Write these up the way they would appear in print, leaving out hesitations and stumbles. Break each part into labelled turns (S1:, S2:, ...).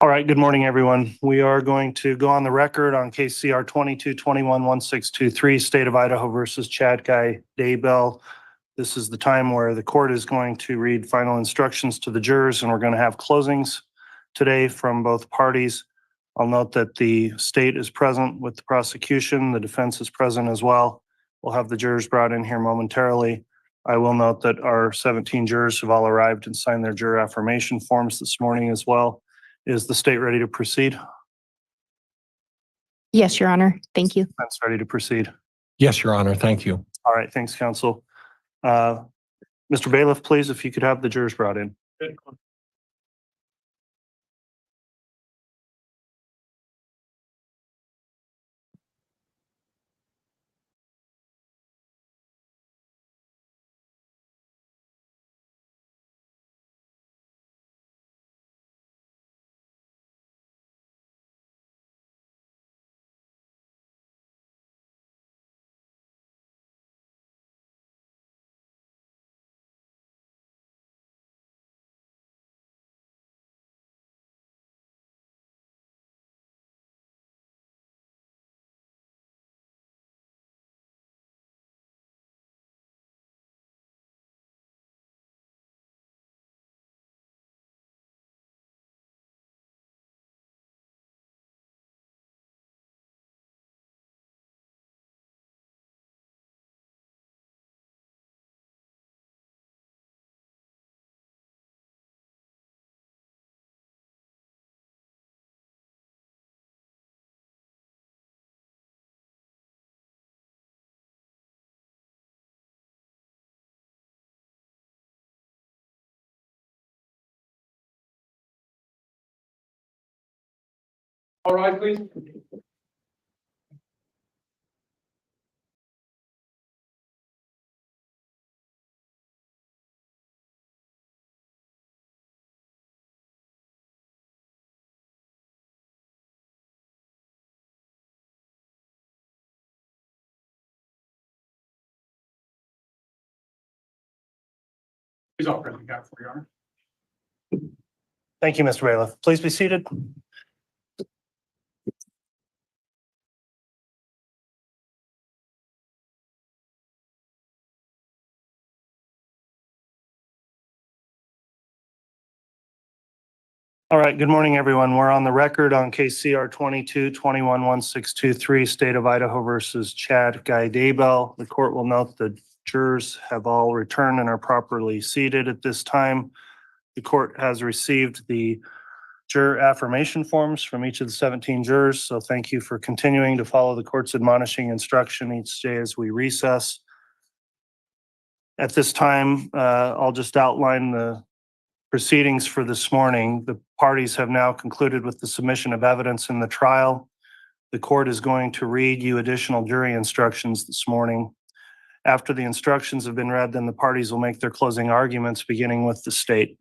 S1: All right, good morning, everyone. We are going to go on the record on case CR 22211623, State of Idaho versus Tammy Daybell. This is the time where the court is going to read final instructions to the jurors, and we're going to have closings today from both parties. I'll note that the state is present with the prosecution. The defense is present as well. We'll have the jurors brought in here momentarily. I will note that our 17 jurors have all arrived and signed their juror affirmation forms this morning as well. Is the state ready to proceed?
S2: Yes, Your Honor. Thank you.
S1: Defense ready to proceed?
S3: Yes, Your Honor. Thank you.
S1: All right, thanks, counsel. Mr. Bailiff, please, if you could have the jurors brought in.
S3: All right, please. He's all present. Got it for you, Your Honor.
S1: Thank you, Mr. Bailiff. Please be seated. All right, good morning, everyone. We're on the record on case CR 22211623, State of Idaho versus Tammy Daybell. The court will note the jurors have all returned and are properly seated at this time. The court has received the juror affirmation forms from each of the 17 jurors, so thank you for continuing to follow the court's admonishing instruction each day as we recess. At this time, I'll just outline the proceedings for this morning. The parties have now concluded with the submission of evidence in the trial. The court is going to read you additional jury instructions this morning. After the instructions have been read, then the parties will make their closing arguments, beginning with the state.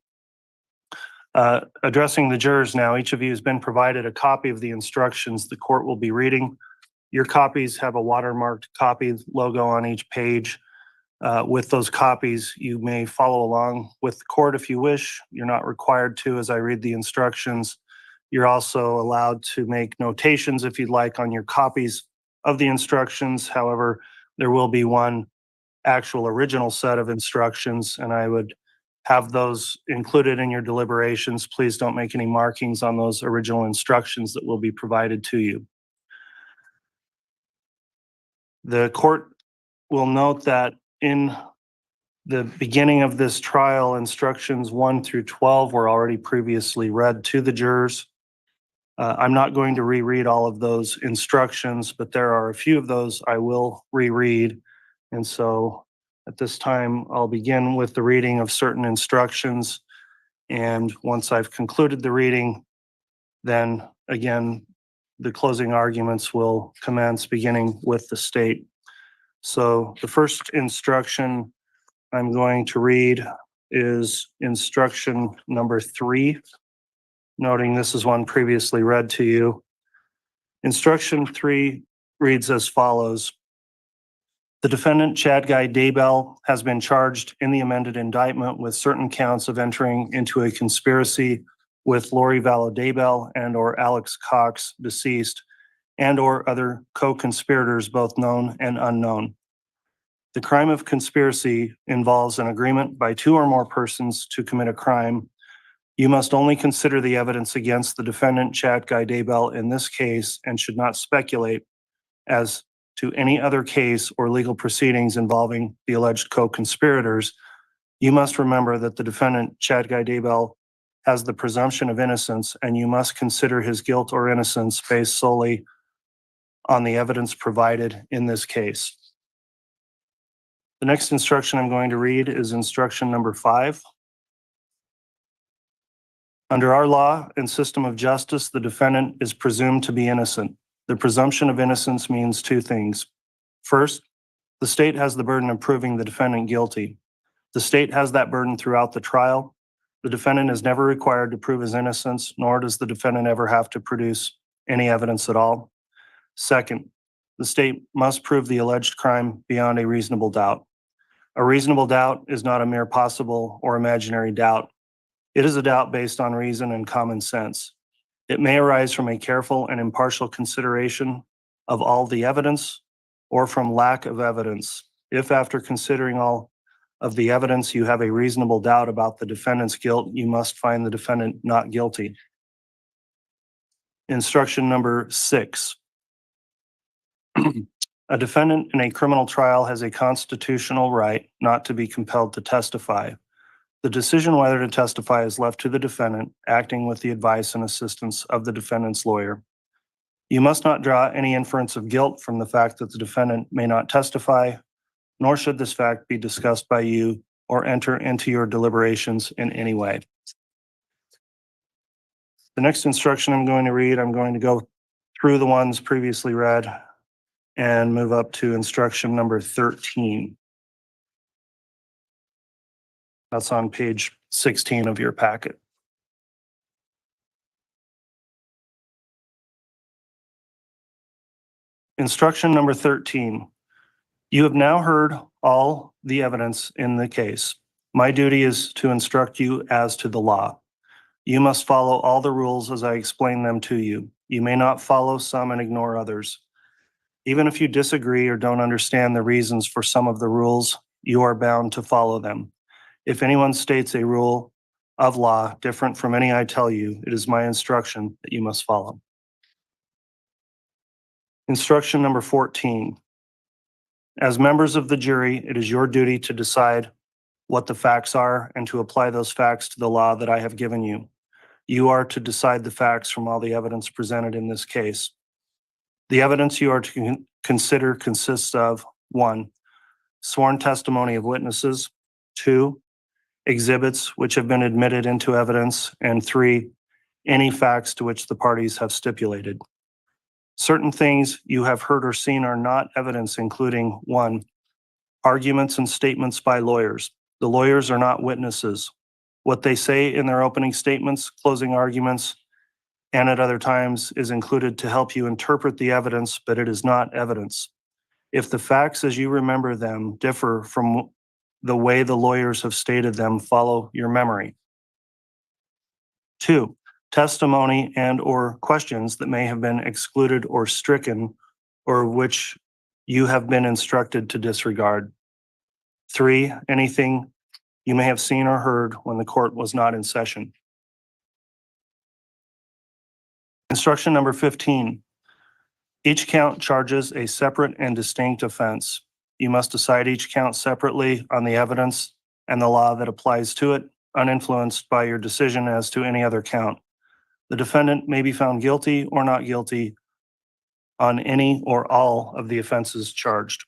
S1: Addressing the jurors now, each of you has been provided a copy of the instructions the court will be reading. Your copies have a watermarked copy logo on each page. With those copies, you may follow along with the court if you wish. You're not required to as I read the instructions. You're also allowed to make notations if you'd like on your copies of the instructions. However, there will be one actual original set of instructions, and I would have those included in your deliberations. Please don't make any markings on those original instructions that will be provided to you. The court will note that in the beginning of this trial, instructions 1 through 12 were already previously read to the jurors. I'm not going to reread all of those instructions, but there are a few of those I will reread. And so at this time, I'll begin with the reading of certain instructions. And once I've concluded the reading, then again, the closing arguments will commence beginning with the state. So the first instruction I'm going to read is instruction number 3, noting this is one previously read to you. Instruction 3 reads as follows. The defendant, Chad Guy Daybell, has been charged in the amended indictment with certain counts of entering into a conspiracy with Lori Vallow Daybell and or Alex Cox, deceased, and or other co-conspirators, both known and unknown. The crime of conspiracy involves an agreement by 2 or more persons to commit a crime. You must only consider the evidence against the defendant, Chad Guy Daybell, in this case and should not speculate as to any other case or legal proceedings involving the alleged co-conspirators. You must remember that the defendant, Chad Guy Daybell, has the presumption of innocence, and you must consider his guilt or innocence based solely on the evidence provided in this case. The next instruction I'm going to read is instruction number 5. Under our law and system of justice, the defendant is presumed to be innocent. The presumption of innocence means 2 things. First, the state has the burden of proving the defendant guilty. The state has that burden throughout the trial. The defendant is never required to prove his innocence, nor does the defendant ever have to produce any evidence at all. Second, the state must prove the alleged crime beyond a reasonable doubt. A reasonable doubt is not a mere possible or imaginary doubt. It is a doubt based on reason and common sense. It may arise from a careful and impartial consideration of all the evidence or from lack of evidence. If after considering all of the evidence you have a reasonable doubt about the defendant's guilt, you must find the defendant not guilty. Instruction number 6. A defendant in a criminal trial has a constitutional right not to be compelled to testify. The decision whether to testify is left to the defendant, acting with the advice and assistance of the defendant's lawyer. You must not draw any inference of guilt from the fact that the defendant may not testify, nor should this fact be discussed by you or enter into your deliberations in any way. The next instruction I'm going to read, I'm going to go through the ones previously read and move up to instruction number 13. That's on page 16 of your packet. Instruction number 13. You have now heard all the evidence in the case. My duty is to instruct you as to the law. You must follow all the rules as I explain them to you. You may not follow some and ignore others. Even if you disagree or don't understand the reasons for some of the rules, you are bound to follow them. If anyone states a rule of law different from any I tell you, it is my instruction that you must follow. Instruction number 14. As members of the jury, it is your duty to decide what the facts are and to apply those facts to the law that I have given you. You are to decide the facts from all the evidence presented in this case. The evidence you are to consider consists of 1, sworn testimony of witnesses, 2, exhibits which have been admitted into evidence, and 3, any facts to which the parties have stipulated. Certain things you have heard or seen are not evidence, including 1, arguments and statements by lawyers. The lawyers are not witnesses. What they say in their opening statements, closing arguments, and at other times is included to help you interpret the evidence, but it is not evidence. If the facts as you remember them differ from the way the lawyers have stated them, follow your memory. 2, testimony and or questions that may have been excluded or stricken or which you have been instructed to disregard. 3, anything you may have seen or heard when the court was not in session. Instruction number 15. Each count charges a separate and distinct offense. You must decide each count separately on the evidence and the law that applies to it, uninfluenced by your decision as to any other count. The defendant may be found guilty or not guilty on any or all of the offenses charged.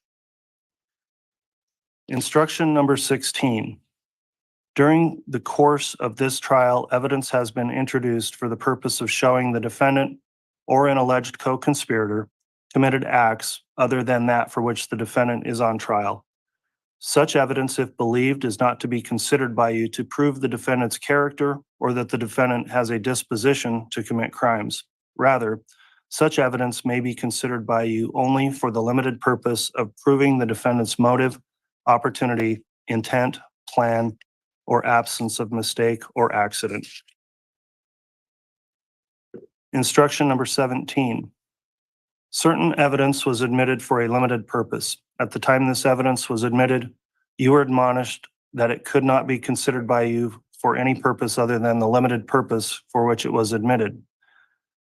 S1: Instruction number 16. During the course of this trial, evidence has been introduced for the purpose of showing the defendant or an alleged co-conspirator committed acts other than that for which the defendant is on trial. Such evidence, if believed, is not to be considered by you to prove the defendant's character or that the defendant has a disposition to commit crimes. Rather, such evidence may be considered by you only for the limited purpose of proving the defendant's motive, opportunity, intent, plan, or absence of mistake or accident. Instruction number 17. Certain evidence was admitted for a limited purpose. At the time this evidence was admitted, you were admonished that it could not be considered by you for any purpose other than the limited purpose for which it was admitted.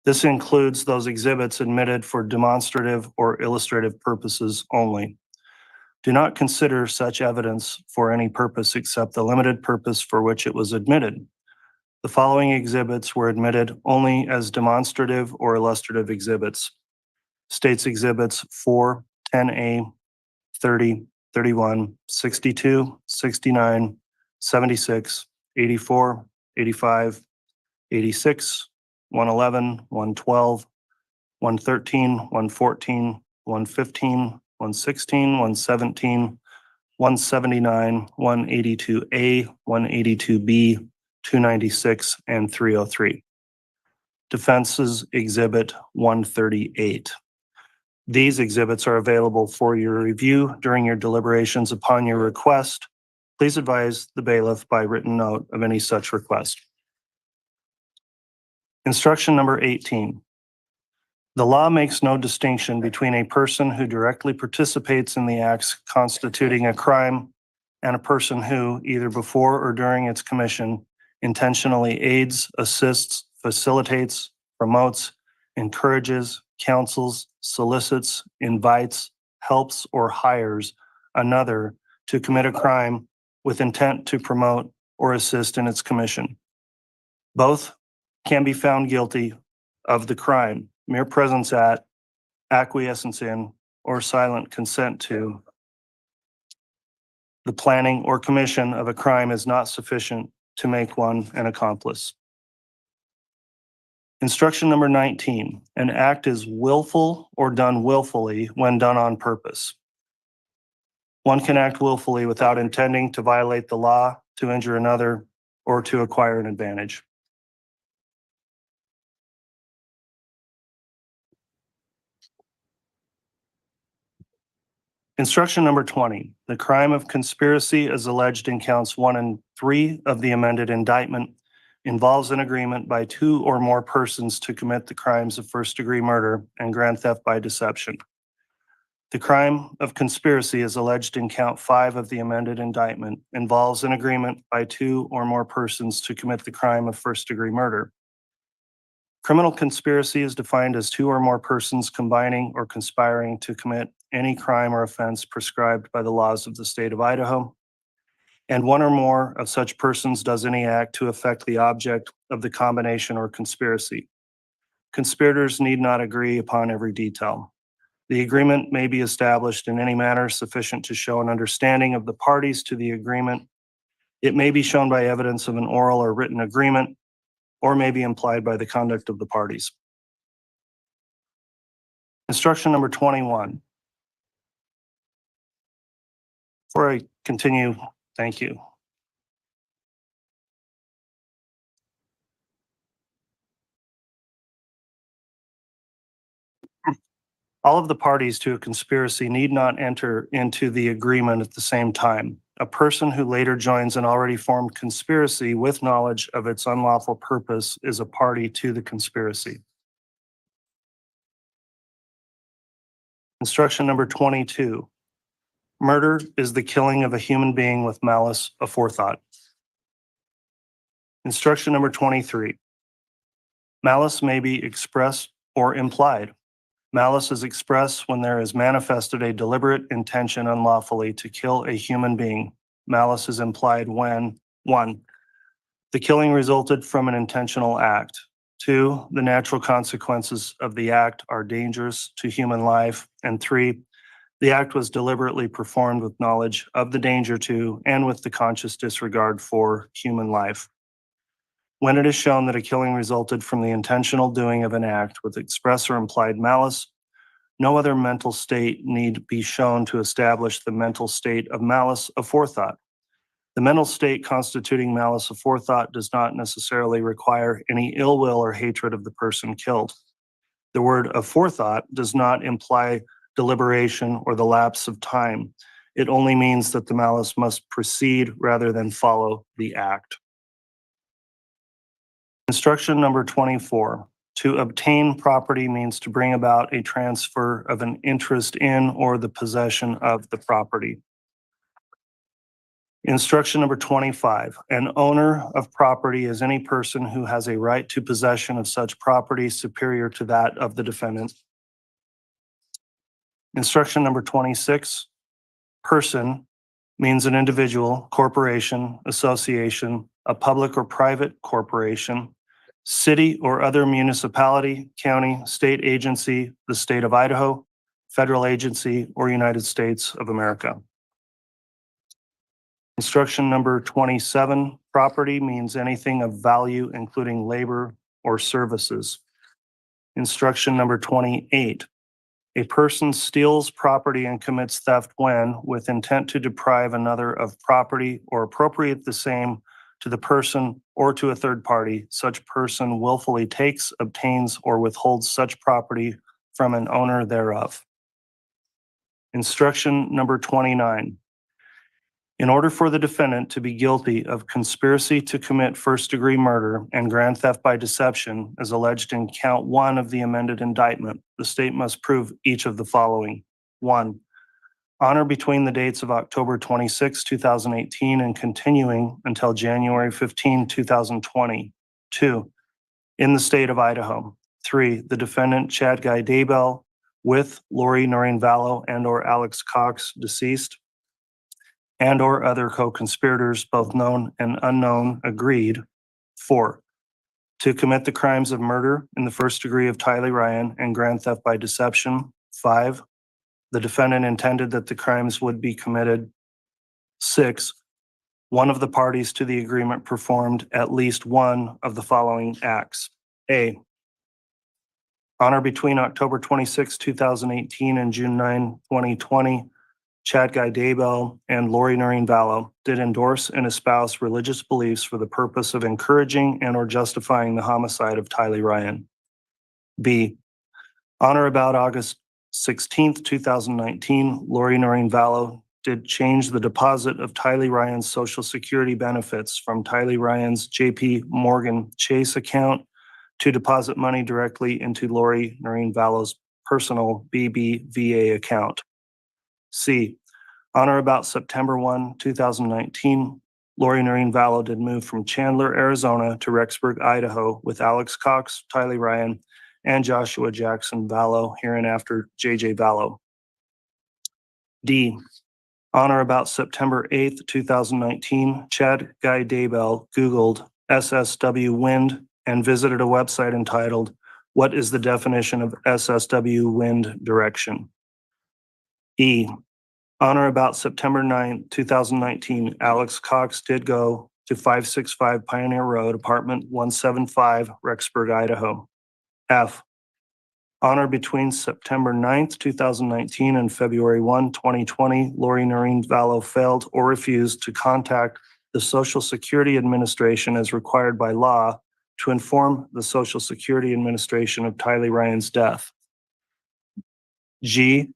S1: This includes those exhibits admitted for demonstrative or illustrative purposes only. Do not consider such evidence for any purpose except the limited purpose for which it was admitted. The following exhibits were admitted only as demonstrative or illustrative exhibits. States Exhibits 4, 10A, 30, 31, 62, 69, 76, 84, 85, 86, 111, 112, 113, 114, 115, 116, 117, 179, 182A, 182B, 296, and 303. Defense's Exhibit 138. These exhibits are available for your review during your deliberations upon your request. Please advise the bailiff by written note of any such request. Instruction number 18. The law makes no distinction between a person who directly participates in the acts constituting a crime and a person who, either before or during its commission, intentionally aids, assists, facilitates, promotes, encourages, counsels, solicits, invites, helps, or hires another to commit a crime with intent to promote or assist in its commission. Both can be found guilty of the crime. Mere presence at, acquiescence in, or silent consent to the planning or commission of a crime is not sufficient to make one an accomplice. Instruction number 19. An act is willful or done willfully when done on purpose. One can act willfully without intending to violate the law, to injure another, or to acquire an advantage. Instruction number 20. The crime of conspiracy as alleged in counts 1 and 3 of the amended indictment involves an agreement by 2 or more persons to commit the crimes of first-degree murder and grand theft by deception. The crime of conspiracy as alleged in count 5 of the amended indictment involves an agreement by 2 or more persons to commit the crime of first-degree murder. Criminal conspiracy is defined as 2 or more persons combining or conspiring to commit any crime or offense prescribed by the laws of the state of Idaho, and 1 or more of such persons does any act to affect the object of the combination or conspiracy. Conspirators need not agree upon every detail. The agreement may be established in any manner sufficient to show an understanding of the parties to the agreement. It may be shown by evidence of an oral or written agreement, or may be implied by the conduct of the parties. Instruction number 21. Before I continue, thank you. All of the parties to a conspiracy need not enter into the agreement at the same time. A person who later joins an already formed conspiracy with knowledge of its unlawful purpose is a party to the conspiracy. Instruction number 22. Murder is the killing of a human being with malice aforethought. Instruction number 23. Malice may be expressed or implied. Malice is expressed when there is manifested a deliberate intention unlawfully to kill a human being. Malice is implied when 1. The killing resulted from an intentional act. 2. The natural consequences of the act are dangerous to human life. And 3. The act was deliberately performed with knowledge of the danger to and with the conscious disregard for human life. When it is shown that a killing resulted from the intentional doing of an act with express or implied malice, no other mental state need be shown to establish the mental state of malice aforethought. The mental state constituting malice aforethought does not necessarily require any ill will or hatred of the person killed. The word aforethought does not imply deliberation or the lapse of time. It only means that the malice must precede rather than follow the act. Instruction number 24. To obtain property means to bring about a transfer of an interest in or the possession of the property. Instruction number 25. An owner of property is any person who has a right to possession of such property superior to that of the defendant. Instruction number 26. Person means an individual, corporation, association, a public or private corporation, city or other municipality, county, state agency, the state of Idaho, federal agency, or United States of America. Instruction number 27, property means anything of value, including labor or services. Instruction number 28, a person steals property and commits theft when, with intent to deprive another of property or appropriate the same to the person or to a third party, such person willfully takes, obtains, or withholds such property from an owner thereof. Instruction number 29. In order for the defendant to be guilty of conspiracy to commit first-degree murder and grand theft by deception, as alleged in count 1 of the amended indictment, the state must prove each of the following. 1. Honor between the dates of October 26, 2018 and continuing until January 15, 2020. 2. In the state of Idaho. 3. The defendant, Chad Guy Daybell, with Lori Noreen Vallow and or Alex Cox, deceased, and or other co-conspirators, both known and unknown, agreed. 4. To commit the crimes of murder in the first degree of Tylee Ryan and grand theft by deception. 5. The defendant intended that the crimes would be committed. 6. One of the parties to the agreement performed at least one of the following acts. A. Honor between October 26, 2018 and June 9, 2020, Chad Guy Daybell and Lori Noreen Vallow did endorse and espouse religious beliefs for the purpose of encouraging and or justifying the homicide of Tylee Ryan. B. On or about August 16, 2019, Lori Noreen Vallow did change the deposit of Tylee Ryan's Social Security benefits from Tylee Ryan's JP Morgan Chase account to deposit money directly into Lori Noreen Vallow's personal BBVA account. C. On or about September 1, 2019, Lori Noreen Vallow did move from Chandler, Arizona to Rexburg, Idaho with Alex Cox, Tylee Ryan, and Joshua Jackson Vallow, hereinafter JJ Vallow. D. On or about September 8, 2019, Chad Guy Daybell Googled SSW wind and visited a website entitled, "What is the definition of SSW wind direction?" E. On or about September 9, 2019, Alex Cox did go to 565 Pioneer Road, apartment 175, Rexburg, Idaho. F. On or between September 9, 2019 and February 1, 2020, Lori Noreen Vallow failed or refused to contact the Social Security Administration as required by law to inform the Social Security Administration of Tylee Ryan's death. G.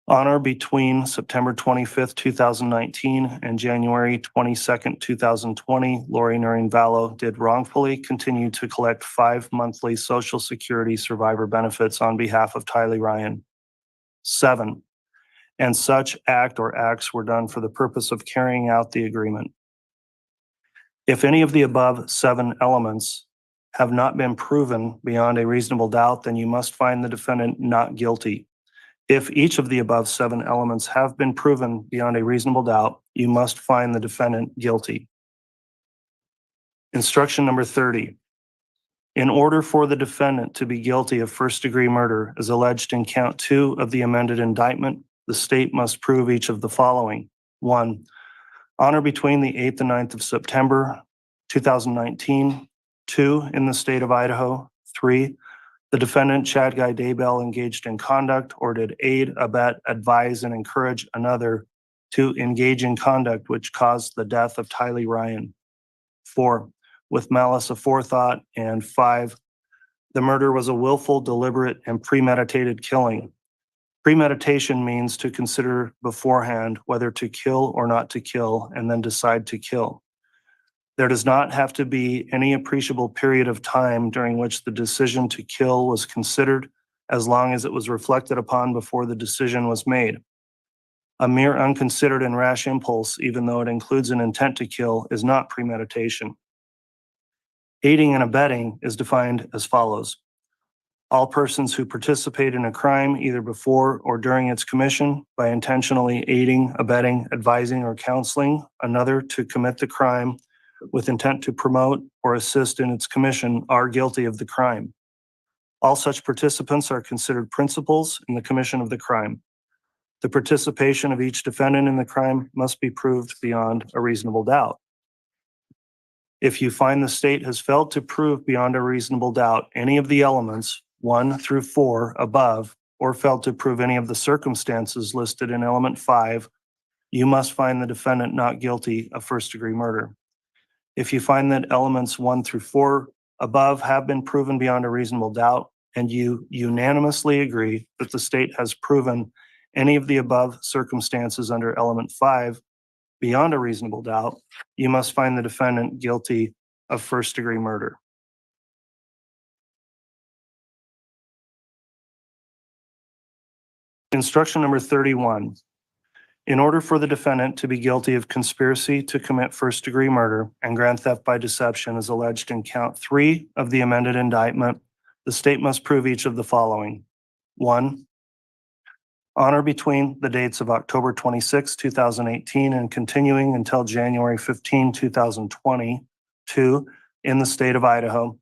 S1: On or between September 25th, 2019 and January 22nd, 2020, Lori Noreen Vallow did wrongfully continue to collect 5 monthly Social Security survivor benefits on behalf of Tylee Ryan. 7. And such act or acts were done for the purpose of carrying out the agreement. If any of the above 7 elements have not been proven beyond a reasonable doubt, then you must find the defendant not guilty. If each of the above 7 elements have been proven beyond a reasonable doubt, you must find the defendant guilty. Instruction number 30. In order for the defendant to be guilty of first-degree murder as alleged in count 2 of the amended indictment, the state must prove each of the following. 1, on or between the 8th and 9th of September, 2019. 2, in the state of Idaho. 3, the defendant, Chad Guy Daybell, engaged in conduct or did aid, abet, advise, and encourage another to engage in conduct which caused the death of Tylee Ryan. 4, with malice aforethought. And 5, the murder was a willful, deliberate, and premeditated killing. Premeditation means to consider beforehand whether to kill or not to kill, and then decide to kill. There does not have to be any appreciable period of time during which the decision to kill was considered, as long as it was reflected upon before the decision was made. A mere unconsidered and rash impulse, even though it includes an intent to kill, is not premeditation. Aiding and abetting is defined as follows. All persons who participate in a crime either before or during its commission by intentionally aiding, abetting, advising, or counseling another to commit the crime with intent to promote or assist in its commission are guilty of the crime. All such participants are considered principals in the commission of the crime. The participation of each defendant in the crime must be proved beyond a reasonable doubt. If you find the state has failed to prove beyond a reasonable doubt any of the elements 1 through 4 above, or failed to prove any of the circumstances listed in element 5, you must find the defendant not guilty of first-degree murder. If you find that elements 1 through 4 above have been proven beyond a reasonable doubt, and you unanimously agree that the state has proven any of the above circumstances under element 5 beyond a reasonable doubt, you must find the defendant guilty of first-degree murder. Instruction number 31. In order for the defendant to be guilty of conspiracy to commit first-degree murder and grand theft by deception as alleged in count 3 of the amended indictment, the state must prove each of the following. 1, on or between the dates of October 26, 2018 and continuing until January 15, 2020. 2, in the state of Idaho.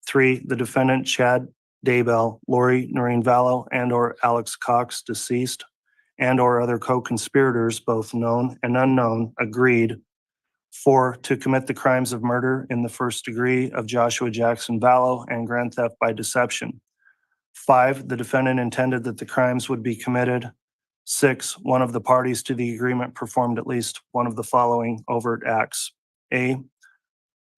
S1: 3, the defendant, Chad Daybell, Lori Noreen Vallow, and/or Alex Cox, deceased, and/or other co-conspirators, both known and unknown, agreed. 4, to commit the crimes of murder in the first degree of Joshua Jackson Vallow and grand theft by deception. 5, the defendant intended that the crimes would be committed. 6, one of the parties to the agreement performed at least one of the following overt acts. A,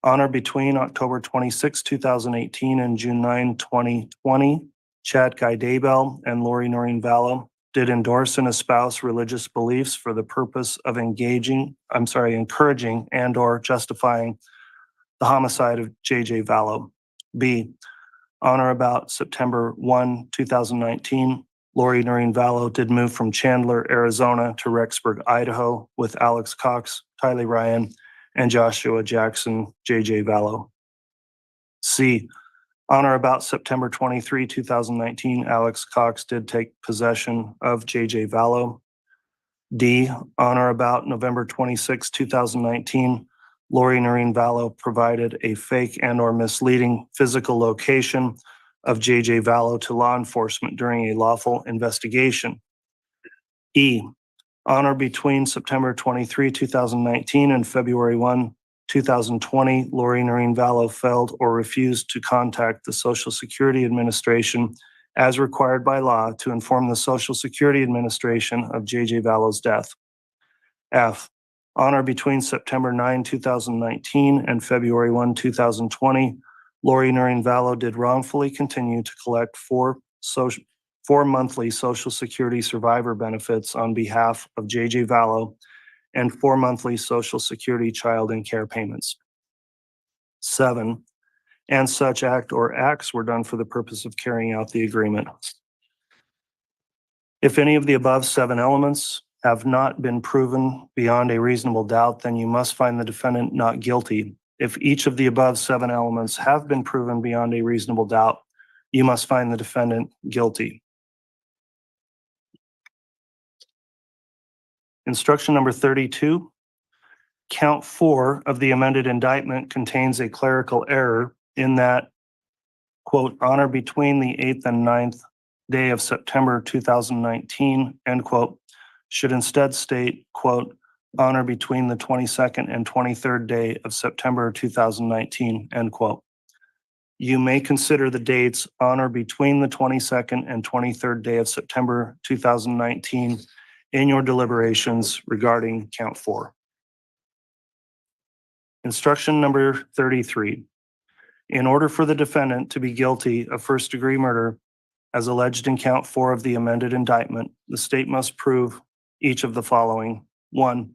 S1: on or between October 26, 2018 and June 9, 2020, Chad Guy Daybell and Lori Noreen Vallow did endorse and espouse religious beliefs for the purpose of encouraging and/or justifying the homicide of J.J. Vallow. B, on or about September 1, 2019, Lori Noreen Vallow did move from Chandler, Arizona to Rexburg, Idaho with Alex Cox, Tylee Ryan, and Joshua Jackson, J.J. Vallow. C, on or about September 23, 2019, Alex Cox did take possession of J.J. Vallow. D, on or about November 26, 2019, Lori Noreen Vallow provided a fake and/or misleading physical location of J.J. Vallow to law enforcement during a lawful investigation. E, on or between September 23, 2019 and February 1, 2020, Lori Noreen Vallow failed or refused to contact the Social Security Administration as required by law to inform the Social Security Administration of J.J. Vallow's death. F, on or between September 9, 2019 and February 1, 2020, Lori Noreen Vallow did wrongfully continue to collect four monthly Social Security survivor benefits on behalf of J.J. Vallow and 4 monthly Social Security child and care payments. 7, and such act or acts were done for the purpose of carrying out the agreement. If any of the above 7 elements have not been proven beyond a reasonable doubt, then you must find the defendant not guilty. If each of the above 7 elements have been proven beyond a reasonable doubt, you must find the defendant guilty. Instruction number 32. Count 4 of the amended indictment contains a clerical error in that, quote, on or between the 8th and 9th day of September 2019, end quote, should instead state, quote, on or between the 22nd and 23rd day of September 2019, end quote. You may consider the dates on or between the 22nd and 23rd day of September 2019 in your deliberations regarding count 4. Instruction number 33. In order for the defendant to be guilty of first-degree murder, as alleged in count 4 of the amended indictment, the state must prove each of the following. 1,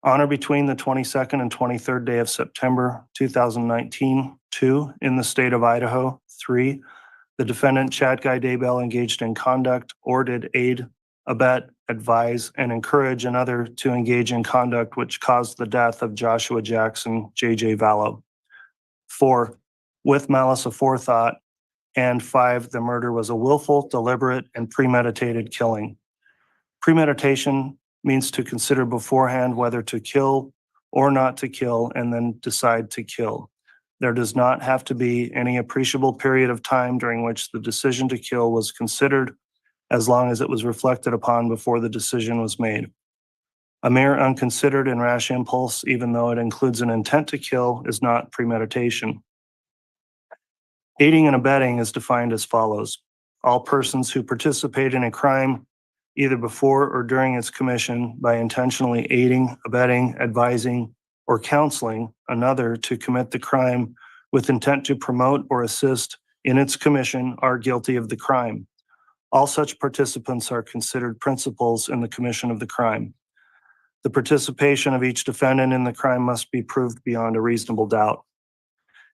S1: on or between the 22nd and 23rd day of September 2019. 2, in the state of Idaho. 3, the defendant, Chad Guy Daybell, engaged in conduct or did aid, abet, advise, and encourage another to engage in conduct which caused the death of Joshua Jackson, J.J. Vallow. 4, with malice aforethought. And 5, the murder was a willful, deliberate, and premeditated killing. Premeditation means to consider beforehand whether to kill or not to kill and then decide to kill. There does not have to be any appreciable period of time during which the decision to kill was considered, as long as it was reflected upon before the decision was made. A mere unconsidered and rash impulse, even though it includes an intent to kill, is not premeditation. Aiding and abetting is defined as follows. All persons who participate in a crime, either before or during its commission, by intentionally aiding, abetting, advising, or counseling another to commit the crime with intent to promote or assist in its commission, are guilty of the crime. All such participants are considered principals in the commission of the crime. The participation of each defendant in the crime must be proved beyond a reasonable doubt.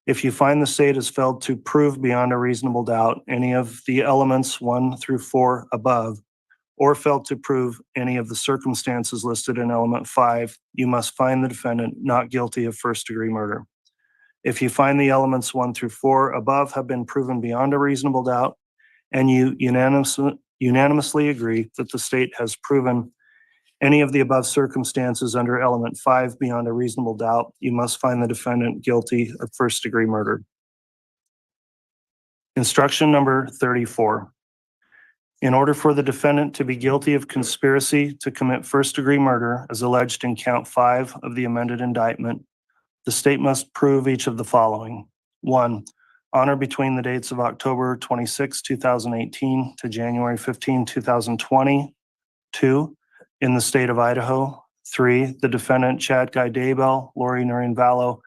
S1: If you find the state has failed to prove beyond a reasonable doubt any of the elements 1 through 4 above, or failed to prove any of the circumstances listed in element 5, you must find the defendant not guilty of first-degree murder. If you find the elements 1 through 4 above have been proven beyond a reasonable doubt, and you unanimously agree that the state has proven any of the above circumstances under element 5 beyond a reasonable doubt, you must find the defendant guilty of first-degree murder. Instruction number 34. In order for the defendant to be guilty of conspiracy to commit first-degree murder, as alleged in count 5 of the amended indictment, the state must prove each of the following. 1, on or between the dates of October 26, 2018 to January 15, 2020. 2, in the state of Idaho. 3, the defendant, Chad Guy Daybell, Lori Noreen Vallow,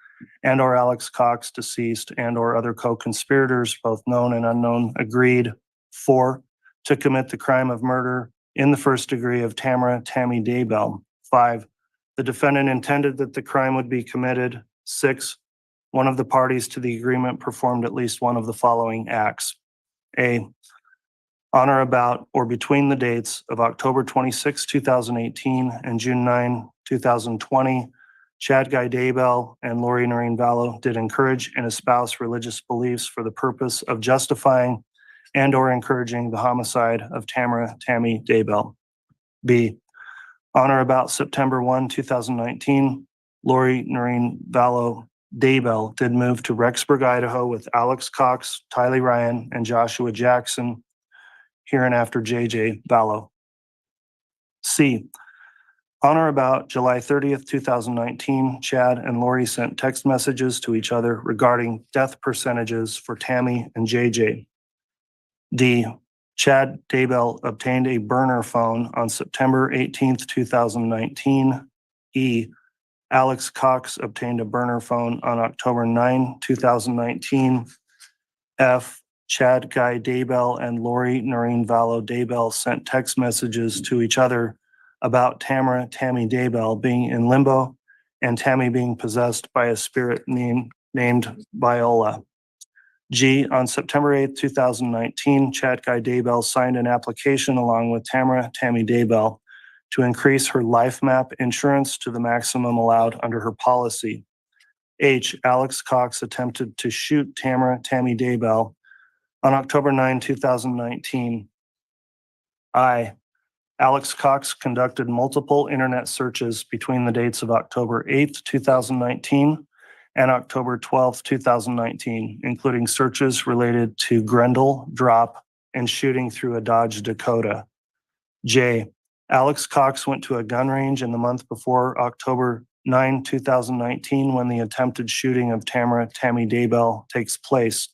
S1: and or Alex Cox, deceased, and or other co-conspirators, both known and unknown, agreed. 4, to commit the crime of murder in the first degree of Tammy Daybell. 5, the defendant intended that the crime would be committed. 6, one of the parties to the agreement performed at least one of the following acts. A, on or about or between the dates of October 26, 2018 and June 9, 2020, Chad Guy Daybell and Lori Noreen Vallow did encourage and espouse religious beliefs for the purpose of justifying and or encouraging the homicide of Tammy Daybell. B, on or about September 1, 2019, Lori Noreen Vallow Daybell did move to Rexburg, Idaho with Alex Cox, Tylee Ryan, and Joshua Jackson, hereinafter J.J. Vallow. C, on or about July 30th, 2019, Chad and Lori sent text messages to each other regarding death percentages for Tammy and J.J. D, Chad Daybell obtained a burner phone on September 18th, 2019. E, Alex Cox obtained a burner phone on October 9, 2019. F, Chad Guy Daybell and Lori Noreen Vallow Daybell sent text messages to each other about Tammy Daybell being in limbo and Tammy being possessed by a spirit named Viola. G, on September 8, 2019, Chad Guy Daybell signed an application along with Tammy Daybell to increase her life map insurance to the maximum allowed under her policy. H, Alex Cox attempted to shoot Tammy Daybell on October 9, 2019. I, Alex Cox conducted multiple internet searches between the dates of October 8, 2019 and October 12, 2019, including searches related to Grendel, drop, and shooting through a Dodge Dakota. J, Alex Cox went to a gun range in the month before October 9, 2019, when the attempted shooting of Tammy Daybell takes place.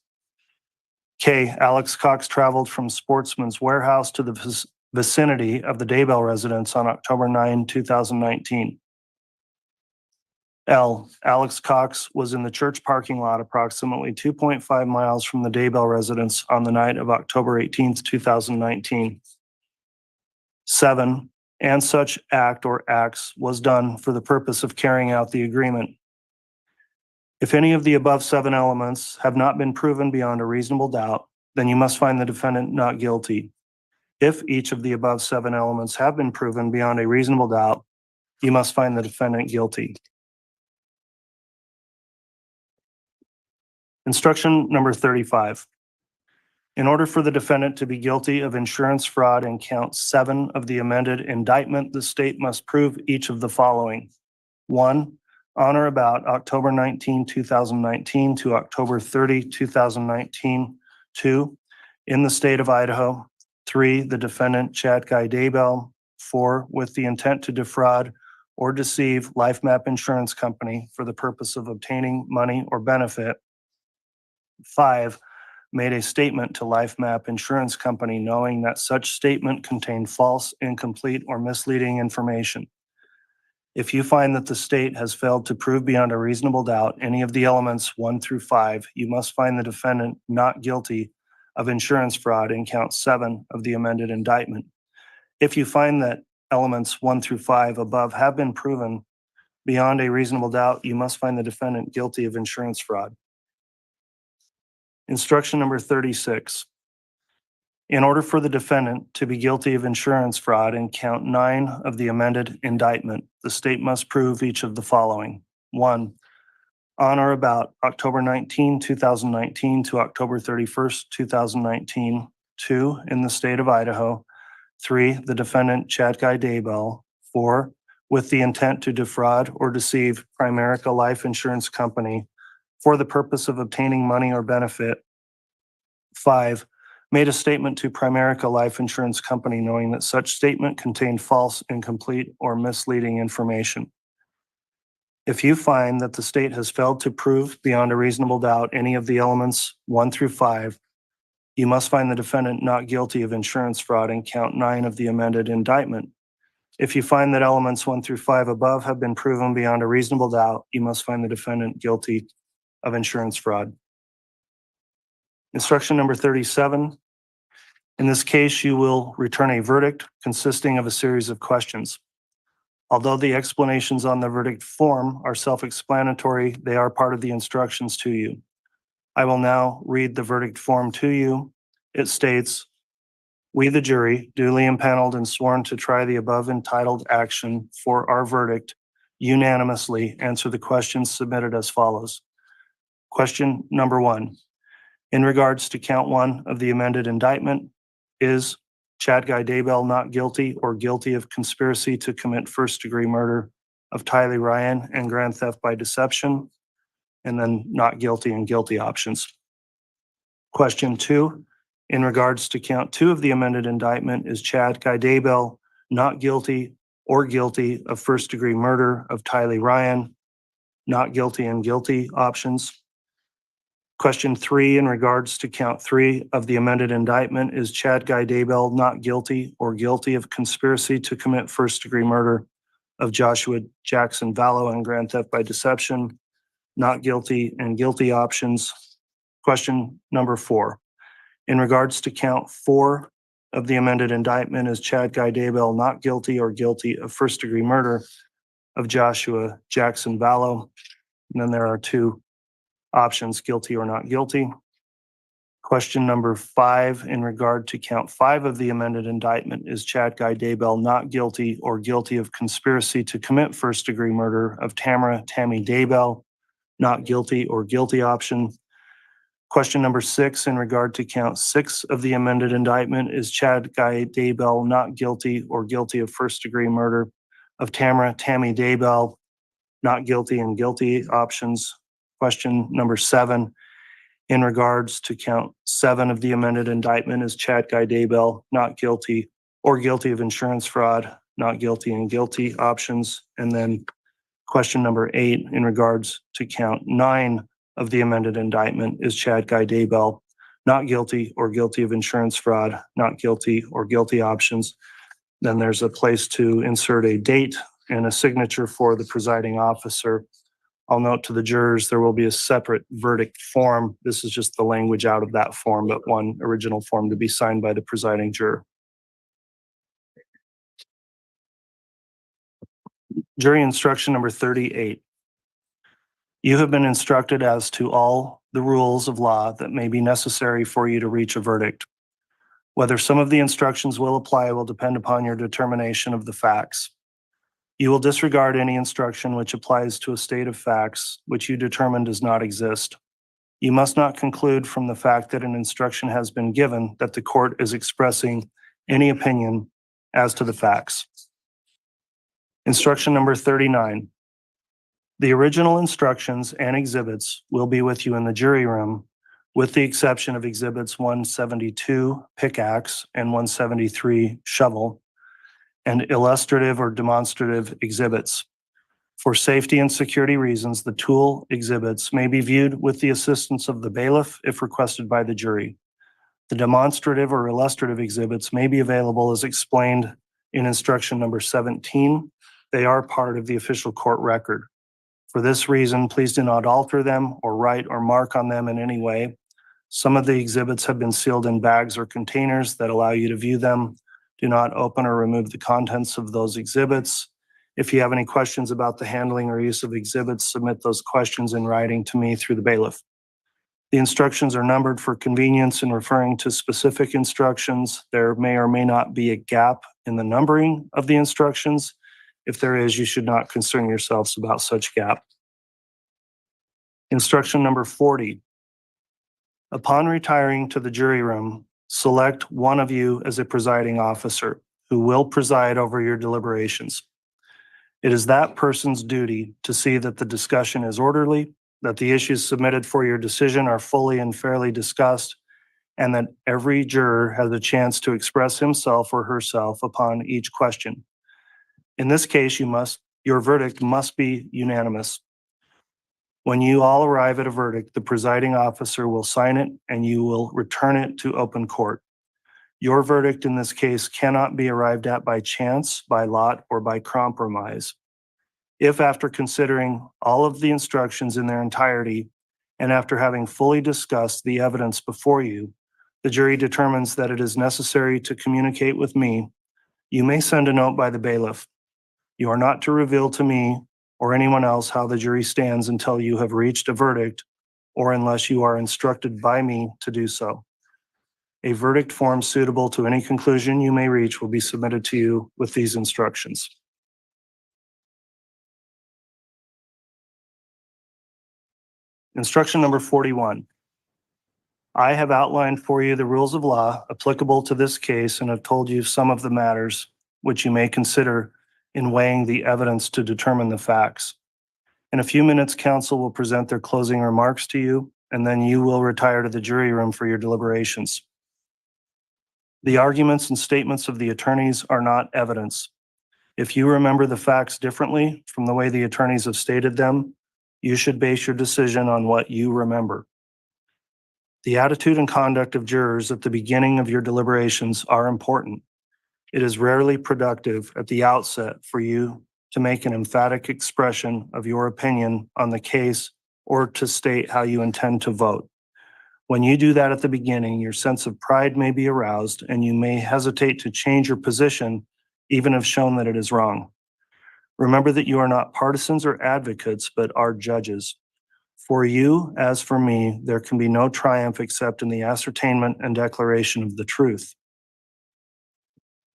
S1: K. Alex Cox traveled from Sportsman's Warehouse to the vicinity of the Daybell residence on October 9, 2019. L. Alex Cox was in the church parking lot approximately 2.5 miles from the Daybell residence on the night of October 18, 2019. 7. And such act or acts was done for the purpose of carrying out the agreement. If any of the above 7 elements have not been proven beyond a reasonable doubt, then you must find the defendant not guilty. If each of the above 7 elements have been proven beyond a reasonable doubt, you must find the defendant guilty. Instruction number 35. In order for the defendant to be guilty of insurance fraud in count 7 of the amended indictment, the state must prove each of the following. 1. On or about October 19, 2019 to October 30, 2019. 2. In the state of Idaho. 3. The defendant, Chad Guy Daybell. 4. With the intent to defraud or deceive LifeMap Insurance Company for the purpose of obtaining money or benefit. 5. Made a statement to LifeMap Insurance Company knowing that such statement contained false, incomplete, or misleading information. If you find that the state has failed to prove beyond a reasonable doubt any of the elements 1 through 5, you must find the defendant not guilty of insurance fraud in count 7 of the amended indictment. If you find that elements 1 through 5 above have been proven beyond a reasonable doubt, you must find the defendant guilty of insurance fraud. Instruction number 36. In order for the defendant to be guilty of insurance fraud in count 9 of the amended indictment, the state must prove each of the following. 1. On or about October 19, 2019 to October 31st, 2019. 2. In the state of Idaho. 3. The defendant, Chad Guy Daybell. 4. With the intent to defraud or deceive Primerica Life Insurance Company for the purpose of obtaining money or benefit. 5. Made a statement to Primerica Life Insurance Company knowing that such statement contained false, incomplete, or misleading information. If you find that the state has failed to prove beyond a reasonable doubt any of the elements 1 through 5, you must find the defendant not guilty of insurance fraud in count 9 of the amended indictment. If you find that elements 1 through 5 above have been proven beyond a reasonable doubt, you must find the defendant guilty of insurance fraud. Instruction number 37. In this case, you will return a verdict consisting of a series of questions. Although the explanations on the verdict form are self-explanatory, they are part of the instructions to you. I will now read the verdict form to you. It states, "We, the jury, duly impaneled and sworn to try the above entitled action for our verdict, unanimously answer the questions submitted as follows." Question number 1. In regards to count 1 of the amended indictment, is Chad Guy Daybell not guilty or guilty of conspiracy to commit first-degree murder of Tylee Ryan and grand theft by deception? And then not guilty and guilty options. Question 2. In regards to count 2 of the amended indictment, is Chad Guy Daybell not guilty or guilty of first-degree murder of Tylee Ryan? Not guilty and guilty options. Question 3, in regards to count 3 of the amended indictment, is Chad Guy Daybell not guilty or guilty of conspiracy to commit first-degree murder of Joshua Jackson Vallow and grand theft by deception? Not guilty and guilty options. Question number 4, in regards to count 4 of the amended indictment, is Chad Guy Daybell not guilty or guilty of first-degree murder of Joshua Jackson Vallow? And then there are 2 options, guilty or not guilty. Question number 5, in regard to count 5 of the amended indictment, is Chad Guy Daybell not guilty or guilty of conspiracy to commit first-degree murder of Tammy Daybell? Not guilty or guilty option. Question number 6, in regard to count 6 of the amended indictment, is Chad Guy Daybell not guilty or guilty of first-degree murder of Tammy Daybell? Not guilty and guilty options. Question number 7, in regards to count 7 of the amended indictment, is Chad Guy Daybell not guilty or guilty of insurance fraud? not guilty, and guilty options. And then question number 8 in regards to count 9 of the amended indictment is Chad Guy Daybell, not guilty or guilty of insurance fraud, not guilty or guilty options. Then there's a place to insert a date and a signature for the presiding officer. I'll note to the jurors, there will be a separate verdict form. This is just the language out of that form, but one original form to be signed by the presiding juror. Jury instruction number 38. You have been instructed as to all the rules of law that may be necessary for you to reach a verdict. Whether some of the instructions will apply will depend upon your determination of the facts. You will disregard any instruction which applies to a state of facts which you determine does not exist. You must not conclude from the fact that an instruction has been given that the court is expressing any opinion as to the facts. Instruction number 39. The original instructions and exhibits will be with you in the jury room, with the exception of exhibits 172, pickaxe, and 173, shovel, and illustrative or demonstrative exhibits. For safety and security reasons, the tool exhibits may be viewed with the assistance of the bailiff if requested by the jury. The demonstrative or illustrative exhibits may be available as explained in instruction number 17. They are part of the official court record. For this reason, please do not alter them or write or mark on them in any way. Some of the exhibits have been sealed in bags or containers that allow you to view them. Do not open or remove the contents of those exhibits. If you have any questions about the handling or use of exhibits, submit those questions in writing to me through the bailiff. The instructions are numbered for convenience in referring to specific instructions. There may or may not be a gap in the numbering of the instructions. If there is, you should not concern yourselves about such gap. Instruction number 40. Upon retiring to the jury room, select one of you as a presiding officer who will preside over your deliberations. It is that person's duty to see that the discussion is orderly, that the issues submitted for your decision are fully and fairly discussed, and that every juror has a chance to express himself or herself upon each question. In this case, your verdict must be unanimous. When you all arrive at a verdict, the presiding officer will sign it and you will return it to open court. Your verdict in this case cannot be arrived at by chance, by lot, or by compromise. If after considering all of the instructions in their entirety and after having fully discussed the evidence before you, the jury determines that it is necessary to communicate with me, you may send a note by the bailiff. You are not to reveal to me or anyone else how the jury stands until you have reached a verdict or unless you are instructed by me to do so. A verdict form suitable to any conclusion you may reach will be submitted to you with these instructions. Instruction number 41. I have outlined for you the rules of law applicable to this case and have told you some of the matters which you may consider in weighing the evidence to determine the facts. In a few minutes, counsel will present their closing remarks to you, and then you will retire to the jury room for your deliberations. The arguments and statements of the attorneys are not evidence. If you remember the facts differently from the way the attorneys have stated them, you should base your decision on what you remember. The attitude and conduct of jurors at the beginning of your deliberations are important. It is rarely productive at the outset for you to make an emphatic expression of your opinion on the case or to state how you intend to vote. When you do that at the beginning, your sense of pride may be aroused and you may hesitate to change your position even if shown that it is wrong. Remember that you are not partisans or advocates, but are judges. For you, as for me, there can be no triumph except in the ascertainment and declaration of the truth.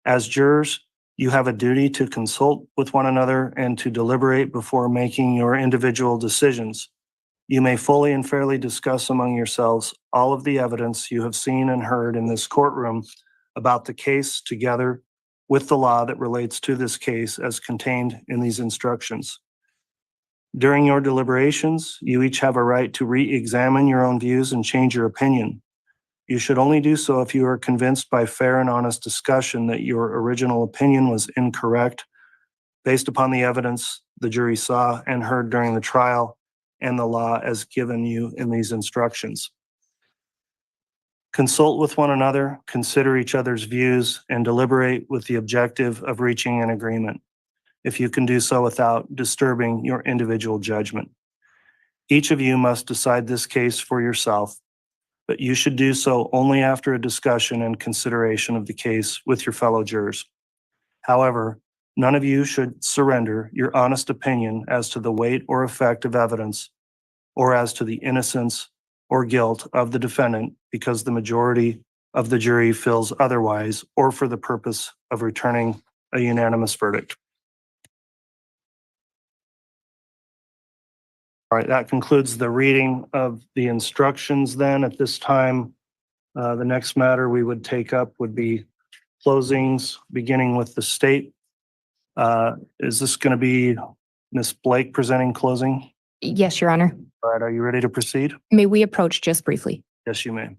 S1: As jurors, you have a duty to consult with one another and to deliberate before making your individual decisions. You may fully and fairly discuss among yourselves all of the evidence you have seen and heard in this courtroom about the case together with the law that relates to this case as contained in these instructions. During your deliberations, you each have a right to re-examine your own views and change your opinion. You should only do so if you are convinced by fair and honest discussion that your original opinion was incorrect based upon the evidence the jury saw and heard during the trial and the law as given you in these instructions. Consult with one another, consider each other's views, and deliberate with the objective of reaching an agreement, if you can do so without disturbing your individual judgment. Each of you must decide this case for yourself, but you should do so only after a discussion and consideration of the case with your fellow jurors. However, none of you should surrender your honest opinion as to the weight or effect of evidence or as to the innocence or guilt of the defendant because the majority of the jury feels otherwise or for the purpose of returning a unanimous verdict. All right, that concludes the reading of the instructions then. At this time, the next matter we would take up would be closings, beginning with the state. Is this going to be Ms. Blake presenting closing?
S2: Yes, Your Honor.
S1: All right, are you ready to proceed?
S2: May we approach just briefly?
S1: Yes, you may.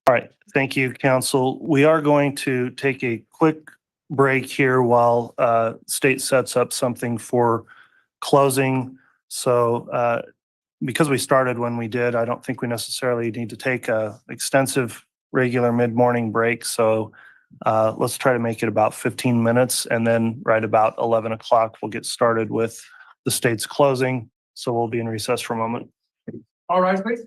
S1: All right, thank you, counsel. We are going to take a quick break here while state sets up something for closing. So because we started when we did, I don't think we necessarily need to take a extensive regular mid-morning break. So let's try to make it about 15 minutes, and then right about 11 o'clock, we'll get started with the state's closing. So we'll be in recess for a moment.
S3: All right, please.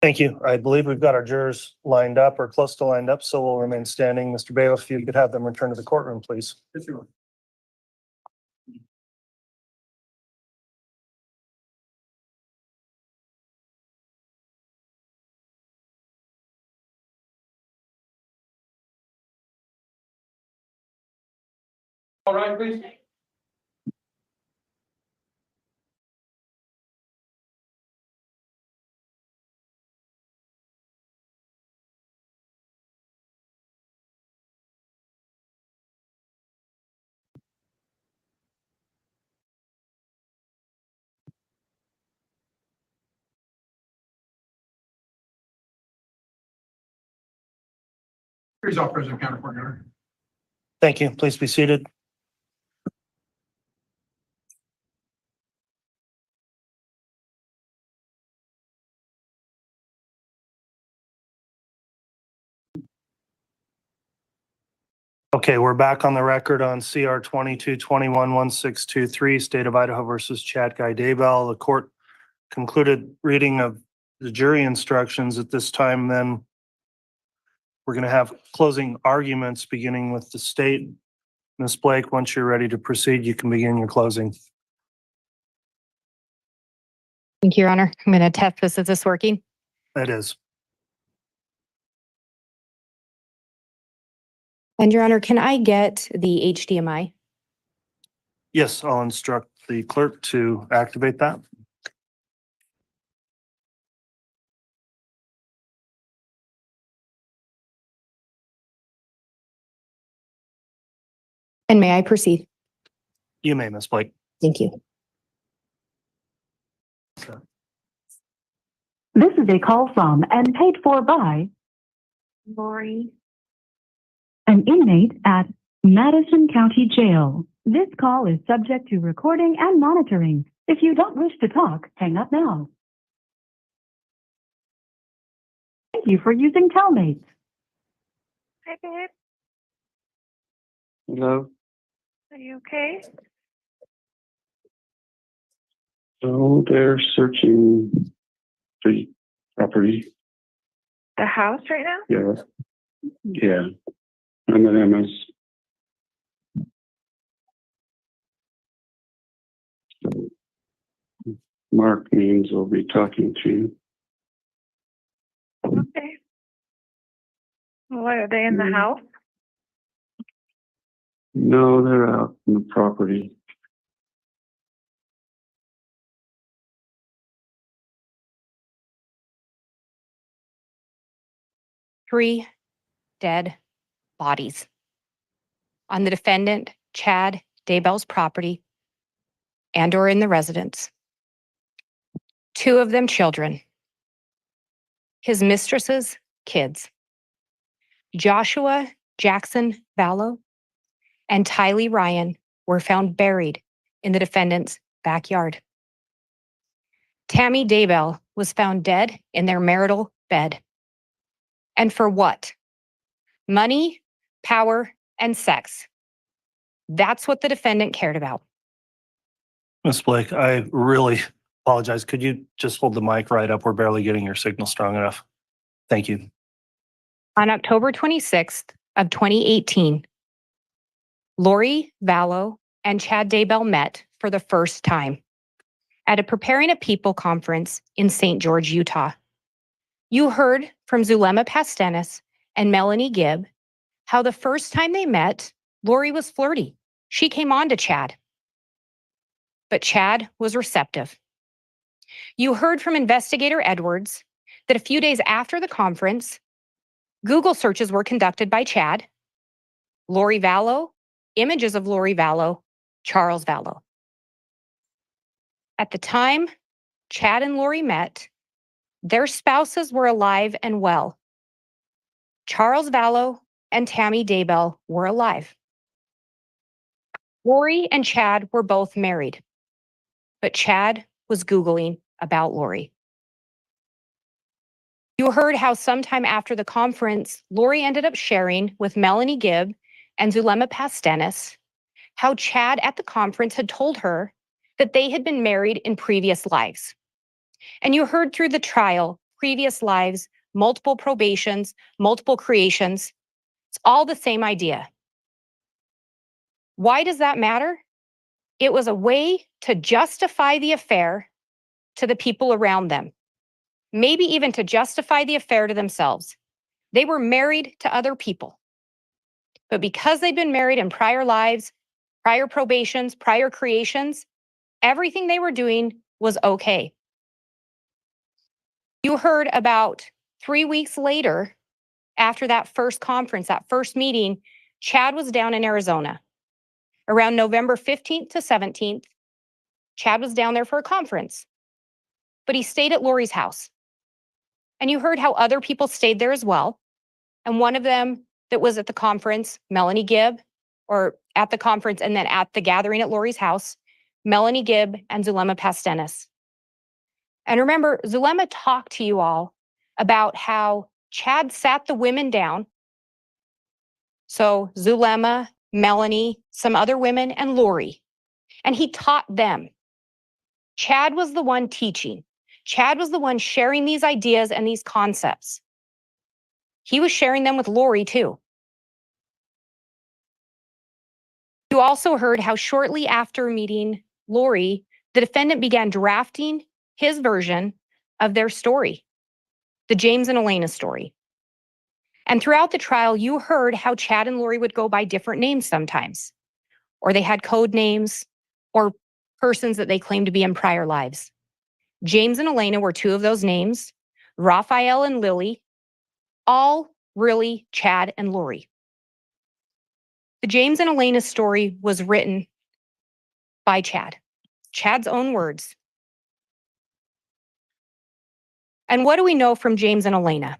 S1: Thank you. I believe we've got our jurors lined up or close to lined up, so we'll remain standing. Mr. Bailiff, if you could have them return to the courtroom, please.
S3: Yes, Your Honor. All right, please. Here's all present counterpart, Your Honor.
S1: Thank you. Please be seated. Okay, we're back on the record on CR 22211623, State of Idaho versus Chad Guy Daybell. The court concluded reading of the jury instructions at this time. Then we're going to have closing arguments beginning with the state. Ms. Blake, once you're ready to proceed, you can begin your closing.
S2: Thank you, Your Honor. I'm going to test this. Is this working?
S1: That is.
S2: And Your Honor, can I get the HDMI?
S1: Yes, I'll instruct the clerk to activate that.
S2: And may I proceed?
S1: You may, Ms. Blake.
S2: Thank you.
S4: This is a call from and paid for by Lori, an inmate at Madison County Jail. This call is subject to recording and monitoring. If you don't wish to talk, hang up now. Thank you for using Telmates.
S5: Hi, babe.
S6: Hello.
S5: Are you okay?
S6: So they're searching the property.
S5: The house right now?
S6: Yeah. Yeah. M&M's. So Mark means we'll be talking to you.
S5: Okay. What, are they in the house?
S6: No, they're out in the property.
S2: Three dead bodies on the defendant, Chad Daybell's property and or in the residence. Two of them children. His mistress's kids. Joshua Jackson Vallow and Tylee Ryan were found buried in the defendant's backyard. Tammy Daybell was found dead in their marital bed. And for what? Money, power, and sex. That's what the defendant cared about.
S1: Ms. Blake, I really apologize. Could you just hold the mic right up? We're barely getting your signal strong enough. Thank you.
S2: On October 26th of 2018, Lori Vallow and Chad Daybell met for the first time at a Preparing a People conference in St. George, Utah. You heard from Zulema Pastenis and Melanie Gibb how the first time they met, Lori was flirty. She came on to Chad. But Chad was receptive. You heard from Investigator Edwards that a few days after the conference, Google searches were conducted by Chad, Lori Vallow, images of Lori Vallow, Charles Vallow. At the time Chad and Lori met, their spouses were alive and well. Charles Vallow and Tammy Daybell were alive. Lori and Chad were both married, but Chad was Googling about Lori. You heard how sometime after the conference, Lori ended up sharing with Melanie Gibb and Zulema Pastenis how Chad at the conference had told her that they had been married in previous lives. And you heard through the trial previous lives, multiple probations, multiple creations. It's all the same idea. Why does that matter? It was a way to justify the affair to the people around them, maybe even to justify the affair to themselves. They were married to other people. But because they'd been married in prior lives, prior probations, prior creations, everything they were doing was okay. You heard about 3 weeks later, after that first conference, that first meeting, Chad was down in Arizona. Around November 15th to 17th, Chad was down there for a conference, but he stayed at Lori's house. And you heard how other people stayed there as well. And one of them that was at the conference, Melanie Gibb, or at the conference and then at the gathering at Lori's house, Melanie Gibb and Zulema Pastenis. And remember, Zulema talked to you all about how Chad sat the women down. So Zulema, Melanie, some other women, and Lori. And he taught them. Chad was the one teaching. Chad was the one sharing these ideas and these concepts. He was sharing them with Lori too. You also heard how shortly after meeting Lori, the defendant began drafting his version of their story, the James and Elena story. And throughout the trial, you heard how Chad and Lori would go by different names sometimes, or they had code names or persons that they claimed to be in prior lives. James and Elena were two of those names, Raphael and Lily, all really Chad and Lori. The James and Elena story was written by Chad, Chad's own words. And what do we know from James and Elena?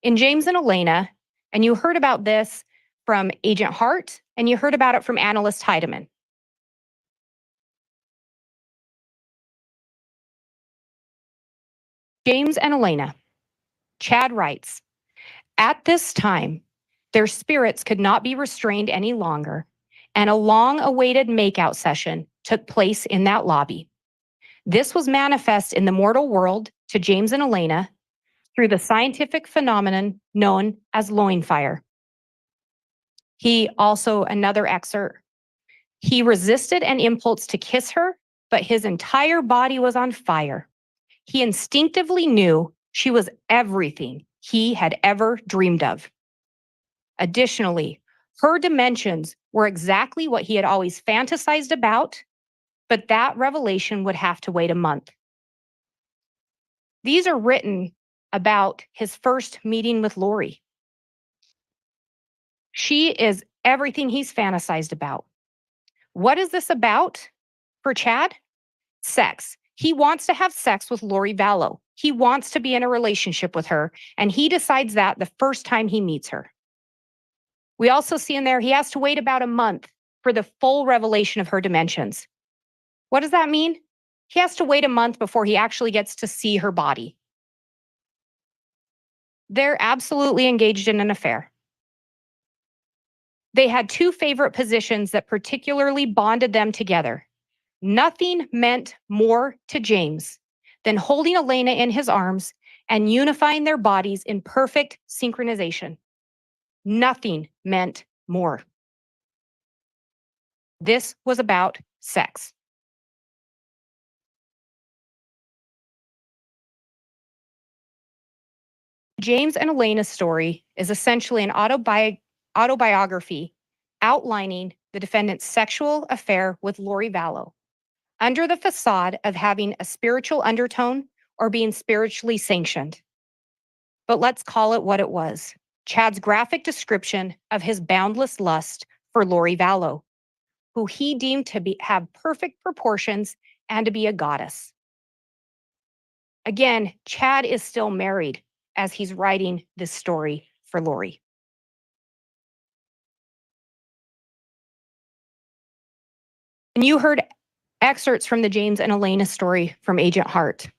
S2: In James and Elena, and you heard about this from Agent Hart, and you heard about it from Analyst Heidemann. James and Elena, Chad writes, at this time, their spirits could not be restrained any longer, and a long-awaited makeout session took place in that lobby. This was manifest in the mortal world to James and Elena through the scientific phenomenon known as loin fire. He also, another excerpt, he resisted an impulse to kiss her, but his entire body was on fire. He instinctively knew she was everything he had ever dreamed of. Additionally, her dimensions were exactly what he had always fantasized about, but that revelation would have to wait a month. These are written about his first meeting with Lori. She is everything he's fantasized about. What is this about for Chad? Sex. He wants to have sex with Lori Vallow. He wants to be in a relationship with her, and he decides that the first time he meets her. We also see in there he has to wait about a month for the full revelation of her dimensions. What does that mean? He has to wait a month before he actually gets to see her body. They're absolutely engaged in an affair. They had two favorite positions that particularly bonded them together. Nothing meant more to James than holding Elena in his arms and unifying their bodies in perfect synchronization. Nothing meant more. This was about sex. James and Elena's story is essentially an autobiography outlining the defendant's sexual affair with Lori Vallow under the facade of having a spiritual undertone or being spiritually sanctioned. But let's call it what it was. Chad's graphic description of his boundless lust for Lori Vallow, who he deemed to have perfect proportions and to be a goddess. Again, Chad is still married as he's writing this story for Lori. And you heard excerpts from the James and Elena story from Agent Hart.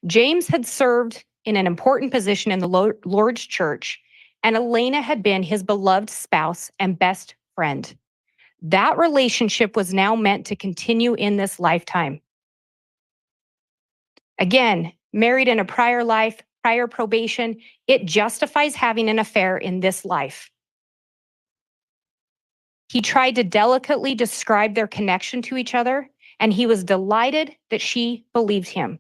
S2: James had served in an important position in the Lord's church, and Elena had been his beloved spouse and best friend. That relationship was now meant to continue in this lifetime. Again, married in a prior life, prior probation. It justifies having an affair in this life. He tried to delicately describe their connection to each other, and he was delighted that she believed him.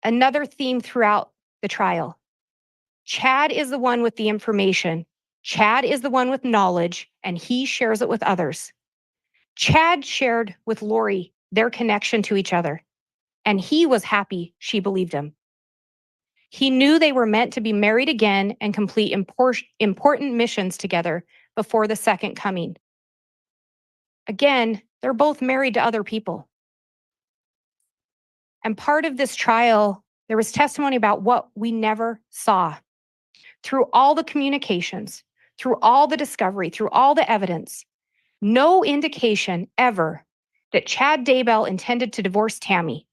S2: Another theme throughout the trial. Chad is the one with the information. Chad is the one with knowledge, and he shares it with others. Chad shared with Lori their connection to each other, and he was happy she believed him. He knew they were meant to be married again and complete important missions together before the second coming. Again, they're both married to other people. And part of this trial, there was testimony about what we never saw. Through all the communications, through all the discovery, through all the evidence, no indication ever that Chad Daybell intended to divorce Tammy.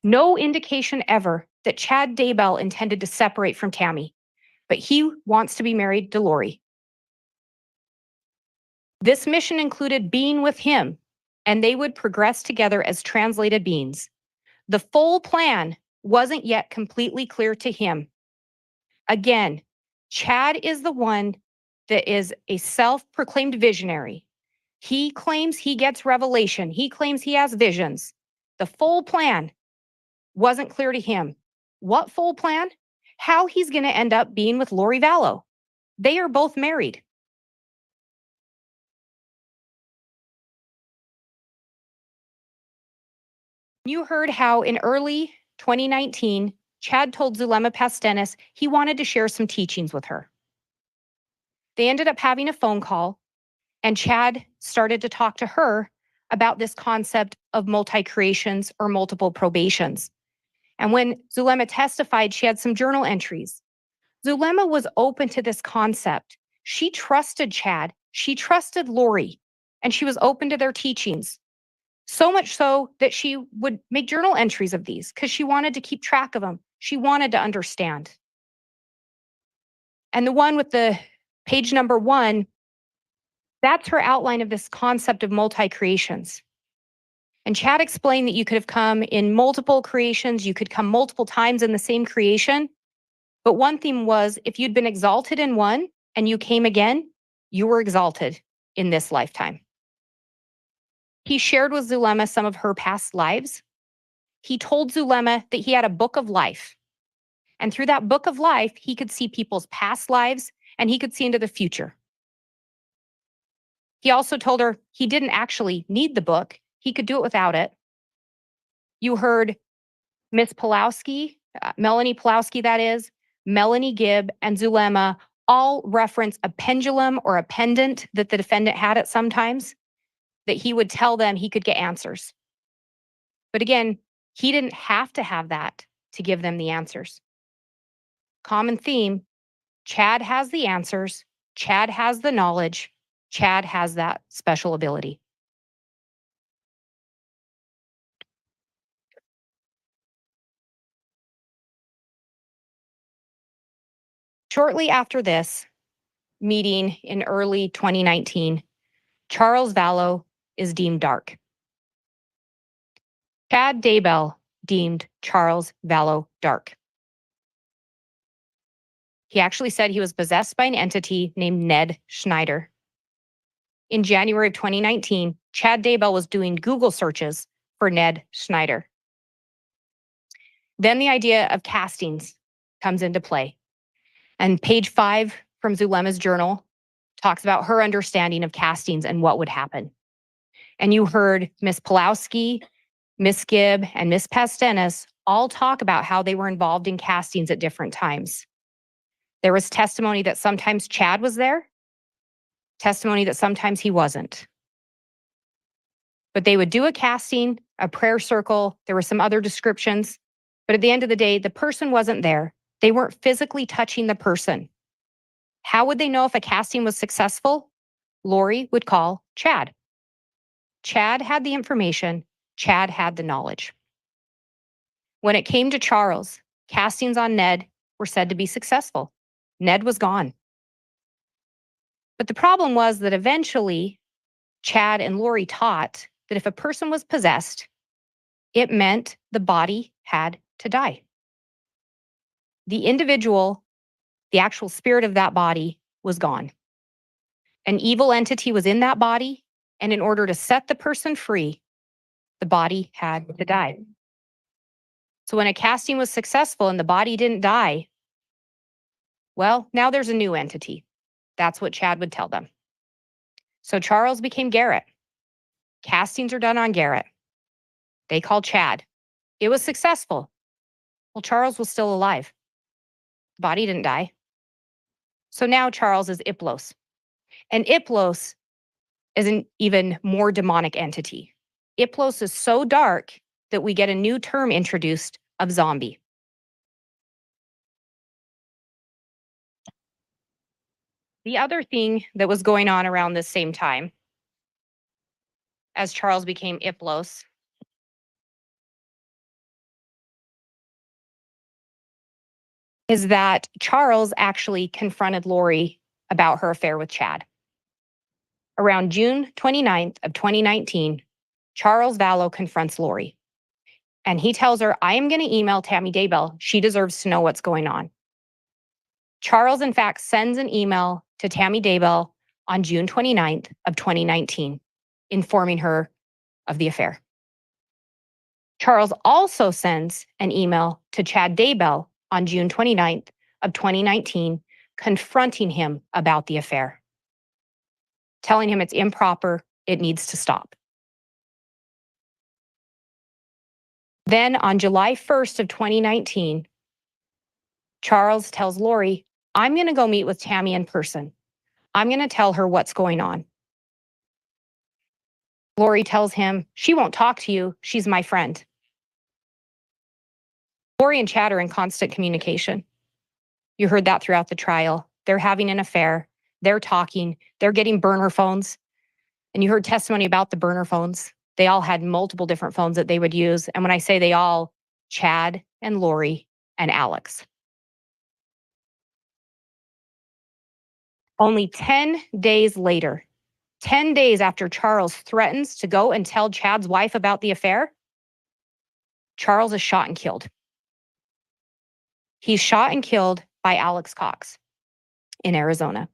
S2: No indication ever that Chad Daybell intended to separate from Tammy, but he wants to be married to Lori. This mission included being with him, and they would progress together as translated beings. The full plan wasn't yet completely clear to him. Again, Chad is the one that is a self-proclaimed visionary. He claims he gets revelation. He claims he has visions. The full plan wasn't clear to him. What full plan? How he's going to end up being with Lori Vallow. They are both married. You heard how in early 2019, Chad told Zulema Pastenes he wanted to share some teachings with her. They ended up having a phone call, and Chad started to talk to her about this concept of multi-creations or multiple probations. And when Zulema testified, she had some journal entries. Zulema was open to this concept. She trusted Chad, she trusted Lori, and she was open to their teachings. So much so that she would make journal entries of these because she wanted to keep track of them. She wanted to understand. And the one with the page number 1, that's her outline of this concept of multi-creations. And Chad explained that you could have come in multiple creations, you could come multiple times in the same creation. But one theme was if you'd been exalted in one and you came again, you were exalted in this lifetime. He shared with Zulema some of her past lives. He told Zulema that he had a book of life. And through that book of life, he could see people's past lives and he could see into the future. He also told her he didn't actually need the book. He could do it without it. You heard Miss Pulowski, Melanie Pulowski, that is, Melanie Gibb, and Zulema all reference a pendulum or a pendant that the defendant had at some times that he would tell them he could get answers. But again, he didn't have to have that to give them the answers. Common theme, Chad has the answers, Chad has the knowledge, Chad has that special ability. Shortly after this meeting in early 2019, Charles Vallow is deemed dark. Chad Daybell deemed Charles Vallow dark. He actually said he was possessed by an entity named Ned Schneider. In January of 2019, Chad Daybell was doing Google searches for Ned Schneider. Then the idea of castings comes into play. And page 5 from Zulema's journal talks about her understanding of castings and what would happen. And you heard Miss Pulowski, Miss Gibb, and Miss Pastenes all talk about how they were involved in castings at different times. There was testimony that sometimes Chad was there, testimony that sometimes he wasn't. But they would do a casting, a prayer circle, there were some other descriptions, but at the end of the day, the person wasn't there. They weren't physically touching the person. How would they know if a casting was successful? Lori would call Chad. Chad had the information, Chad had the knowledge. When it came to Charles, castings on Ned were said to be successful. Ned was gone. But the problem was that eventually, Chad and Lori taught that if a person was possessed, it meant the body had to die. the individual, the actual spirit of that body was gone. An evil entity was in that body, and in order to set the person free, the body had to die. So when a casting was successful and the body didn't die, well, now there's a new entity. That's what Chad would tell them. So Charles became Garrett. Castings are done on Garrett. They called Chad. It was successful. Well, Charles was still alive. The body didn't die. So now Charles is Iplos. And Iplos is an even more demonic entity. Iplos is so dark that we get a new term introduced of zombie. The other thing that was going on around this same time, as Charles became Iplos, is that Charles actually confronted Lori about her affair with Chad. Around June 29th of 2019, Charles Vallow confronts Lori. And he tells her, I am going to email Tammy Daybell. She deserves to know what's going on. Charles, in fact, sends an email to Tammy Daybell on June 29th of 2019, informing her of the affair. Charles also sends an email to Chad Daybell on June 29th of 2019, confronting him about the affair, telling him it's improper, it needs to stop. Then on July 1st of 2019, Charles tells Lori, I'm going to go meet with Tammy in person. I'm going to tell her what's going on. Lori tells him, she won't talk to you. She's my friend. Lori and Chad are in constant communication. You heard that throughout the trial. They're having an affair. They're talking. They're getting burner phones. And you heard testimony about the burner phones. They all had multiple different phones that they would use. And when I say they all, Chad and Lori and Alex. Only 10 days later, 10 days after Charles threatens to go and tell Chad's wife about the affair, Charles is shot and killed. He's shot and killed by Alex Cox in Arizona.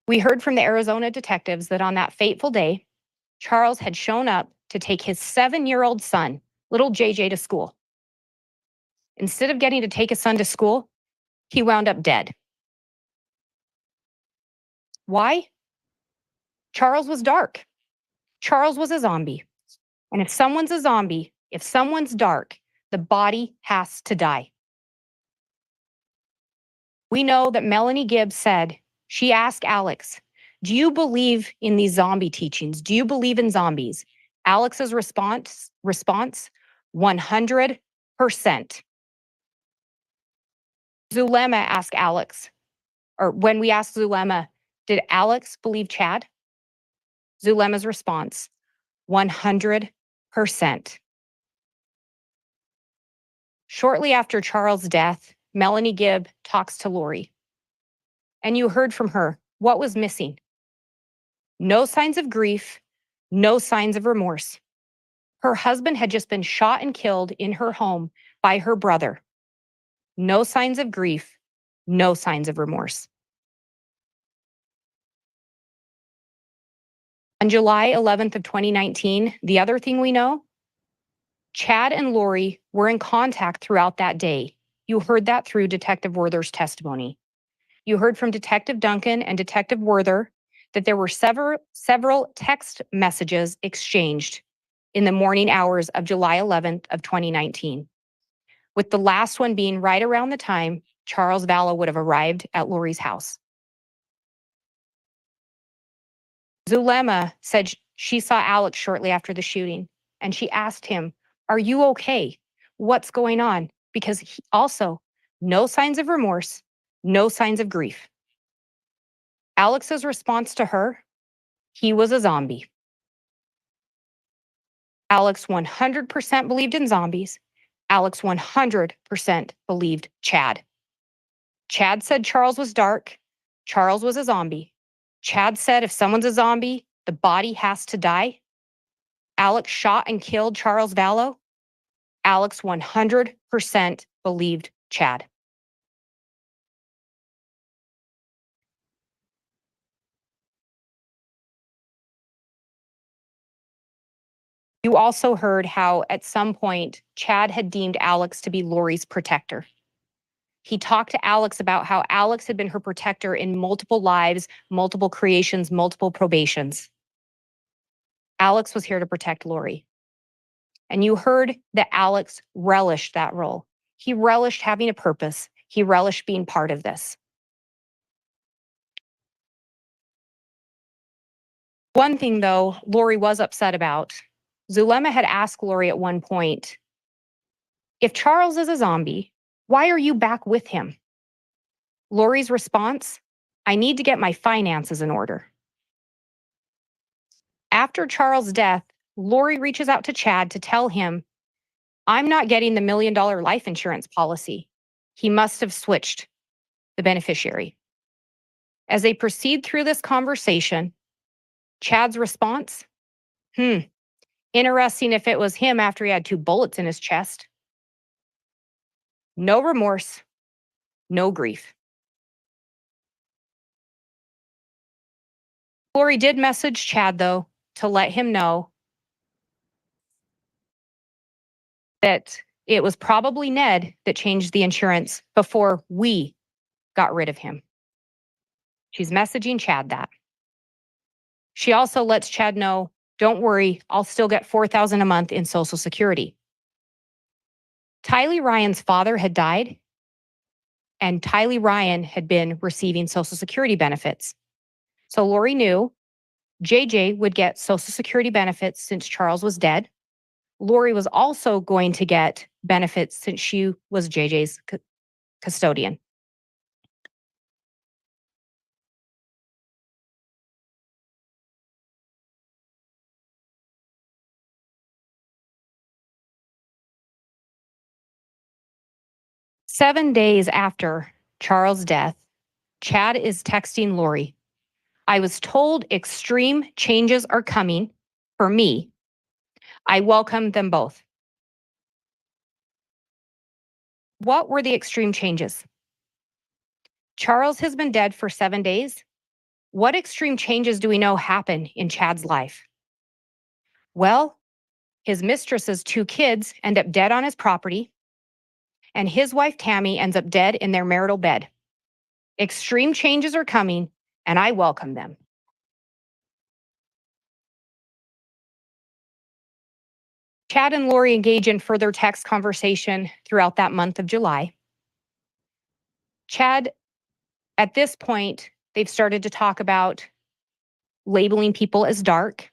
S2: We heard from the Arizona detectives that on that fateful day, Charles had shown up to take his 7-year-old son, little JJ, to school. Instead of getting to take his son to school, he wound up dead. Why? Charles was dark. Charles was a zombie. And if someone's a zombie, if someone's dark, the body has to die. We know that Melanie Gibbs said, she asked Alex, do you believe in these zombie teachings? Do you believe in zombies? Alex's response, 100%. Zulema asked Alex, or when we asked Zulema, did Alex believe Chad? Zulema's response, 100%. Shortly after Charles' death, Melanie Gibb talks to Lori. And you heard from her, what was missing? No signs of grief, no signs of remorse. Her husband had just been shot and killed in her home by her brother. No signs of grief, no signs of remorse. On July 11th of 2019, the other thing we know, Chad and Lori were in contact throughout that day. You heard that through Detective Werther's testimony. You heard from Detective Duncan and Detective Werther that there were several text messages exchanged in the morning hours of July 11th of 2019, with the last one being right around the time Charles Vallow would have arrived at Lori's house. Zulema said she saw Alex shortly after the shooting, and she asked him, are you okay? What's going on? Because he also, no signs of remorse, no signs of grief. Alex's response to her, he was a zombie. Alex 100% believed in zombies. Alex 100% believed Chad. Chad said Charles was dark. Charles was a zombie. Chad said if someone's a zombie, the body has to die. Alex shot and killed Charles Vallow. Alex 100% believed Chad. You also heard how at some point Chad had deemed Alex to be Lori's protector. He talked to Alex about how Alex had been her protector in multiple lives, multiple creations, multiple probations. Alex was here to protect Lori. And you heard that Alex relished that role. He relished having a purpose. He relished being part of this. One thing, though, Lori was upset about. Zulema had asked Lori at one point, if Charles is a zombie, why are you back with him? Lori's response, I need to get my finances in order. After Charles' death, Lori reaches out to Chad to tell him, I'm not getting the $1 million life insurance policy. He must have switched the beneficiary. As they proceed through this conversation, Chad's response, interesting if it was him after he had 2 bullets in his chest. No remorse, no grief. Lori did message Chad, though, to let him know that it was probably Ned that changed the insurance before we got rid of him. She's messaging Chad that. She also lets Chad know, don't worry, I'll still get $4,000 a month in Social Security. Tylee Ryan's father had died, and Tylee Ryan had been receiving Social Security benefits. So Lori knew JJ would get Social Security benefits since Charles was dead. Lori was also going to get benefits since she was JJ's custodian. Seven days after Charles' death, Chad is texting Lori. I was told extreme changes are coming for me. I welcome them both. What were the extreme changes? Charles has been dead for 7 days. What extreme changes do we know happen in Chad's life? Well, his mistress's 2 kids end up dead on his property, and his wife Tammy ends up dead in their marital bed. Extreme changes are coming, and I welcome them. Chad and Lori engage in further text conversation throughout that month of July. Chad, at this point, they've started to talk about labeling people as dark.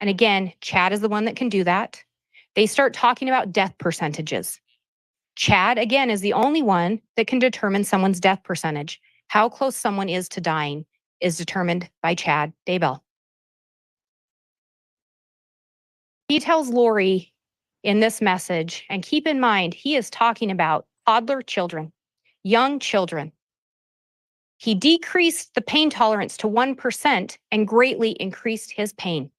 S2: And again, Chad is the one that can do that. They start talking about death percentages. Chad, again, is the only one that can determine someone's death percentage. How close someone is to dying is determined by Chad Daybell. He tells Lori in this message, and keep in mind, he is talking about toddler children, young children. He decreased the pain tolerance to 1% and greatly increased his pain.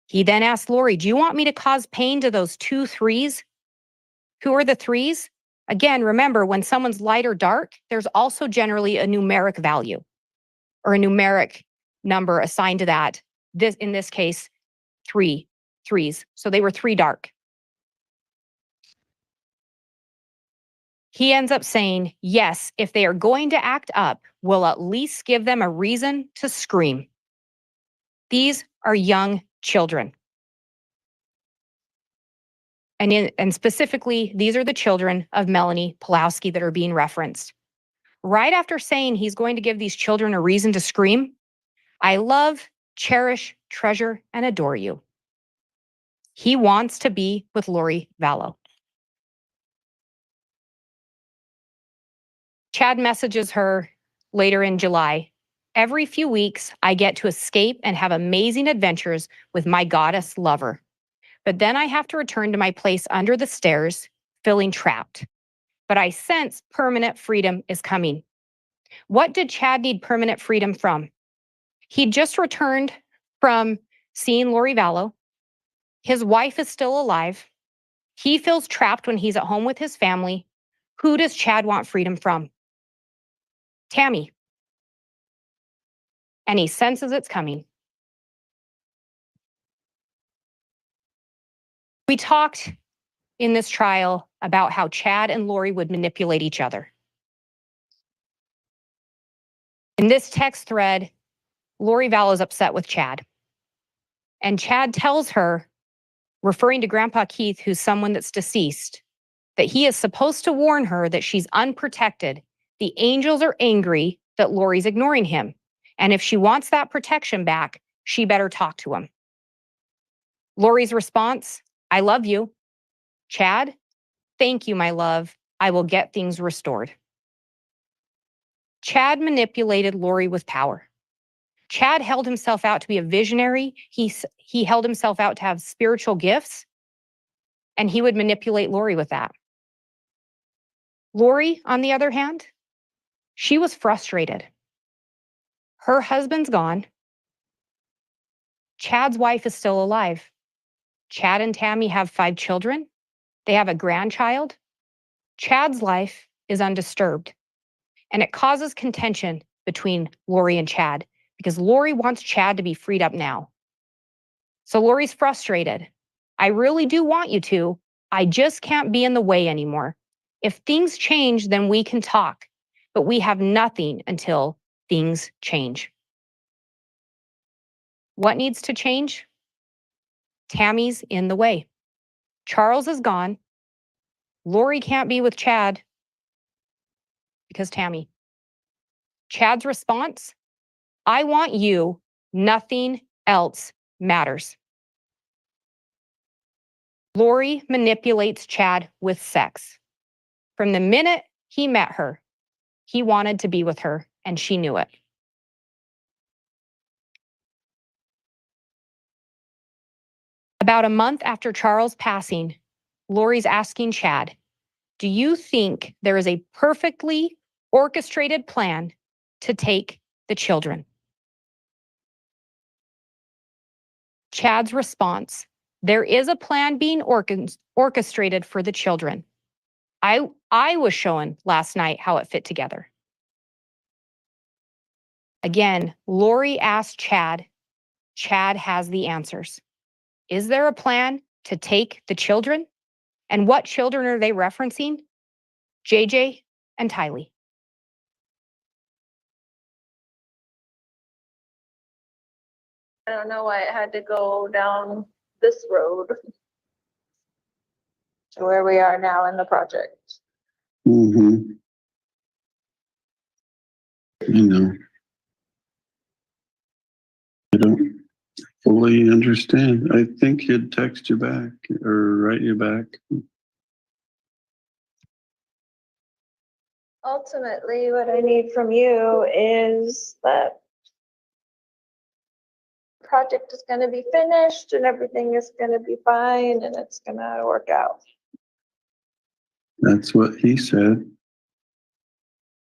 S2: He then asked Lori, do you want me to cause pain to those 2 3s? Who are the 3s? Again, remember, when someone's light or dark, there's also generally a numeric value or a numeric number assigned to that. In this case, 3 3s. So they were 3 dark. He ends up saying, yes, if they are going to act up, we'll at least give them a reason to scream. These are young children. And specifically, these are the children of Melanie Pulowski that are being referenced. Right after saying he's going to give these children a reason to scream, I love, cherish, treasure, and adore you. He wants to be with Lori Vallow. Chad messages her later in July. Every few weeks, I get to escape and have amazing adventures with my goddess lover. But then I have to return to my place under the stairs, feeling trapped. But I sense permanent freedom is coming. What did Chad need permanent freedom from? He just returned from seeing Lori Vallow. His wife is still alive. He feels trapped when he's at home with his family. Who does Chad want freedom from? Tammy. And he senses it's coming. We talked in this trial about how Chad and Lori would manipulate each other. In this text thread, Lori Vallow's upset with Chad. And Chad tells her, referring to Grandpa Keith, who's someone that's deceased, that he is supposed to warn her that she's unprotected. The angels are angry that Lori's ignoring him. And if she wants that protection back, she better talk to him. Lori's response, I love you. Chad, thank you, my love. I will get things restored. Chad manipulated Lori with power. Chad held himself out to be a visionary. He held himself out to have spiritual gifts, and he would manipulate Lori with that. Lori, on the other hand, she was frustrated. Her husband's gone. Chad's wife is still alive. Chad and Tammy have 5 children. They have a grandchild. Chad's life is undisturbed. And it causes contention between Lori and Chad because Lori wants Chad to be freed up now. So Lori's frustrated. I really do want you to. I just can't be in the way anymore. If things change, then we can talk. But we have nothing until things change. What needs to change? Tammy's in the way. Charles is gone. Lori can't be with Chad because Tammy. Chad's response, I want you, nothing else matters. Lori manipulates Chad with sex. From the minute he met her, he wanted to be with her, and she knew it. About a month after Charles' passing, Lori's asking Chad, do you think there is a perfectly orchestrated plan to take the children? Chad's response, there is a plan being orchestrated for the children. I was shown last night how it fit together. Again, Lori asked Chad. Chad has the answers. Is there a plan to take the children? And what children are they referencing? JJ and Tylee.
S5: I don't know why it had to go down this road to where we are now in the project.
S6: Mm-hmm. I know. I don't fully understand. I think he'd text you back or write you back.
S5: Ultimately, what I need from you is that project is going to be finished and everything is going to be fine and it's going to work out.
S6: That's what he said.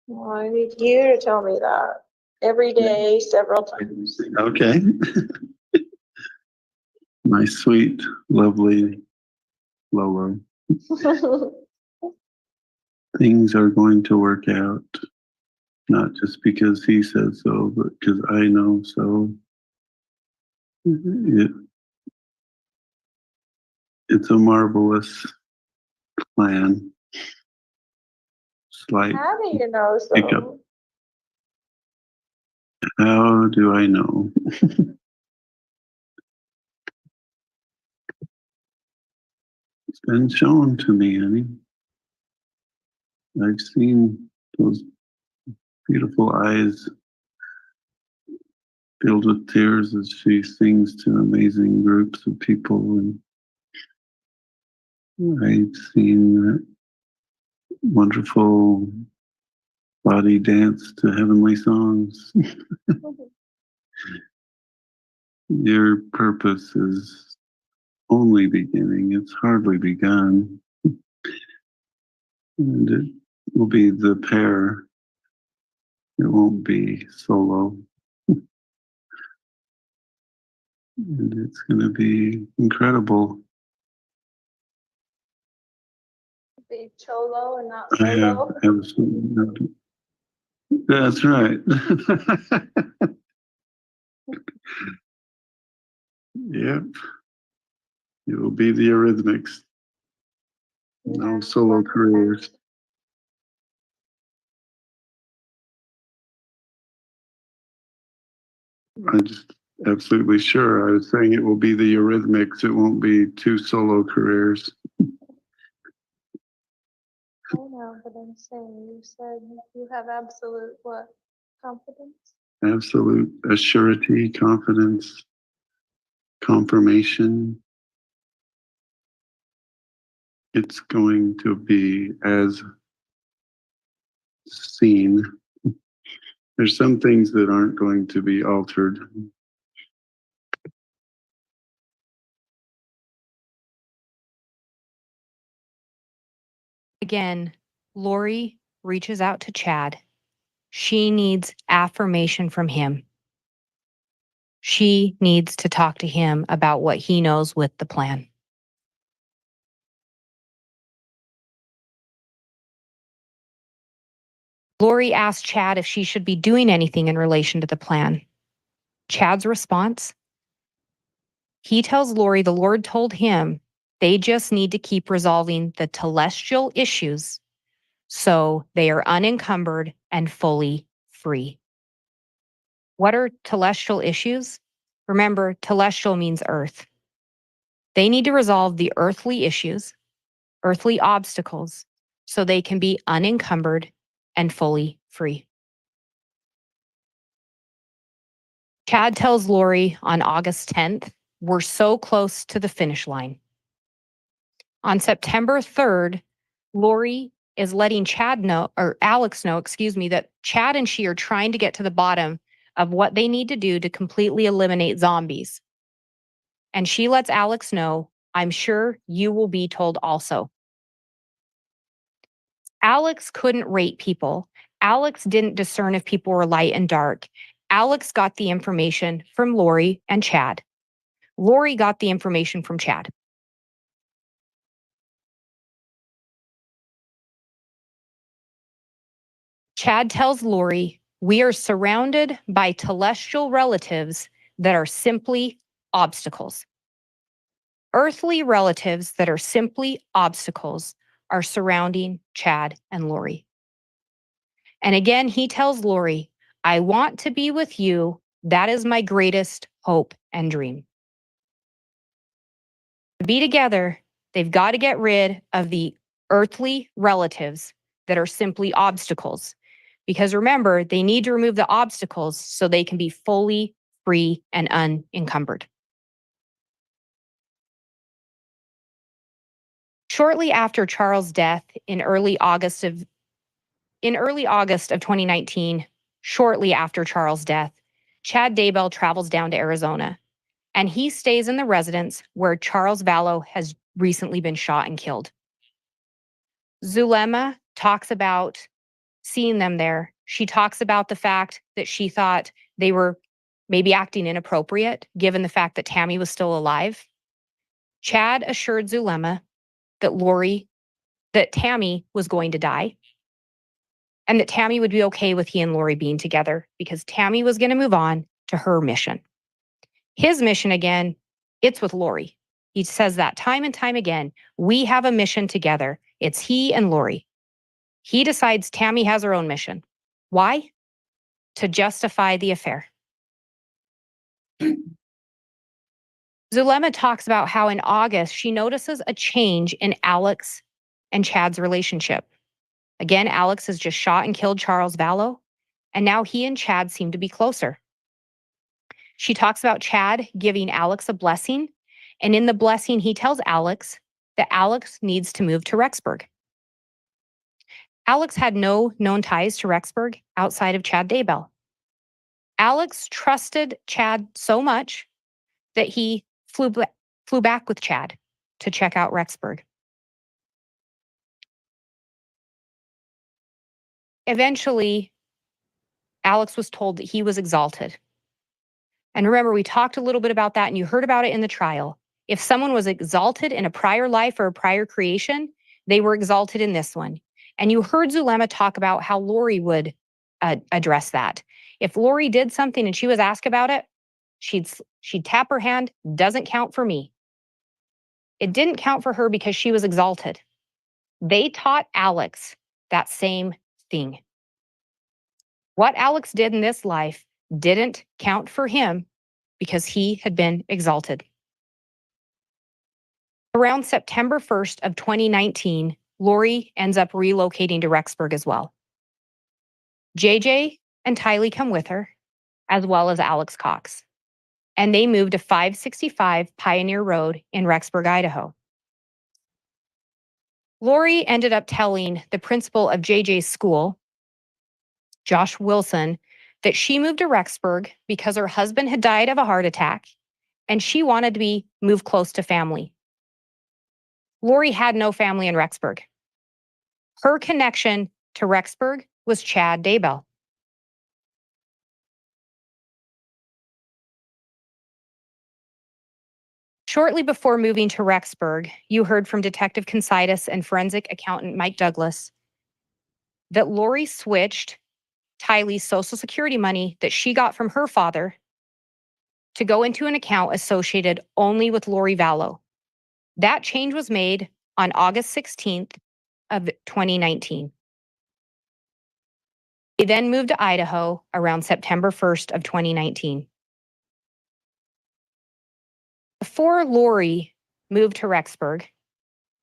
S5: Well, I need you to tell me that every day, several times.
S6: Okay. My sweet, lovely Lolo. Things are going to work out. Not just because he says so, but because I know so. It's a marvelous plan. Slight
S5: How do you know
S6: hiccup.
S5: so?
S6: How do I know? It's been shown to me, honey. I've seen those beautiful eyes filled with tears as she sings to amazing groups of people, and I've seen that wonderful body dance to heavenly songs. Your purpose is only beginning. It's hardly begun. And it will be the pair. It won't be solo. And it's going to be incredible.
S5: Be cholo and not
S6: I have
S5: solo.
S6: absolutely no. That's right. Yep. It will be the Eurythmics. No solo careers. I just absolutely sure. I was saying it will be the Eurythmics. It won't be two solo careers.
S5: I know, but I'm saying, you said you have absolute what? Confidence?
S6: Absolute assurity, confidence, confirmation. It's going to be as seen. There's some things that aren't going to be altered.
S2: Again, Lori reaches out to Chad. She needs affirmation from him. She needs to talk to him about what he knows with the plan. Lori asked Chad if she should be doing anything in relation to the plan. Chad's response? He tells Lori the Lord told him they just need to keep resolving the telestial issues so they are unencumbered and fully free. What are telestial issues? Remember, telestial means earth. They need to resolve the earthly issues, earthly obstacles, so they can be unencumbered and fully free. Chad tells Lori on August 10th, we're so close to the finish line. On September 3rd, Lori is letting Alex know, that Chad and she are trying to get to the bottom of what they need to do to completely eliminate zombies. And she lets Alex know, I'm sure you will be told also. Alex couldn't rate people. Alex didn't discern if people were light and dark. Alex got the information from Lori and Chad. Lori got the information from Chad. Chad tells Lori, we are surrounded by telestial relatives that are simply obstacles. Earthly relatives that are simply obstacles are surrounding Chad and Lori. And again, he tells Lori, I want to be with you. That is my greatest hope and dream. To be together, they've got to get rid of the earthly relatives that are simply obstacles. Because remember, they need to remove the obstacles so they can be fully free and unencumbered. Shortly after Charles' death in early August of 2019, shortly after Charles' death, Chad Daybell travels down to Arizona, and he stays in the residence where Charles Vallow has recently been shot and killed. Zulema talks about seeing them there. She talks about the fact that she thought they were maybe acting inappropriate, given the fact that Tammy was still alive. Chad assured Zulema that Tammy was going to die, and that Tammy would be okay with he and Lori being together because Tammy was going to move on to her mission. His mission, again, it's with Lori. He says that time and time again. We have a mission together. It's he and Lori. He decides Tammy has her own mission. Why? To justify the affair. Zulema talks about how in August she notices a change in Alex and Chad's relationship. Again, Alex has just shot and killed Charles Vallow, and now he and Chad seem to be closer. She talks about Chad giving Alex a blessing, and in the blessing, he tells Alex that Alex needs to move to Rexburg. Alex had no known ties to Rexburg outside of Chad Daybell. Alex trusted Chad so much that he flew back with Chad to check out Rexburg. Eventually, Alex was told that he was exalted. And remember, we talked a little bit about that and you heard about it in the trial. If someone was exalted in a prior life or a prior creation, They were exalted in this one. And you heard Zulema talk about how Lori would address that. If Lori did something and she was asked about it, she'd tap her hand, doesn't count for me. It didn't count for her because she was exalted. They taught Alex that same thing. What Alex did in this life didn't count for him because he had been exalted. Around September 1st of 2019, Lori ends up relocating to Rexburg as well. JJ and Tylee come with her, as well as Alex Cox, and they moved to 565 Pioneer Road in Rexburg, Idaho. Lori ended up telling the principal of JJ's school, Josh Wilson, that she moved to Rexburg because her husband had died of a heart attack and she wanted to be moved close to family. Lori had no family in Rexburg. Her connection to Rexburg was Chad Daybell. Shortly before moving to Rexburg, you heard from Detective Considas and forensic accountant Mike Douglas that Lori switched Tylee's Social Security money that she got from her father to go into an account associated only with Lori Vallow. That change was made on August 16th of 2019. They then moved to Idaho around September 1st of 2019. Before Lori moved to Rexburg,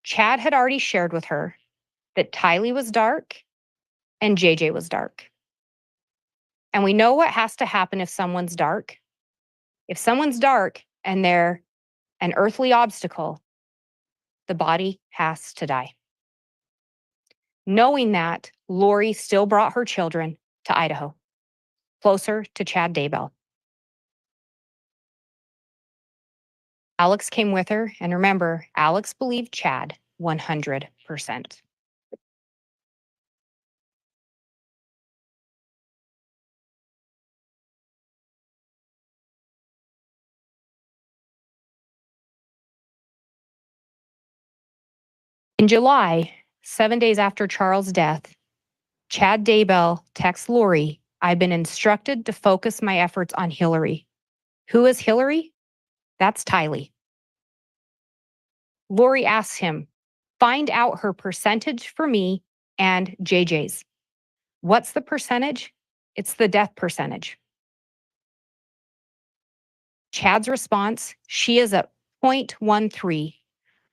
S2: Chad had already shared with her that Tylee was dark and JJ was dark. And we know what has to happen if someone's dark. If someone's dark and they're an earthly obstacle, the body has to die. Knowing that, Lori still brought her children to Idaho, closer to Chad Daybell. Alex came with her, and remember, Alex believed Chad 100%. In July, 7 days after Charles' death, Chad Daybell texts Lori, "I've been instructed to focus my efforts on Hillary." Who is Hillary? That's Tylee. Lori asks him, "Find out her percentage for me and JJ's." What's the percentage? It's the death percentage. Chad's response, "She is at 0.13.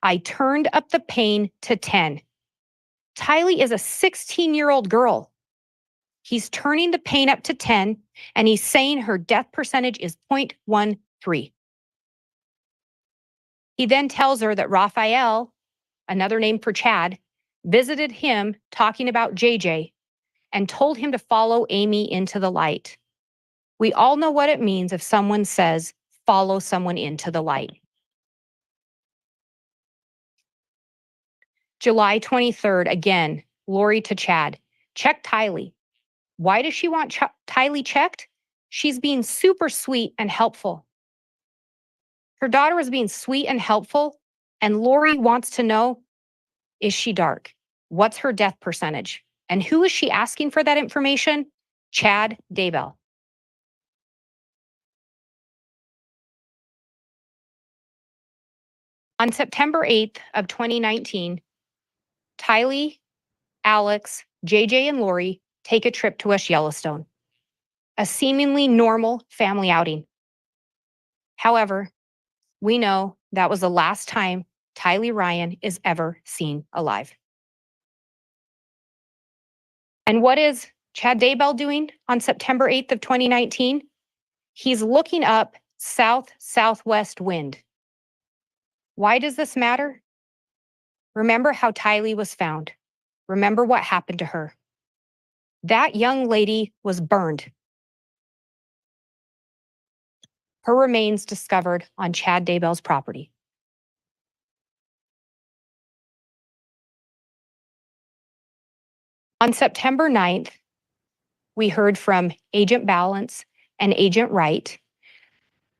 S2: I turned up the pain to 10. Tylee is a 16-year-old girl. He's turning the pain up to 10, and he's saying her death percentage is 0.13. He then tells her that Raphael, another name for Chad, visited him talking about JJ and told him to follow Amy into the light. We all know what it means if someone says, follow someone into the light. July 23rd, again, Lori to Chad, "Check Tylee." Why does she want Tylee checked? She's being super sweet and helpful. Her daughter is being sweet and helpful, and Lori wants to know, is she dark? What's her death percentage? And who is she asking for that information? Chad Daybell. On September 8th of 2019, Tylee, Alex, JJ, and Lori take a trip to West Yellowstone, a seemingly normal family outing. However, we know that was the last time Tylee Ryan is ever seen alive. And what is Chad Daybell doing on September 8th of 2019? He's looking up south-southwest wind. Why does this matter? Remember how Tylee was found. Remember what happened to her. That young lady was burned. Her remains discovered on Chad Daybell's property. On September 9th, we heard from Agent Balance and Agent Wright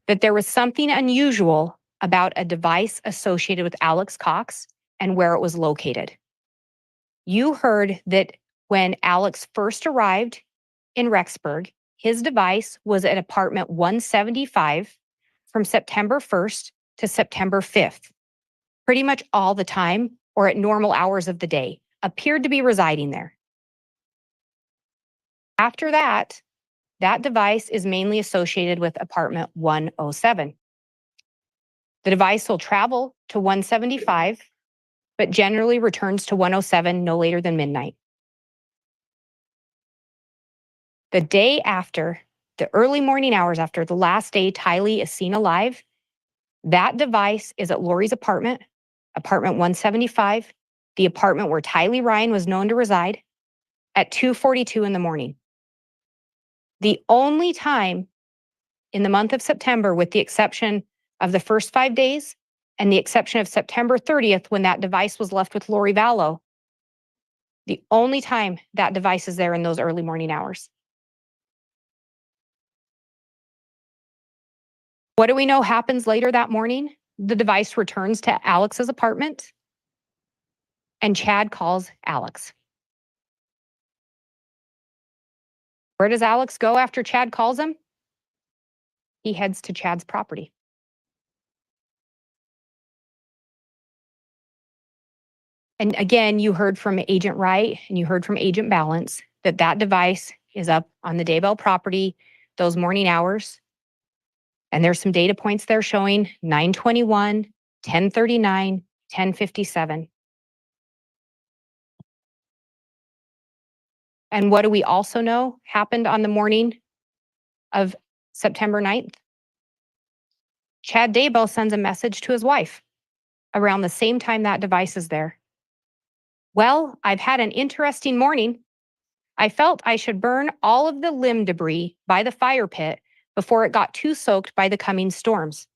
S2: that there was something unusual about a device associated with Alex Cox and where it was located. You heard that when Alex first arrived in Rexburg, his device was at apartment 175 from September 1st to September 5th, pretty much all the time or at normal hours of the day, appeared to be residing there. After that, that device is mainly associated with apartment 107. The device will travel to 175, but generally returns to 107 no later than midnight. The day after, the early morning hours after the last day Tylee is seen alive, that device is at Lori's apartment, apartment 175, the apartment where Tylee Ryan was known to reside, at 2:42 in the morning. The only time in the month of September, with the exception of the first 5 days and the exception of September 30th when that device was left with Lori Vallow, the only time that device is there in those early morning hours. What do we know happens later that morning? The device returns to Alex's apartment and Chad calls Alex. Where does Alex go after Chad calls him? He heads to Chad's property. And again, you heard from Agent Wright and you heard from Agent Balance that that device is up on the Daybell property those morning hours. And there's some data points there showing 9:21, 10:39, 10:57. And what do we also know happened on the morning of September 9th? Chad Daybell sends a message to his wife around the same time that device is there. Well, I've had an interesting morning. I felt I should burn all of the limb debris by the fire pit before it got too soaked by the coming storms.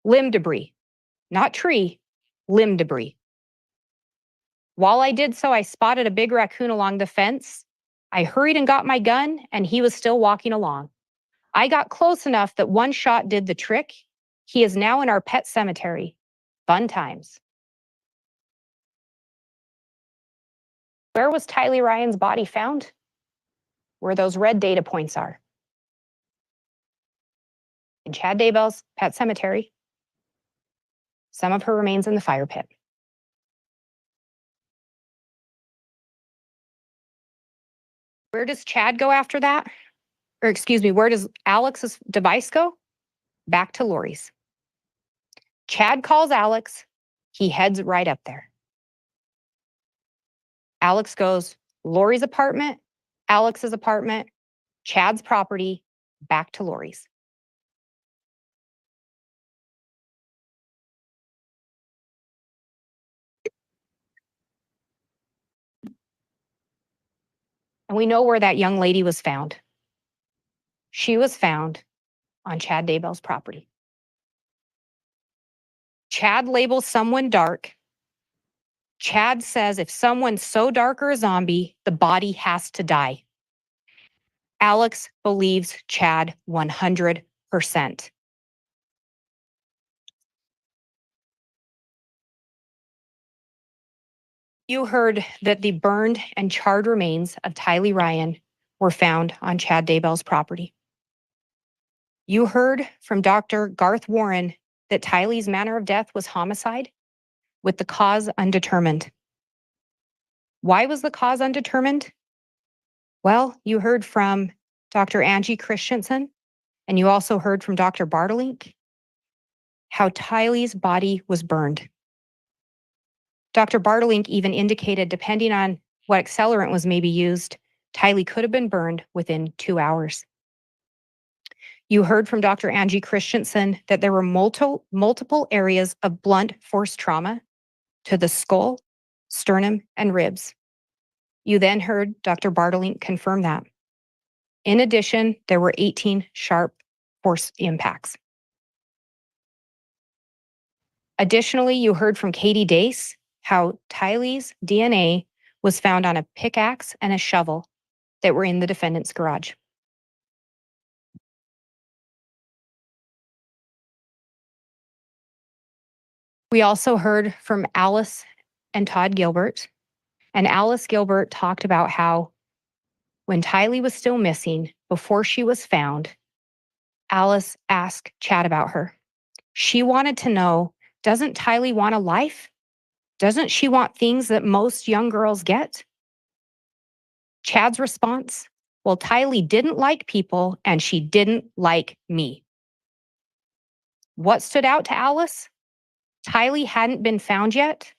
S2: Limb debris, not tree, limb debris. While I did so, I spotted a big raccoon along the fence. I hurried and got my gun, and he was still walking along. I got close enough that one shot did the trick. He is now in our pet cemetery. Fun times. Where was Tylee Ryan's body found? Where those red data points are. In Chad Daybell's pet cemetery. Some of her remains in the fire pit. Where does Chad go after that? Or excuse me, where does Alex's device go? Back to Lori's. Chad calls Alex. He heads right up there. Alex goes Lori's apartment, Alex's apartment, Chad's property, back to Lori's. And we know where that young lady was found. She was found on Chad Daybell's property. Chad labels someone dark. Chad says if someone's so dark or a zombie, the body has to die. Alex believes Chad 100%. You heard that the burned and charred remains of Tylee Ryan were found on Chad Daybell's property. You heard from Dr. Garth Warren that Tylee's manner of death was homicide with the cause undetermined. Why was the cause undetermined? Well, you heard from Dr. Angie Christensen, and you also heard from Dr. Bartelink how Tylee's body was burned. Dr. Bartelink even indicated, depending on what accelerant was maybe used, Tylee could have been burned within 2 hours. You heard from Dr. Angie Christensen that there were multiple areas of blunt force trauma to the skull, sternum, and ribs. You then heard Dr. Bartelink confirm that. In addition, there were 18 sharp force impacts. Additionally, you heard from Katie Dace how Tylee's DNA was found on a pickaxe and a shovel that were in the defendant's garage. We also heard from Alice and Todd Gilbert, And Alice Gilbert talked about how when Tylee was still missing, before she was found, Alice asked Chad about her. She wanted to know, doesn't Tylee want a life? Doesn't she want things that most young girls get? Chad's response, well, Tylee didn't like people and she didn't like me. What stood out to Alice? Tylee hadn't been found yet,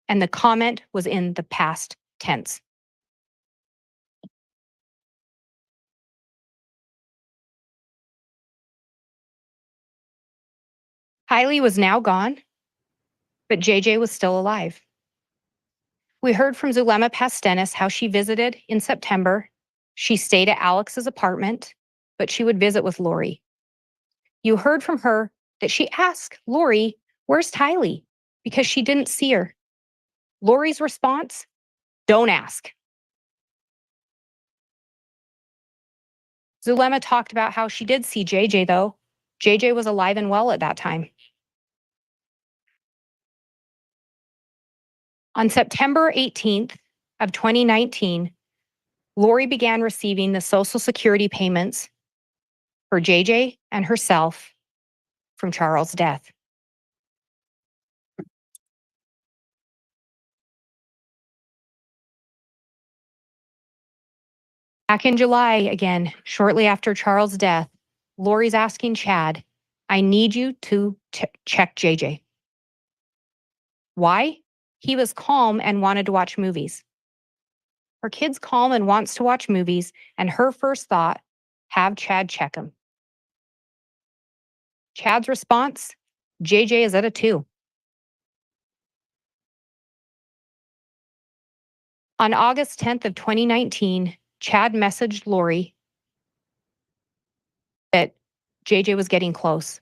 S2: and the comment was in the past tense. Tylee was now gone, but JJ was still alive. We heard from Zulema Pastenis how she visited in September. She stayed at Alex's apartment, but she would visit with Lori. You heard from her that she asked Lori, where's Tylee? Because she didn't see her. Lori's response, don't ask. Zulema talked about how she did see JJ though. JJ was alive and well at that time. On September 18th of 2019, Lori began receiving the Social Security payments for JJ and herself from Charles' death. Back in July, again, shortly after Charles' death, Lori's asking Chad, I need you to check JJ. Why? He was calm and wanted to watch movies. Her kid's calm and wants to watch movies, and her first thought, have Chad check him. Chad's response, JJ is at a 2. On August 10th of 2019, Chad messaged Lori that JJ was getting close.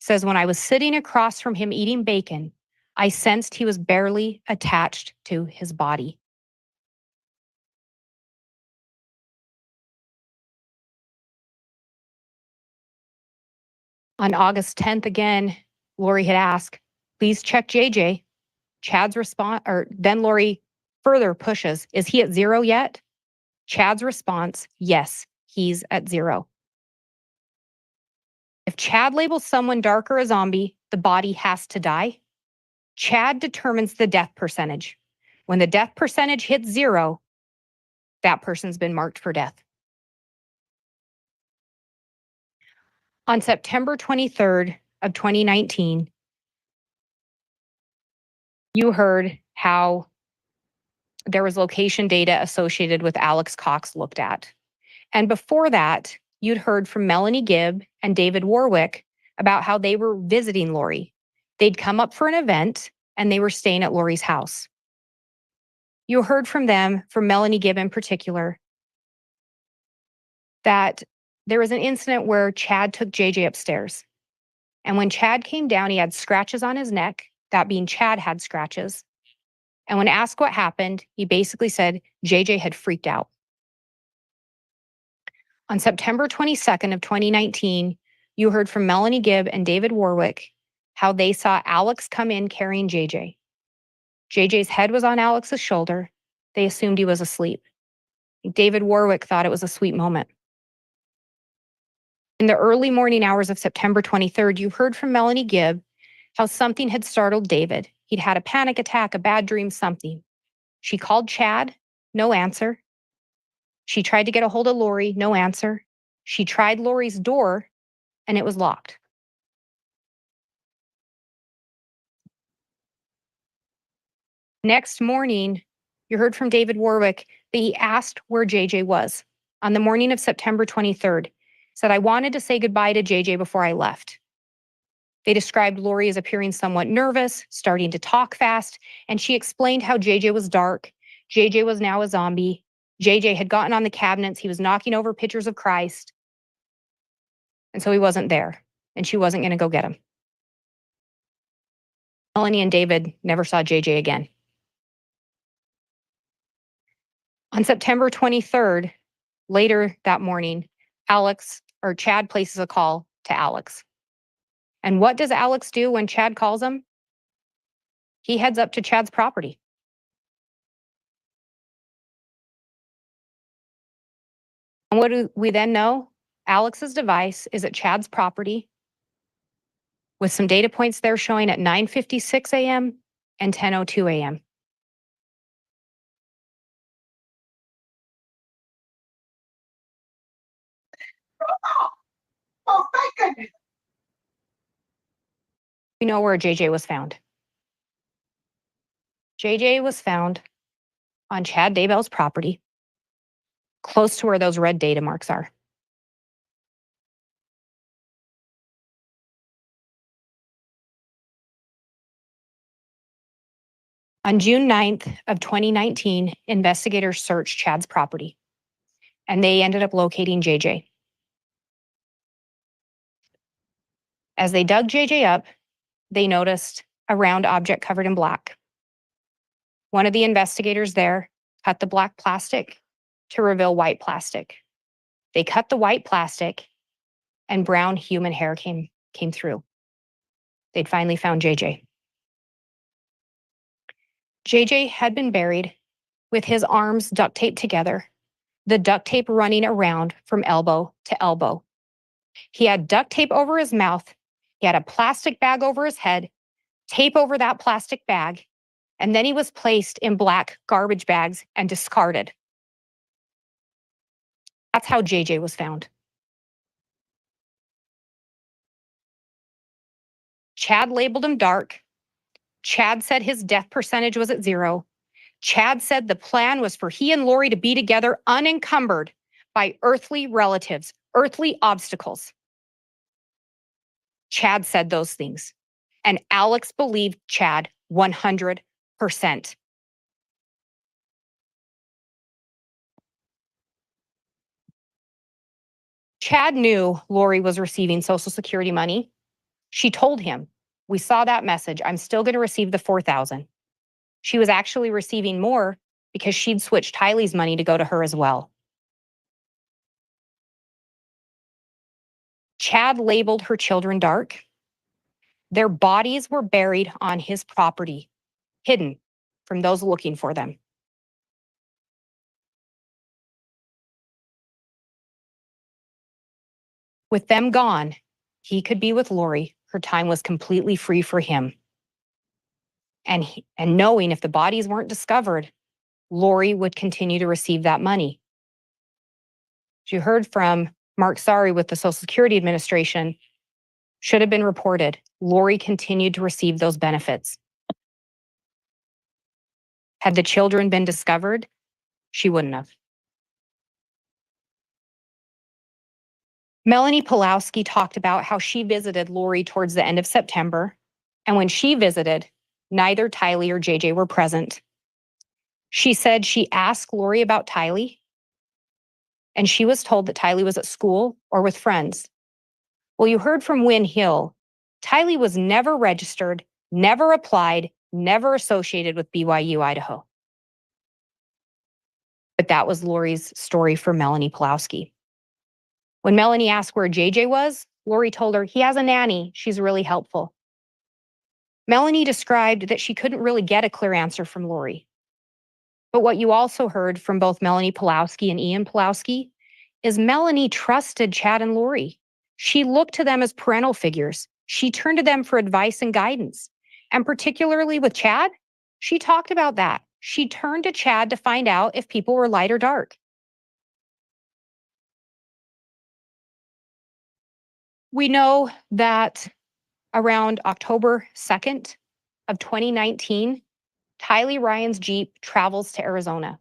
S2: Says, when I was sitting across from him eating bacon, I sensed he was barely attached to his body. On August 10th again, Lori had asked, please check JJ. Chad's response, or then Lori further pushes, is he at 0 yet? Chad's response, yes, he's at 0. If Chad labels someone dark or a zombie, the body has to die. Chad determines the death percentage. When the death percentage hits 0, that person's been marked for death. On September 23rd of 2019, you heard how there was location data associated with Alex Cox looked at. And before that, you'd heard from Melanie Gibb and David Warwick about how they were visiting Lori. They'd come up for an event and they were staying at Lori's house. You heard from them, from Melanie Gibb in particular, that there was an incident where Chad took JJ upstairs. And when Chad came down, he had scratches on his neck, that being Chad had scratches. And when asked what happened, he basically said JJ had freaked out. On September 22nd of 2019, you heard from Melanie Gibb and David Warwick how they saw Alex come in carrying JJ. JJ's head was on Alex's shoulder. They assumed he was asleep. David Warwick thought it was a sweet moment. In the early morning hours of September 23rd, you heard from Melanie Gibb how something had startled David. He'd had a panic attack, a bad dream, something. She called Chad, no answer. She tried to get a hold of Lori, no answer. She tried Lori's door, and it was locked. Next morning, you heard from David Warwick that he asked where JJ was. On the morning of September 23rd, said, I wanted to say goodbye to JJ before I left. They described Lori as appearing somewhat nervous, starting to talk fast, and she explained how JJ was dark. JJ was now a zombie. JJ had gotten on the cabinets. He was knocking over pictures of Christ. And so he wasn't there, and she wasn't going to go get him. Melanie and David never saw JJ again. On September 23rd, later that morning, Chad places a call to Alex. And what does Alex do when Chad calls him? He heads up to Chad's property. And what do we then know? Alex's device is at Chad's property with some data points there showing at 9:56 a.m. and 10:02 a.m.
S3: Oh, thank goodness.
S2: We know where JJ was found. JJ was found on Chad Daybell's property, close to where those red data marks are. On June 9th of 2019, investigators searched Chad's property, and they ended up locating JJ. As they dug JJ up, they noticed a round object covered in black. One of the investigators there cut the black plastic to reveal white plastic. They cut the white plastic and brown human hair came through. They'd finally found JJ. JJ had been buried with his arms duct taped together, the duct tape running around from elbow to elbow. He had duct tape over his mouth. He had a plastic bag over his head, tape over that plastic bag, and then he was placed in black garbage bags and discarded. That's how JJ was found. Chad labeled him dark. Chad said his death percentage was at 0. Chad said the plan was for he and Lori to be together unencumbered by earthly relatives, earthly obstacles. Chad said those things. And Alex believed Chad 100%. Chad knew Lori was receiving Social Security money. She told him, "We saw that message. I'm still going to receive the $4,000. She was actually receiving more because she'd switched Tylee's money to go to her as well. Chad labeled her children dark. Their bodies were buried on his property, hidden from those looking for them. With them gone, he could be with Lori. Her time was completely free for him. And knowing if the bodies weren't discovered, Lori would continue to receive that money. As you heard from Mark Sari with the Social Security Administration, should have been reported. Lori continued to receive those benefits. Had the children been discovered, she wouldn't have. Melanie Pulowski talked about how she visited Lori towards the end of September, and when she visited, neither Tylee or JJ were present. She said she asked Lori about Tylee, and she was told that Tylee was at school or with friends. Well, you heard from Wynn Hill, Tylee was never registered, never applied, never associated with BYU, Idaho. But that was Lori's story for Melanie Pulowski. When Melanie asked where JJ was, Lori told her, "He has a nanny. She's really helpful." Melanie described that she couldn't really get a clear answer from Lori. But what you also heard from both Melanie Pulowski and Ian Pulowski is Melanie trusted Chad and Lori. She looked to them as parental figures. She turned to them for advice and guidance. And particularly with Chad, she talked about that. She turned to Chad to find out if people were light or dark. We know that around October 2nd of 2019, Tylee Ryan's Jeep travels to Arizona.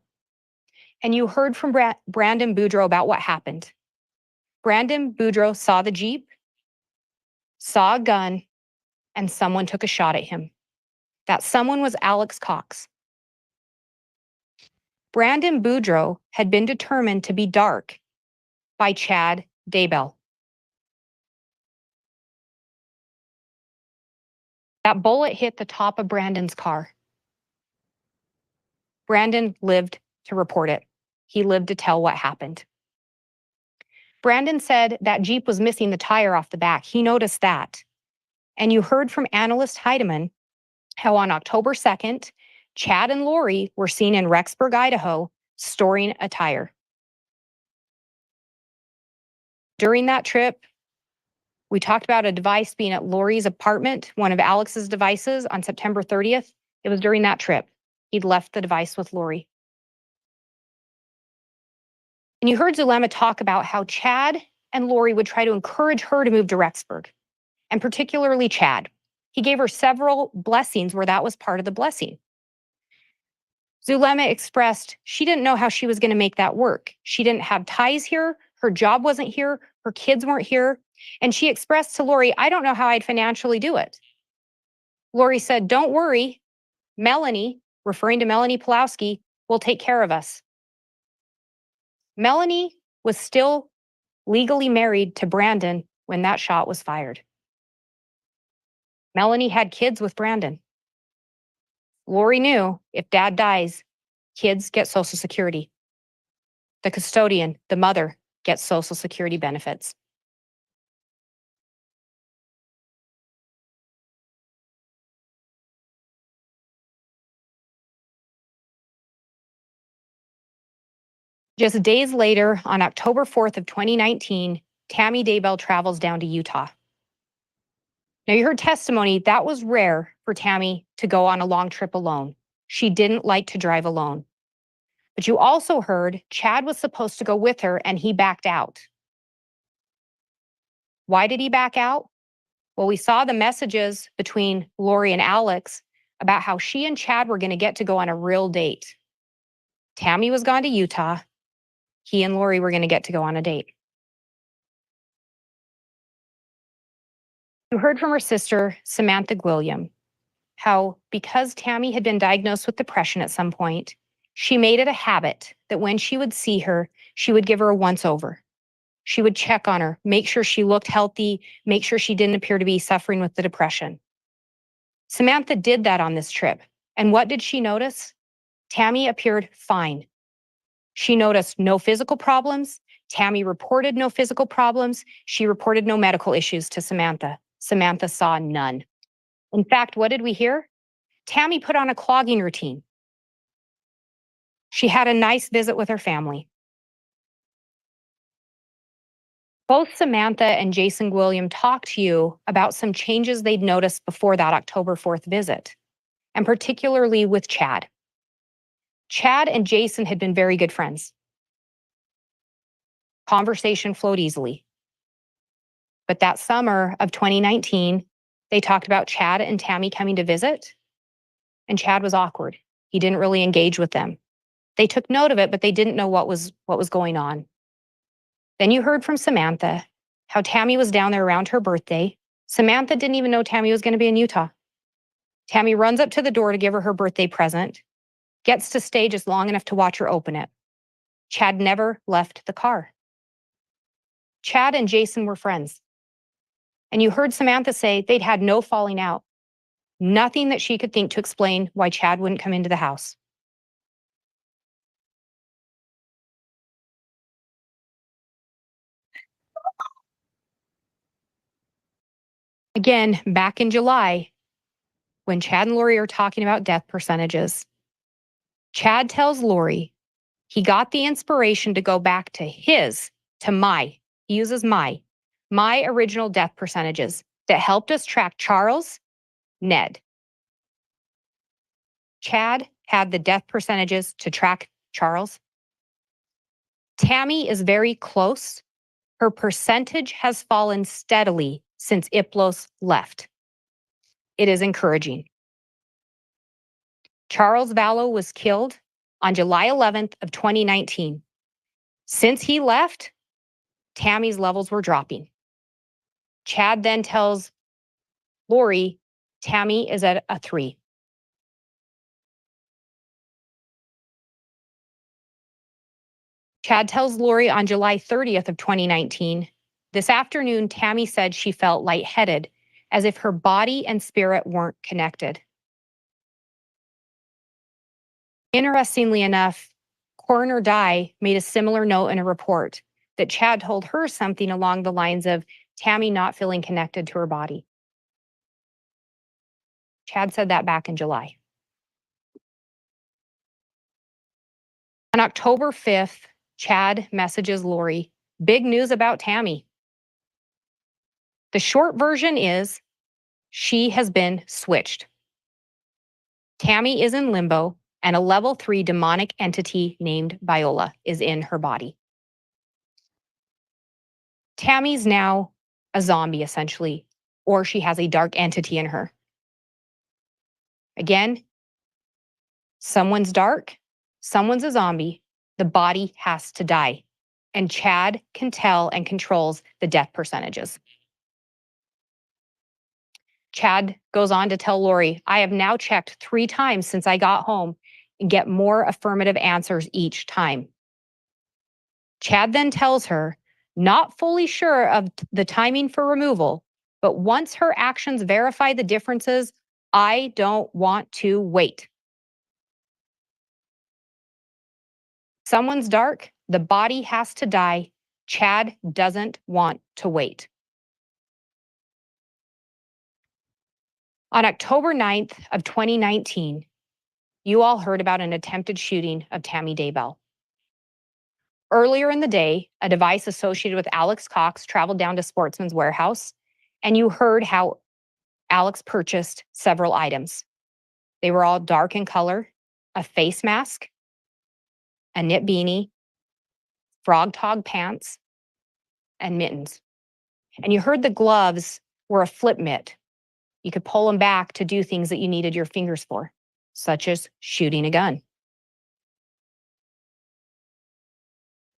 S2: And you heard from Brandon Boudreaux about what happened. Brandon Boudreaux saw the Jeep, saw a gun, and someone took a shot at him. That someone was Alex Cox. Brandon Boudreaux had been determined to be dark by Chad Daybell. That bullet hit the top of Brandon's car. Brandon lived to report it. He lived to tell what happened. Brandon said that Jeep was missing the tire off the back. He noticed that. And you heard from analyst Heidemann how on October 2nd, Chad and Lori were seen in Rexburg, Idaho, storing a tire. During that trip, we talked about a device being at Lori's apartment, one of Alex's devices on September 30th. It was during that trip. He'd left the device with Lori. And you heard Zulema talk about how Chad and Lori would try to encourage her to move to Rexburg, and particularly Chad. He gave her several blessings where that was part of the blessing. Zulema expressed she didn't know how she was going to make that work. She didn't have ties here. Her job wasn't here. Her kids weren't here. And she expressed to Lori, I don't know how I'd financially do it. Lori said, don't worry. Melanie, referring to Melanie Pulowski, will take care of us. Melanie was still legally married to Brandon when that shot was fired. Melanie had kids with Brandon. Lori knew if dad dies, kids get Social Security. The custodian, the mother, gets Social Security benefits. Just days later, on October 4th of 2019, Tammy Daybell travels down to Utah. Now, you heard testimony that was rare for Tammy to go on a long trip alone. She didn't like to drive alone. But you also heard Chad was supposed to go with her and he backed out. Why did he back out? Well, we saw the messages between Lori and Alex about how she and Chad were going to get to go on a real date. Tammy was gone to Utah. He and Lori were going to get to go on a date. You heard from her sister, Samantha Gwilliam, how because Tammy had been diagnosed with depression at some point, she made it a habit that when she would see her, she would give her a once-over. She would check on her, make sure she looked healthy, make sure she didn't appear to be suffering with the depression. Samantha did that on this trip. And what did she notice? Tammy appeared fine. She noticed no physical problems. Tammy reported no physical problems. She reported no medical issues to Samantha. Samantha saw none. In fact, what did we hear? Tammy put on a clogging routine. She had a nice visit with her family. Both Samantha and Jason William talked to you about some changes they'd noticed before that October 4th visit, and particularly with Chad. Chad and Jason had been very good friends. Conversation flowed easily. But that summer of 2019, they talked about Chad and Tammy coming to visit, and Chad was awkward. He didn't really engage with them. They took note of it, but they didn't know what was going on. Then you heard from Samantha how Tammy was down there around her birthday. Samantha didn't even know Tammy was going to be in Utah. Tammy runs up to the door to give her her birthday present, gets to stay just long enough to watch her open it. Chad never left the car. Chad and Jason were friends. And you heard Samantha say they'd had no falling out. Nothing that she could think to explain why Chad wouldn't come into the house. Again, back in July, when Chad and Lori are talking about death percentages, Chad tells Lori he got the inspiration to go back to he uses my original death percentages that helped us track Charles, Ned. Chad had the death percentages to track Charles. Tammy is very close. Her percentage has fallen steadily since Iplos left. It is encouraging. Charles Vallow was killed on July 11th of 2019. Since he left, Tammy's levels were dropping. Chad then tells Lori Tammy is at a 3. Chad tells Lori on July 30th of 2019, this afternoon, Tammy said she felt lightheaded, as if her body and spirit weren't connected. Interestingly enough, Coroner Dye made a similar note in a report that Chad told her something along the lines of Tammy not feeling connected to her body. Chad said that back in July. On October 5th, Chad messages Lori, big news about Tammy. The short version is she has been switched. Tammy is in limbo, and a level 3 demonic entity named Viola is in her body. Tammy's now a zombie, essentially, or she has a dark entity in her. Again, someone's dark, someone's a zombie, the body has to die. And Chad can tell and controls the death percentages. Chad goes on to tell Lori, I have now checked 3 times since I got home and get more affirmative answers each time. Chad then tells her, not fully sure of the timing for removal, but once her actions verify the differences, I don't want to wait. Someone's dark, the body has to die. Chad doesn't want to wait. On October 9th of 2019, you all heard about an attempted shooting of Tammy Daybell. Earlier in the day, a device associated with Alex Cox traveled down to Sportsman's Warehouse, and you heard how Alex purchased several items. They were all dark in color, a face mask, a knit beanie, frog tog pants, and mittens. And you heard the gloves were a flip mitt. You could pull them back to do things that you needed your fingers for, such as shooting a gun.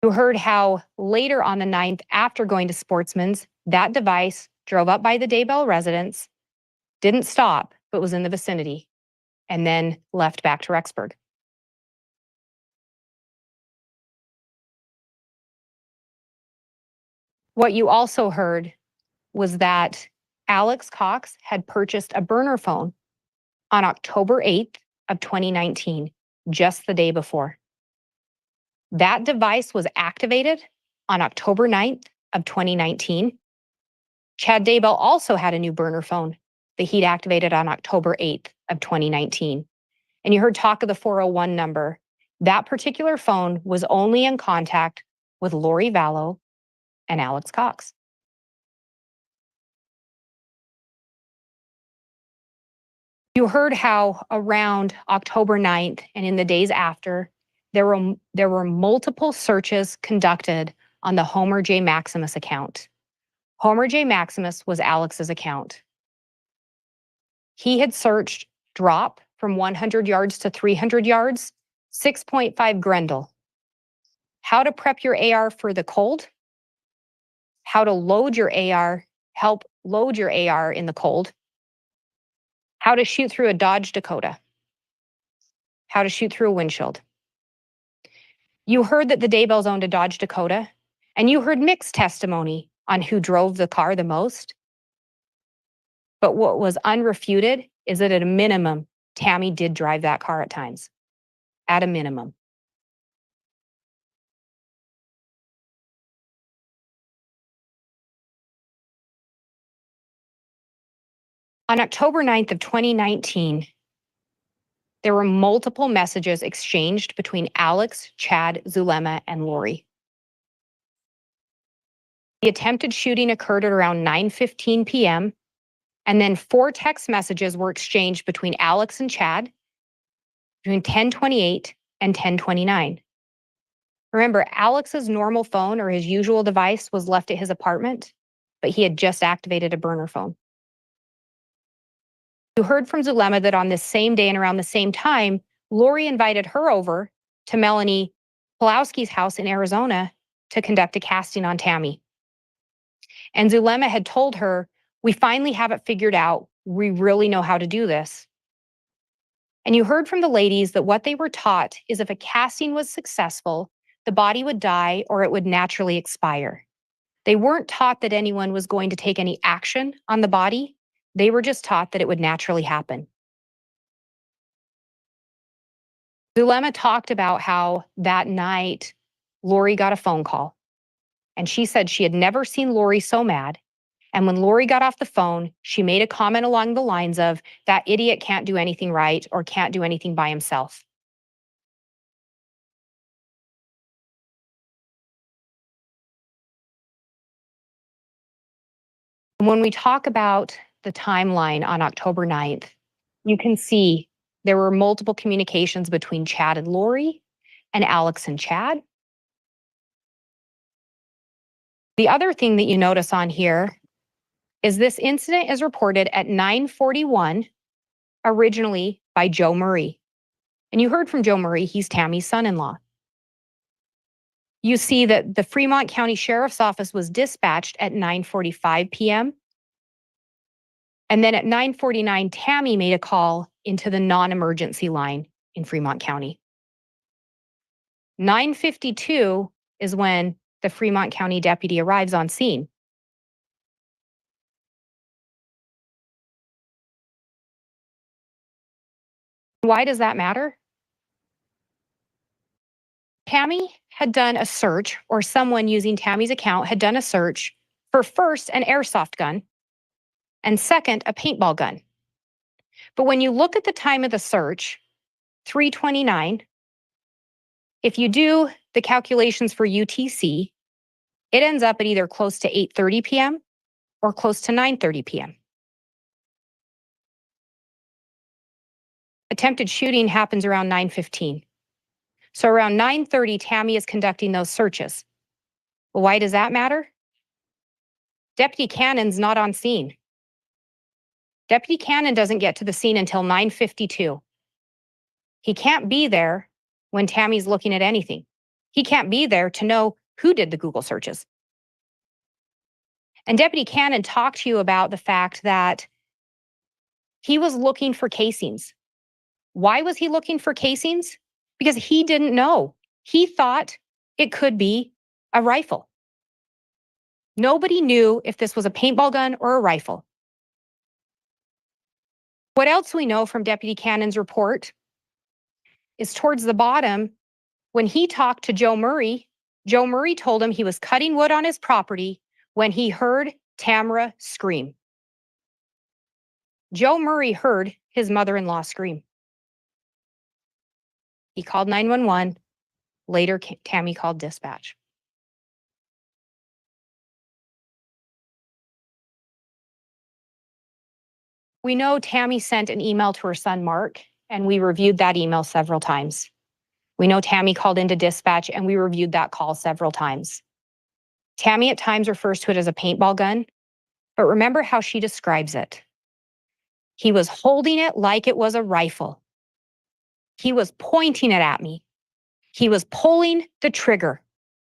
S2: You heard how later on the 9th, after going to Sportsman's, that device drove up by the Daybell residence, didn't stop, but was in the vicinity, and then left back to Rexburg. What you also heard was that Alex Cox had purchased a burner phone on October 8th of 2019, just the day before. That device was activated on October 9th of 2019. Chad Daybell also had a new burner phone that he'd activated on October 8th of 2019. And you heard talk of the 401 number. That particular phone was only in contact with Lori Vallow and Alex Cox. You heard how around October 9th and in the days after, there were multiple searches conducted on the Homer J. Maximus account. Homer J. Maximus was Alex's account. He had searched drop from 100 yards to 300 yards, 6.5 Grendel. How to prep your AR for the cold, how to load your AR, help load your AR in the cold, how to shoot through a Dodge Dakota, how to shoot through a windshield. You heard that the Daybells owned a Dodge Dakota, and you heard mixed testimony on who drove the car the most. But what was unrefuted is that at a minimum, Tammy did drive that car at times. At a minimum. On October 9th of 2019, there were multiple messages exchanged between Alex, Chad, Zulema, and Lori. The attempted shooting occurred at around 9:15 p.m., and then 4 text messages were exchanged between Alex and Chad between 10:28 and 10:29. Remember, Alex's normal phone or his usual device was left at his apartment, but he had just activated a burner phone. You heard from Zulema that on this same day and around the same time, Lori invited her over to Melanie Pulowski's house in Arizona to conduct a casting on Tammy. And Zulema had told her, we finally have it figured out. We really know how to do this. And you heard from the ladies that what they were taught is if a casting was successful, the body would die or it would naturally expire. They weren't taught that anyone was going to take any action on the body. They were just taught that it would naturally happen. Zulema talked about how that night Lori got a phone call. And she said she had never seen Lori so mad. And when Lori got off the phone, she made a comment along the lines of, that idiot can't do anything right or can't do anything by himself. When we talk about the timeline on October 9th, you can see there were multiple communications between Chad and Lori and Alex and Chad. The other thing that you notice on here is this incident is reported at 9:41 originally by Joe Murray. And you heard from Joe Murray, he's Tammy's son-in-law. You see that the Fremont County Sheriff's Office was dispatched at 9:45 p.m. And then at 9:49, Tammy made a call into the non-emergency line in Fremont County. 9:52 is when the Fremont County deputy arrives on scene. Why does that matter? Tammy had done a search, or someone using Tammy's account had done a search for first an airsoft gun and second a paintball gun. But when you look at the time of the search, 3:29, if you do the calculations for UTC, it ends up at either close to 8:30 p.m. or close to 9:30 p.m. Attempted shooting happens around 9:15. So around 9:30, Tammy is conducting those searches. Well, why does that matter? Deputy Cannon's not on scene. Deputy Cannon doesn't get to the scene until 9:52. He can't be there when Tammy's looking at anything. He can't be there to know who did the Google searches. And Deputy Cannon talked to you about the fact that he was looking for casings. Why was he looking for casings? Because he didn't know. He thought it could be a rifle. Nobody knew if this was a paintball gun or a rifle. What else we know from Deputy Cannon's report is towards the bottom, when he talked to Joe Murray told him he was cutting wood on his property when he heard Tamara scream. Joe Murray heard his mother-in-law scream. He called 911. Later, Tammy called dispatch. We know Tammy sent an email to her son, Mark, and we reviewed that email several times. We know Tammy called into dispatch, and we reviewed that call several times. Tammy at times refers to it as a paintball gun, but remember how she describes it. He was holding it like it was a rifle. He was pointing it at me. He was pulling the trigger.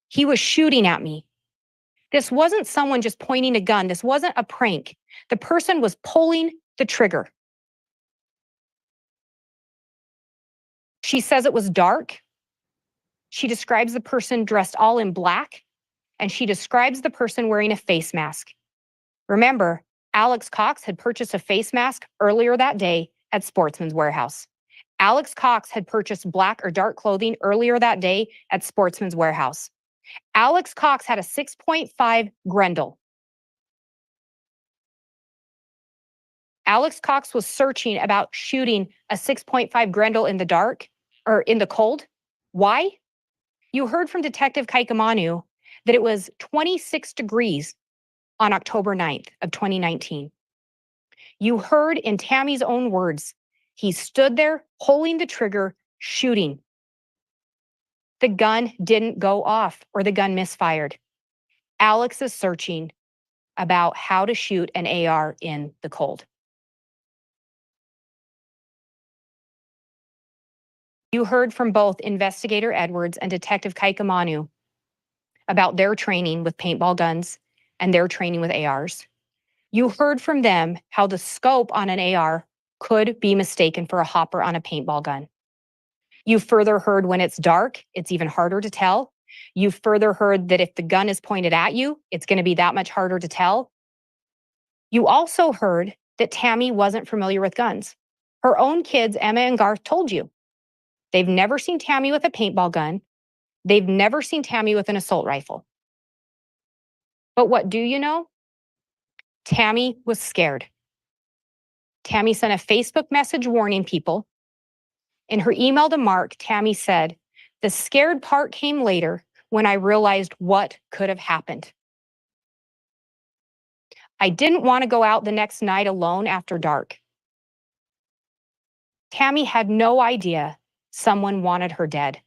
S2: He was shooting at me. This wasn't someone just pointing a gun. This wasn't a prank. The person was pulling the trigger. She says it was dark. She describes the person dressed all in black, and she describes the person wearing a face mask. Remember, Alex Cox had purchased a face mask earlier that day at Sportsman's Warehouse. Alex Cox had purchased black or dark clothing earlier that day at Sportsman's Warehouse. Alex Cox had a 6.5 Grendel. Alex Cox was searching about shooting a 6.5 Grendel in the dark or in the cold. Why? You heard from Detective Kaikamanu that it was 26 degrees on October 9th of 2019. You heard in Tammy's own words, he stood there pulling the trigger, shooting. The gun didn't go off or the gun misfired. Alex is searching about how to shoot an AR in the cold. You heard from both Investigator Edwards and Detective Kaikamanu about their training with paintball guns and their training with ARs. You heard from them how the scope on an AR could be mistaken for a hopper on a paintball gun. You further heard when it's dark, it's even harder to tell. You further heard that if the gun is pointed at you, it's going to be that much harder to tell. You also heard that Tammy wasn't familiar with guns. Her own kids, Emma and Garth, told you. They've never seen Tammy with a paintball gun. They've never seen Tammy with an assault rifle. But what do you know? Tammy was scared. Tammy sent a Facebook message warning people. In her email to Mark, Tammy said, "The scared part came later when I realized what could have happened. I didn't want to go out the next night alone after dark. Tammy had no idea someone wanted her dead,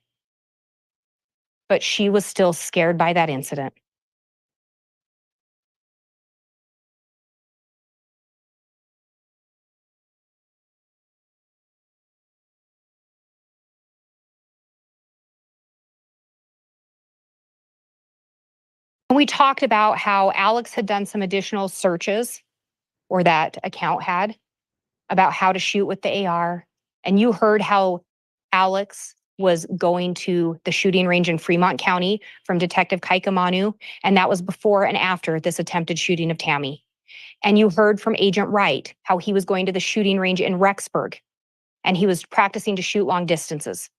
S2: but she was still scared by that incident. We talked about how Alex had done some additional searches, or that account had, about how to shoot with the AR. And you heard how Alex was going to the shooting range in Fremont County from Detective Kaikamanu, and that was before and after this attempted shooting of Tammy. And you heard from Agent Wright how he was going to the shooting range in Rexburg, and he was practicing to shoot long distances.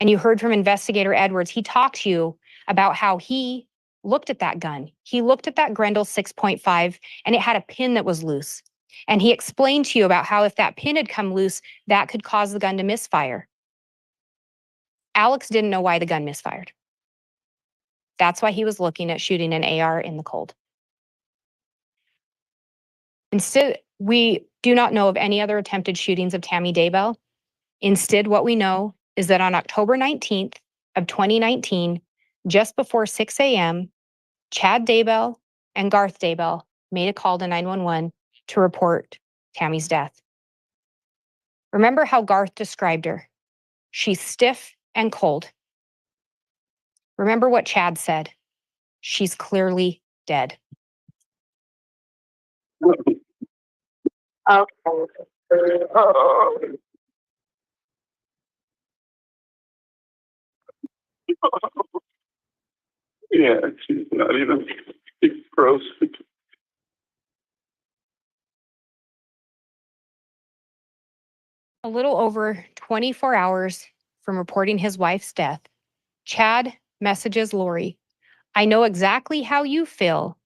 S2: And you heard from Investigator Edwards, he talked to you about how he looked at that gun. He looked at that Grendel 6.5 and it had a pin that was loose. And he explained to you about how if that pin had come loose, that could cause the gun to misfire. Alex didn't know why the gun misfired. That's why he was looking at shooting an AR in the cold. Instead, we do not know of any other attempted shootings of Tammy Daybell. Instead, what we know is that on October 19th of 2019, just before 6 a.m., Chad Daybell and Garth Daybell made a call to 911 to report Tammy's death. Remember how Garth described her? She's stiff and cold. Remember what Chad said? She's clearly dead.
S6: Yeah, she's not even gross.
S2: A little over 24 hours from reporting his wife's death, Chad messages Lori, I know exactly how you feel.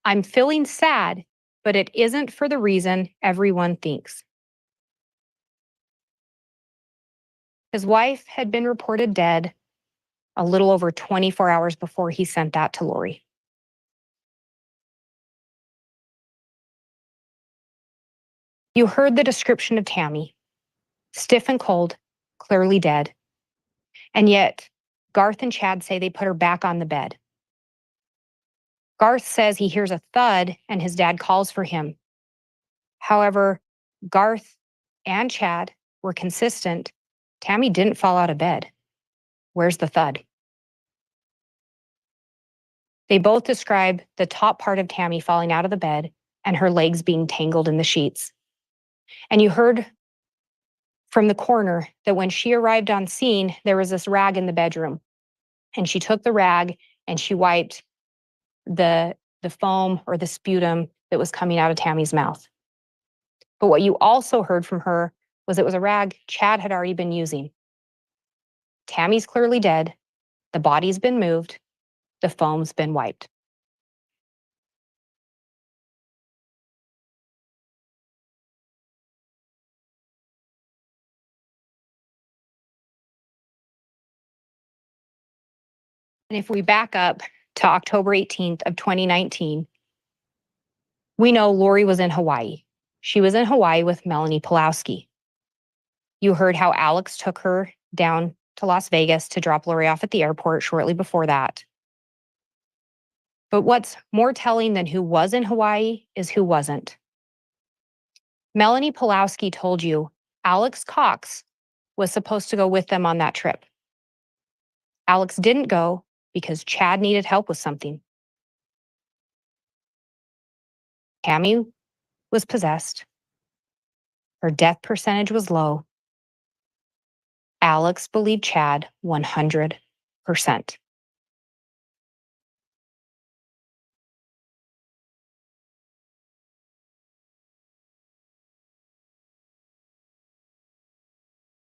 S2: I'm feeling sad, but it isn't for the reason everyone thinks. His wife had been reported dead a little over 24 hours before he sent that to Lori. You heard the description of Tammy, stiff and cold, clearly dead. And yet, Garth and Chad say they put her back on the bed. Garth says he hears a thud and his dad calls for him. However, Garth and Chad were consistent. Tammy didn't fall out of bed. Where's the thud? They both describe the top part of Tammy falling out of the bed and her legs being tangled in the sheets. And you heard from the coroner that when she arrived on scene, there was this rag in the bedroom. And she took the rag and she wiped the foam or the sputum that was coming out of Tammy's mouth. But what you also heard from her was it was a rag Chad had already been using. Tammy's clearly dead. The body's been moved. The foam's been wiped. And if we back up to October 18th of 2019, we know Lori was in Hawaii. She was in Hawaii with Melanie Pulowski. You heard how Alex took her down to Las Vegas to drop Lori off at the airport shortly before that. But what's more telling than who was in Hawaii is who wasn't. Melanie Pulowski told you Alex Cox was supposed to go with them on that trip. Alex didn't go because Chad needed help with something. Tammy was possessed. Her death percentage was low. Alex believed Chad 100%.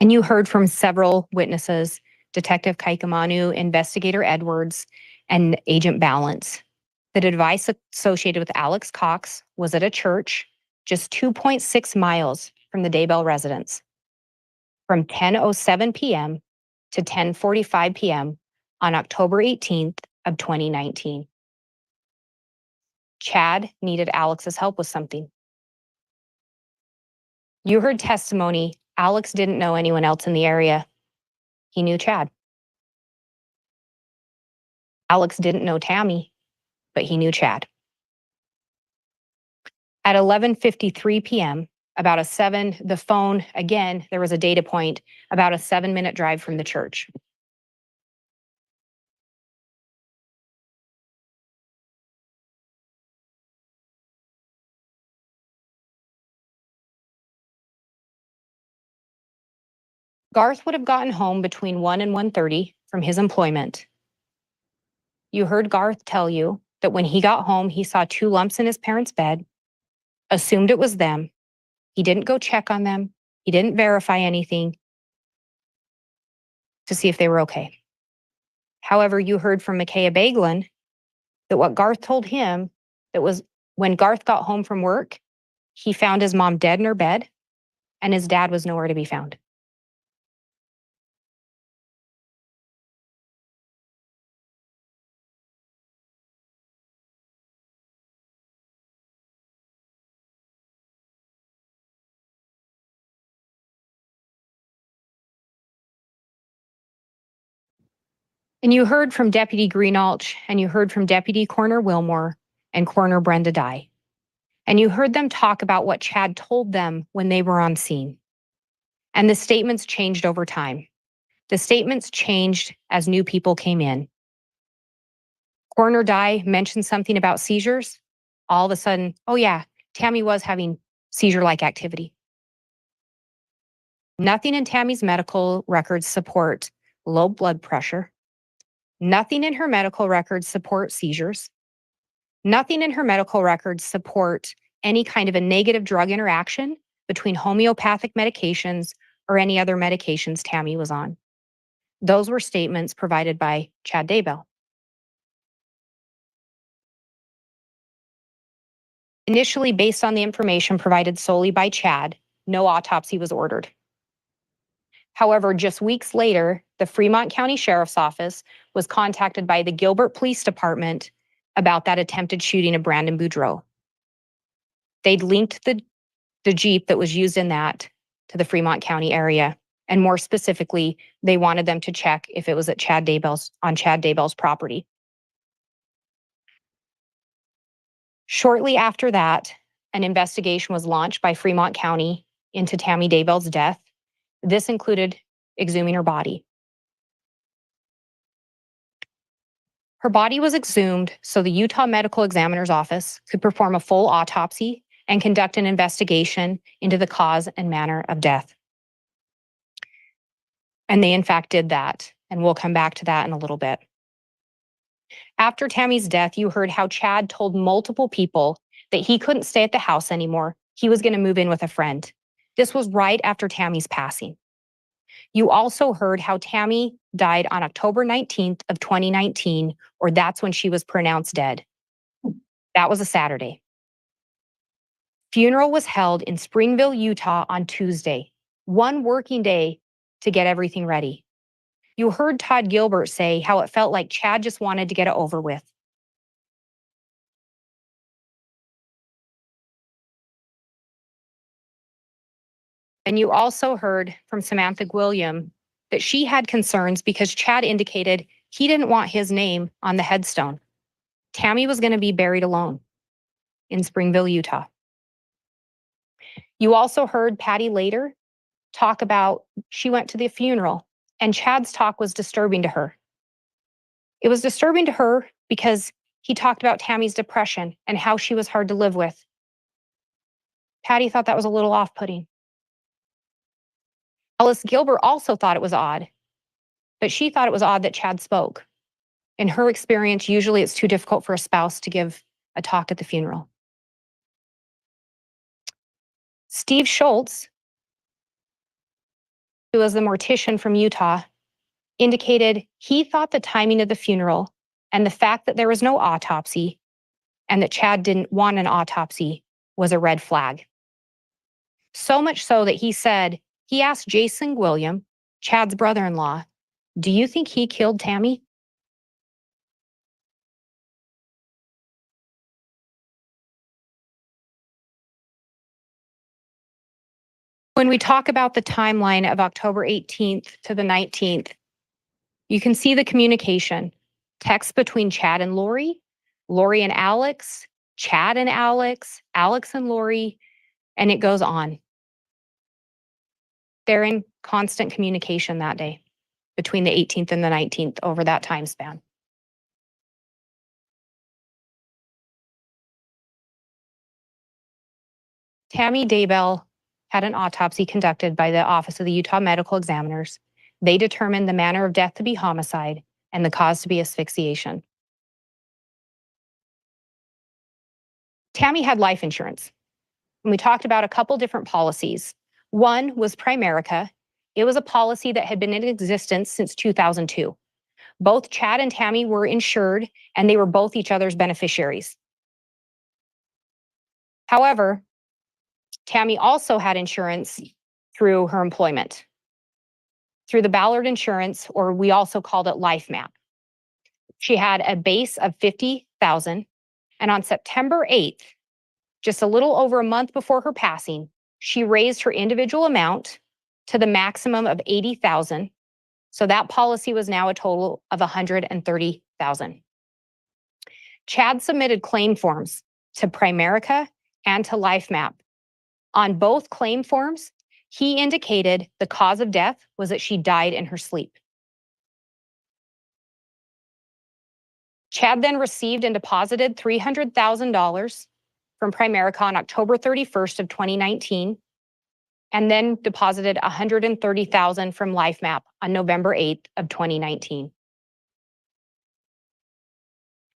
S2: And you heard from several witnesses, Detective Kaikamanu, Investigator Edwards, and Agent Balance, that advice associated with Alex Cox was at a church just 2.6 miles from the Daybell residence from 10:07 p.m. to 10:45 p.m. on October 18th of 2019. Chad needed Alex's help with something. You heard testimony. Alex didn't know anyone else in the area. He knew Chad. Alex didn't know Tammy, but he knew Chad. At 11:53 p.m., the phone, again, there was a data point, about a 7-minute drive from the church. Garth would have gotten home between 1 and 1:30 from his employment. You heard Garth tell you that when he got home, he saw 2 lumps in his parents' bed, assumed it was them. He didn't go check on them. He didn't verify anything to see if they were okay. However, you heard from Micaiah Baglin that what Garth told him, that was when Garth got home from work, he found his mom dead in her bed and his dad was nowhere to be found. And you heard from Deputy Greenalch, and you heard from Deputy Coroner Wilmore and Coroner Brenda Dye. And you heard them talk about what Chad told them when they were on scene. And the statements changed over time. The statements changed as new people came in. Coroner Dye mentioned something about seizures. All of a sudden, oh yeah, Tammy was having seizure-like activity. Nothing in Tammy's medical records support low blood pressure. Nothing in her medical records support seizures. Nothing in her medical records support any kind of a negative drug interaction between homeopathic medications or any other medications Tammy was on. Those were statements provided by Chad Daybell. Initially, based on the information provided solely by Chad, no autopsy was ordered. However, just weeks later, the Fremont County Sheriff's Office was contacted by the Gilbert Police Department about that attempted shooting of Brandon Boudreaux. They'd linked the Jeep that was used in that to the Fremont County area. And more specifically, they wanted them to check if it was at Chad Daybell's property. Shortly after that, an investigation was launched by Fremont County into Tammy Daybell's death. This included exhuming her body. Her body was exhumed so the Utah Medical Examiner's Office could perform a full autopsy and conduct an investigation into the cause and manner of death. And they in fact did that, and we'll come back to that in a little bit. After Tammy's death, you heard how Chad told multiple people that he couldn't stay at the house anymore. He was going to move in with a friend. This was right after Tammy's passing. You also heard how Tammy died on October 19th of 2019, or that's when she was pronounced dead. That was a Saturday. Funeral was held in Springville, Utah on Tuesday, 1 working day to get everything ready. You heard Todd Gilbert say how it felt like Chad just wanted to get it over with. And you also heard from Samantha Gwilliam that she had concerns because Chad indicated he didn't want his name on the headstone. Tammy was going to be buried alone in Springville, Utah. You also heard Patty later talk about she went to the funeral and Chad's talk was disturbing to her. It was disturbing to her because he talked about Tammy's depression and how she was hard to live with. Patty thought that was a little off-putting. Alice Gilbert also thought it was odd, but she thought it was odd that Chad spoke. In her experience, usually it's too difficult for a spouse to give a talk at the funeral. Steve Schultz, who was the mortician from Utah, indicated he thought the timing of the funeral and the fact that there was no autopsy and that Chad didn't want an autopsy was a red flag. So much so that he said, he asked Jason Gwilliam, Chad's brother-in-law, do you think he killed Tammy? When we talk about the timeline of October 18th to the 19th, you can see the communication. Text between Chad and Lori, Lori and Alex, Chad and Alex, Alex and Lori, and it goes on. They're in constant communication that day between the 18th and the 19th over that time span. Tammy Daybell had an autopsy conducted by the Office of the Utah Medical Examiners. They determined the manner of death to be homicide and the cause to be asphyxiation. Tammy had life insurance. And we talked about a couple different policies. One was Primerica. It was a policy that had been in existence since 2002. Both Chad and Tammy were insured, and they were both each other's beneficiaries. However, Tammy also had insurance through her employment, through the Ballard Insurance, or we also called it LifeMap. She had a base of $50,000, and on September 8th, just a little over a month before her passing, she raised her individual amount to the maximum of $80,000. So that policy was now a total of $130,000. Chad submitted claim forms to Primerica and to LifeMap. On both claim forms, he indicated the cause of death was that she died in her sleep. Chad then received and deposited $300,000 from Primerica on October 31st of 2019, and then deposited $130,000 from LifeMap on November 8th of 2019.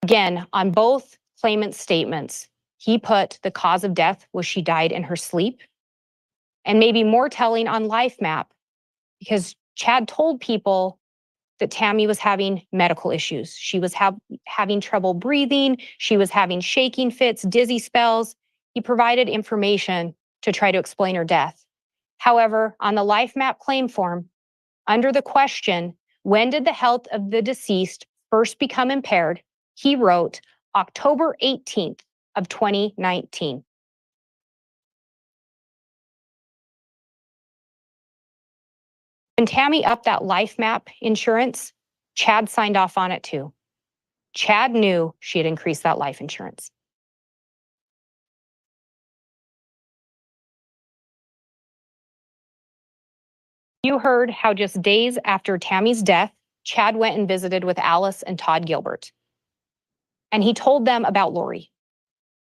S2: Again, on both claimant statements, he put the cause of death was she died in her sleep, and maybe more telling on LifeMap, because Chad told people that Tammy was having medical issues. She was having trouble breathing. She was having shaking fits, dizzy spells. He provided information to try to explain her death. However, on the LifeMap claim form, under the question, when did the health of the deceased first become impaired, he wrote October 18th of 2019. When Tammy upped that LifeMap insurance, Chad signed off on it too. Chad knew she had increased that life insurance. You heard how just days after Tammy's death, Chad went and visited with Alice and Todd Gilbert. And he told them about Lori.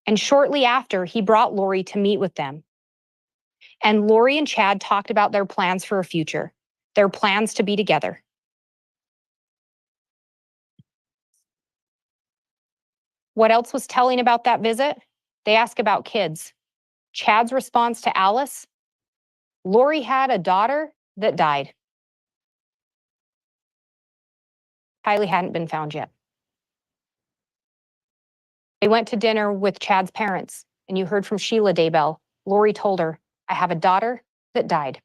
S2: And shortly after, he brought Lori to meet with them. And Lori and Chad talked about their plans for a future, their plans to be together. What else was telling about that visit? They asked about kids. Chad's response to Alice, Lori had a daughter that died. Tylee hadn't been found yet. They went to dinner with Chad's parents, and you heard from Sheila Daybell. Lori told her, I have a daughter that died.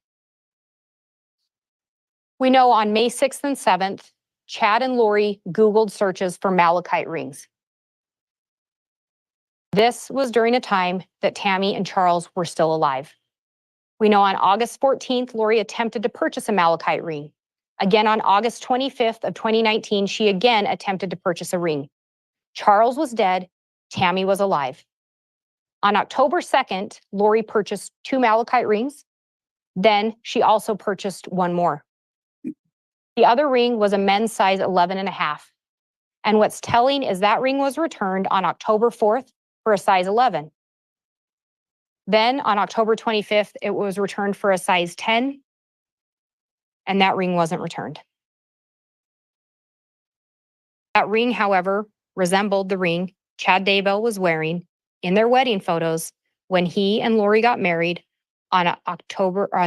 S2: We know on May 6th and 7th, Chad and Lori Googled searches for malachite rings. This was during a time that Tammy and Charles were still alive. We know on August 14th, Lori attempted to purchase a malachite ring. Again, on August 25th of 2019, she again attempted to purchase a ring. Charles was dead, Tammy was alive. On October 2nd, Lori purchased 2 malachite rings. Then she also purchased one more. The other ring was a men's size 11.5. And what's telling is that ring was returned on October 4th for a size 11. Then on October 25th, it was returned for a size 10, and that ring wasn't returned. That ring, however, resembled the ring Chad Daybell was wearing in their wedding photos when he and Lori got married on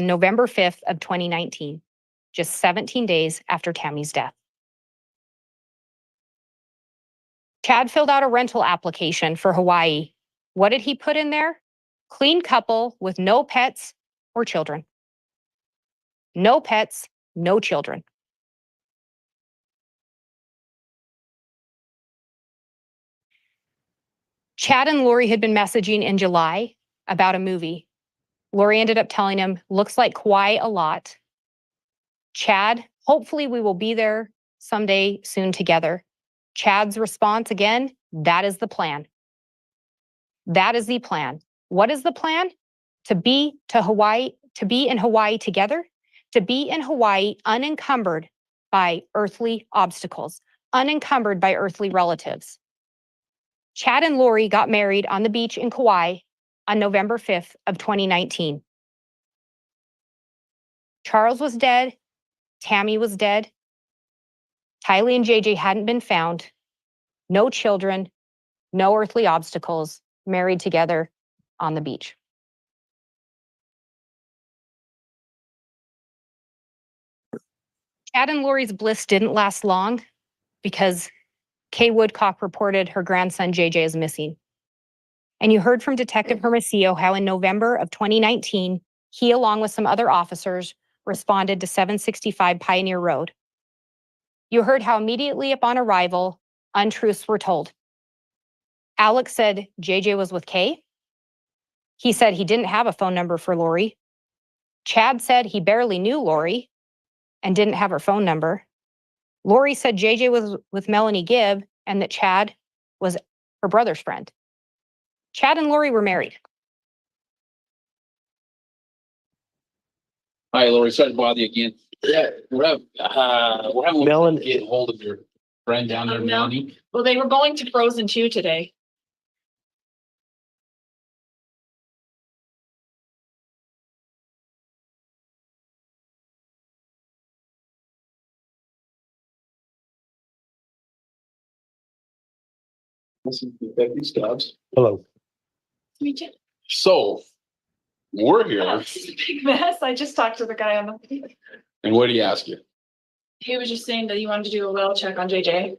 S2: November 5th of 2019, just 17 days after Tammy's death. Chad filled out a rental application for Hawaii. What did he put in there? Clean couple with no pets or children. No pets, no children. Chad and Lori had been messaging in July about a movie. Lori ended up telling him, looks like Kauai a lot. Chad, hopefully we will be there someday soon together. Chad's response again, that is the plan. That is the plan. What is the plan? To be in Hawaii together, to be in Hawaii unencumbered by earthly obstacles, unencumbered by earthly relatives. Chad and Lori got married on the beach in Kauai on November 5th of 2019. Charles was dead. Tammy was dead. Tylee and JJ hadn't been found. No children, no earthly obstacles, married together on the beach. Chad and Lori's bliss didn't last long because Kay Woodcock reported her grandson JJ is missing. And you heard from Detective Hermosillo how in November of 2019, he, along with some other officers, responded to 765 Pioneer Road. You heard how immediately upon arrival, untruths were told. Alex said JJ was with Kay. He said he didn't have a phone number for Lori. Chad said he barely knew Lori and didn't have her phone number. Lori said JJ was with Melanie Gibb and that Chad was her brother's friend. Chad and Lori were married.
S7: Hi, Lori. Sorry to bother you again. Yeah, we're having
S8: Melanie,
S7: get hold of your friend down there, Melanie.
S9: Well, they were going to Frozen 2 today.
S8: hello.
S9: Me too.
S7: So we're here,
S9: It's a big mess. I just talked to the guy on the.
S7: and what did he ask you?
S9: He was just saying that you wanted to do a well check on JJ.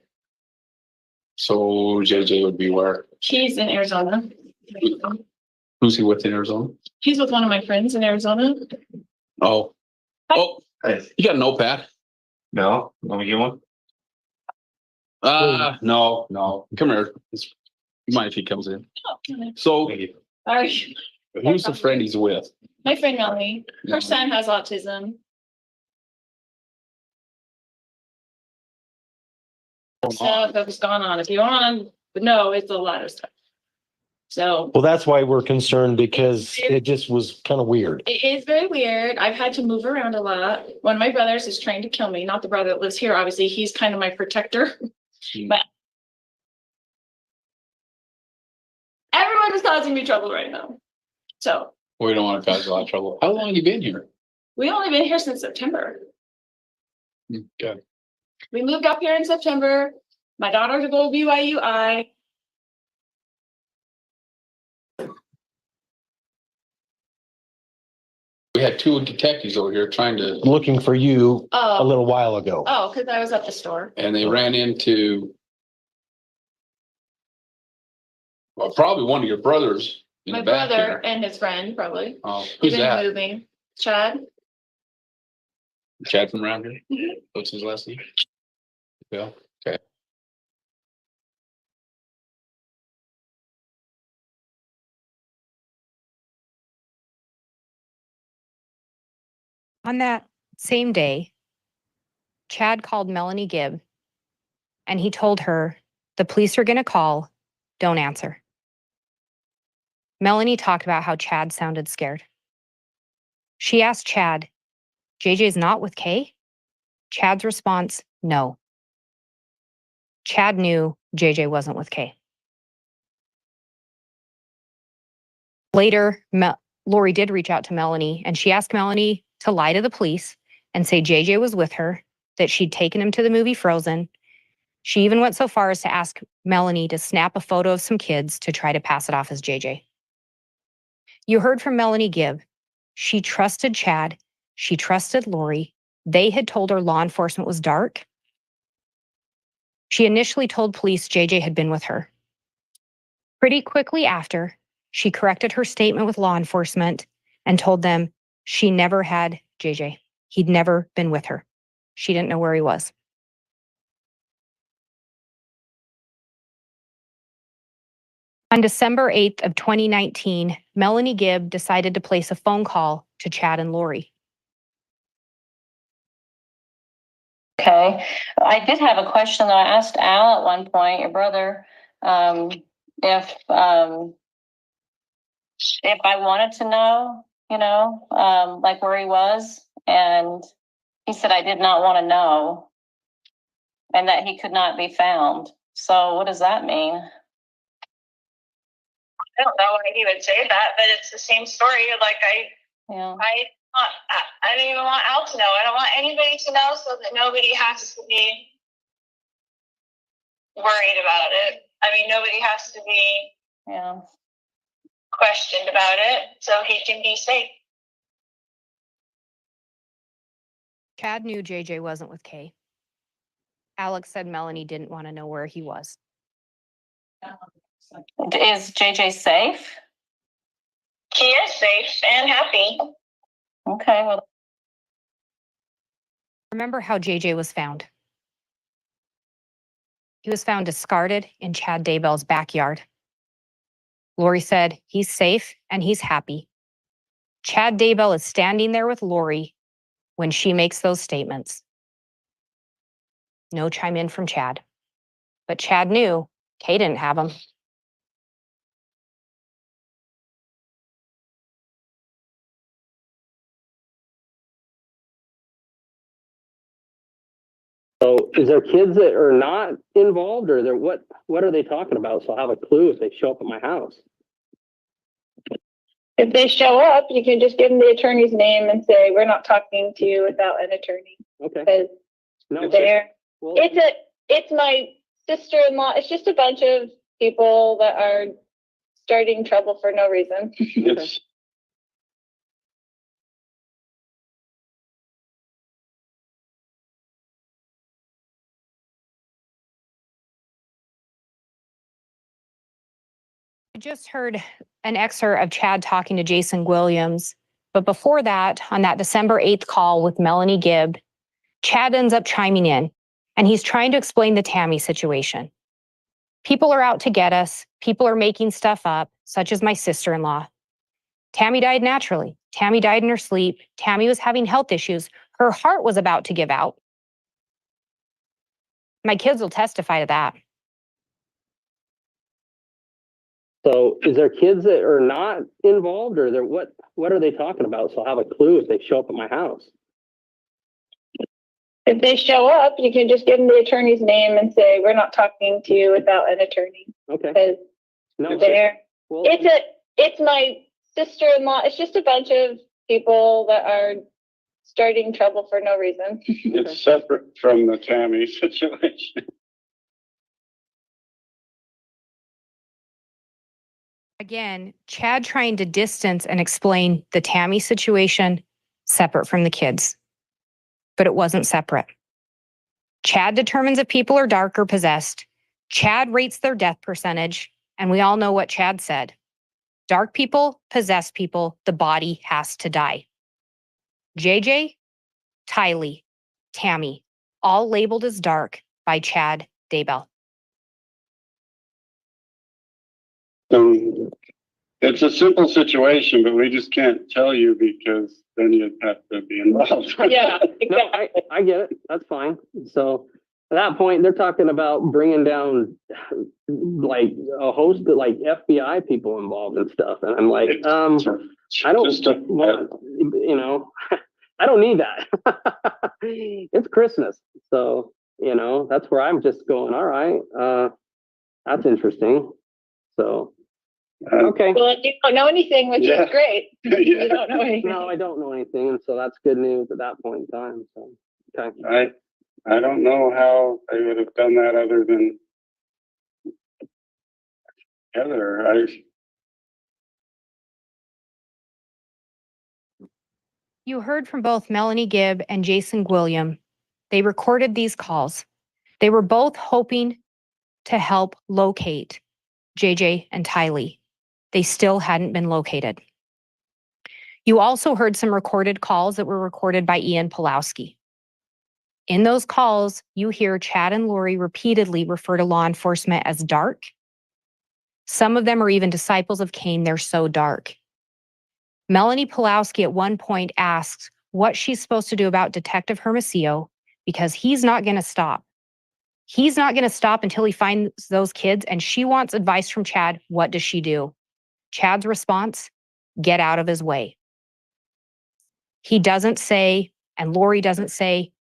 S7: So JJ would be where?
S9: He's in Arizona.
S7: Who's he with in Arizona?
S9: He's with one of my friends in Arizona.
S7: Oh, oh, you got a notepad?
S8: No, let me get one.
S7: No. Come here. You mind if he comes in?
S9: Oh, okay.
S7: So
S9: All right.
S7: who's the friend he's with?
S9: My friend Melanie. Her son has autism. Stuff that was going on. If you want to know, it's a lot of stuff. So
S8: Well, that's why we're concerned because it just was kind of weird.
S9: it is very weird. I've had to move around a lot. One of my brothers is trying to kill me. Not the brother that lives here. Obviously, he's kind of my protector. But everyone is causing me trouble right now. So
S7: We don't want to cause a lot of trouble. How long have you been here?
S9: we only been here since September.
S7: Okay.
S9: We moved up here in September. My daughter to go to BYUI.
S7: We had two detectives over here trying to,
S8: Looking for you a
S9: Oh,
S8: little while ago.
S9: because I was at the store.
S7: and they ran into well, probably one of your brothers in
S9: My
S7: the back
S9: brother
S7: there.
S9: and his friend, probably.
S7: Oh,
S9: He's
S7: who's
S9: been
S7: that?
S9: moving. Chad.
S7: Chad from around here?
S9: Mhm.
S7: What's his last name? Yeah, okay.
S2: On that same day, Chad called Melanie Gibb and he told her, the police are going to call, don't answer. Melanie talked about how Chad sounded scared. She asked Chad, JJ's not with Kay? Chad's response, no. Chad knew JJ wasn't with Kay. Later, Lori did reach out to Melanie and she asked Melanie to lie to the police and say JJ was with her, that she'd taken him to the movie Frozen. She even went so far as to ask Melanie to snap a photo of some kids to try to pass it off as JJ. You heard from Melanie Gibb. She trusted Chad. She trusted Lori. They had told her law enforcement was dark. She initially told police JJ had been with her. Pretty quickly after, she corrected her statement with law enforcement and told them she never had JJ. He'd never been with her. She didn't know where he was. On December 8th of 2019, Melanie Gibb decided to place a phone call to Chad and Lori.
S10: Okay, I did have a question that I asked Al at one point, your brother, if I wanted to know, like where he was, and he said I did not want to know, and that he could not be found. So what does that mean?
S5: I don't know why he would say that, but it's the same story. Like
S10: Yeah.
S5: I don't even want Al to know. I don't want anybody to know so that nobody has to be worried about it. I mean, nobody has to be
S10: Yeah.
S5: questioned about it, so he can be safe.
S2: Chad knew JJ wasn't with Kay. Alex said Melanie didn't want to know where he was.
S10: Is JJ safe?
S5: He is safe and happy.
S10: Okay, well,
S2: Remember how JJ was found? He was found discarded in Chad Daybell's backyard. Lori said he's safe and he's happy. Chad Daybell is standing there with Lori when she makes those statements. No chime in from Chad. But Chad knew Kay didn't have him.
S8: So is there kids that are not involved, or they're what are they talking about? So I'll have a clue if they show up at my house.
S5: If they show up, you can just give them the attorney's name and say, we're not talking to you without an attorney.
S8: Okay.
S5: Because
S8: No. Well,
S5: it's my sister-in-law. It's just a bunch of people that are starting trouble for no reason.
S6: It's
S2: I just heard an excerpt of Chad talking to Jason Williams. But before that, on that December 8th call with Melanie Gibb, Chad ends up chiming in, and he's trying to explain the Tammy situation. People are out to get us. People are making stuff up, such as my sister-in-law. Tammy died naturally. Tammy died in her sleep. Tammy was having health issues. Her heart was about to give out. My kids will testify to that.
S8: so is there kids that are not involved, or they're what are they talking about? So I'll have a clue if they show up at my house.
S5: If they show up, you can just give them the attorney's name and say, we're not talking to you without an attorney.
S8: Okay.
S5: Because
S8: No. Well,
S5: it's my sister-in-law. It's just a bunch of people that are starting trouble for no reason.
S6: it's separate from the Tammy situation.
S2: Again, Chad trying to distance and explain the Tammy situation separate from the kids. But it wasn't separate. Chad determines if people are dark or possessed. Chad rates their death percentage, and we all know what Chad said. Dark people, possessed people, the body has to die. JJ, Tylee, Tammy, all labeled as dark by Chad Daybell.
S6: It's a simple situation, but we just can't tell you because then you'd have to be involved.
S5: Yeah,
S8: no,
S5: exactly.
S8: I get it. That's fine. So at that point, they're talking about bringing down like a host of like FBI people involved and stuff. And I'm like, I don't want, I don't need that. It's Christmas. So, that's where I'm just going, all right, that's interesting. So, okay.
S5: Well, you don't know anything, which
S6: Yeah.
S5: is great.
S6: Yeah.
S5: You don't know anything.
S8: No, I don't know anything. And so that's good news at that point in time. So, okay.
S6: I don't know how they would have done that other than Heather.
S2: You heard from both Melanie Gibb and Jason William. They recorded these calls. They were both hoping to help locate JJ and Tylee. They still hadn't been located. You also heard some recorded calls that were recorded by Ian Pulowski. In those calls, you hear Chad and Lori repeatedly refer to law enforcement as dark Some of them are even disciples of Cain. They're so dark. Melanie Pulowski at one point asked what she's supposed to do about Detective Hermosillo because he's not going to stop. He's not going to stop until he finds those kids, and she wants advice from Chad. What does she do? Chad's response, get out of his way. He doesn't say, and Lori doesn't say,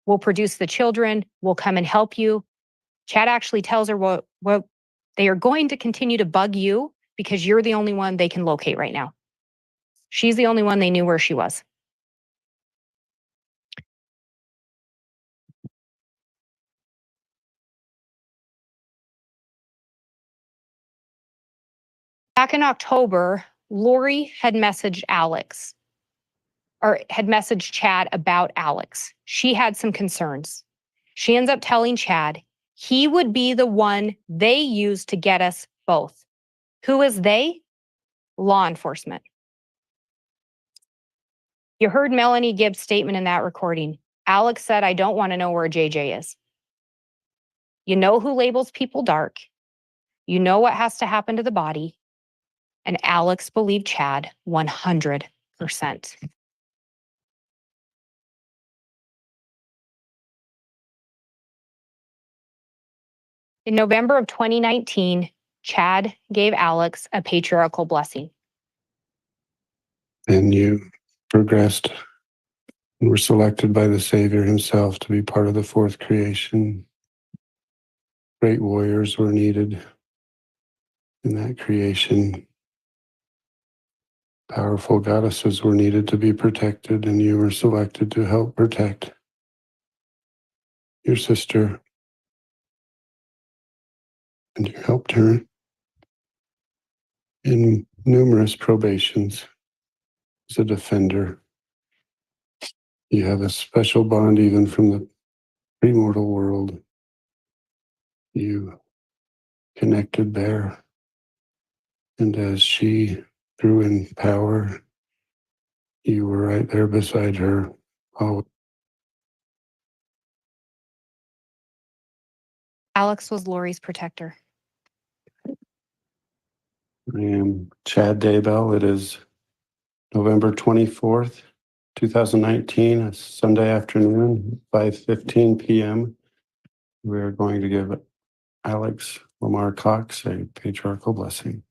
S2: we'll produce the children, we'll come and help you. Chad actually tells her, well, they are going to continue to bug you because you're the only one they can locate right now. She's the only one they knew where she was. Back in October, Lori had messaged Alex, or had messaged Chad about Alex. She had some concerns. She ends up telling Chad he would be the one they used to get us both. Who is they? Law enforcement. You heard Melanie Gibbs' statement in that recording. Alex said, I don't want to know where JJ is. You know who labels people dark. You know what has to happen to the body. And Alex believed Chad 100%. In November of 2019, Chad gave Alex a patriarchal blessing.
S11: And you progressed and were selected by the Savior himself to be part of the fourth creation. Great warriors were needed in that creation. Powerful goddesses were needed to be protected, and you were selected to help protect your sister. And you helped her in numerous probations as a defender. You have a special bond even from the premortal world. You connected there. And as she grew in power, you were right there beside her. Oh,
S2: Alex was Lori's protector.
S11: I am Chad Daybell. It is November 24th, 2019, a Sunday afternoon, 5:15 p.m. We're going to give Alex Lamar Cox a patriarchal blessing.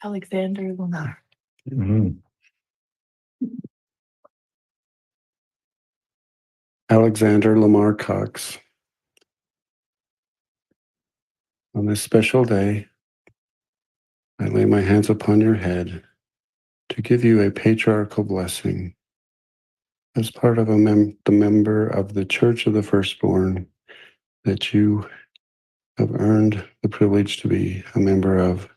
S9: Alexander Lamar.
S11: Alexander Lamar Cox. On this special day, I lay my hands upon your head to give you a patriarchal blessing as part of the member of the Church of the Firstborn that you have earned the privilege to be a member of.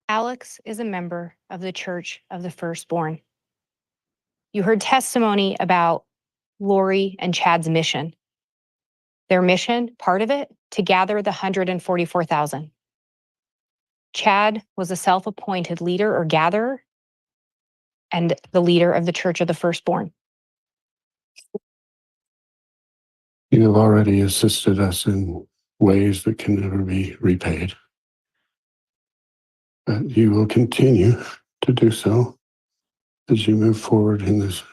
S2: Alex is a member of the Church of the Firstborn. You heard testimony about Lori and Chad's mission. Their mission, part of it, to gather the 144,000. Chad was a self-appointed leader or gatherer and the leader of the Church of the Firstborn.
S11: You have already assisted us in ways that can never be repaid. But you will continue to do so as you move forward in this.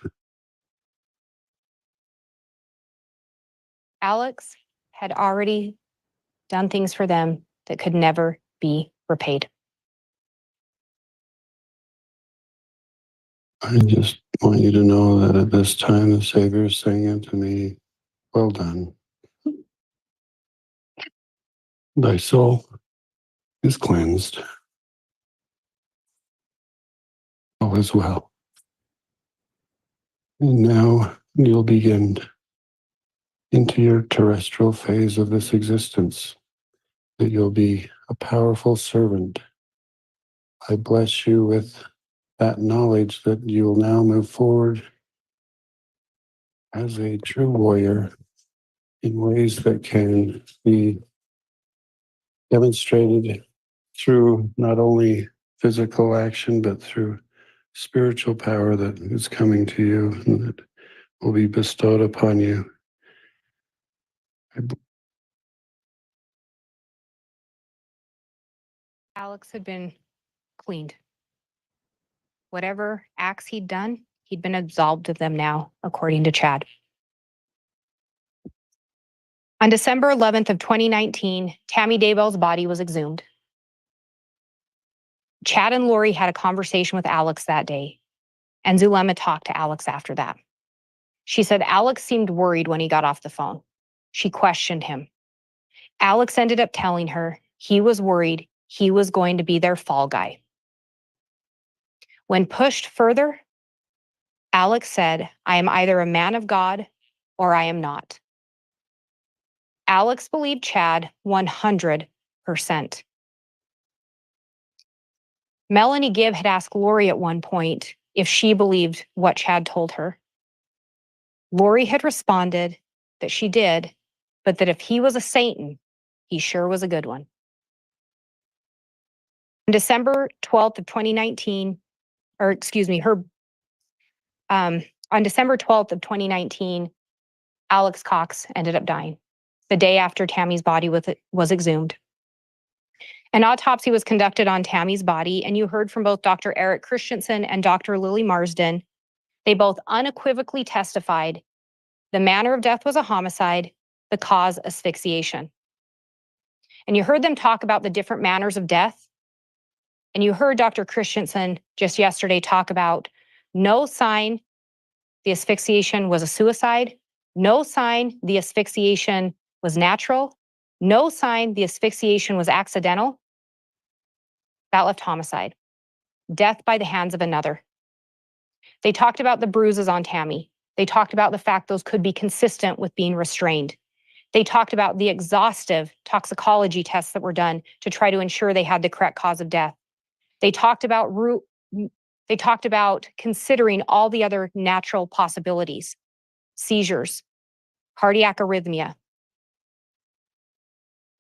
S2: Alex had already done things for them that could never be repaid.
S11: I just want you to know that at this time, the Savior is saying unto me, well done. Thy soul is cleansed. All is well. And now you'll begin into your terrestrial phase of this existence, that you'll be a powerful servant. I bless you with that knowledge that you will now move forward as a true warrior in ways that can be demonstrated through not only physical action, but through spiritual power that is coming to you and that will be bestowed upon you
S2: Alex had been cleaned. Whatever acts he'd done, he'd been absolved of them now, according to Chad. On December 11th of 2019, Tammy Daybell's body was exhumed. Chad and Lori had a conversation with Alex that day, and Zulema talked to Alex after that. She said Alex seemed worried when he got off the phone. She questioned him. Alex ended up telling her he was worried he was going to be their fall guy. When pushed further, Alex said, "I am either a man of God or I am not." Alex believed Chad 100%. Melanie Gibb had asked Lori at one point if she believed what Chad told her. Lori had responded that she did, but that if he was a Satan, he sure was a good one. On December 12th of 2019, on December 12th of 2019, Alex Cox ended up dying the day after Tammy's body was exhumed. An autopsy was conducted on Tammy's body, and you heard from both Dr. Eric Christensen and Dr. Lily Marsden. They both unequivocally testified the manner of death was a homicide, the cause asphyxiation. And you heard them talk about the different manners of death. And you heard Dr. Christensen just yesterday talk about no sign the asphyxiation was a suicide, no sign the asphyxiation was natural, no sign the asphyxiation was accidental. That left homicide, death by the hands of another. They talked about the bruises on Tammy. They talked about the fact those could be consistent with being restrained. They talked about the exhaustive toxicology tests that were done to try to ensure they had the correct cause of death. They talked about considering all the other natural possibilities, seizures, cardiac arrhythmia.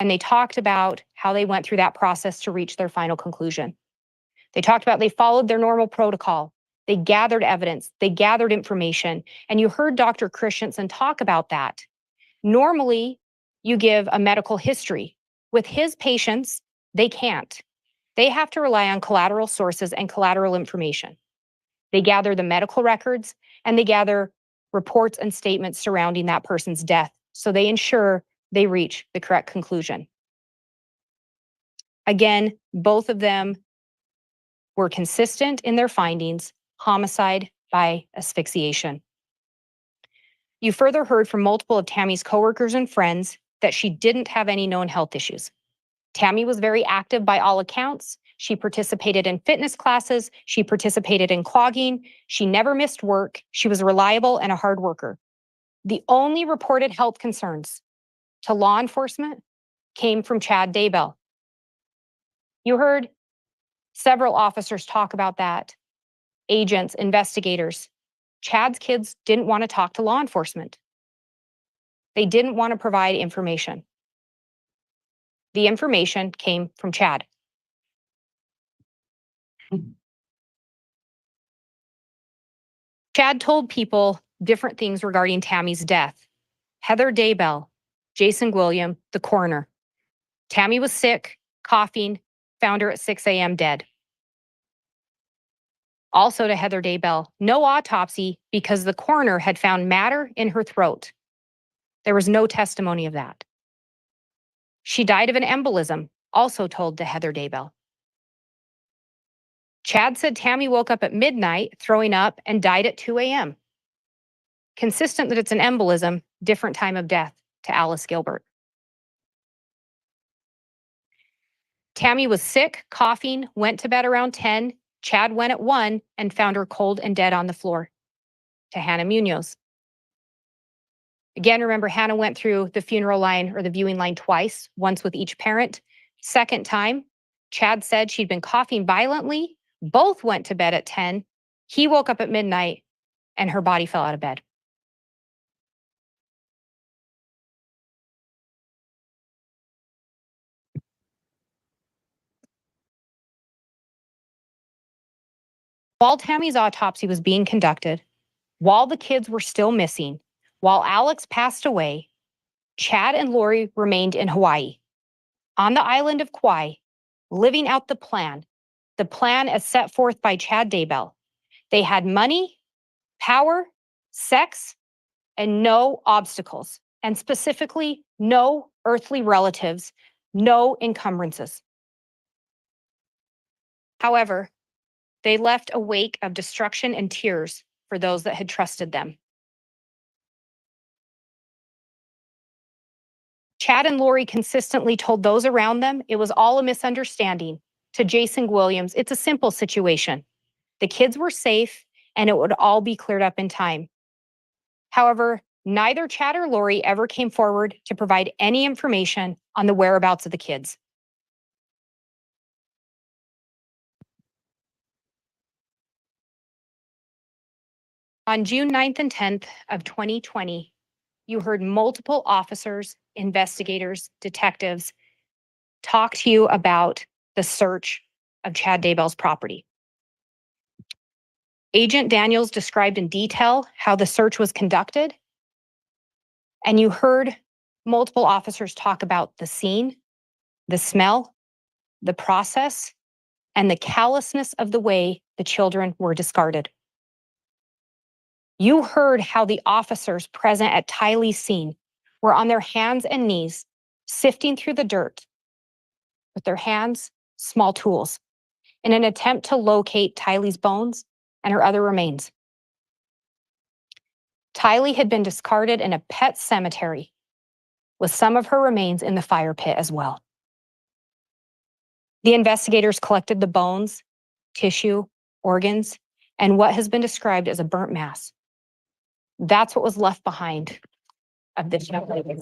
S2: And they talked about how they went through that process to reach their final conclusion. They talked about they followed their normal protocol. They gathered evidence, they gathered information, and you heard Dr. Christensen talk about that. Normally, you give a medical history. With his patients, they can't. They have to rely on collateral sources and collateral information. They gather the medical records and they gather reports and statements surrounding that person's death, so they ensure they reach the correct conclusion. Again, both of them were consistent in their findings, homicide by asphyxiation. You further heard from multiple of Tammy's coworkers and friends that she didn't have any known health issues. Tammy was very active by all accounts. She participated in fitness classes. She participated in clogging. She never missed work. She was reliable and a hard worker. The only reported health concerns to law enforcement came from Chad Daybell. You heard several officers talk about that. Agents, investigators. Chad's kids didn't want to talk to law enforcement. They didn't want to provide information. The information came from Chad. Chad told people different things regarding Tammy's death. Heather Daybell, Jason William, the coroner. Tammy was sick, coughing, found her at 6 a.m. dead. Also to Heather Daybell, no autopsy because the coroner had found matter in her throat. There was no testimony of that. She died of an embolism, also told to Heather Daybell. Chad said Tammy woke up at midnight, throwing up, and died at 2 a.m. Consistent that it's an embolism, different time of death to Alice Gilbert. Tammy was sick, coughing, went to bed around 10. Chad went at 1 and found her cold and dead on the floor to Hannah Munoz. Again, remember, Hannah went through the funeral line or the viewing line twice, once with each parent. Second time, Chad said she'd been coughing violently. Both went to bed at 10. He woke up at midnight and her body fell out of bed. While Tammy's autopsy was being conducted, while the kids were still missing, while Alex passed away, Chad and Lori remained in Hawaii, on the island of Kauai, living out the plan as set forth by Chad Daybell. They had money, power, sex, and no obstacles, and specifically no earthly relatives, no encumbrances. However, they left a wake of destruction and tears for those that had trusted them. Chad and Lori consistently told those around them it was all a misunderstanding. To Jason Williams, it's a simple situation. The kids were safe and it would all be cleared up in time. However, neither Chad or Lori ever came forward to provide any information on the whereabouts of the kids. On June 9th and 10th of 2020, you heard multiple officers, investigators, detectives talk to you about the search of Chad Daybell's property. Agent Daniels described in detail how the search was conducted, and you heard multiple officers talk about the scene, the smell, the process, and the callousness of the way the children were discarded. You heard how the officers present at Tylee's scene were on their hands and knees, sifting through the dirt with their hands, small tools, in an attempt to locate Tylee's bones and her other remains. Tylee had been discarded in a pet cemetery with some of her remains in the fire pit as well. The investigators collected the bones, tissue, organs, and what has been described as a burnt mass. That's what was left behind of this young lady.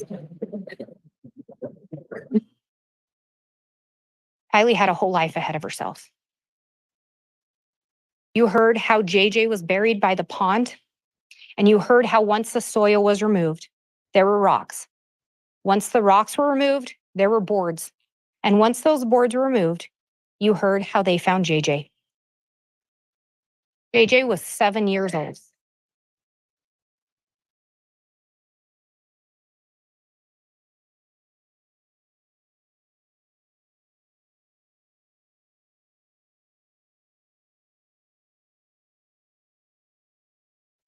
S2: Tylee had a whole life ahead of herself. You heard how JJ was buried by the pond, and you heard how once the soil was removed, there were rocks. Once the rocks were removed, there were boards. And once those boards were removed, you heard how they found JJ. JJ was 7 years old.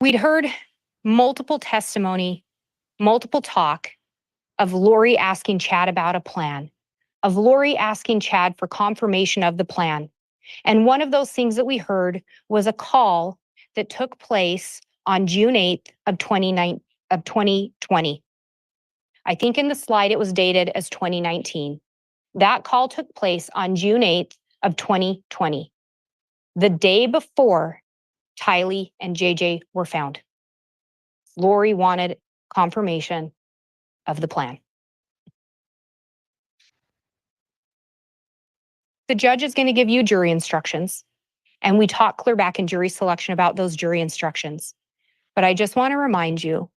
S2: We'd heard multiple testimony, multiple talk of Lori asking Chad about a plan, of Lori asking Chad for confirmation of the plan. And one of those things that we heard was a call that took place on June 8th of 2020. I think in the slide it was dated as 2019. That call took place on June 8th of 2020, the day before Tylee and JJ were found. Lori wanted confirmation of the plan. The judge is going to give you jury instructions, and we talk clear back in jury selection about those jury instructions. But I just want to remind you,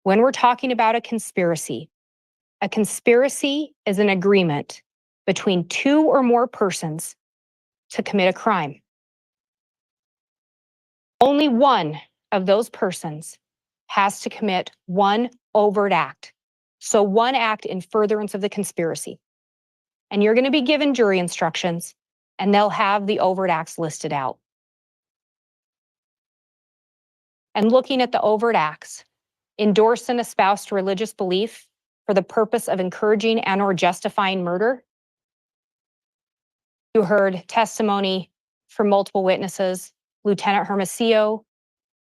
S2: when we're talking about a conspiracy is an agreement between two or more persons to commit a crime. Only one of those persons has to commit one overt act. So one act in furtherance of the conspiracy. And you're going to be given jury instructions, and they'll have the overt acts listed out. And looking at the overt acts, endorse and espouse religious belief for the purpose of encouraging and or justifying murder. You heard testimony from multiple witnesses, Lieutenant Hermosillo,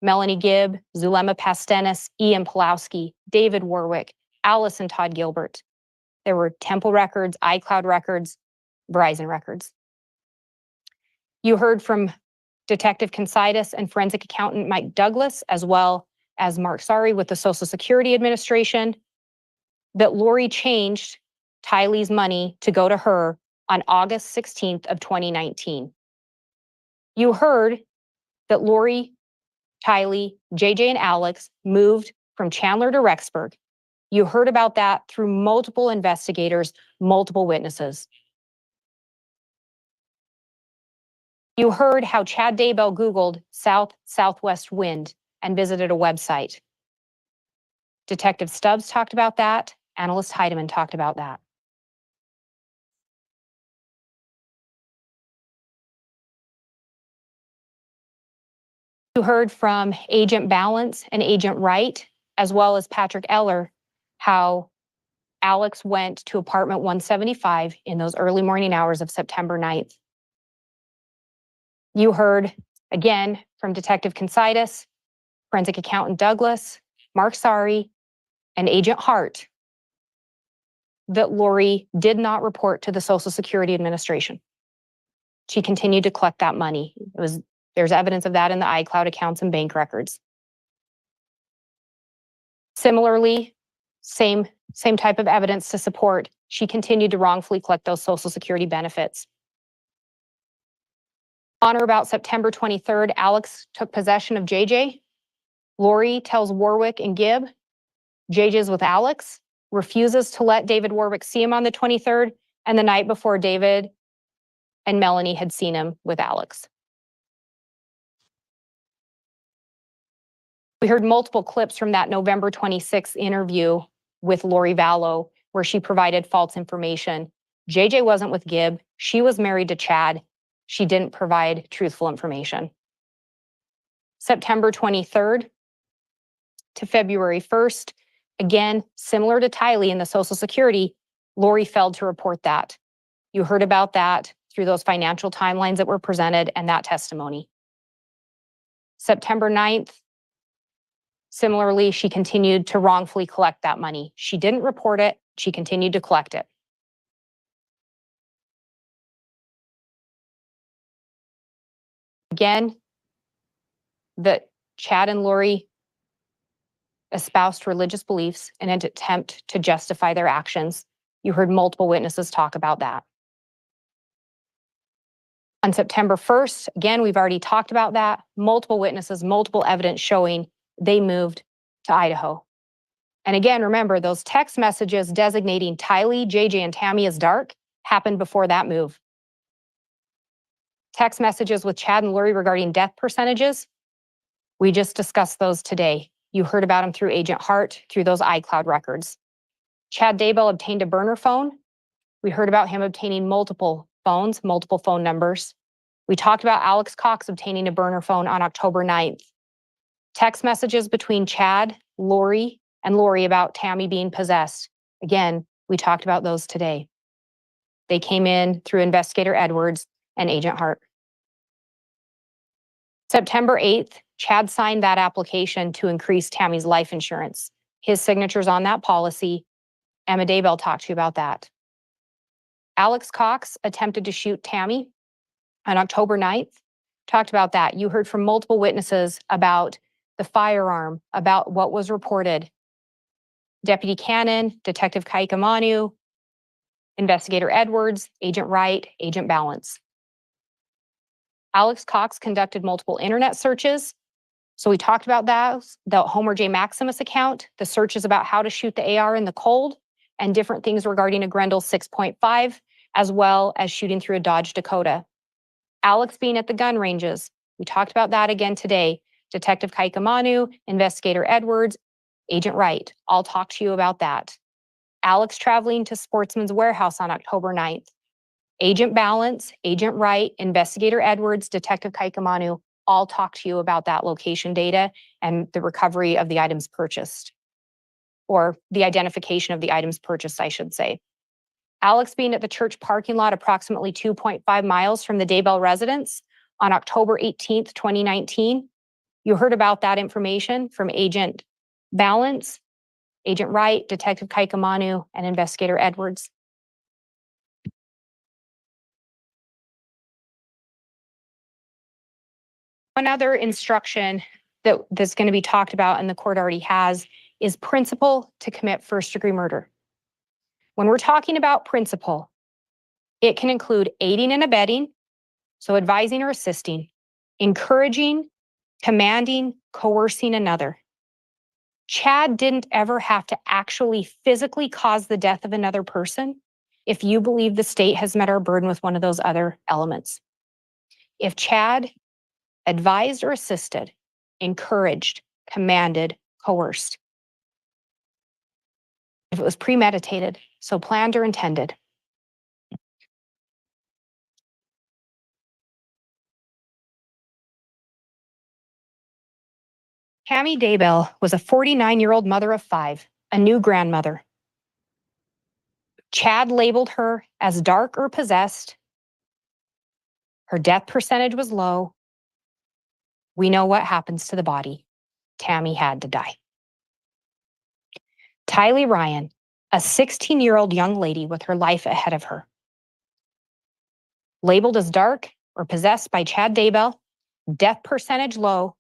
S2: Melanie Gibb, Zulema Pastenis, Ian Pulowski, David Warwick, Allison Todd Gilbert. There were Temple records, iCloud records, Verizon records. You heard from Detective Considus and forensic accountant Mike Douglas, as well as Mark Sari with the Social Security Administration, that Lori changed Tylee's money to go to her on August 16th of 2019. You heard that Lori, Tylee, JJ, and Alex moved from Chandler to Rexburg. You heard about that through multiple investigators, multiple witnesses. You heard how Chad Daybell Googled south-southwest wind and visited a website. Detective Stubbs talked about that. Analyst Heidemann talked about that. You heard from Agent Balance and Agent Wright, as well as Patrick Eller, how Alex went to apartment 175 in those early morning hours of September 9th. You heard again from Detective Considas, Forensic Accountant Douglas, Mark Sari, and Agent Hart that Lori did not report to the Social Security Administration. She continued to collect that money. There's evidence of that in the iCloud accounts and bank records. Similarly, same type of evidence to support she continued to wrongfully collect those Social Security benefits. On or about September 23rd, Alex took possession of JJ. Lori tells Warwick and Gibb JJ's with Alex, refuses to let David Warwick see him on the 23rd, and the night before, David and Melanie had seen him with Alex. We heard multiple clips from that November 26th interview with Lori Vallow, where she provided false information. JJ wasn't with Gibb. She was married to Chad. She didn't provide truthful information. September 23rd to February 1st, again, similar to Tylee in the Social Security, Lori failed to report that. You heard about that through those financial timelines that were presented and that testimony. September 9th, similarly, she continued to wrongfully collect that money. She didn't report it. She continued to collect it. Again, that Chad and Lori espoused religious beliefs in an attempt to justify their actions. You heard multiple witnesses talk about that. On September 1st, again, we've already talked about that. Multiple witnesses, multiple evidence showing they moved to Idaho. And again, remember, those text messages designating Tylee, JJ, and Tammy as dark happened before that move. Text messages with Chad and Lori regarding death percentages, we just discussed those today. You heard about them through Agent Hart, through those iCloud records. Chad Daybell obtained a burner phone. We heard about him obtaining multiple phones, multiple phone numbers. We talked about Alex Cox obtaining a burner phone on October 9th. Text messages between Chad, Lori, and Lori about Tammy being possessed. Again, we talked about those today. They came in through Investigator Edwards and Agent Hart. September 8th, Chad signed that application to increase Tammy's life insurance. His signature's on that policy. Emma Daybell talked to you about that. Alex Cox attempted to shoot Tammy on October 9th. Talked about that. You heard from multiple witnesses about the firearm, about what was reported. Deputy Cannon, Detective Kaikamanu, Investigator Edwards, Agent Wright, Agent Balance. Alex Cox conducted multiple internet searches. So we talked about that, the Homer J. Maximus account, the searches about how to shoot the AR in the cold, and different things regarding a Grendel 6.5, as well as shooting through a Dodge Dakota. Alex being at the gun ranges. We talked about that again today. Detective Kaikamanu, Investigator Edwards, Agent Wright, all talked to you about that. Alex traveling to Sportsman's Warehouse on October 9th. Agent Balance, Agent Wright, Investigator Edwards, Detective Kaikamanu, all talked to you about that location data and the recovery of the items purchased, or the identification of the items purchased, I should say. Alex being at the church parking lot approximately 2.5 miles from the Daybell residence on October 18th, 2019. You heard about that information from Agent Balance, Agent Wright, Detective Kaikamanu, and Investigator Edwards. One other instruction that's going to be talked about and the court already has is principle to commit first-degree murder. When we're talking about principle, it can include aiding and abetting, so advising or assisting, encouraging, commanding, coercing another. Chad didn't ever have to actually physically cause the death of another person if you believe the state has met our burden with one of those other elements. If Chad advised or assisted, encouraged, commanded, coerced, if it was premeditated, so planned or intended. Tammy Daybell was a 49-year-old mother of 5, a new grandmother. Chad labeled her as dark or possessed. Her death percentage was low. We know what happens to the body. Tammy had to die. Tylee Ryan, a 16-year-old young lady with her life ahead of her. Labeled as dark or possessed by Chad Daybell, death percentage low.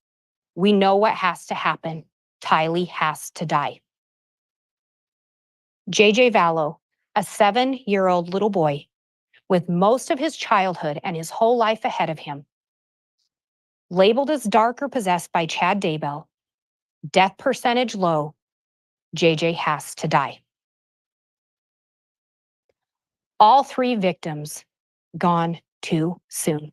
S2: We know what has to happen. Tylee has to die. JJ Vallow, a 7-year-old little boy with most of his childhood and his whole life ahead of him. Labeled as dark or possessed by Chad Daybell, death percentage low. JJ has to die. All 3 victims gone too soon.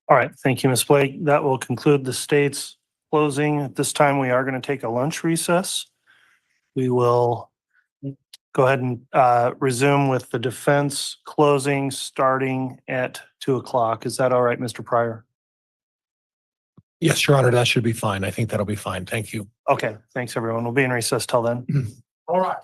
S1: All right, thank you, Ms. Blake. That will conclude the state's closing. At this time, we are going to take a lunch recess. We will go ahead and resume with the defense closing starting at 2:00. Is that all right, Mr. Pryor?
S3: Yes, Your Honor, that should be fine. I think that'll be fine. Thank you.
S1: Okay, thanks, everyone. We'll be in recess till then.
S3: All right.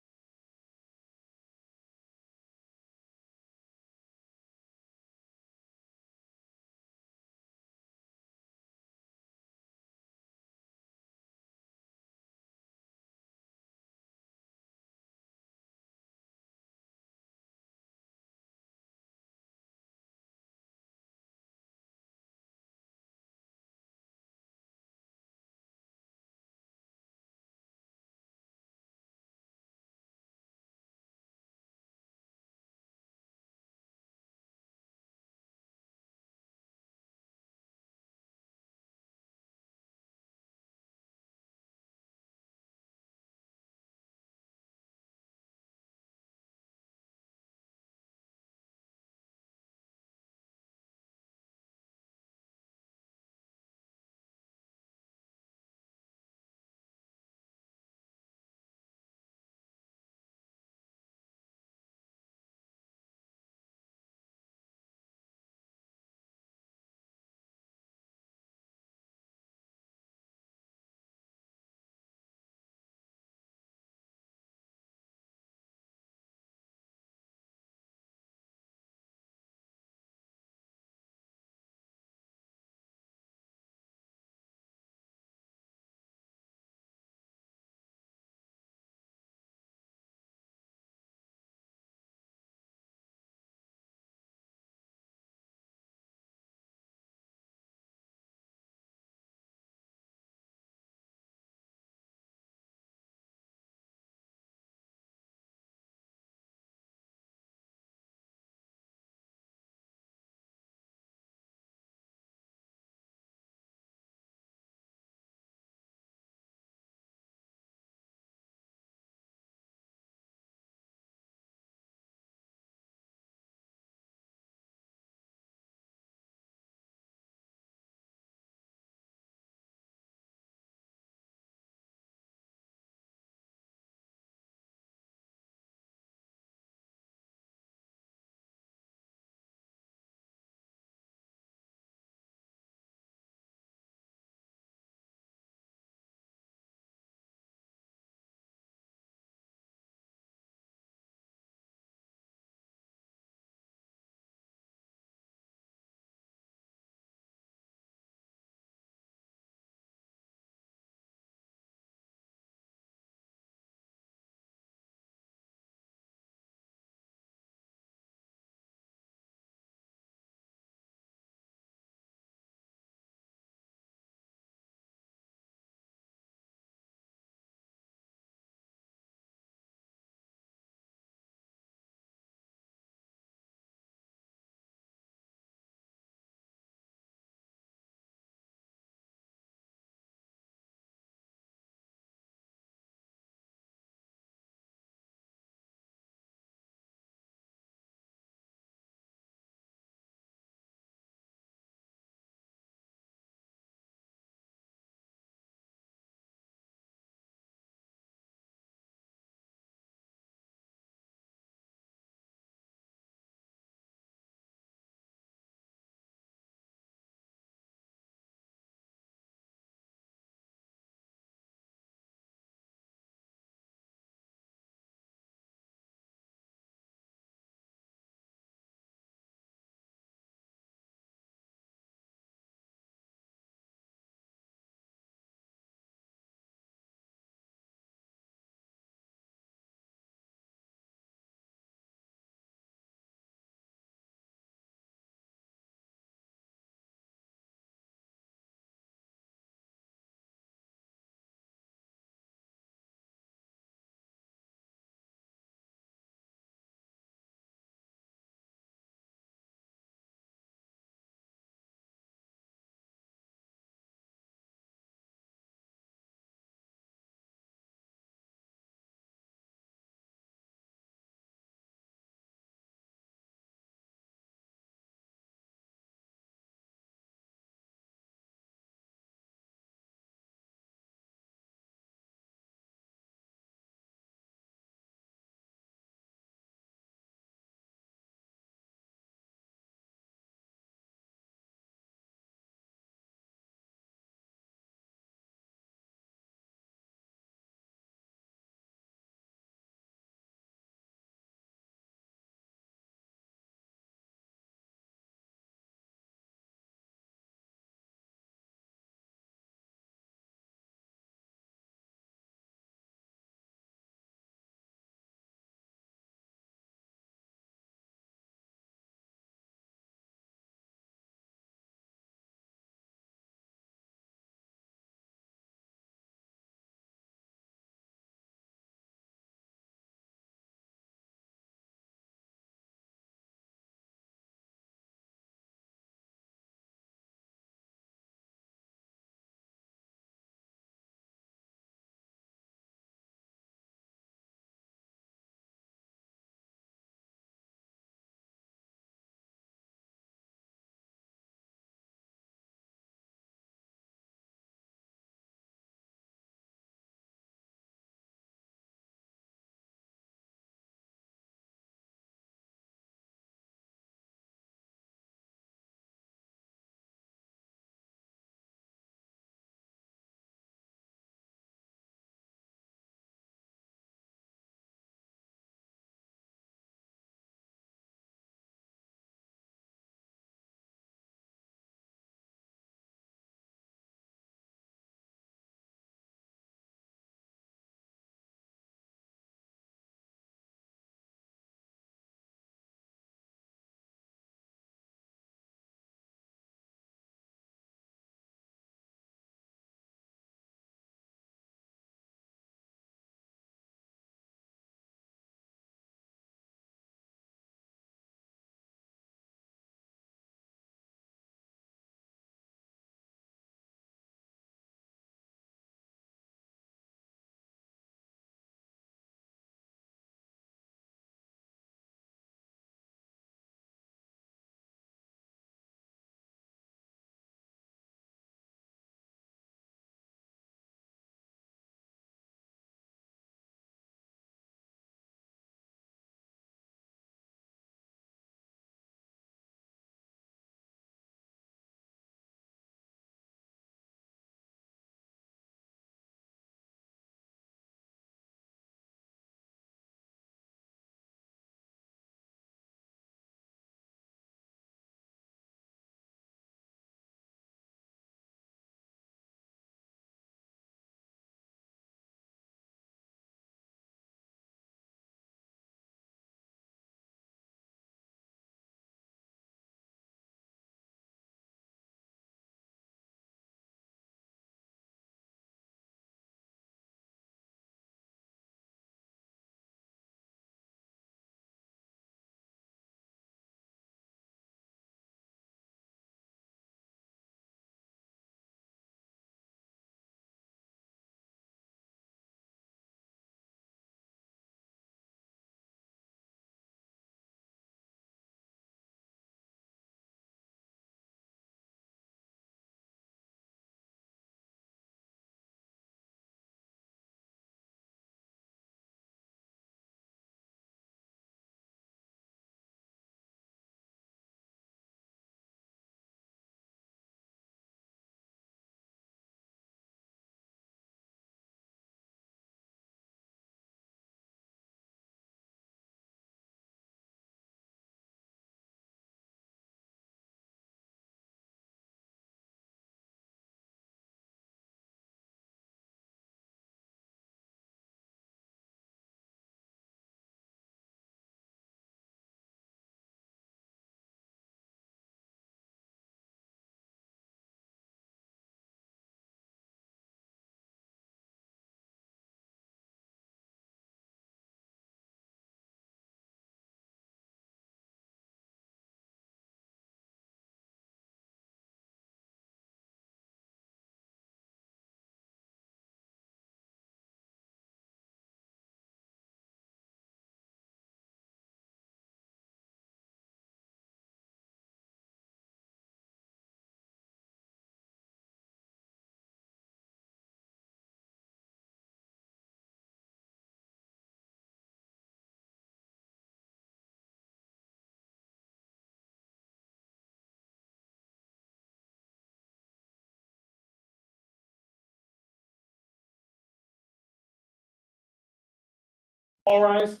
S12: All rise.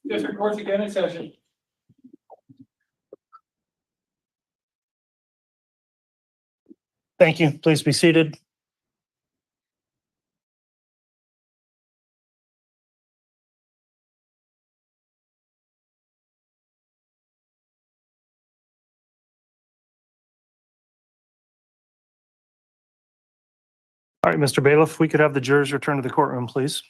S12: District Court's again in session.
S1: Thank you. Please be seated. All right, Mr. Bailiff, if we could have the jurors return to the courtroom, please.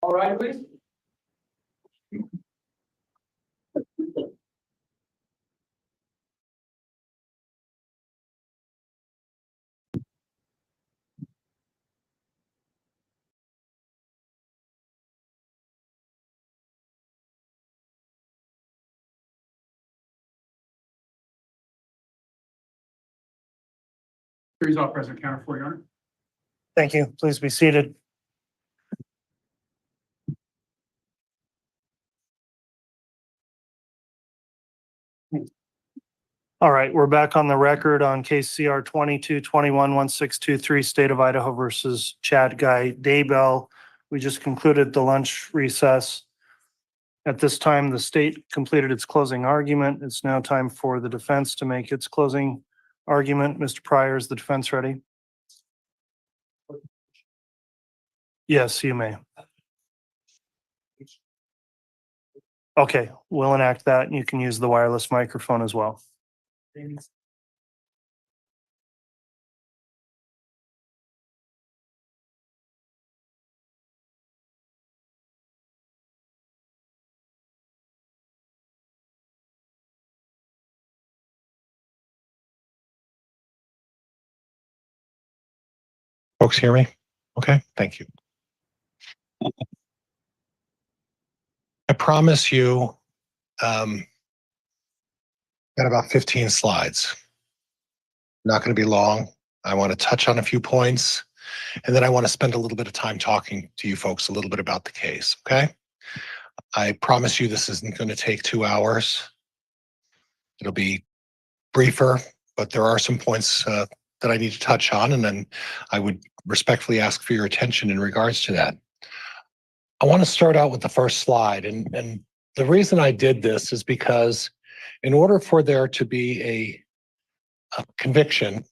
S12: All right, please. Jury's all present. Counter for Your Honor.
S1: Thank you. Please be seated. All right, we're back on the record on case CR 22211623, State of Idaho versus Chad Guy Daybell. We just concluded the lunch recess. At this time, the state completed its closing argument. It's now time for the defense to make its closing argument. Mr. Pryor, is the defense ready? Yes, you may. Okay, we'll enact that. You can use the wireless microphone as well.
S3: Folks hear me? Okay, thank you. I promise you, got about 15 slides. Not going to be long. I want to touch on a few points, and then I want to spend a little bit of time talking to you folks a little bit about the case, okay? I promise you this isn't going to take 2 hours. It'll be briefer, but there are some points that I need to touch on, and then I would respectfully ask for your attention in regards to that. I want to start out with the first slide, and the reason I did this is because in order for there to be a conviction,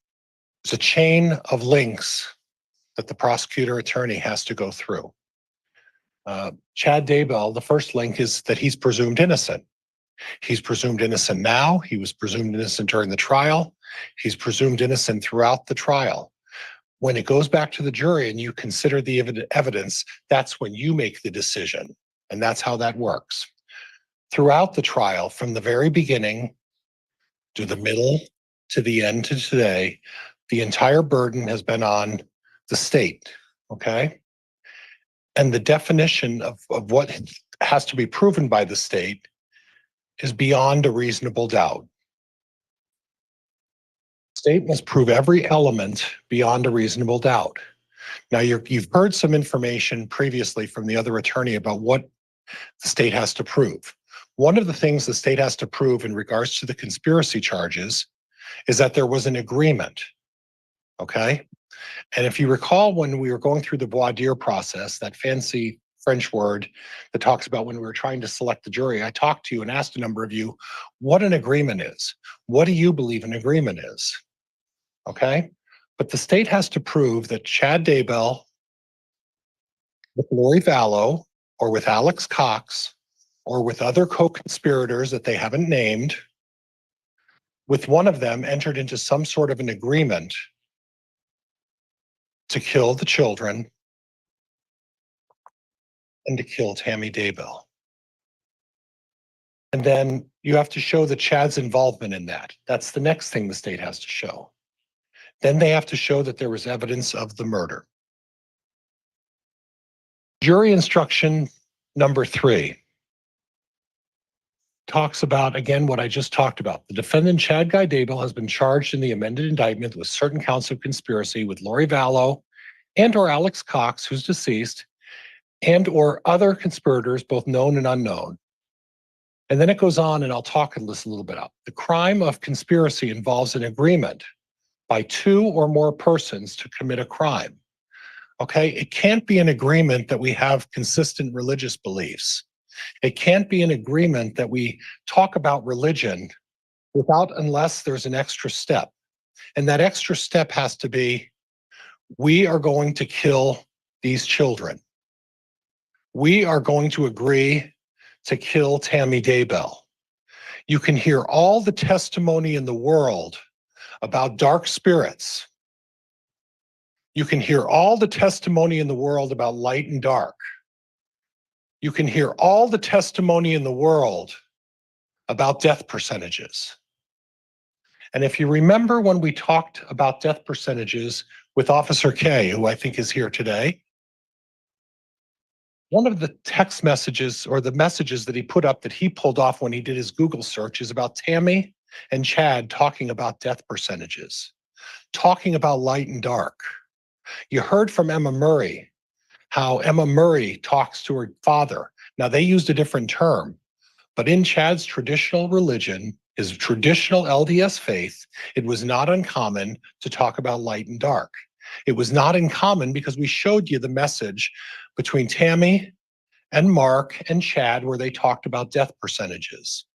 S3: there's a chain of links that the prosecutor attorney has to go through. Chad Daybell, the first link is that he's presumed innocent. He's presumed innocent now. He was presumed innocent during the trial. He's presumed innocent throughout the trial. When it goes back to the jury and you consider the evidence, that's when you make the decision. And that's how that works. Throughout the trial, from the very beginning to the middle to the end to today, the entire burden has been on the state, okay? And the definition of what has to be proven by the state is beyond a reasonable doubt. State must prove every element beyond a reasonable doubt. Now, you've heard some information previously from the other attorney about what the state has to prove. One of the things the state has to prove in regards to the conspiracy charges is that there was an agreement, okay? And if you recall, when we were going through the voir dire process, that fancy French word that talks about when we were trying to select the jury, I talked to you and asked a number of you what an agreement is. What do you believe an agreement is? Okay? But the state has to prove that Chad Daybell with Lori Vallow or with Alex Cox or with other co-conspirators that they haven't named, with one of them entered into some sort of an agreement to kill the children and to kill Tammy Daybell. And then you have to show that Chad's involvement in that. That's the next thing the state has to show. Then they have to show that there was evidence of the murder. Jury instruction number 3 talks about, again, what I just talked about. The defendant, Chad Guy Daybell, has been charged in the amended indictment with certain counts of conspiracy with Lori Vallow and or Alex Cox, who's deceased, and or other conspirators, both known and unknown. And then it goes on, and I'll talk this a little bit out. The crime of conspiracy involves an agreement by 2 or more persons to commit a crime. Okay, it can't be an agreement that we have consistent religious beliefs. It can't be an agreement that we talk about religion unless there's an extra step. And that extra step has to be, we are going to kill these children. We are going to agree to kill Tammy Daybell. You can hear all the testimony in the world about dark spirits. You can hear all the testimony in the world about light and dark. You can hear all the testimony in the world about death percentages. And if you remember when we talked about death percentages with Officer K, who I think is here today, one of the text messages or the messages that he put up that he pulled off when he did his Google search is about Tammy and Chad talking about death percentages, talking about light and dark. You heard from Emma Murray, how Emma Murray talks to her father. Now, they used a different term, but in Chad's traditional religion, his traditional LDS faith, it was not uncommon to talk about light and dark. It was not uncommon because we showed you the message between Tammy and Mark and Chad where they talked about death percentages.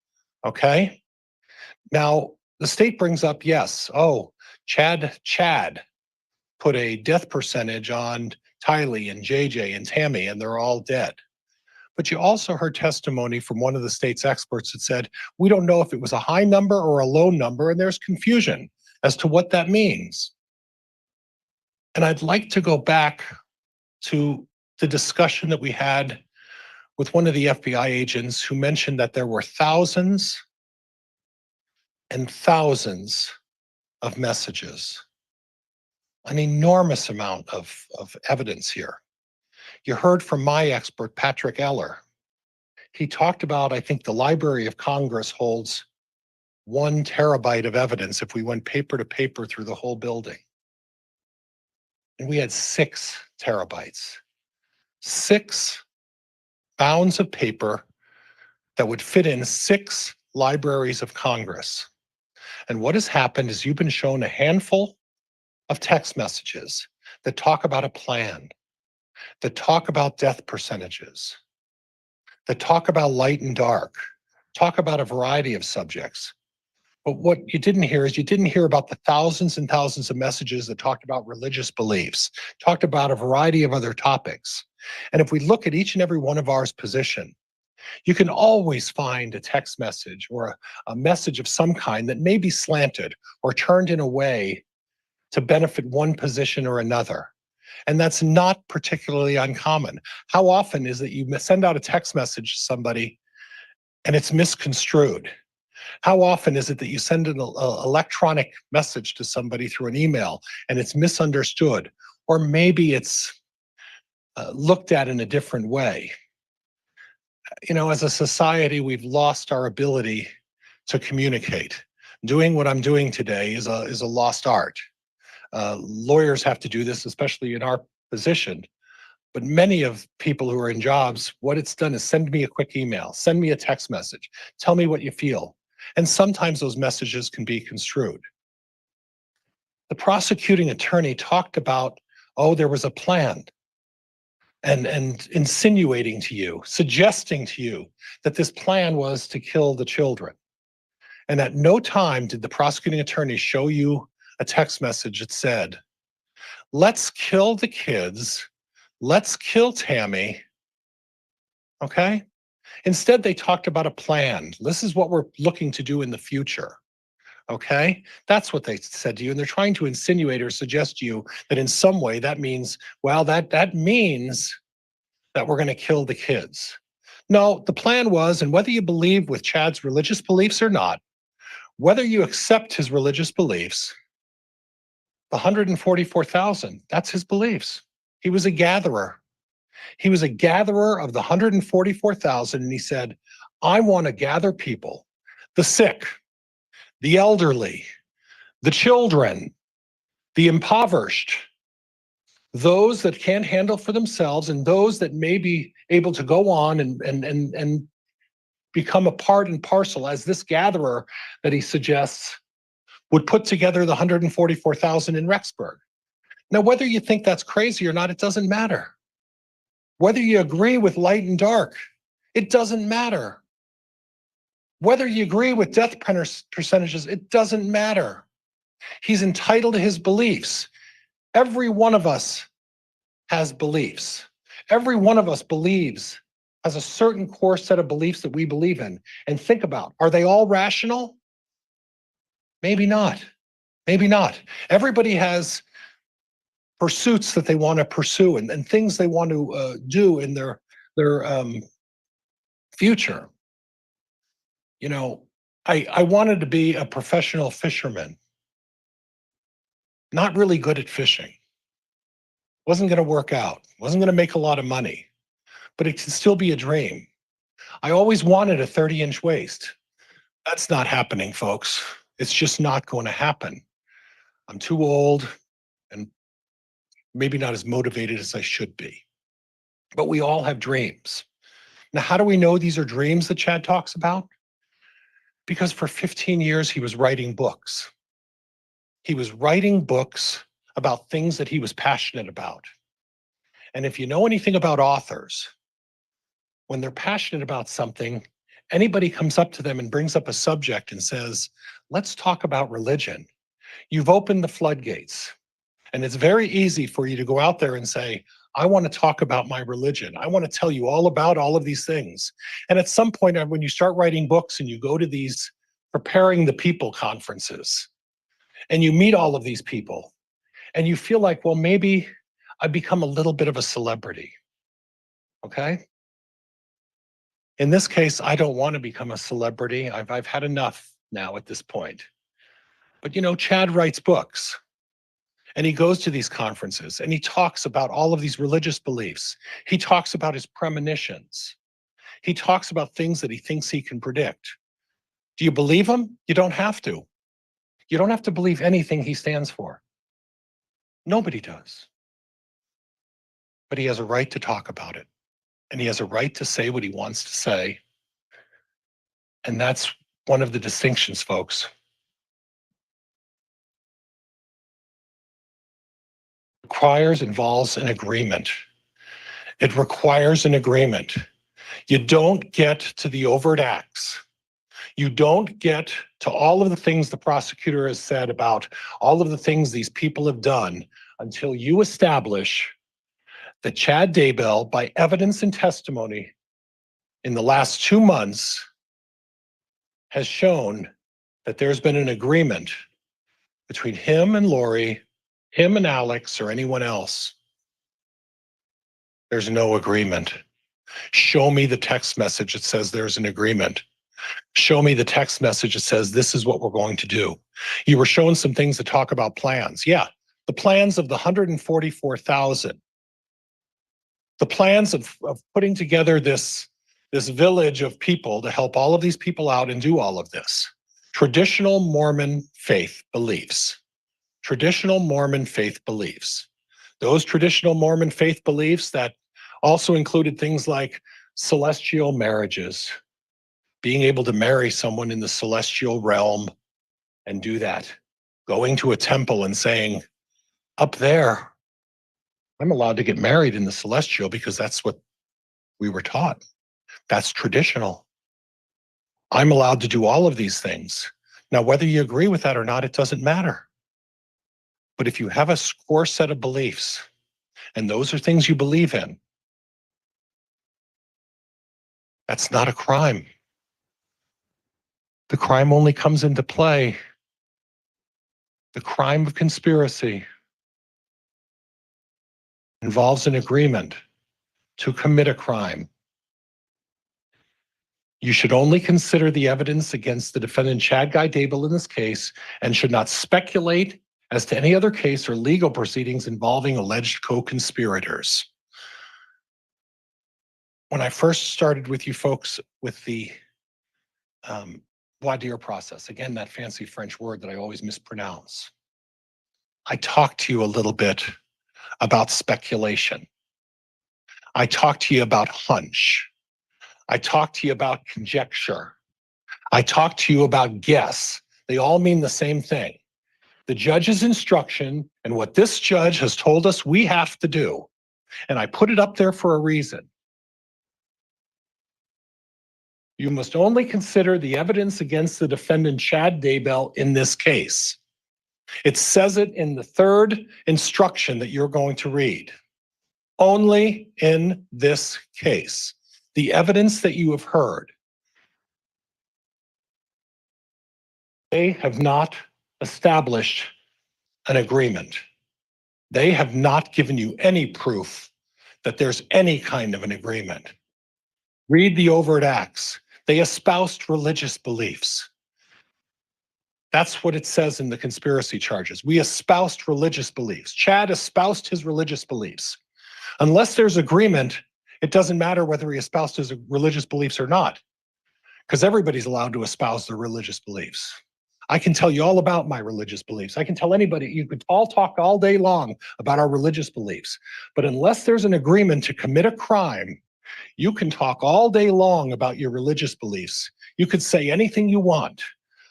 S3: Okay? Now, the state brings up, yes, oh, Chad put a death percentage on Tylee and JJ and Tammy, and they're all dead. But you also heard testimony from one of the state's experts that said, we don't know if it was a high number or a low number, and there's confusion as to what that means. And I'd like to go back to the discussion that we had with one of the FBI agents who mentioned that there were thousands and thousands of messages. An enormous amount of evidence here. You heard from my expert, Patrick Eller. He talked about, I think the Library of Congress holds 1 terabyte of evidence if we went paper to paper through the whole building. And we had 6 terabytes. 6 bounds of paper that would fit in 6 libraries of Congress. And what has happened is you've been shown a handful of text messages that talk about a plan, that talk about death percentages, that talk about light and dark, talk about a variety of subjects. But what you didn't hear is you didn't hear about the thousands and thousands of messages that talked about religious beliefs, talked about a variety of other topics. And if we look at each and every one of ours position, you can always find a text message or a message of some kind that may be slanted or turned in a way to benefit one position or another. And that's not particularly uncommon. How often is it you send out a text message to somebody and it's misconstrued? How often is it that you send an electronic message to somebody through an email and it's misunderstood? Or maybe it's looked at in a different way. You know, as a society, we've lost our ability to communicate. Doing what I'm doing today is a lost art. Lawyers have to do this, especially in our position. But many of people who are in jobs, what it's done is send me a quick email, send me a text message, tell me what you feel. And sometimes those messages can be construed. The prosecuting attorney talked about, oh, there was a plan, and insinuating to you, suggesting to you that this plan was to kill the children. And at no time did the prosecuting attorney show you a text message that said, let's kill the kids, let's kill Tammy, okay? Instead, they talked about a plan. This is what we're looking to do in the future. Okay? That's what they said to you. And they're trying to insinuate or suggest to you that in some way that means, well, that means that we're going to kill the kids. No, the plan was, and whether you believe with Chad's religious beliefs or not, whether you accept his religious beliefs, the 144,000, that's his beliefs. He was a gatherer. He was a gatherer of the 144,000, and he said, I want to gather people, the sick, the elderly, the children, the impoverished, those that can't handle for themselves, and those that may be able to go on and become a part and parcel as this gatherer that he suggests would put together the 144,000 in Rexburg. Now, whether you think that's crazy or not, it doesn't matter. Whether you agree with light and dark, it doesn't matter. Whether you agree with death percentages, it doesn't matter. He's entitled to his beliefs. Every one of us has beliefs. Every one of us has a certain core set of beliefs that we believe in. And think about, are they all rational? Maybe not. Maybe not. Everybody has pursuits that they want to pursue and things they want to do in their future. You know, I wanted to be a professional fisherman. Not really good at fishing. Wasn't going to work out. Wasn't going to make a lot of money. But it can still be a dream. I always wanted a 30-inch waist. That's not happening, folks. It's just not going to happen. I'm too old and maybe not as motivated as I should be. But we all have dreams. Now, how do we know these are dreams that Chad talks about? Because for 15 years, he was writing books. He was writing books about things that he was passionate about. And if you know anything about authors, when they're passionate about something, anybody comes up to them and brings up a subject and says, let's talk about religion. You've opened the floodgates. And it's very easy for you to go out there and say, I want to talk about my religion. I want to tell you all about all of these things. And at some point, when you start writing books and you go to these preparing the people conferences, and you meet all of these people, and you feel like, well, maybe I become a little bit of a celebrity. Okay? In this case, I don't want to become a celebrity. I've had enough now at this point. But you know, Chad writes books. And he goes to these conferences and he talks about all of these religious beliefs. He talks about his premonitions. He talks about things that he thinks he can predict. Do you believe him? You don't have to. You don't have to believe anything he stands for. Nobody does. But he has a right to talk about it. And he has a right to say what he wants to say. And that's one of the distinctions, folks. Involves an agreement. It requires an agreement. You don't get to the overt acts. You don't get to all of the things the prosecutor has said about all of the things these people have done until you establish that Chad Daybell, by evidence and testimony in the last 2 months, has shown that there's been an agreement between him and Lori, him and Alex, or anyone else. There's no agreement. Show me the text message that says there's an agreement. Show me the text message that says this is what we're going to do. You were showing some things that talk about plans. Yeah, the plans of the 144,000. The plans of putting together this village of people to help all of these people out and do all of this. Traditional Mormon faith beliefs. Traditional Mormon faith beliefs. Those traditional Mormon faith beliefs that also included things like celestial marriages, being able to marry someone in the celestial realm and do that. Going to a temple and saying, up there, I'm allowed to get married in the celestial because that's what we were taught. That's traditional. I'm allowed to do all of these things. Now, whether you agree with that or not, it doesn't matter. But if you have a core set of beliefs, and those are things you believe in, That's not a crime. The crime only comes into play. The crime of conspiracy involves an agreement to commit a crime. You should only consider the evidence against the defendant Chad Guy Daybell in this case and should not speculate as to any other case or legal proceedings involving alleged co-conspirators. When I first started with you folks with the voir dire process, again, that fancy French word that I always mispronounce, I talked to you a little bit about speculation. I talked to you about hunch. I talked to you about conjecture. I talked to you about guess. They all mean the same thing. The judge's instruction and what this judge has told us we have to do. And I put it up there for a reason. You must only consider the evidence against the defendant Chad Daybell in this case. It says it in the third instruction that you're going to read. Only in this case, the evidence that you have heard, they have not established an agreement. They have not given you any proof that there's any kind of an agreement. Read the overt acts. They espoused religious beliefs. That's what it says in the conspiracy charges. We espoused religious beliefs. Chad espoused his religious beliefs. Unless there's agreement, it doesn't matter whether he espoused his religious beliefs or not, because everybody's allowed to espouse their religious beliefs. I can tell you all about my religious beliefs. I can tell anybody, you could all talk all day long about our religious beliefs. But unless there's an agreement to commit a crime, you can talk all day long about your religious beliefs. You could say anything you want.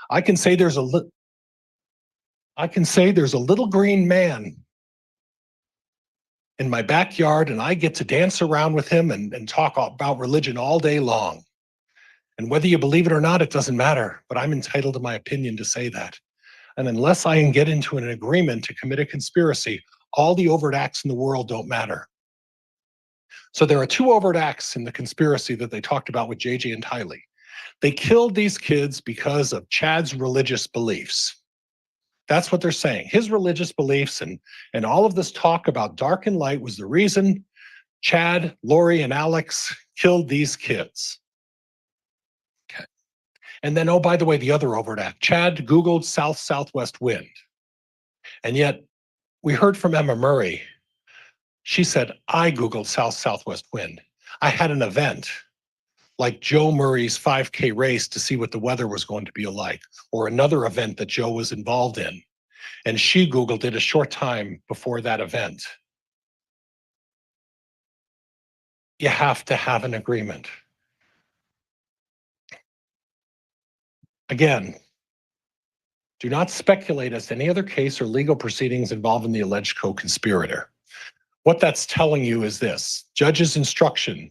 S3: I can say there's a little green man in my backyard and I get to dance around with him and talk about religion all day long. And whether you believe it or not, it doesn't matter, but I'm entitled to my opinion to say that. And unless I can get into an agreement to commit a conspiracy, all the overt acts in the world don't matter. So there are two overt acts in the conspiracy that they talked about with JJ and Tylee. They killed these kids because of Chad's religious beliefs. That's what they're saying. His religious beliefs and all of this talk about dark and light was the reason Chad, Lori, and Alex killed these kids. Okay. And then, oh, by the way, the other overt act. Chad Googled south-southwest wind. And yet we heard from Emma Murray. She said, I Googled south-southwest wind. I had an event like Joe Murray's 5K race to see what the weather was going to be like, or another event that Joe was involved in. And she Googled it a short time before that event. You have to have an agreement. Again, do not speculate as to any other case or legal proceedings involving the alleged co-conspirator. What that's telling you is this: judge's instruction.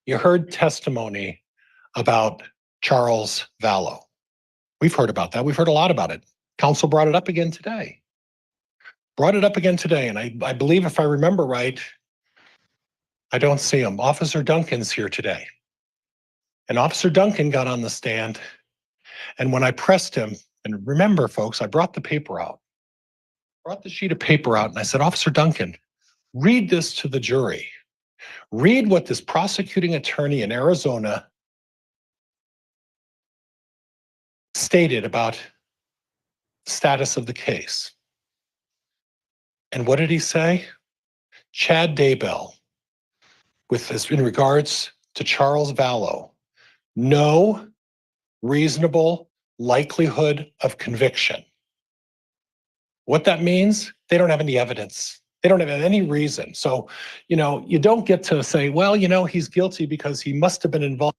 S3: You heard testimony about Charles Vallow. We've heard about that. We've heard a lot about it. Counsel brought it up again today. And I believe, if I remember right, I don't see him. Officer Duncan's here today. And Officer Duncan got on the stand, and when I pressed him, and remember, folks, I brought the paper out. Brought the sheet of paper out, and I said, Officer Duncan, read this to the jury. Read what this prosecuting attorney in Arizona stated about the status of the case. And what did he say? Chad Daybell, with this in regards to Charles Vallow, no reasonable likelihood of conviction. What that means, they don't have any evidence. They don't have any reason. So, you don't get to say, well, he's guilty because he must have been involved.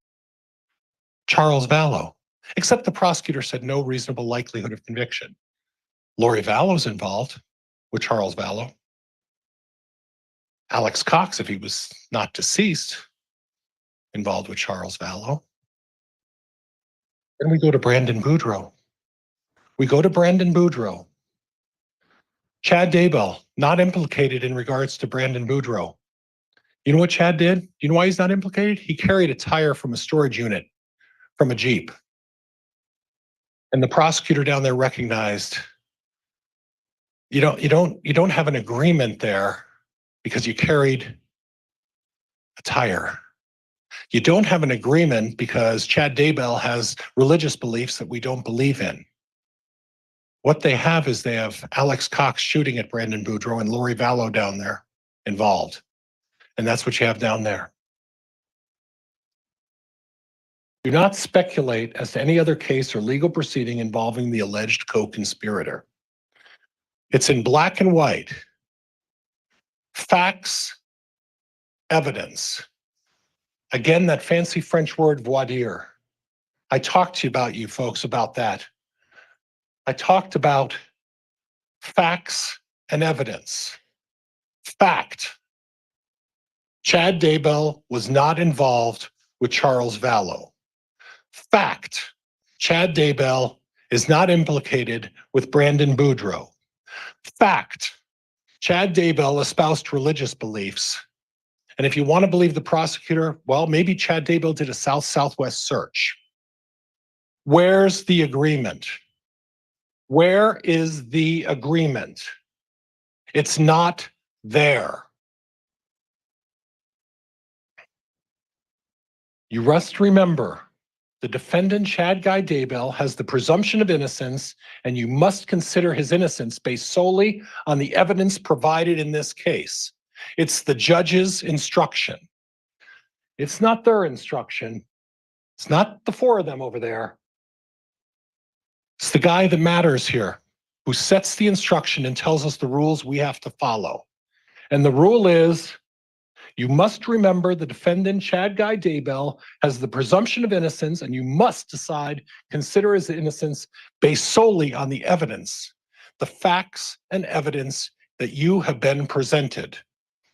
S3: Charles Vallow, except the prosecutor said no reasonable likelihood of conviction. Lori Vallow's involved with Charles Vallow. Alex Cox, if he was not deceased, involved with Charles Vallow. Then we go to Brandon Boudreaux. Chad Daybell, not implicated in regards to Brandon Boudreaux. You know what Chad did? You know why he's not implicated? He carried a tire from a storage unit from a Jeep. And the prosecutor down there recognized you don't have an agreement there because you carried a tire. You don't have an agreement because Chad Daybell has religious beliefs that we don't believe in. What they have is they have Alex Cox shooting at Brandon Boudreaux and Lori Vallow down there involved. And that's what you have down there. Do not speculate as to any other case or legal proceeding involving the alleged co-conspirator. It's in black and white. Facts, evidence. Again, that fancy French word voir dire. I talked to you folks about that. I talked about facts and evidence. Fact. Chad Daybell was not involved with Charles Vallow. Fact. Chad Daybell is not implicated with Brandon Boudreaux. Fact. Chad Daybell espoused religious beliefs. And if you want to believe the prosecutor, well, maybe Chad Daybell did a south-southwest search. Where's the agreement? Where is the agreement? It's not there. You must remember, the defendant, Chad Guy Daybell, has the presumption of innocence, and you must consider his innocence based solely on the evidence provided in this case. It's the judge's instruction. It's not their instruction. It's not the four of them over there. It's the guy that matters here, who sets the instruction and tells us the rules we have to follow. And the rule is, you must remember the defendant, Chad Guy Daybell, has the presumption of innocence, and you must consider his innocence based solely on the evidence, the facts and evidence that you have been presented.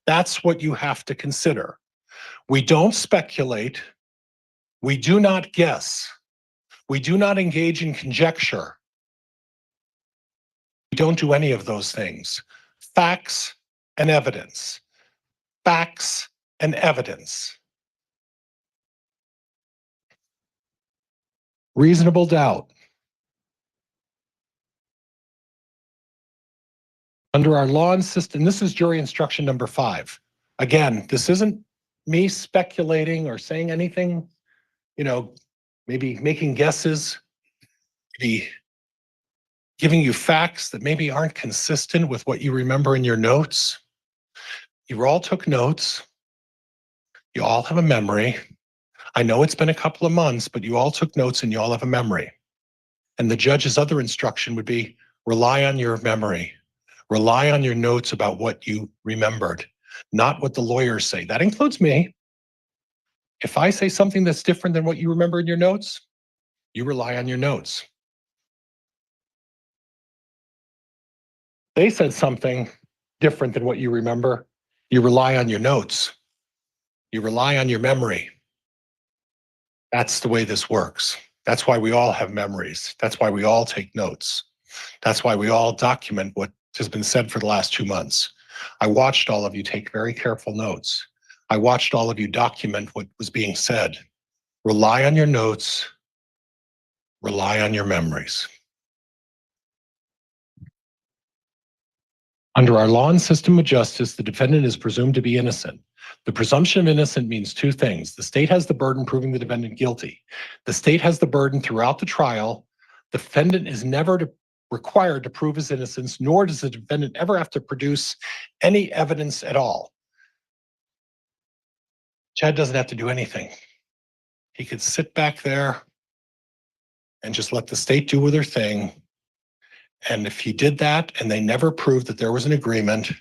S3: That's what you have to consider. We don't speculate. We do not guess. We do not engage in conjecture. We don't do any of those things. Facts and evidence. Facts and evidence. Reasonable doubt. Under our law and system, this is jury instruction number 5. Again, this isn't me speculating or saying anything, maybe making guesses, maybe giving you facts that maybe aren't consistent with what you remember in your notes. You all took notes. You all have a memory. I know it's been a couple of months, but you all took notes and you all have a memory. And the judge's other instruction would be rely on your memory. Rely on your notes about what you remembered, not what the lawyers say. That includes me. If I say something that's different than what you remember in your notes, you rely on your notes. They said something different than what you remember, you rely on your notes. You rely on your memory. That's the way this works. That's why we all have memories. That's why we all take notes. That's why we all document what has been said for the last 2 months. I watched all of you take very careful notes. I watched all of you document what was being said. Rely on your notes. Rely on your memories. Under our law and system of justice, the defendant is presumed to be innocent. The presumption of innocent means 2 things. The state has the burden proving the defendant guilty. The state has the burden throughout the trial. The defendant is never required to prove his innocence, nor does the defendant ever have to produce any evidence at all. Chad doesn't have to do anything. He could sit back there and just let the state do their thing. And if he did that and they never proved that there was an agreement,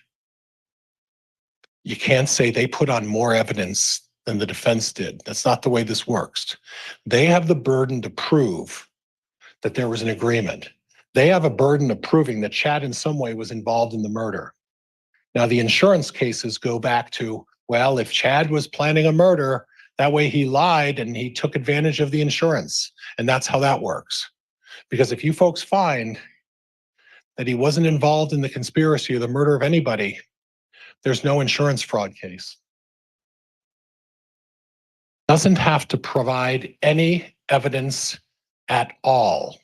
S3: you can't say they put on more evidence than the defense did. That's not the way this works. They have the burden to prove that there was an agreement. They have a burden of proving that Chad in some way was involved in the murder. Now, the insurance cases go back to, well, if Chad was planning a murder, that way he lied and he took advantage of the insurance. And that's how that works. Because if you folks find that he wasn't involved in the conspiracy or the murder of anybody, there's no insurance fraud case. doesn't have to provide any evidence at all.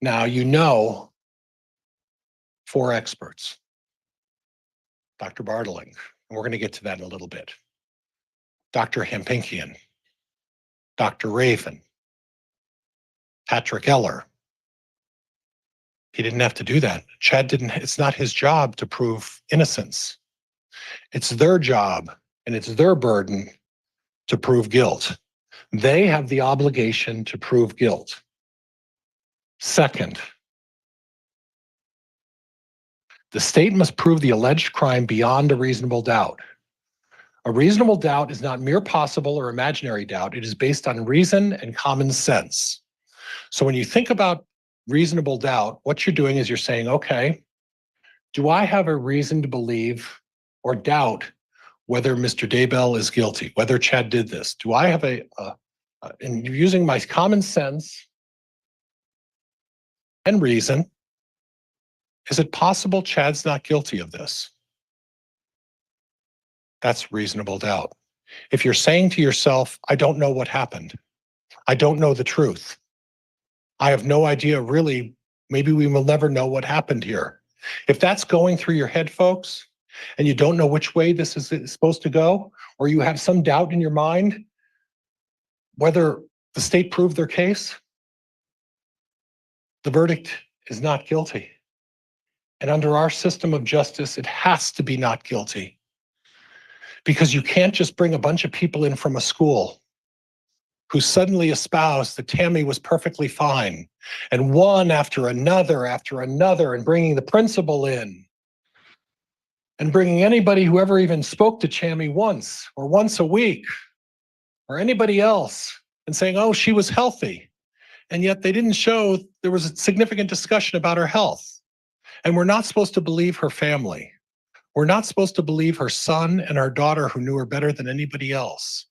S3: Now, you know 4 experts. Dr. Bartling, and we're going to get to that in a little bit. Dr. Hampinkian, Dr. Raven, Patrick Eller. He didn't have to do that. Chad didn't, it's not his job to prove innocence. It's their job and it's their burden to prove guilt. They have the obligation to prove guilt. Second, the state must prove the alleged crime beyond a reasonable doubt. A reasonable doubt is not mere possible or imaginary doubt. It is based on reason and common sense. So when you think about reasonable doubt, what you're doing is you're saying, okay, do I have a reason to believe or doubt whether Mr. Daybell is guilty, whether Chad did this? Do I have and using my common sense and reason, is it possible Chad's not guilty of this? That's reasonable doubt. If you're saying to yourself, I don't know what happened. I don't know the truth. I have no idea really, maybe we will never know what happened here. If that's going through your head, folks, and you don't know which way this is supposed to go, or you have some doubt in your mind whether the state proved their case, the verdict is not guilty. And under our system of justice, it has to be not guilty. Because you can't just bring a bunch of people in from a school who suddenly espoused that Tammy was perfectly fine, and one after another, and bringing the principal in, and bringing anybody who ever even spoke to Tammy once, or once a week, or anybody else, and saying, oh, she was healthy. And yet they didn't show there was a significant discussion about her health. And we're not supposed to believe her family. We're not supposed to believe her son and her daughter who knew her better than anybody else.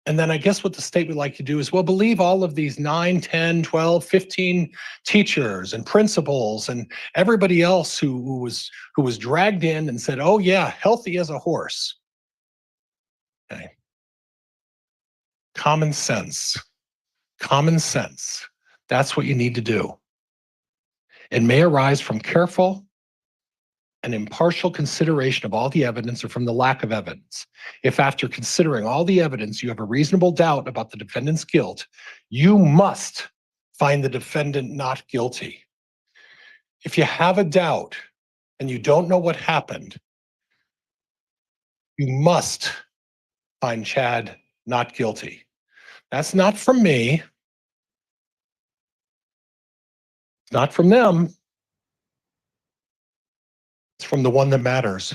S3: And then I guess what the state would like to do is, well, believe all of these 9, 10, 12, 15 teachers and principals and everybody else who was dragged in and said, oh yeah, healthy as a horse. Okay. Common sense. Common sense. That's what you need to do. It may arise from careful and impartial consideration of all the evidence or from the lack of evidence. If after considering all the evidence you have a reasonable doubt about the defendant's guilt, you must find the defendant not guilty. If you have a doubt and you don't know what happened, you must find Chad not guilty. That's not from me. It's not from them. It's from the one that matters,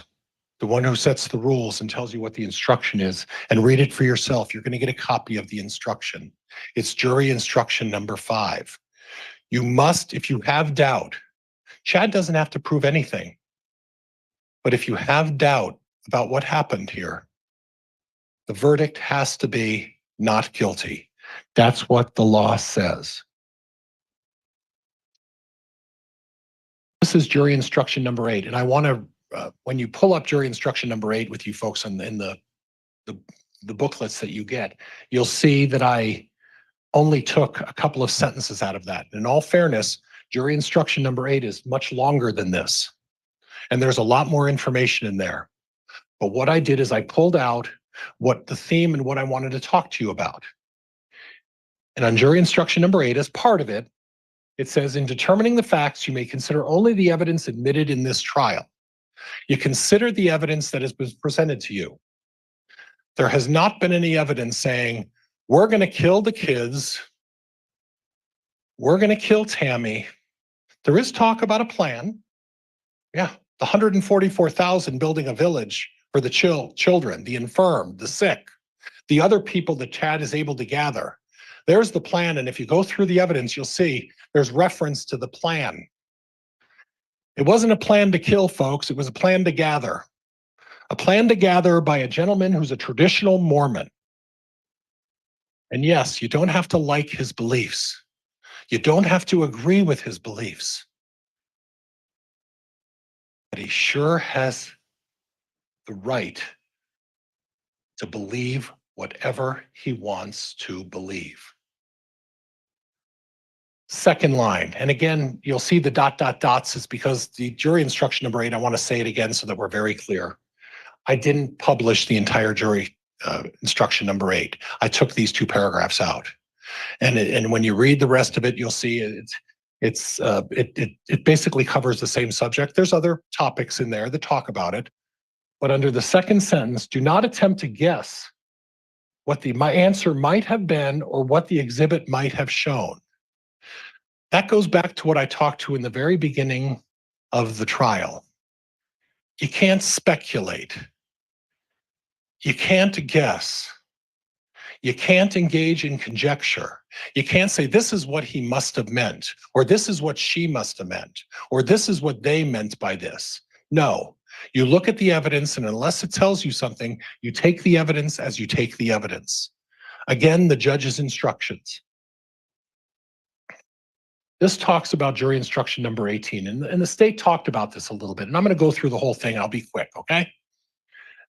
S3: the one who sets the rules and tells you what the instruction is, and read it for yourself. You're going to get a copy of the instruction. It's jury instruction number 5. You must, if you have doubt, Chad doesn't have to prove anything, but if you have doubt about what happened here, the verdict has to be not guilty. That's what the law says. This is jury instruction number 8, and I want to, when you pull up jury instruction number 8 with you folks in the booklets that you get, you'll see that I only took a couple of sentences out of that. In all fairness, jury instruction number 8 is much longer than this, and there's a lot more information in there. But what I did is I pulled out what the theme and what I wanted to talk to you about. And on jury instruction number 8, as part of it, it says, in determining the facts, you may consider only the evidence admitted in this trial. You consider the evidence that has been presented to you. There has not been any evidence saying, we're going to kill the kids. We're going to kill Tammy. There is talk about a plan. Yeah, the 144,000 building a village for the children, the infirm, the sick, the other people that Chad is able to gather. There's the plan, and if you go through the evidence, you'll see there's reference to the plan. It wasn't a plan to kill, folks. It was a plan to gather. A plan to gather by a gentleman who's a traditional Mormon. And yes, you don't have to like his beliefs. You don't have to agree with his beliefs. But he sure has the right to believe whatever he wants to believe. Second line, and again, you'll see the ... is because the jury instruction number 8, I want to say it again so that we're very clear. I didn't publish the entire jury instruction number 8. I took these 2 paragraphs out. And when you read the rest of it, you'll see it basically covers the same subject. There's other topics in there that talk about it. But under the second sentence, do not attempt to guess what my answer might have been or what the exhibit might have shown. That goes back to what I talked to in the very beginning of the trial. You can't speculate. You can't guess. You can't engage in conjecture. You can't say, this is what he must have meant, or this is what she must have meant, or this is what they meant by this. No, you look at the evidence, and unless it tells you something, you take the evidence as you take the evidence. Again, the judge's instructions. This talks about jury instruction number 18, and the state talked about this a little bit, and I'm going to go through the whole thing. I'll be quick, okay?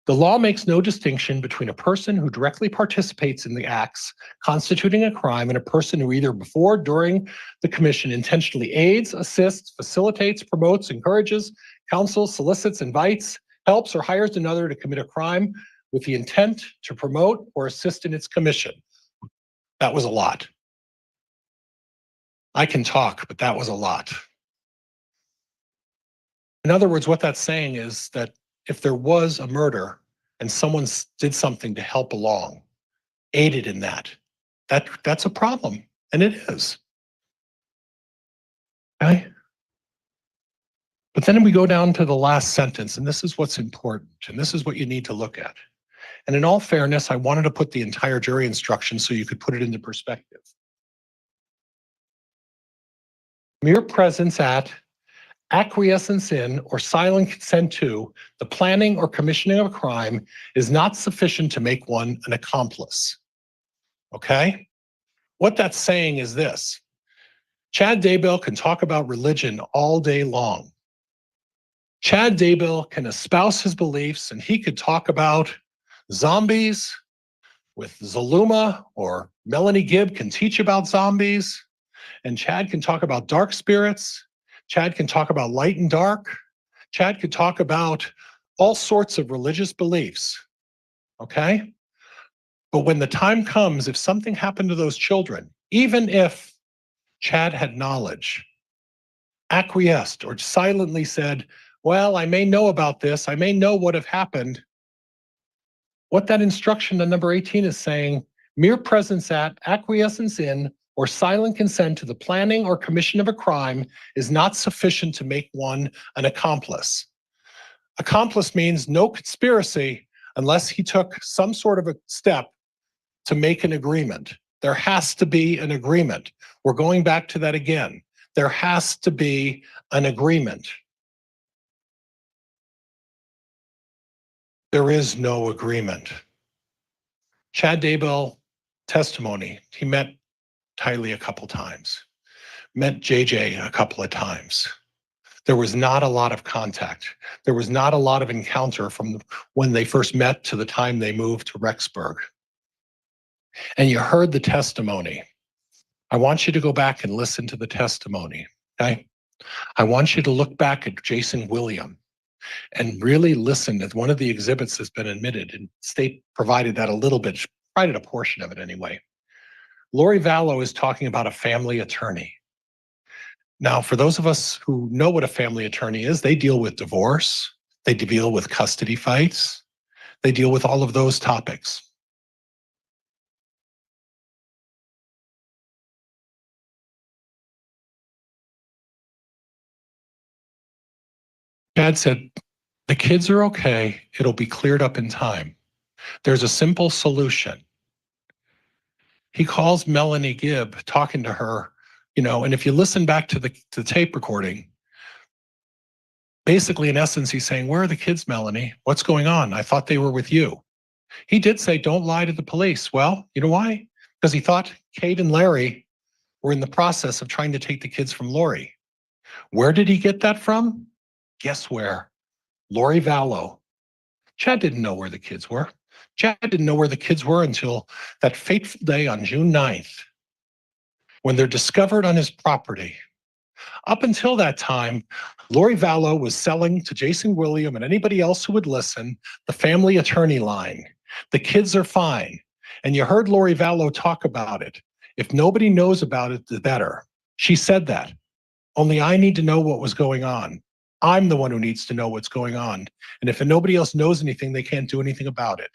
S3: The law makes no distinction between a person who directly participates in the acts constituting a crime and a person who either before or during the commission intentionally aids, assists, facilitates, promotes, encourages, counsels, solicits, invites, helps, or hires another to commit a crime with the intent to promote or assist in its commission. That was a lot. I can talk, but that was a lot. In other words, what that's saying is that if there was a murder and someone did something to help along, aided in that's a problem, and it is. Okay? But then we go down to the last sentence, and this is what's important, and this is what you need to look at. And in all fairness, I wanted to put the entire jury instruction so you could put it into perspective. Mere presence at, acquiescence in, or silent consent to the planning or commissioning of a crime is not sufficient to make one an accomplice. Okay? What that's saying is this. Chad Daybell can talk about religion all day long. Chad Daybell can espouse his beliefs, and he could talk about zombies with Zaluma, or Melanie Gibb can teach about zombies, and Chad can talk about dark spirits. Chad can talk about light and dark. Chad could talk about all sorts of religious beliefs, okay? But when the time comes, if something happened to those children, even if Chad had knowledge, acquiesced, or silently said, well, I may know about this, I may know what have happened, what that instruction on number 18 is saying, mere presence at, acquiescence in, or silent consent to the planning or commission of a crime is not sufficient to make one an accomplice. Accomplice means no conspiracy unless he took some sort of a step to make an agreement. There has to be an agreement. We're going back to that again. There has to be an agreement. There is no agreement. Chad Daybell testimony, he met Tylee a couple times, met JJ a couple of times. There was not a lot of contact. There was not a lot of encounter from when they first met to the time they moved to Rexburg. And you heard the testimony. I want you to go back and listen to the testimony, okay? I want you to look back at Jason William and really listen to one of the exhibits that's been admitted, and state provided that a little bit, provided a portion of it anyway. Lori Vallow is talking about a family attorney. Now, for those of us who know what a family attorney is, they deal with divorce, they deal with custody fights, they deal with all of those topics. Chad said, the kids are okay, it'll be cleared up in time. There's a simple solution. He calls Melanie Gibb, talking to her, and if you listen back to the tape recording, basically in essence, he's saying, where are the kids, Melanie? What's going on? I thought they were with you. He did say, don't lie to the police. Well, you know why? Because he thought Kate and Larry were in the process of trying to take the kids from Lori. Where did he get that from? Guess where? Lori Vallow. Chad didn't know where the kids were. Chad didn't know where the kids were until that fateful day on June 9th, when they're discovered on his property. Up until that time, Lori Vallow was selling to Jason William and anybody else who would listen the family attorney line. The kids are fine. And you heard Lori Vallow talk about it. If nobody knows about it, the better. She said that. Only I need to know what was going on. I'm the one who needs to know what's going on. And if nobody else knows anything, they can't do anything about it.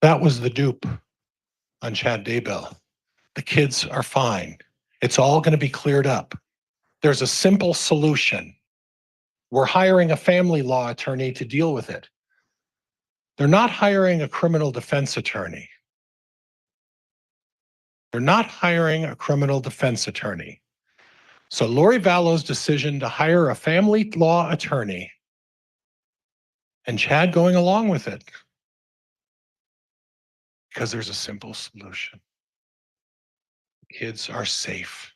S3: That was the dupe on Chad Daybell. The kids are fine. It's all going to be cleared up. There's a simple solution. We're hiring a family law attorney to deal with it. They're not hiring a criminal defense attorney. They're not hiring a criminal defense attorney. So Lori Vallow's decision to hire a family law attorney and Chad going along with it because there's a simple solution. Kids are safe.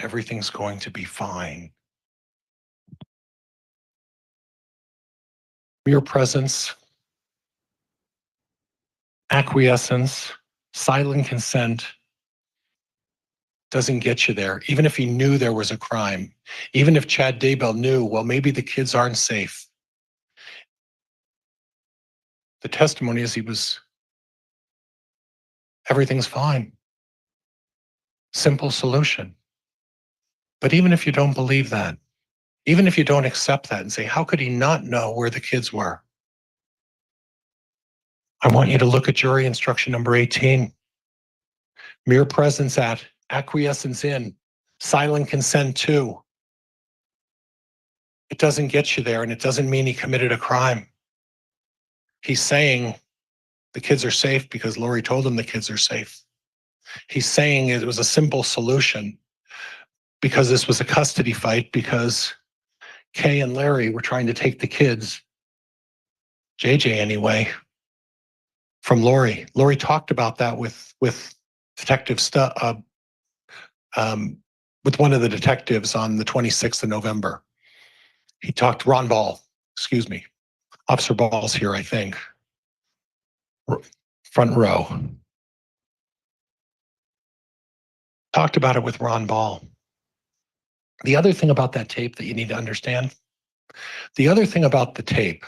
S3: Everything's going to be fine. Mere presence, acquiescence, silent consent doesn't get you there. Even if he knew there was a crime, even if Chad Daybell knew, well, maybe the kids aren't safe. The testimony is everything's fine. Simple solution. But even if you don't believe that, even if you don't accept that and say, how could he not know where the kids were? I want you to look at jury instruction number 18. Mere presence at, acquiescence in, silent consent to. It doesn't get you there, and it doesn't mean he committed a crime. He's saying the kids are safe because Lori told him the kids are safe. He's saying it was a simple solution because this was a custody fight, because Kay and Larry were trying to take the kids, JJ anyway, from Lori. Lori talked about that with Detective with one of the detectives on the 26th of November. He talked Ron Ball, excuse me. Officer Ball's here, I think. Front row. Talked about it with Ron Ball. The other thing about that tape that you need to understand, the other thing about the tape,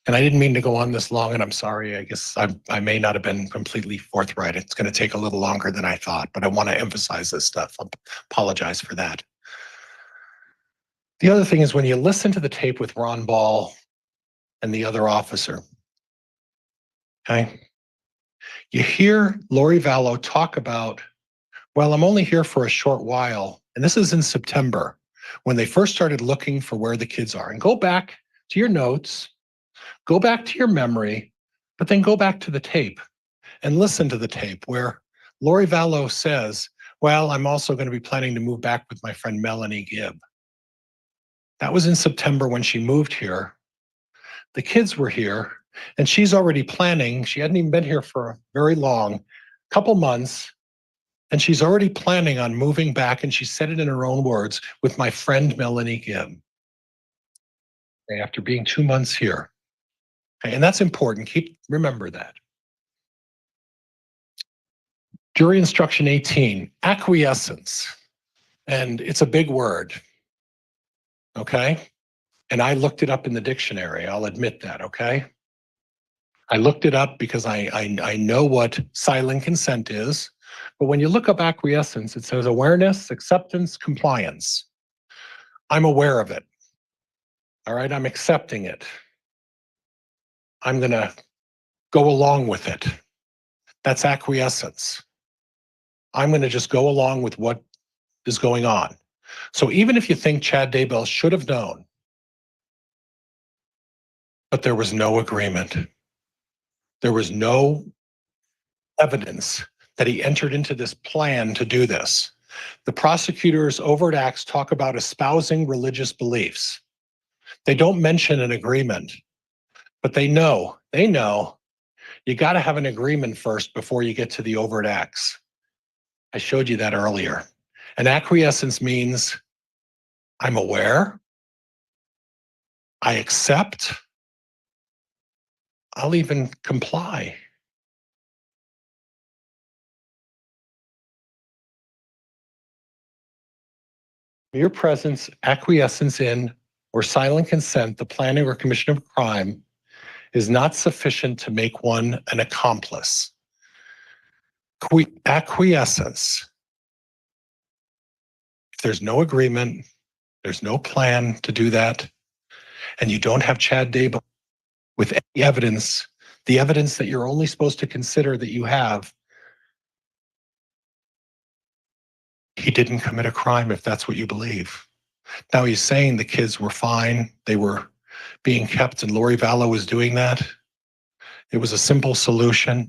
S3: and I didn't mean to go on this long, and I'm sorry, I guess I may not have been completely forthright. It's going to take a little longer than I thought, but I want to emphasize this stuff. I apologize for that. The other thing is when you listen to the tape with Ron Ball and the other officer, okay, you hear Lori Vallow talk about, well, I'm only here for a short while. And this is in September when they first started looking for where the kids are. And go back to your notes, go back to your memory, but then go back to the tape and listen to the tape where Lori Vallow says, well, I'm also going to be planning to move back with my friend Melanie Gibb. That was in September when she moved here. The kids were here and she's already planning. She hadn't even been here for very long, couple months. And she's already planning on moving back, and she said it in her own words, with my friend Melanie Gibb. Okay, after being 2 months here. Okay, and that's important. Remember that. Jury instruction 18, acquiescence. And it's a big word. Okay? And I looked it up in the dictionary. I'll admit that, okay? I looked it up because I know what silent consent is. But when you look up acquiescence, it says awareness, acceptance, compliance. I'm aware of it. All right, I'm accepting it. I'm going to go along with it. That's acquiescence. I'm going to just go along with what is going on. So even if you think Chad Daybell should have known, but there was no agreement. There was no evidence that he entered into this plan to do this. The prosecutor's overt acts talk about espousing religious beliefs. They don't mention an agreement, but they know you got to have an agreement first before you get to the overt acts. I showed you that earlier. And acquiescence means I'm aware, I accept. I'll even comply. Mere presence, acquiescence in, or silent consent, the planning or commission of a crime is not sufficient to make one an accomplice. Acquiescence. If there's no agreement, there's no plan to do that, and you don't have Chad Daybell with any evidence, the evidence that you're only supposed to consider that you have, he didn't commit a crime if that's what you believe. Now he's saying the kids were fine, they were being kept, and Lori Vallow was doing that. It was a simple solution.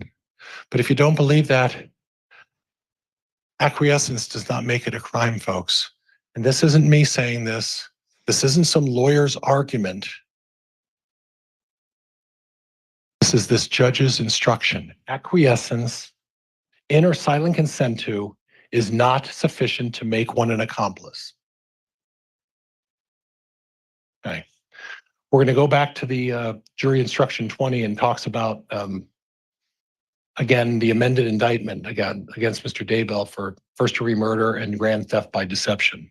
S3: But if you don't believe that, acquiescence does not make it a crime, folks. And this isn't me saying this. This isn't some lawyer's argument. This is this judge's instruction. Acquiescence, in or silent consent to, is not sufficient to make one an accomplice. Okay. We're going to go back to the jury instruction 20 and talks about, again, the amended indictment against Mr. Daybell for first-degree murder and grand theft by deception.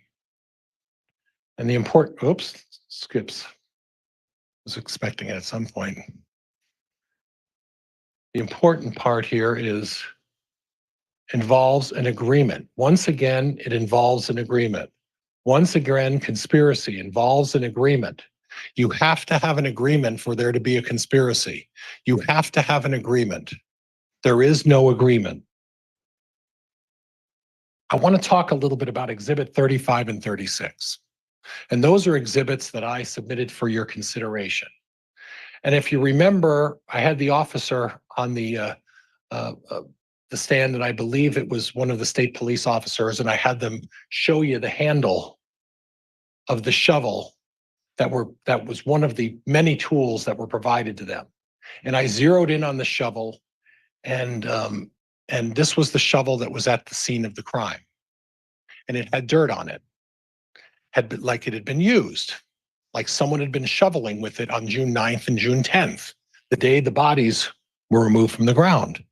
S3: And the important, oops, skips. Was expecting it at some point. The important part here is involves an agreement. Once again, it involves an agreement. Once again, conspiracy involves an agreement. You have to have an agreement for there to be a conspiracy. You have to have an agreement. There is no agreement. I want to talk a little bit about Exhibit 35 and 36. And those are exhibits that I submitted for your consideration. And if you remember, I had the officer on the stand, and I believe it was one of the state police officers, and I had them show you the handle of the shovel that was one of the many tools that were provided to them. And I zeroed in on the shovel, and this was the shovel that was at the scene of the crime. And it had dirt on it, like it had been used, like someone had been shoveling with it on June 9th and June 10th, the day the bodies were removed from the ground.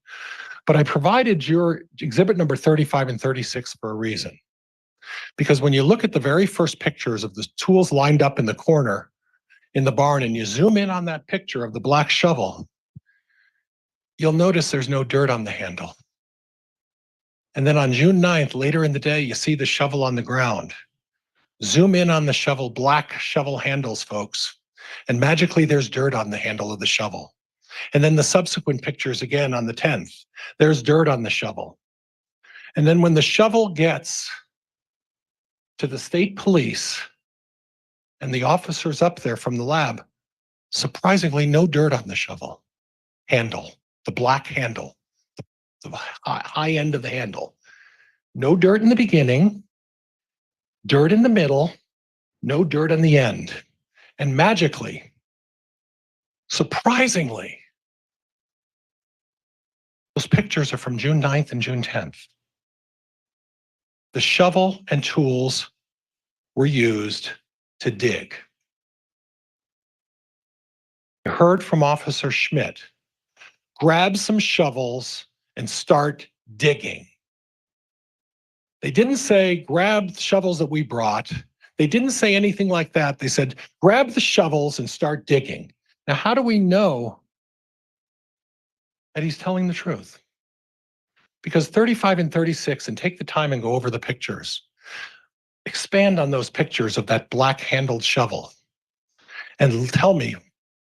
S3: But I provided your exhibit number 35 and 36 for a reason. Because when you look at the very first pictures of the tools lined up in the corner in the barn, and you zoom in on that picture of the black shovel, you'll notice there's no dirt on the handle. And then on June 9th, later in the day, you see the shovel on the ground. Zoom in on the shovel, black shovel handles, folks, and magically there's dirt on the handle of the shovel. And then the subsequent pictures again on the 10th, there's dirt on the shovel. And then when the shovel gets to the state police and the officers up there from the lab, surprisingly, no dirt on the shovel handle, the black handle, the high end of the handle. No dirt in the beginning, dirt in the middle, no dirt on the end. And magically, surprisingly, those pictures are from June 9th and June 10th. The shovel and tools were used to dig. I heard from Officer Schmidt, grab some shovels and start digging. They didn't say, grab the shovels that we brought. They didn't say anything like that. They said, grab the shovels and start digging. Now, how do we know that he's telling the truth? Because 35 and 36, and take the time and go over the pictures. Expand on those pictures of that black-handled shovel. And tell me,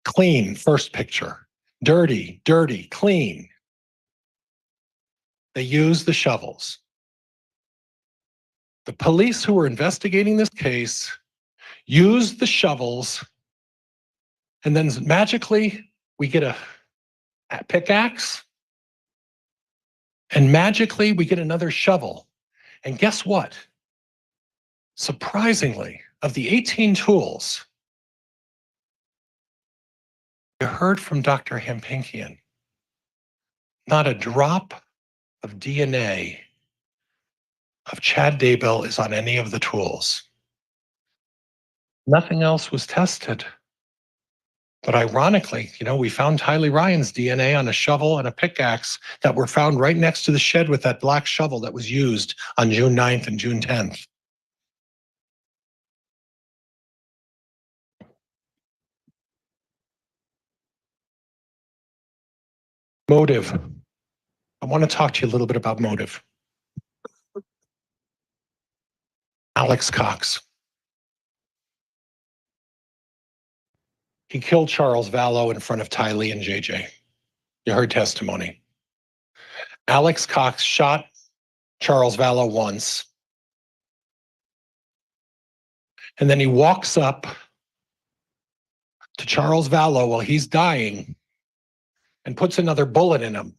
S3: clean, first picture. Dirty, dirty, clean. They used the shovels. The police who were investigating this case used the shovels, and then magically we get a pickaxe, and magically we get another shovel. And guess what? Surprisingly, of the 18 tools, you heard from Dr. Hampinkian, not a drop of DNA of Chad Daybell is on any of the tools. Nothing else was tested. But ironically, we found Tylee Ryan's DNA on a shovel and a pickaxe that were found right next to the shed with that black shovel that was used on June 9th and June 10th. Motive. I want to talk to you a little bit about motive. Alex Cox. He killed Charles Vallow in front of Tylee and JJ. You heard testimony. Alex Cox shot Charles Vallow once. And then he walks up to Charles Vallow while he's dying and puts another bullet in him.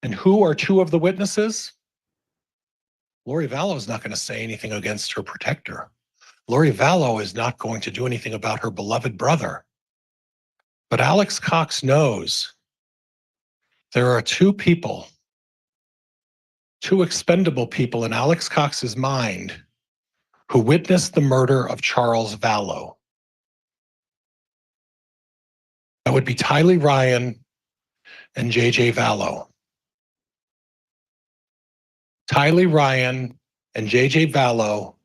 S3: And who are two of the witnesses? Lori Vallow is not going to say anything against her protector. Lori Vallow is not going to do anything about her beloved brother. But Alex Cox knows there are two people, two expendable people in Alex Cox's mind who witnessed the murder of Charles Vallow. That would be Tylee Ryan and JJ Vallow. Tylee Ryan and JJ Vallow,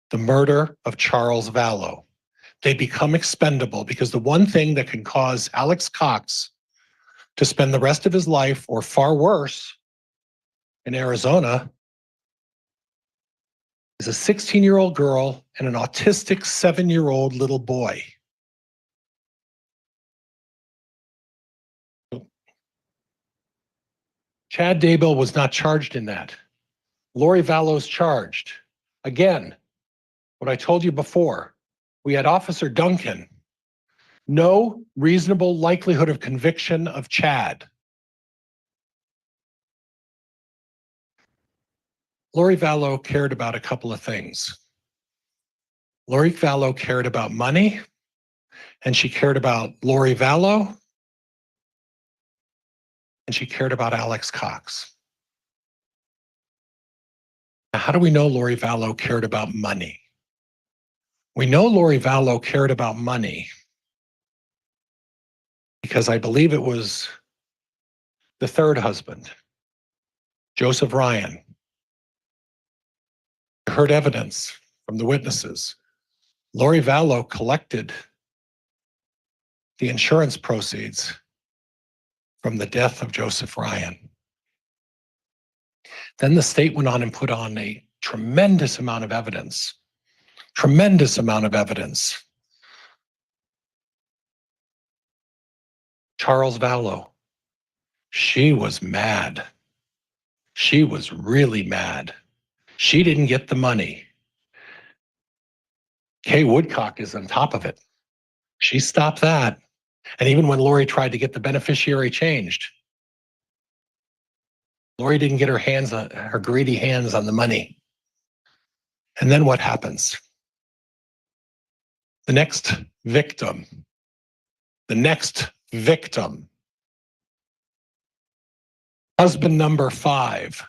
S3: the murder of Charles Vallow. They become expendable because the one thing that can cause Alex Cox to spend the rest of his life, or far worse, in Arizona is a 16-year-old girl and an autistic 7-year-old little boy. Chad Daybell was not charged in that. Lori Vallow's charged. Again, what I told you before, we had Officer Duncan. No reasonable likelihood of conviction of Chad. Lori Vallow cared about a couple of things. Lori Vallow cared about money, and she cared about Lori Vallow, and she cared about Alex Cox. Now, how do we know Lori Vallow cared about money? We know Lori Vallow cared about money because I believe it was the third husband, Joseph Ryan. I heard evidence from the witnesses. Lori Vallow collected the insurance proceeds from the death of Joseph Ryan. Then the state went on and put on a tremendous amount of evidence. Tremendous amount of evidence. Charles Vallow, she was mad. She was really mad. She didn't get the money. Kay Woodcock is on top of it. She stopped that. And even when Lori tried to get the beneficiary changed, Lori didn't get her greedy hands on the money. And then what happens? The next victim, husband number five,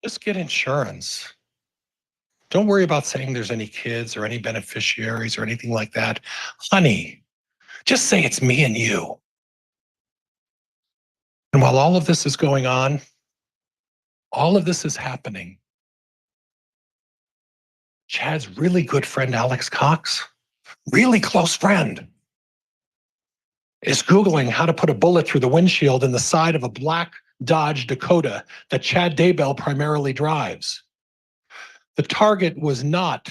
S3: just get insurance. Don't worry about saying there's any kids or any beneficiaries or anything like that. Honey, just say it's me and you. And while all of this is going on, all of this is happening, Chad's really good friend, Alex Cox, really close friend, is Googling how to put a bullet through the windshield in the side of a black Dodge Dakota that Chad Daybell primarily drives. The target was not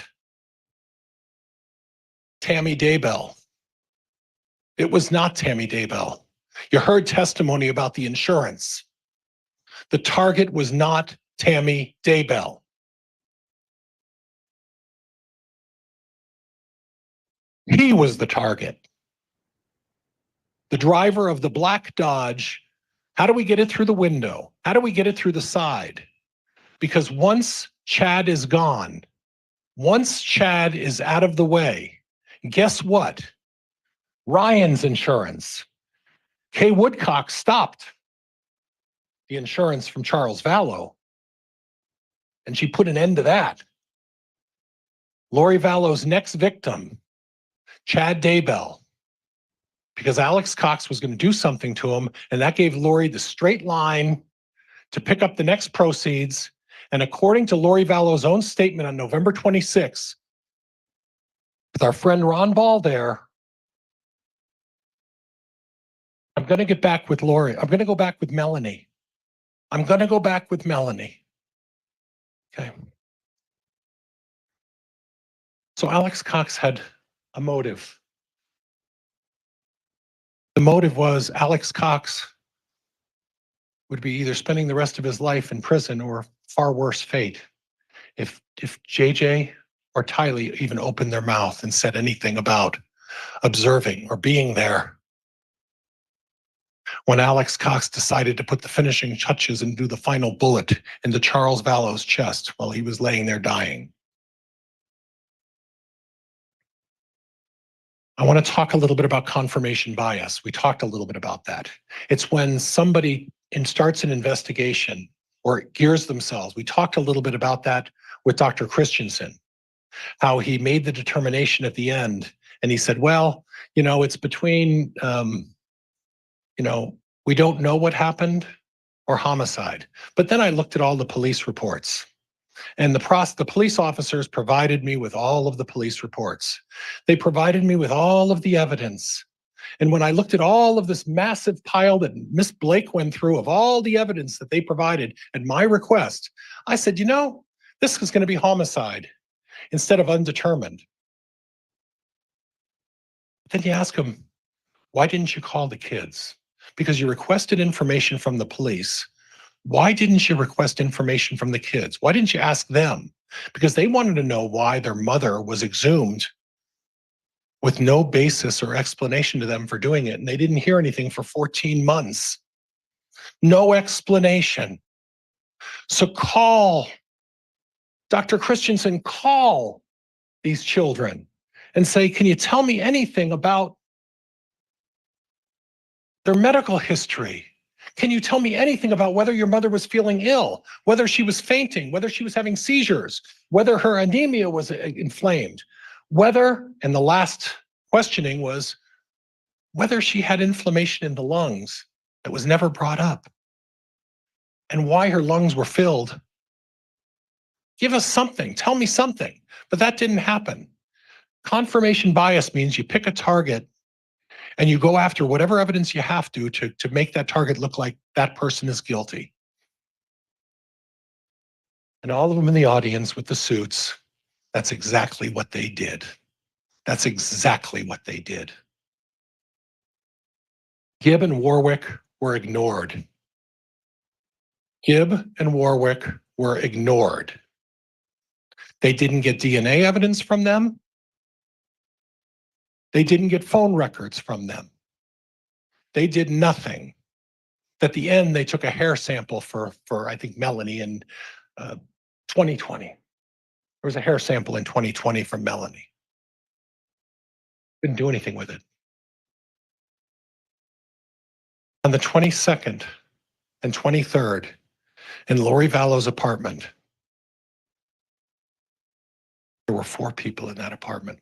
S3: Tammy Daybell. It was not Tammy Daybell. You heard testimony about the insurance. The target was not Tammy Daybell. He was the target. The driver of the black Dodge. How do we get it through the window? How do we get it through the side? Because once Chad is gone, once Chad is out of the way, guess what? Ryan's insurance. Kay Woodcock stopped the insurance from Charles Vallow, and she put an end to that. Lori Vallow's next victim, Chad Daybell, because Alex Cox was going to do something to him, and that gave Lori the straight line to pick up the next proceeds. And according to Lori Vallow's own statement on November 26th, with our friend Ron Ball there, I'm going to get back with Lori. I'm going to go back with Melanie. I'm going to go back with Melanie. Okay. So Alex Cox had a motive. The motive was Alex Cox would be either spending the rest of his life in prison or far worse fate if JJ or Tylee even opened their mouth and said anything about observing or being there when Alex Cox decided to put the finishing touches and do the final bullet into Charles Vallow's chest while he was laying there dying. I want to talk a little bit about confirmation bias. We talked a little bit about that. It's when somebody starts an investigation or gears themselves. We talked a little bit about that with Dr. Christensen, how he made the determination at the end. And he said, well, it's between, we don't know what happened or homicide. But then I looked at all the police reports. And the police officers provided me with all of the police reports. They provided me with all of the evidence. And when I looked at all of this massive pile that Miss Blake went through of all the evidence that they provided at my request, I said, this is going to be homicide instead of undetermined. Then you ask them, why didn't you call the kids? Because you requested information from the police. Why didn't you request information from the kids? Why didn't you ask them? Because they wanted to know why their mother was exhumed with no basis or explanation to them for doing it. And they didn't hear anything for 14 months. No explanation. So call Dr. Christensen, call these children and say, can you tell me anything about their medical history? Can you tell me anything about whether your mother was feeling ill, whether she was fainting, whether she was having seizures, whether her anemia was inflamed, whether, and the last questioning was, whether she had inflammation in the lungs that was never brought up, and why her lungs were filled. Give us something, tell me something. But that didn't happen. Confirmation bias means you pick a target and you go after whatever evidence you have to make that target look like that person is guilty. And all of them in the audience with the suits, that's exactly what they did. That's exactly what they did. Gibb and Warwick were ignored. Gibb and Warwick were ignored. They didn't get DNA evidence from them. They didn't get phone records from them. They did nothing. At the end, they took a hair sample for I think, Melanie in 2020. There was a hair sample in 2020 from Melanie. Didn't do anything with it. On the 22nd and 23rd, in Lori Vallow's apartment, there were 4 people in that apartment.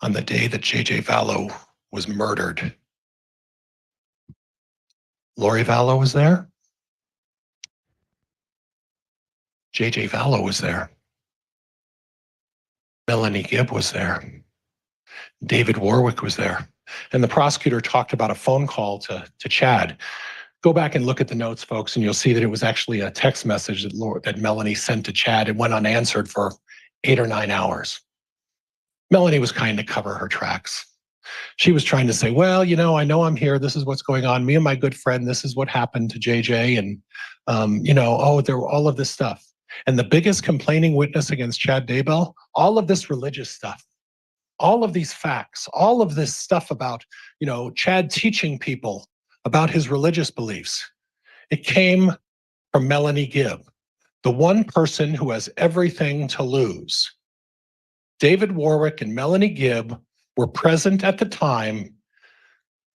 S3: On the day that JJ Vallow was murdered, Lori Vallow was there. JJ Vallow was there. Melanie Gibb was there. David Warwick was there. And the prosecutor talked about a phone call to Chad. Go back and look at the notes, folks, and you'll see that it was actually a text message that Melanie sent to Chad. It went unanswered for 8 or 9 hours. Melanie was trying to cover her tracks. She was trying to say, well, I know I'm here. This is what's going on. Me and my good friend, this is what happened to JJ. And, there were all of this stuff. And the biggest complaining witness against Chad Daybell, all of this religious stuff, all of these facts, all of this stuff about, Chad teaching people about his religious beliefs, it came from Melanie Gibb, the one person who has everything to lose. David Warwick and Melanie Gibb were present at the time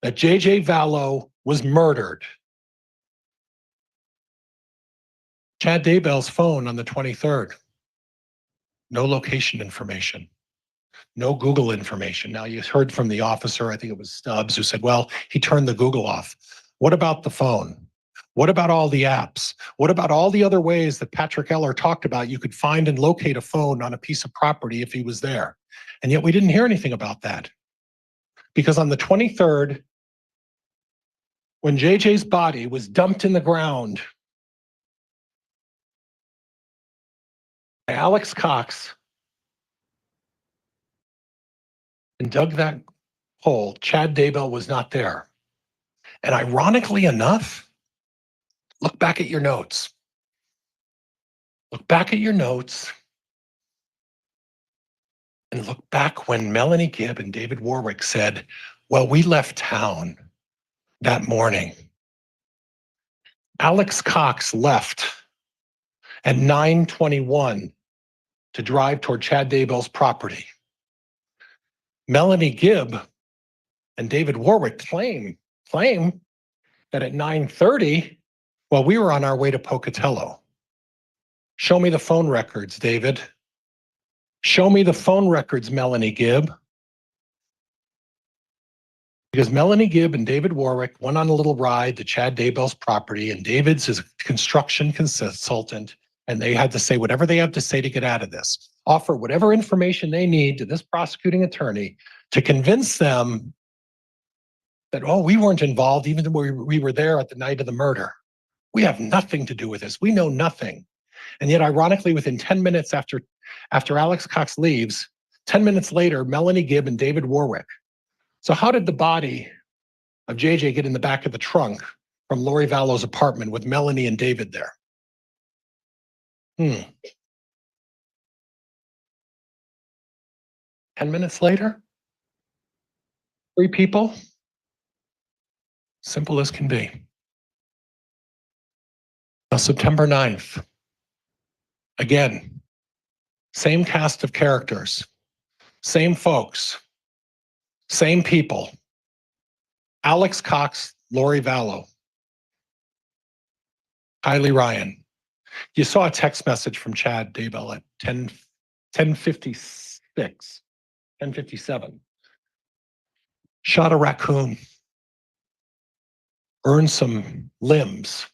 S3: that JJ Vallow was murdered. Chad Daybell's phone on the 23rd No location information. No Google information. Now you heard from the officer, I think it was Stubbs, who said, well, he turned the Google off. What about the phone? What about all the apps? What about all the other ways that Patrick Eller talked about you could find and locate a phone on a piece of property if he was there? And yet we didn't hear anything about that. Because on the 23rd, when JJ's body was dumped in the ground by Alex Cox and dug that hole, Chad Daybell was not there. And ironically enough, look back at your notes. Look back at your notes and look back when Melanie Gibb and David Warwick said, well, we left town that morning. Alex Cox left at 9:21 to drive toward Chad Daybell's property. Melanie Gibb and David Warwick claim that at 9:30, well, we were on our way to Pocatello. Show me the phone records, David. Show me the phone records, Melanie Gibb. Because Melanie Gibb and David Warwick went on a little ride to Chad Daybell's property, and David's is a construction consultant, and they had to say whatever they have to say to get out of this. Offer whatever information they need to this prosecuting attorney to convince them that, oh, we weren't involved even though we were there at the night of the murder. We have nothing to do with this. We know nothing. And yet, ironically, within 10 minutes after Alex Cox leaves, 10 minutes later, Melanie Gibb and David Warwick. So how did the body of JJ get in the back of the trunk from Lori Vallow's apartment with Melanie and David there? 10 minutes later? 3 people? Simple as can be. Now, September 9th. Again, same cast of characters, same folks, same people. Alex Cox, Lori Vallow, Tylee Ryan. You saw a text message from Chad Daybell at 10:56, 10:57. Shot a raccoon, burned some limbs.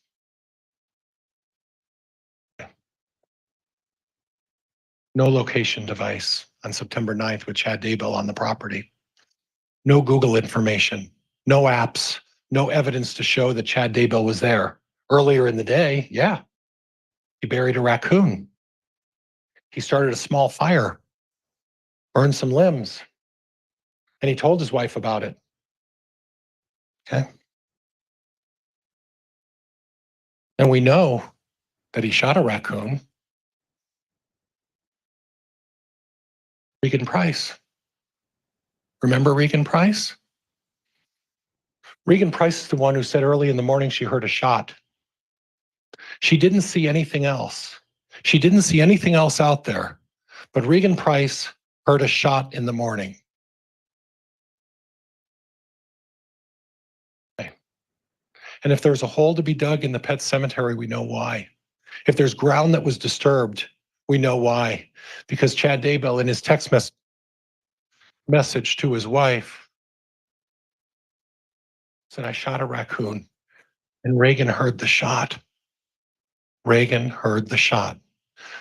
S3: No location device on September 9th with Chad Daybell on the property. No Google information, no apps, no evidence to show that Chad Daybell was there. Earlier in the day, yeah, he buried a raccoon. He started a small fire, burned some limbs, and he told his wife about it. Okay. And we know that he shot a raccoon. Regan Price. Remember Regan Price? Regan Price is the one who said early in the morning she heard a shot. She didn't see anything else. She didn't see anything else out there, but Regan Price heard a shot in the morning. Okay. And if there's a hole to be dug in the pet cemetery, we know why. If there's ground that was disturbed, we know why. Because Chad Daybell in his text message to his wife said, I shot a raccoon. And Regan heard the shot. Regan heard the shot.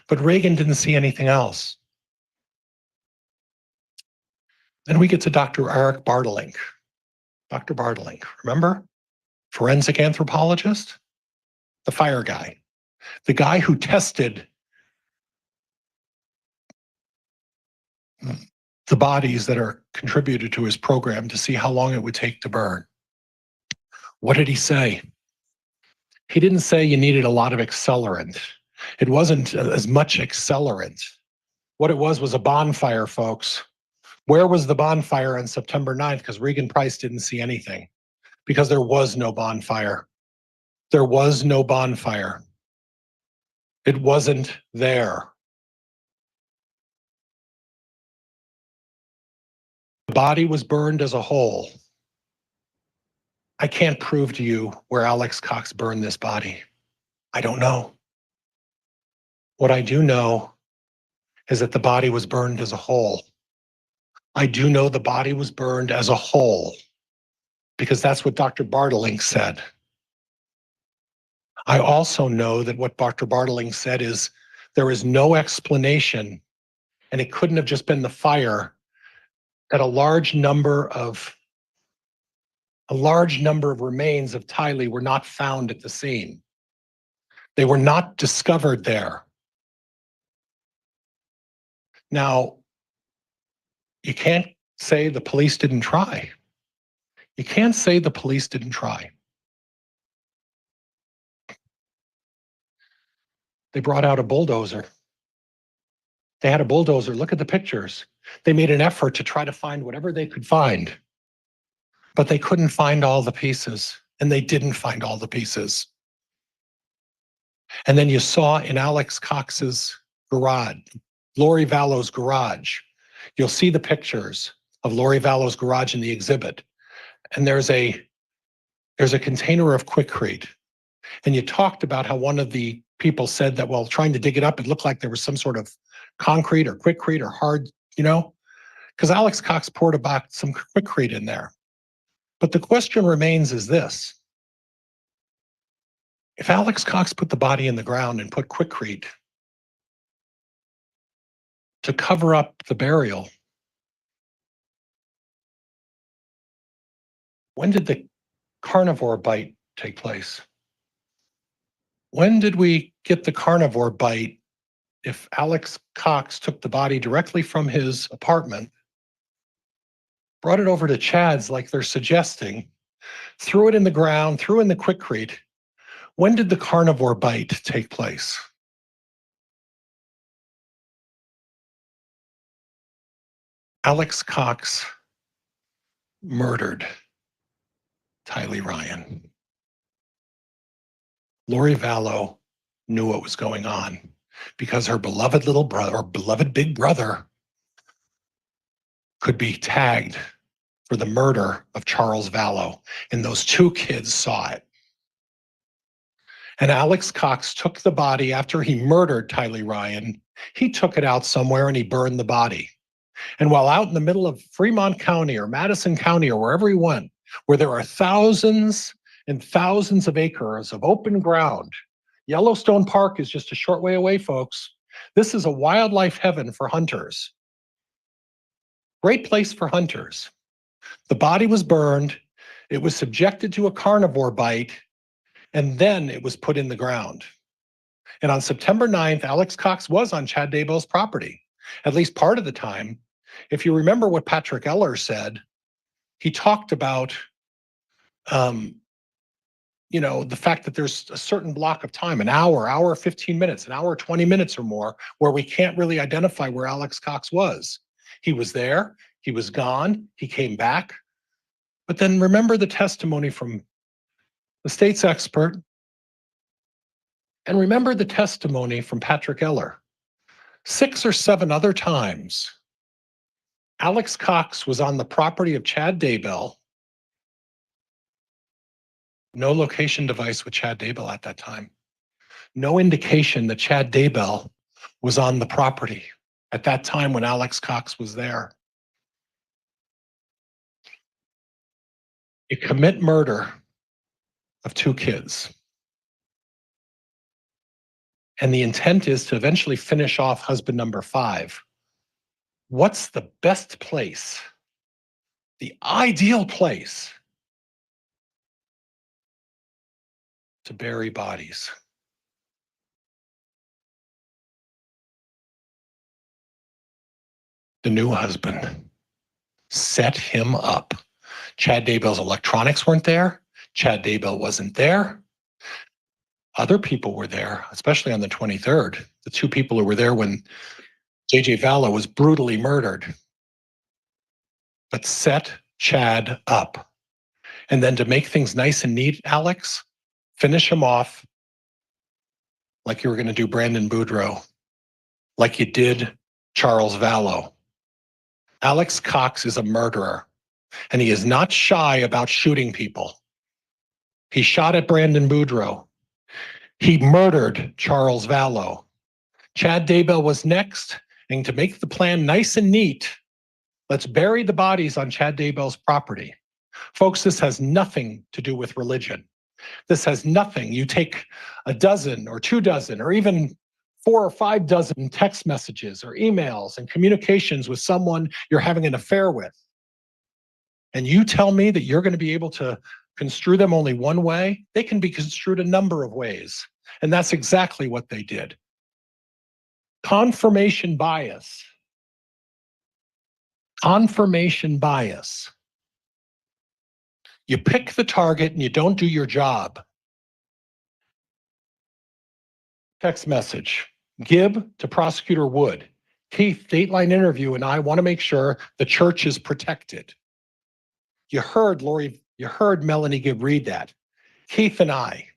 S3: But Regan didn't see anything else. Then we get to Dr. Eric Bartlink. Dr. Bartlink, remember? Forensic anthropologist? The fire guy. The guy who tested the bodies that are contributed to his program to see how long it would take to burn. What did he say? He didn't say you needed a lot of accelerant. It wasn't as much accelerant. What it was a bonfire, folks. Where was the bonfire on September 9th? Because Regan Price didn't see anything. Because there was no bonfire. There was no bonfire. It wasn't there. The body was burned as a whole. I can't prove to you where Alex Cox burned this body. I don't know. What I do know is that the body was burned as a whole. I do know the body was burned as a whole because that's what Dr. Bartling said. I also know that what Dr. Bartling said is there is no explanation, and it couldn't have just been the fire, that a large number of remains of Tylee were not found at the scene. They were not discovered there. Now, you can't say the police didn't try. You can't say the police didn't try. They brought out a bulldozer. They had a bulldozer. Look at the pictures. They made an effort to try to find whatever they could find, but they couldn't find all the pieces, and they didn't find all the pieces. And then you saw in Alex Cox's garage, Lori Vallow's garage, you'll see the pictures of Lori Vallow's garage in the exhibit. And there's a container of Quikrete. And you talked about how one of the people said that while trying to dig it up, it looked like there was some sort of concrete or Quikrete or hard, because Alex Cox poured about some Quikrete in there. But the question remains is this. If Alex Cox put the body in the ground and put Quikrete to cover up the burial, when did the carnivore bite take place? When did we get the carnivore bite if Alex Cox took the body directly from his apartment, brought it over to Chad's like they're suggesting, threw it in the ground, threw in the Quikrete? When did the carnivore bite take place? Alex Cox murdered Tylee Ryan. Lori Vallow knew what was going on because her beloved little brother, or beloved big brother, could be tagged for the murder of Charles Vallow, and those two kids saw it. And Alex Cox took the body after he murdered Tylee Ryan. He took it out somewhere and he burned the body. And while out in the middle of Fremont County or Madison County or wherever he went, where there are thousands and thousands of acres of open ground, Yellowstone Park is just a short way away, folks. This is a wildlife heaven for hunters. Great place for hunters. The body was burned. It was subjected to a carnivore bite, and then it was put in the ground. And on September 9th, Alex Cox was on Chad Daybell's property, at least part of the time. If you remember what Patrick Eller said, he talked about, the fact that there's a certain block of time, an hour, 15 minutes, an hour, 20 minutes or more, where we can't really identify where Alex Cox was. He was there, he was gone, he came back. But then remember the testimony from the state's expert, and remember the testimony from Patrick Eller. 6 or 7 other times, Alex Cox was on the property of Chad Daybell. No location device with Chad Daybell at that time. No indication that Chad Daybell was on the property at that time when Alex Cox was there. You commit murder of 2 kids. And the intent is to eventually finish off husband number 5. What's the best place, the ideal place to bury bodies? The new husband set him up. Chad Daybell's electronics weren't there. Chad Daybell wasn't there. Other people were there, especially on the 23rd. The 2 people who were there when J.J. Vallow was brutally murdered. But set Chad up. And then to make things nice and neat, Alex, finish him off like you were going to do Brandon Boudreaux, like you did Charles Vallow. Alex Cox is a murderer, and he is not shy about shooting people. He shot at Brandon Boudreaux. He murdered Charles Vallow. Chad Daybell was next, and to make the plan nice and neat, let's bury the bodies on Chad Daybell's property. Folks, this has nothing to do with religion. This has nothing. You take a dozen or 2 dozen or even 4 or 5 dozen text messages or emails and communications with someone you're having an affair with, and you tell me that you're going to be able to construe them only one way. They can be construed a number of ways. And that's exactly what they did. Confirmation bias. Confirmation bias. You pick the target and you don't do your job. Text message. Gibb to Prosecutor Wood. Keith, Dateline interview, and I want to make sure the church is protected. You heard Melanie Gibb read that. Keith and I.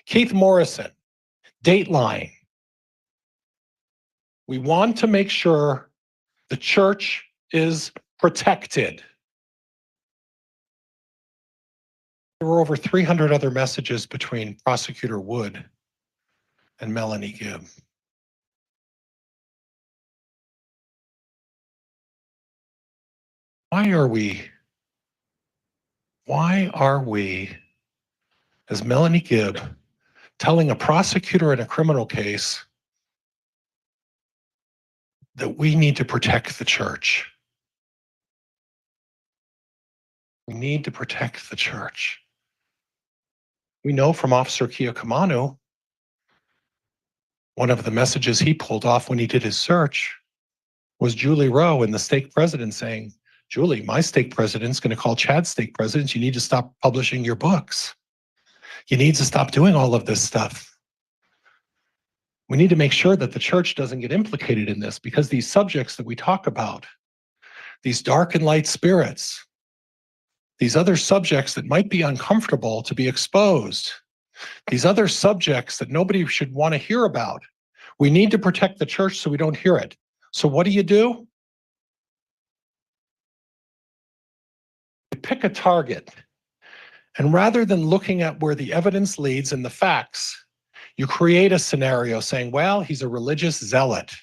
S3: Keith Morrison. Dateline. We want to make sure the church is protected. There were over 300 other messages between Prosecutor Wood and Melanie Gibb. Why are we, as Melanie Gibb, telling a prosecutor in a criminal case that we need to protect the church? We need to protect the church. We know from Officer Kiyokamanu, one of the messages he pulled off when he did his search was Julie Rowe and the stake president saying, Julie, my stake president's going to call Chad's stake president. You need to stop publishing your books. You need to stop doing all of this stuff. We need to make sure that the church doesn't get implicated in this, because these subjects that we talk about, these dark and light spirits, these other subjects that might be uncomfortable to be exposed, these other subjects that nobody should want to hear about, we need to protect the church so we don't hear it. So what do? You pick a target, and rather than looking at where the evidence leads and the facts, you create a scenario saying, well, he's a religious zealot.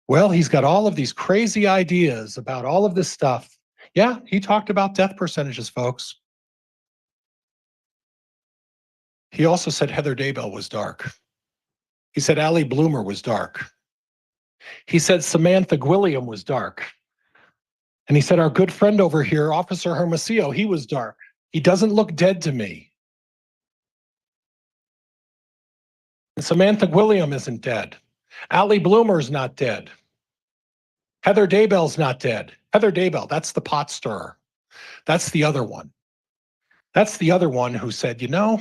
S3: Well, he's got all of these crazy ideas about all of this stuff. Yeah, he talked about death percentages, folks. He also said Heather Daybell was dark. He said Allie Bloomer was dark. He said Samantha Gwilliam was dark. And he said our good friend over here, Officer Hermosillo, he was dark. He doesn't look dead to me. And Samantha Gwilliam isn't dead. Allie Bloomer's not dead. Heather Daybell's not dead. Heather Daybell, that's the pot stirrer. That's the other one. That's the other one who said, you know,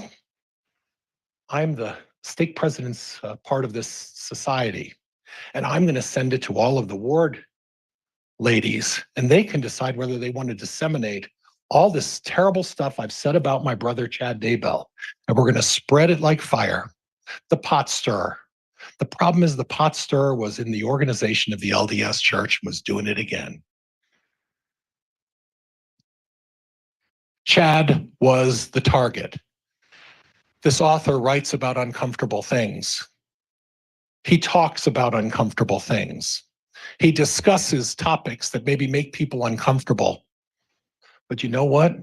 S3: I'm the stake president's part of this society, and I'm going to send it to all of the ward ladies, and they can decide whether they want to disseminate all this terrible stuff I've said about my brother Chad Daybell, and we're going to spread it like fire. The pot stirrer. The problem is the pot stirrer was in the organization of the LDS Church, was doing it again. Chad was the target. This author writes about uncomfortable things. He talks about uncomfortable things. He discusses topics that maybe make people uncomfortable. But you know what?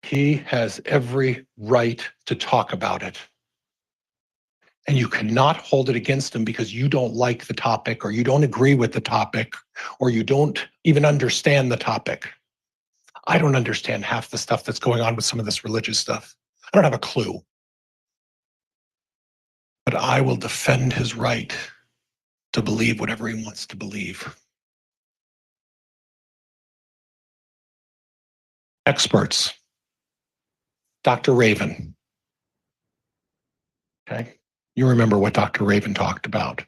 S3: He has every right to talk about it. And you cannot hold it against him because you don't like the topic, or you don't agree with the topic, or you don't even understand the topic. I don't understand half the stuff that's going on with some of this religious stuff. I don't have a clue. But I will defend his right to believe whatever he wants to believe. Experts. Dr. Raven. Okay. You remember what Dr. Raven talked about.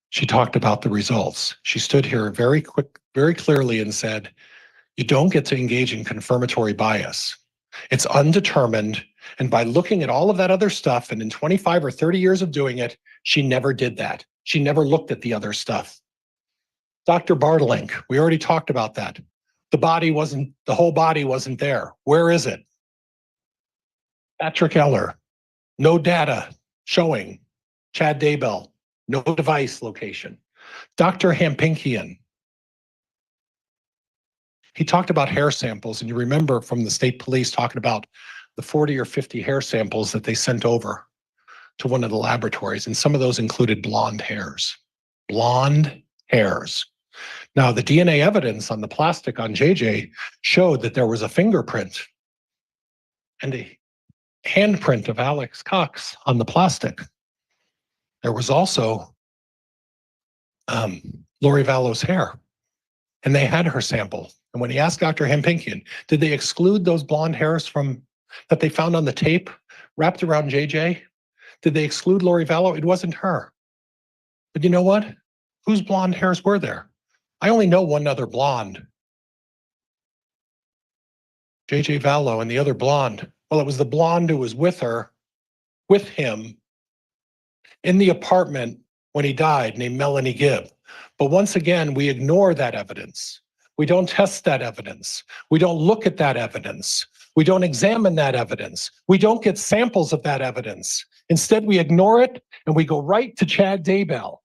S3: She talked about the results. She stood here very clearly and said, you don't get to engage in confirmatory bias. It's undetermined. And by looking at all of that other stuff, and in 25 or 30 years of doing it, she never did that. She never looked at the other stuff. Dr. Bartlink, we already talked about that. The whole body wasn't there. Where is it? Patrick Eller, no data showing Chad Daybell, no device location. Dr. Hampinkian, he talked about hair samples, and you remember from the state police talking about the 40 or 50 hair samples that they sent over to one of the laboratories, and some of those included blonde hairs. Blonde hairs. Now, the DNA evidence on the plastic on JJ showed that there was a fingerprint and a handprint of Alex Cox on the plastic. There was also Lori Vallow's hair, and they had her sample. And when he asked Dr. Hampinkian, did they exclude those blonde hairs from that they found on the tape wrapped around JJ? Did they exclude Lori Vallow? It wasn't her. But you know what? Whose blonde hairs were there? I only know one other blonde. JJ Vallow, and the other blonde. Well, it was the blonde who was with her, with him, in the apartment when he died, named Melanie Gibb. But once again, we ignore that evidence. We don't test that evidence. We don't look at that evidence. We don't examine that evidence. We don't get samples of that evidence. Instead, we ignore it and we go right to Chad Daybell.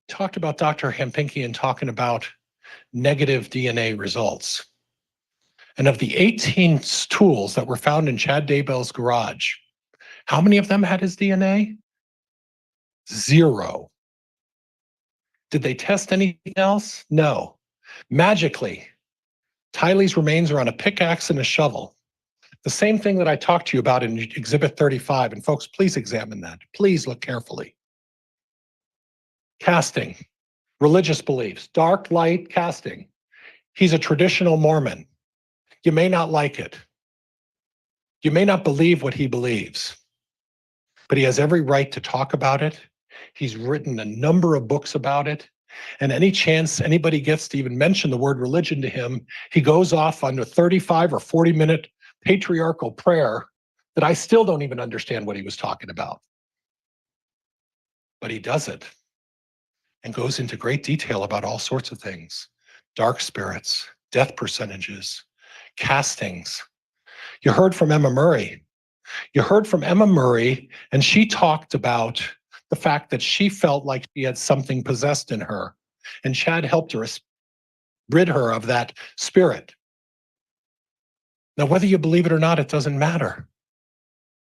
S3: Talked about Dr. Hampinkian talking about negative DNA results. And of the 18 tools that were found in Chad Daybell's garage, how many of them had his DNA? 0. Did they test anything else? No. Magically, Tylee's remains are on a pickaxe and a shovel. The same thing that I talked to you about in Exhibit 35. And folks, please examine that. Please look carefully. Casting, religious beliefs, dark light casting. He's a traditional Mormon. You may not like it. You may not believe what he believes, but he has every right to talk about it. He's written a number of books about it. And any chance anybody gets to even mention the word religion to him, he goes off on a 35 or 40-minute patriarchal prayer that I still don't even understand what he was talking about. But he does it and goes into great detail about all sorts of things. Dark spirits, death percentages, castings. You heard from Emma Murray. You heard from Emma Murray, and she talked about the fact that she felt like she had something possessed in her, and Chad helped her rid her of that spirit. Now, whether you believe it or not, it doesn't matter.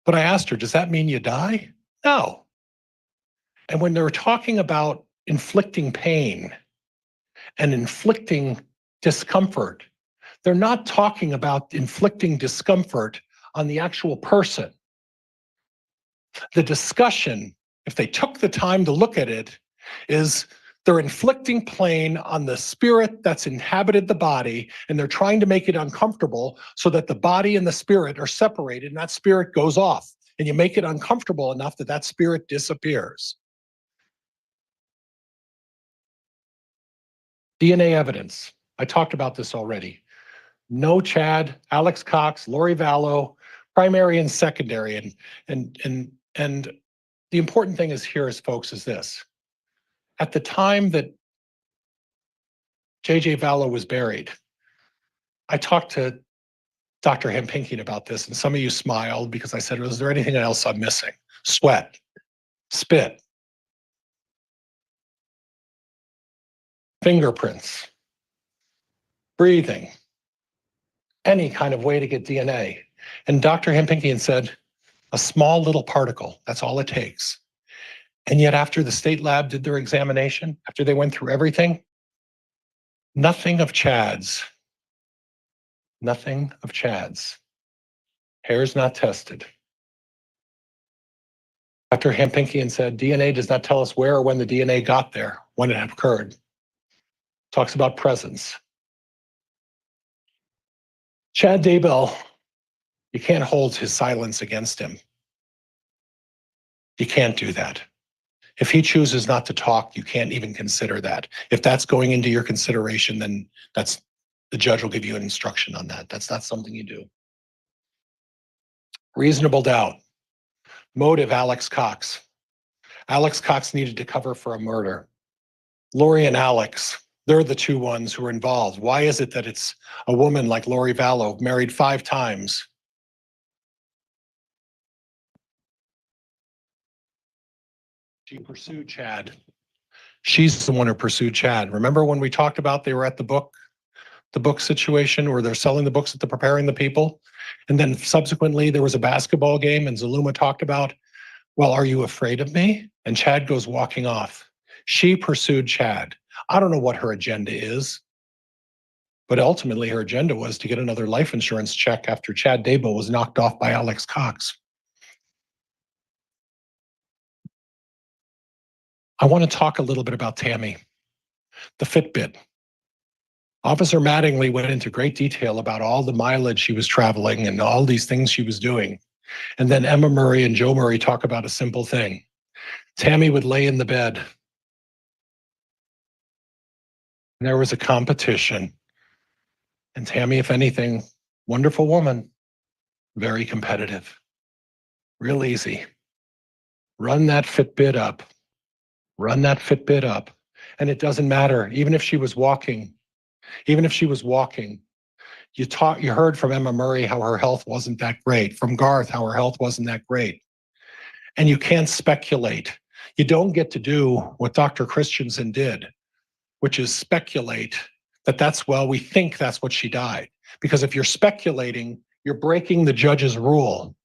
S3: But I asked her, does that mean you die? No. And when they were talking about inflicting pain and inflicting discomfort, they're not talking about inflicting discomfort on the actual person. The discussion, if they took the time to look at it, is they're inflicting pain on the spirit that's inhabited the body, and they're trying to make it uncomfortable so that the body and the spirit are separated, and that spirit goes off. And you make it uncomfortable enough that that spirit disappears. DNA evidence. I talked about this already. No Chad, Alex Cox, Lori Vallow, primary and secondary. And the important thing is here is, folks, is this. At the time that JJ Vallow was buried, I talked to Dr. Hampinkian about this, and some of you smiled because I said, is there anything else I'm missing? Sweat, spit, fingerprints, breathing, any kind of way to get DNA. And Dr. Hampinkian said, a small little particle, that's all it takes. And yet after the state lab did their examination, after they went through everything, nothing of Chad's. Nothing of Chad's. Hair's not tested. Dr. Hampinkian said, DNA does not tell us where or when the DNA got there, when it occurred. Talks about presence. Chad Daybell, you can't hold his silence against him. You can't do that. If he chooses not to talk, you can't even consider that. If that's going into your consideration, then the judge will give you an instruction on that. That's not something you do. Reasonable doubt. Motive, Alex Cox. Alex Cox needed to cover for a murder. Lori and Alex, they're the two ones who are involved. Why is it that it's a woman like Lori Vallow, married 5 times, She pursued Chad. She's the one who pursued Chad. Remember when we talked about they were at the book situation where they're selling the books at the Preparing the People? And then subsequently there was a basketball game and Zuluma talked about, well, are you afraid of me? And Chad goes walking off. She pursued Chad. I don't know what her agenda is, but ultimately her agenda was to get another life insurance check after Chad Daybell was knocked off by Alex Cox. I want to talk a little bit about Tammy, the Fitbit. Officer Mattingly went into great detail about all the mileage she was traveling and all these things she was doing. And then Emma Murray and Joe Murray talk about a simple thing. Tammy would lay in the bed. And there was a competition. And Tammy, if anything, wonderful woman, very competitive, real easy. Run that Fitbit up. Run that Fitbit up. And it doesn't matter, even if she was walking, you heard from Emma Murray how her health wasn't that great, from Garth how her health wasn't that great. And you can't speculate. You don't get to do what Dr. Christensen did, which is speculate we think that's what she died. Because if you're speculating, you're breaking the judge's rule.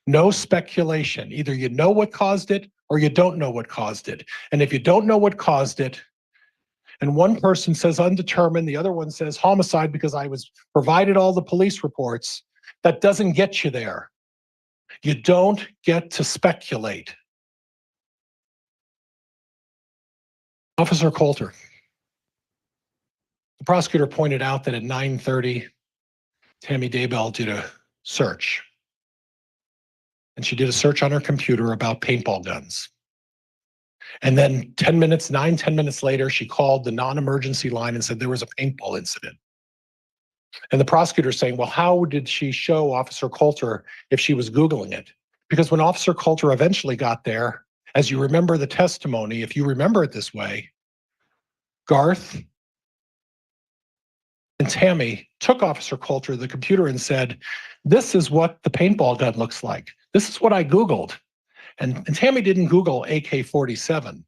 S3: No speculation. Either you know what caused it or you don't know what caused it. And if you don't know what caused it, and one person says undetermined, the other one says homicide because I was provided all the police reports, that doesn't get you there. You don't get to speculate. Officer Coulter. The prosecutor pointed out that at 9:30, Tammy Daybell did a search. And she did a search on her computer about paintball guns. And then 10 minutes later, she called the non-emergency line and said there was a paintball incident. And the prosecutor's saying, well, how did she show Officer Coulter if she was Googling it? Because when Officer Coulter eventually got there, as you remember the testimony, if you remember it this way, Garth and Tammy took Officer Coulter to the computer and said, this is what the paintball gun looks like. This is what I Googled. And Tammy didn't Google AK-47.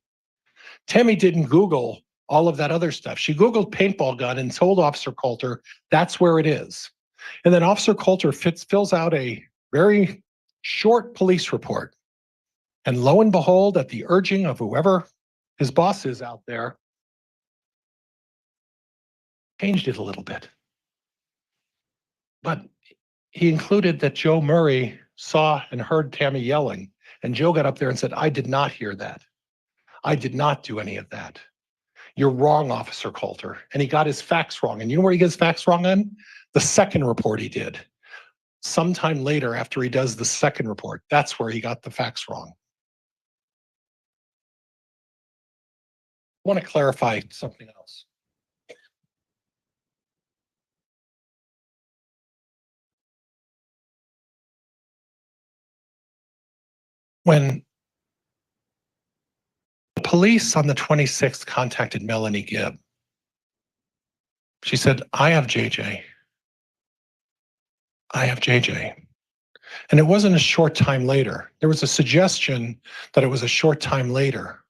S3: Tammy didn't Google all of that other stuff. She Googled paintball gun and told Officer Coulter, that's where it is. And then Officer Coulter fills out a very short police report. And lo and behold, at the urging of whoever his boss is out there, changed it a little bit. But he included that Joe Murray saw and heard Tammy yelling. And Joe got up there and said, I did not hear that. I did not do any of that. You're wrong, Officer Coulter. And he got his facts wrong. And you know where he gets facts wrong on? The second report he did. Sometime later, after he does the second report, that's where he got the facts wrong. I want to clarify something else. When the police on the 26th contacted Melanie Gibb, she said, I have JJ. I have JJ. And it wasn't a short time later. There was a suggestion that it was a short time later.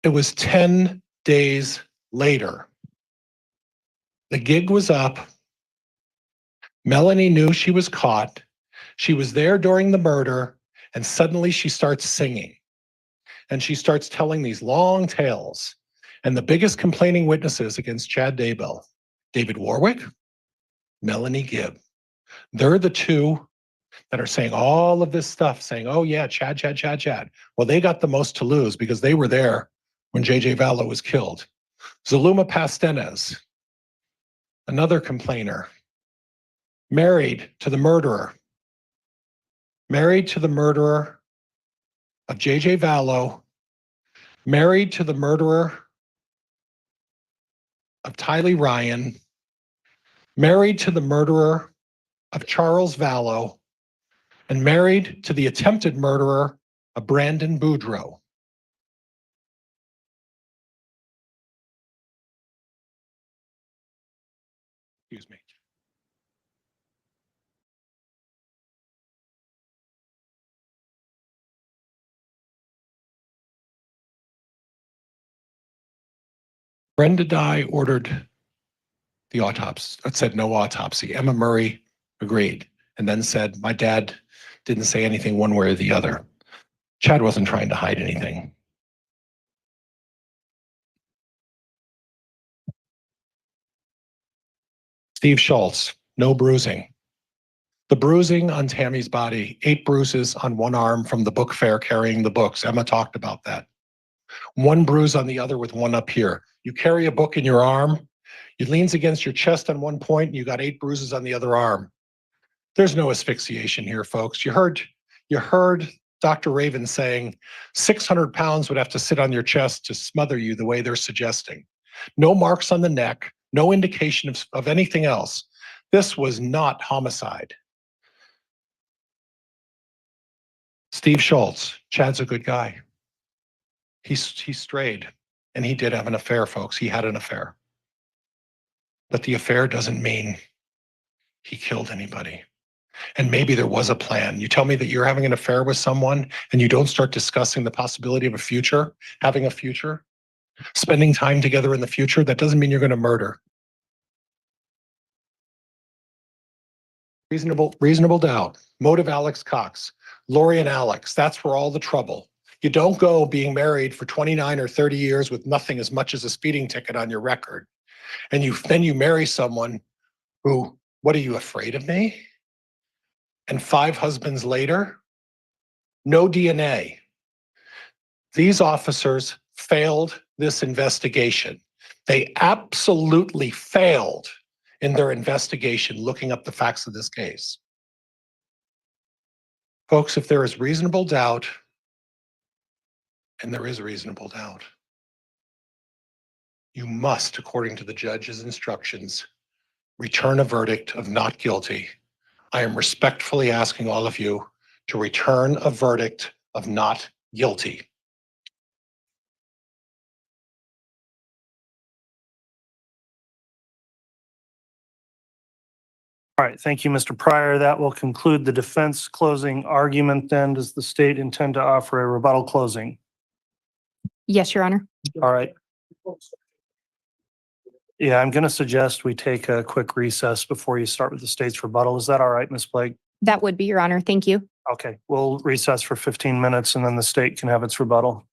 S3: It was 10 days later. The gig was up. Melanie knew she was caught. She was there during the murder, and suddenly she starts singing. And she starts telling these long tales. And the biggest complaining witnesses against Chad Daybell, David Warwick, Melanie Gibb. They're the two that are saying all of this stuff, saying, oh yeah, Chad. Well, they got the most to lose because they were there when JJ Vallow was killed. Zuluma Pastenes, another complainer, married to the murderer of JJ Vallow, married to the murderer of Tylee Ryan, married to the murderer of Charles Vallow, and married to the attempted murderer of Brandon Boudreaux. Excuse me. Brenda Dye ordered the autopsy, said no autopsy. Emma Murray agreed and then said, my dad didn't say anything one way or the other. Chad wasn't trying to hide anything. Steve Schultz, no bruising. The bruising on Tammy's body, 8 bruises on one arm from the book fair carrying the books. Emma talked about that. 1 bruise on the other with 1 up here. You carry a book in your arm, it leans against your chest on one point, and you got 8 bruises on the other arm. There's no asphyxiation here, folks. You heard Dr. Raven saying 600 pounds would have to sit on your chest to smother you the way they're suggesting. No marks on the neck, no indication of anything else. This was not homicide. Steve Schultz, Chad's a good guy. He strayed, and he did have an affair, folks. He had an affair. But the affair doesn't mean he killed anybody. And maybe there was a plan. You tell me that you're having an affair with someone and you don't start discussing the possibility of a future, having a future, spending time together in the future, that doesn't mean you're going to murder. Reasonable doubt. Motive Alex Cox. Lori and Alex, that's where all the trouble. You don't go being married for 29 or 30 years with nothing as much as a speeding ticket on your record. And then you marry someone who, what are you, afraid of me? And 5 husbands later, no DNA. These officers failed this investigation. They absolutely failed in their investigation looking up the facts of this case. Folks, if there is reasonable doubt, and there is reasonable doubt, you must, according to the judge's instructions, return a verdict of not guilty. I am respectfully asking all of you to return a verdict of not guilty.
S1: All right, thank you, Mr. Pryor. That will conclude the defense closing argument then. Does the state intend to offer a rebuttal closing?
S2: Yes, Your Honor.
S1: All right. Yeah, I'm going to suggest we take a quick recess before you start with the state's rebuttal. Is that all right, Ms. Blake?
S2: That would be, Your Honor. Thank you.
S1: Okay, we'll recess for 15 minutes and then the state can have its rebuttal.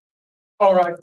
S12: All right.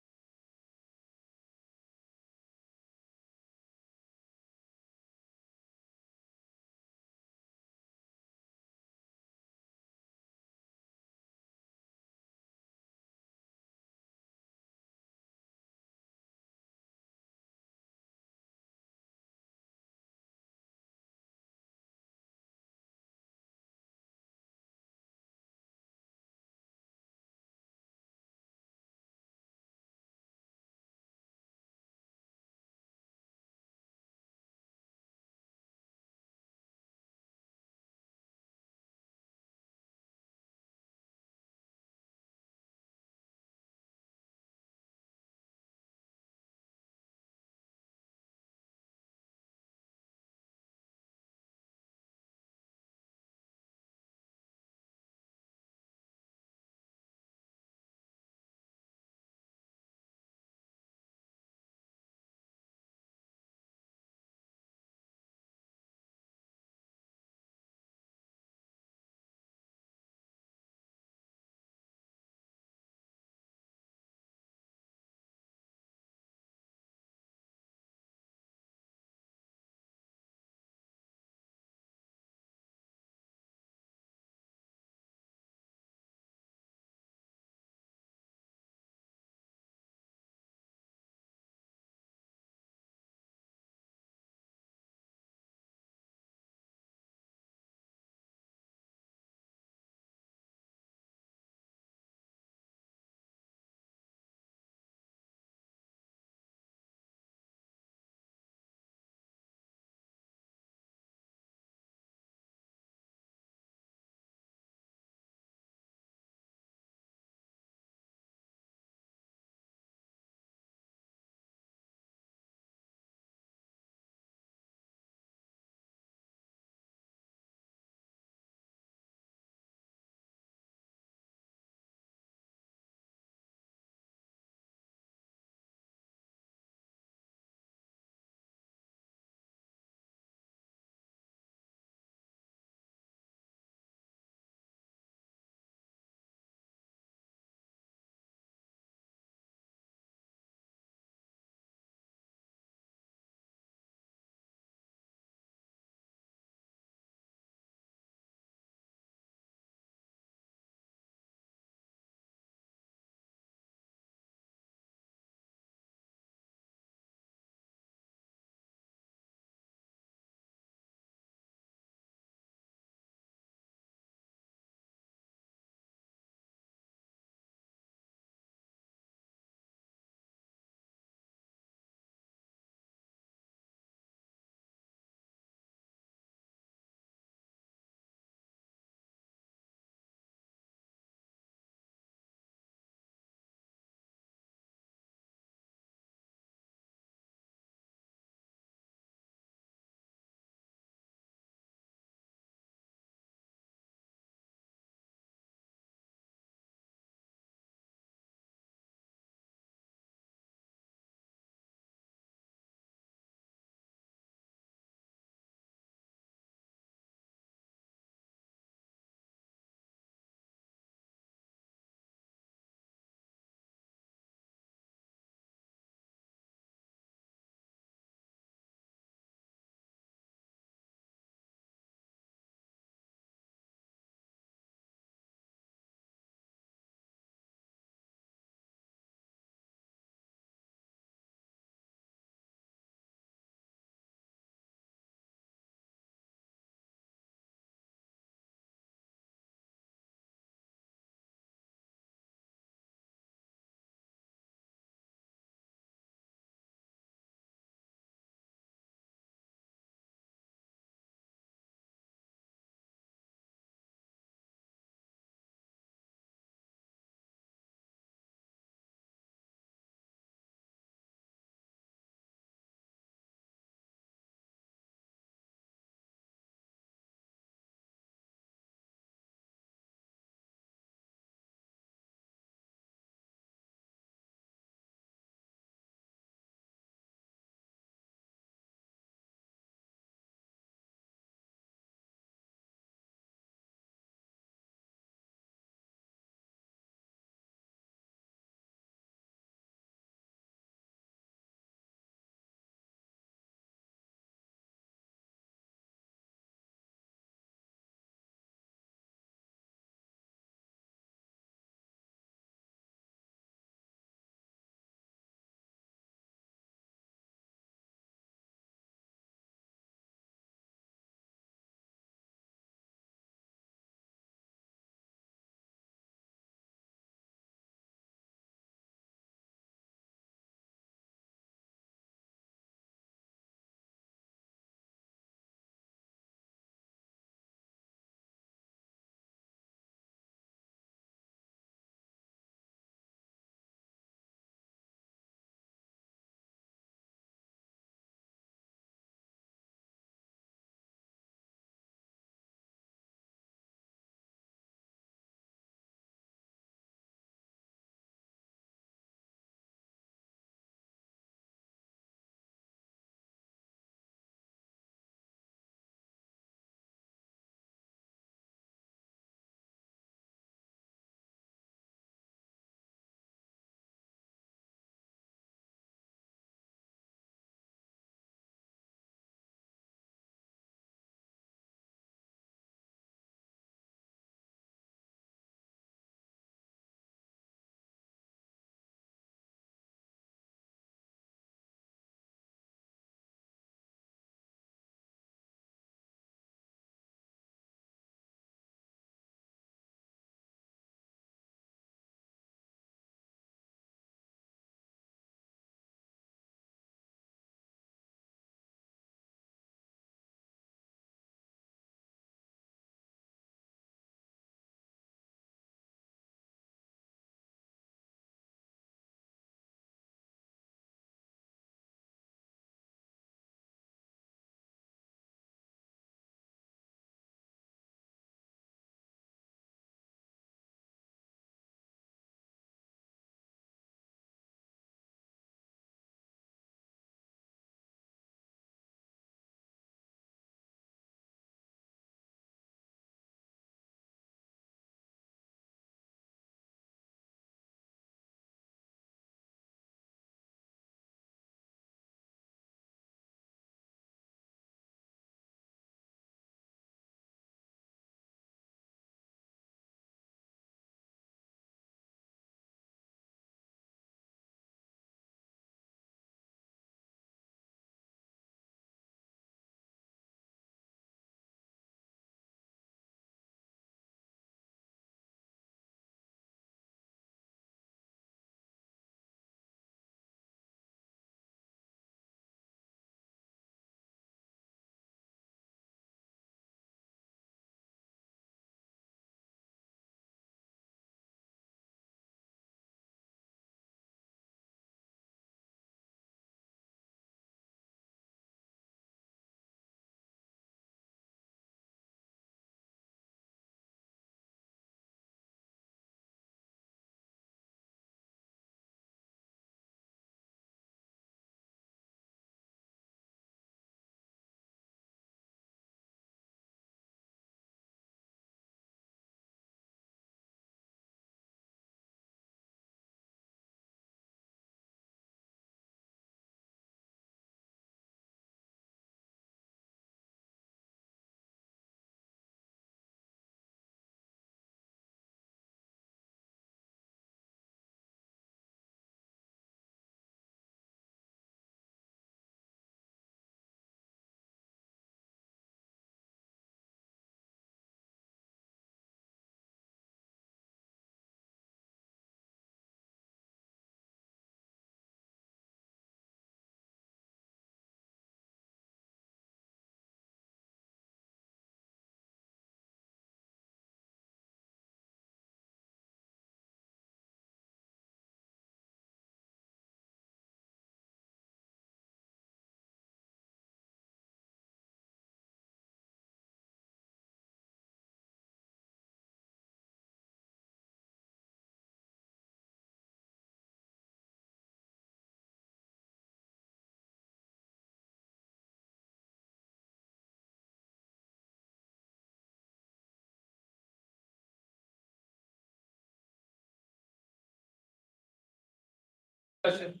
S12: Session.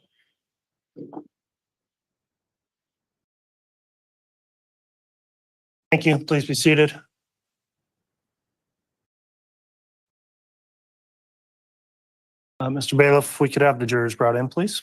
S1: Thank you. Please be seated. Mr. Bailiff, if we could have the jurors brought in, please.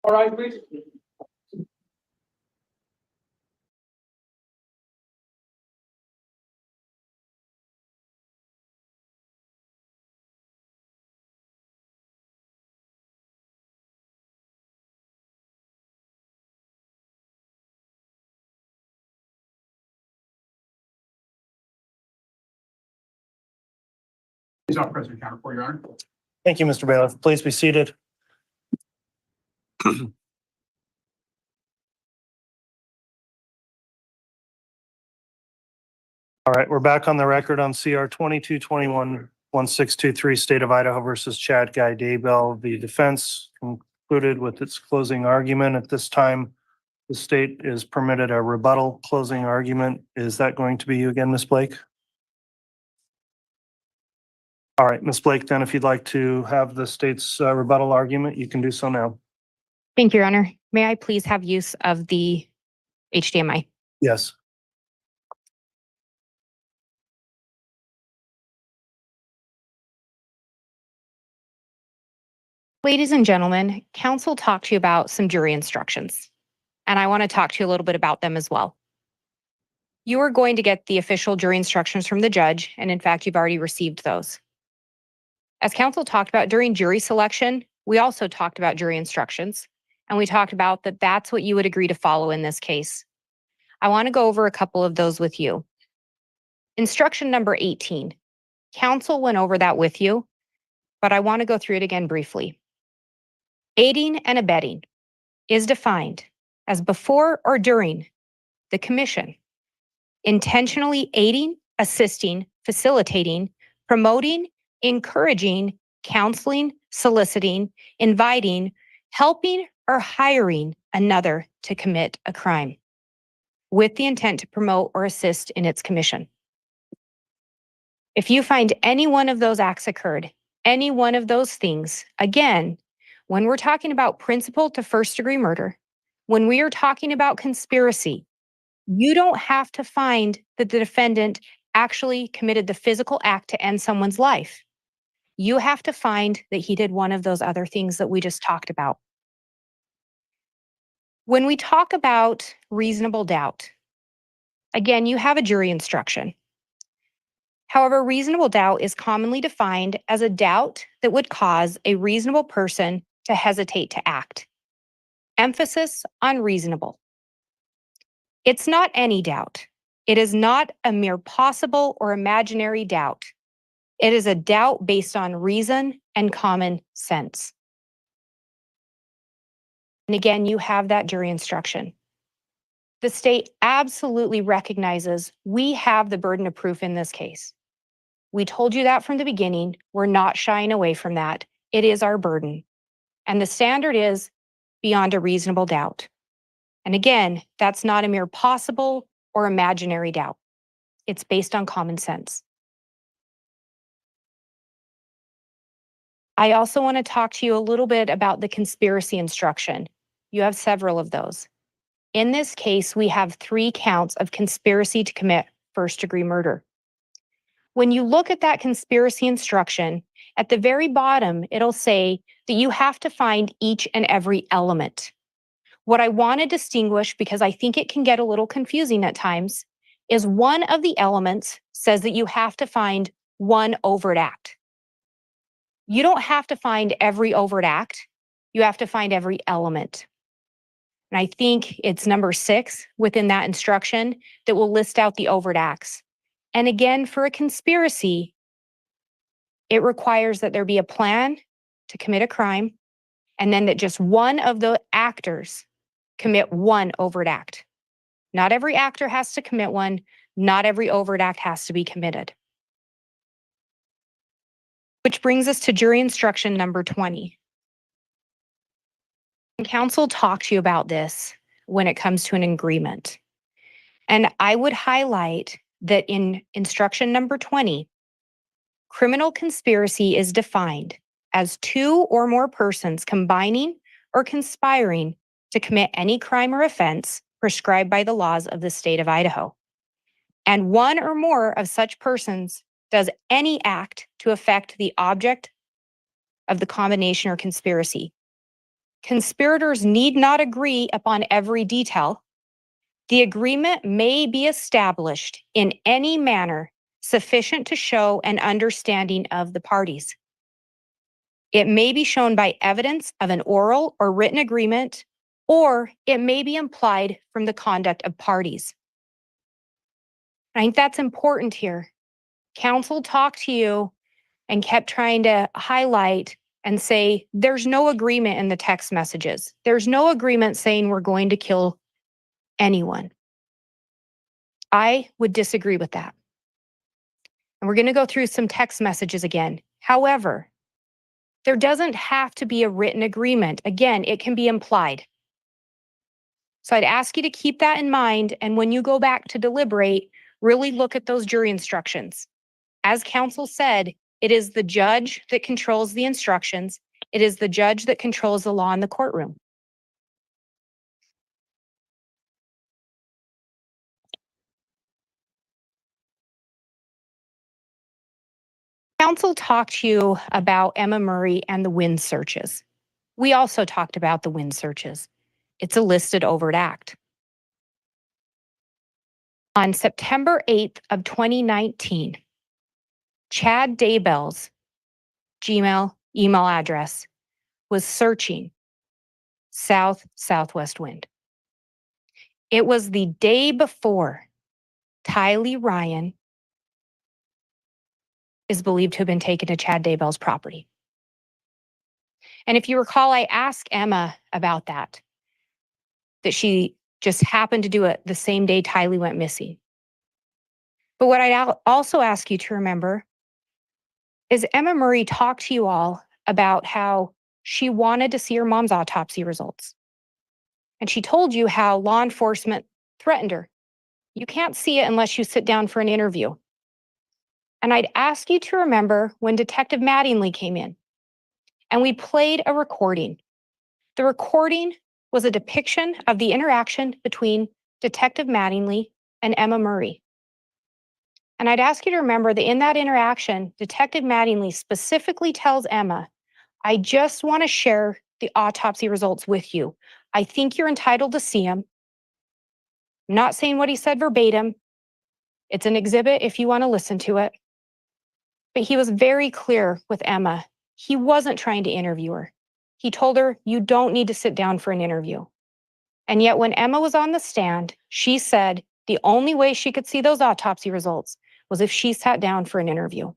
S12: All right, please. He's not present, counter for Your Honor.
S1: Thank you, Mr. Bailiff. Please be seated. All right, we're back on the record on CR 2221-1623, State of Idaho versus Chad Guy Daybell. The defense concluded with its closing argument. At this time, the state is permitted a rebuttal closing argument. Is that going to be you again, Ms. Blake? All right, Ms. Blake, then if you'd like to have the state's rebuttal argument, you can do so now.
S2: Thank you, Your Honor. May I please have use of the HDMI?
S1: Yes.
S2: Ladies and gentlemen, counsel talked to you about some jury instructions, and I want to talk to you a little bit about them as well. You are going to get the official jury instructions from the judge, and in fact, you've already received those. As counsel talked about during jury selection, we also talked about jury instructions, and we talked about that that's what you would agree to follow in this case. I want to go over a couple of those with you. Instruction number 18. Counsel went over that with you, but I want to go through it again briefly. Aiding and abetting is defined as before or during the commission, intentionally aiding, assisting, facilitating, promoting, encouraging, counseling, soliciting, inviting, helping, or hiring another to commit a crime with the intent to promote or assist in its commission. If you find any one of those acts occurred, any one of those things, again, when we're talking about principal to first degree murder, when we are talking about conspiracy, you don't have to find that the defendant actually committed the physical act to end someone's life. You have to find that he did one of those other things that we just talked about. When we talk about reasonable doubt, again, you have a jury instruction. However, reasonable doubt is commonly defined as a doubt that would cause a reasonable person to hesitate to act. Emphasis on reasonable. It's not any doubt. It is not a mere possible or imaginary doubt. It is a doubt based on reason and common sense. And again, you have that jury instruction. The state absolutely recognizes we have the burden of proof in this case. We told you that from the beginning. We're not shying away from that. It is our burden. And the standard is beyond a reasonable doubt. And again, that's not a mere possible or imaginary doubt. It's based on common sense. I also want to talk to you a little bit about the conspiracy instruction. You have several of those. In this case, we have 3 counts of conspiracy to commit first-degree murder. When you look at that conspiracy instruction, at the very bottom, it'll say that you have to find each and every element. What I want to distinguish, because I think it can get a little confusing at times, is one of the elements says that you have to find one overt act. You don't have to find every overt act. You have to find every element. And I think it's number 6 within that instruction that will list out the overt acts. And again, for a conspiracy, it requires that there be a plan to commit a crime, and then that just one of the actors commit one overt act. Not every actor has to commit one. Not every overt act has to be committed. Which brings us to jury instruction number 20. Counsel talked to you about this when it comes to an agreement. And I would highlight that in instruction number 20, criminal conspiracy is defined as 2 or more persons combining or conspiring to commit any crime or offense prescribed by the laws of the state of Idaho. And one or more of such persons does any act to affect the object of the combination or conspiracy. Conspirators need not agree upon every detail. The agreement may be established in any manner sufficient to show an understanding of the parties. It may be shown by evidence of an oral or written agreement, or it may be implied from the conduct of parties. I think that's important here. Counsel talked to you and kept trying to highlight and say, there's no agreement in the text messages. There's no agreement saying we're going to kill anyone. I would disagree with that. And we're going to go through some text messages again. However, there doesn't have to be a written agreement. Again, it can be implied. So I'd ask you to keep that in mind. And when you go back to deliberate, really look at those jury instructions. As counsel said, it is the judge that controls the instructions. It is the judge that controls the law in the courtroom. Counsel talked to you about Emma Murray and the wind searches. We also talked about the wind searches. It's a listed overt act. On September 8th of 2019, Chad Daybell's Gmail email address was searching southwest wind. It was the day before Tylee Ryan is believed to have been taken to Chad Daybell's property. And if you recall, I asked Emma about that she just happened to do it the same day Tylee went missing. But what I'd also ask you to remember is Emma Murray talked to you all about how she wanted to see her mom's autopsy results. And she told you how law enforcement threatened her. You can't see it unless you sit down for an interview. And I'd ask you to remember when Detective Mattingly came in and we played a recording. The recording was a depiction of the interaction between Detective Mattingly and Emma Murray. And I'd ask you to remember that in that interaction, Detective Mattingly specifically tells Emma, I just want to share the autopsy results with you. I think you're entitled to see them. I'm not saying what he said verbatim. It's an exhibit if you want to listen to it. But he was very clear with Emma. He wasn't trying to interview her. He told her, you don't need to sit down for an interview. And yet when Emma was on the stand, she said the only way she could see those autopsy results was if she sat down for an interview.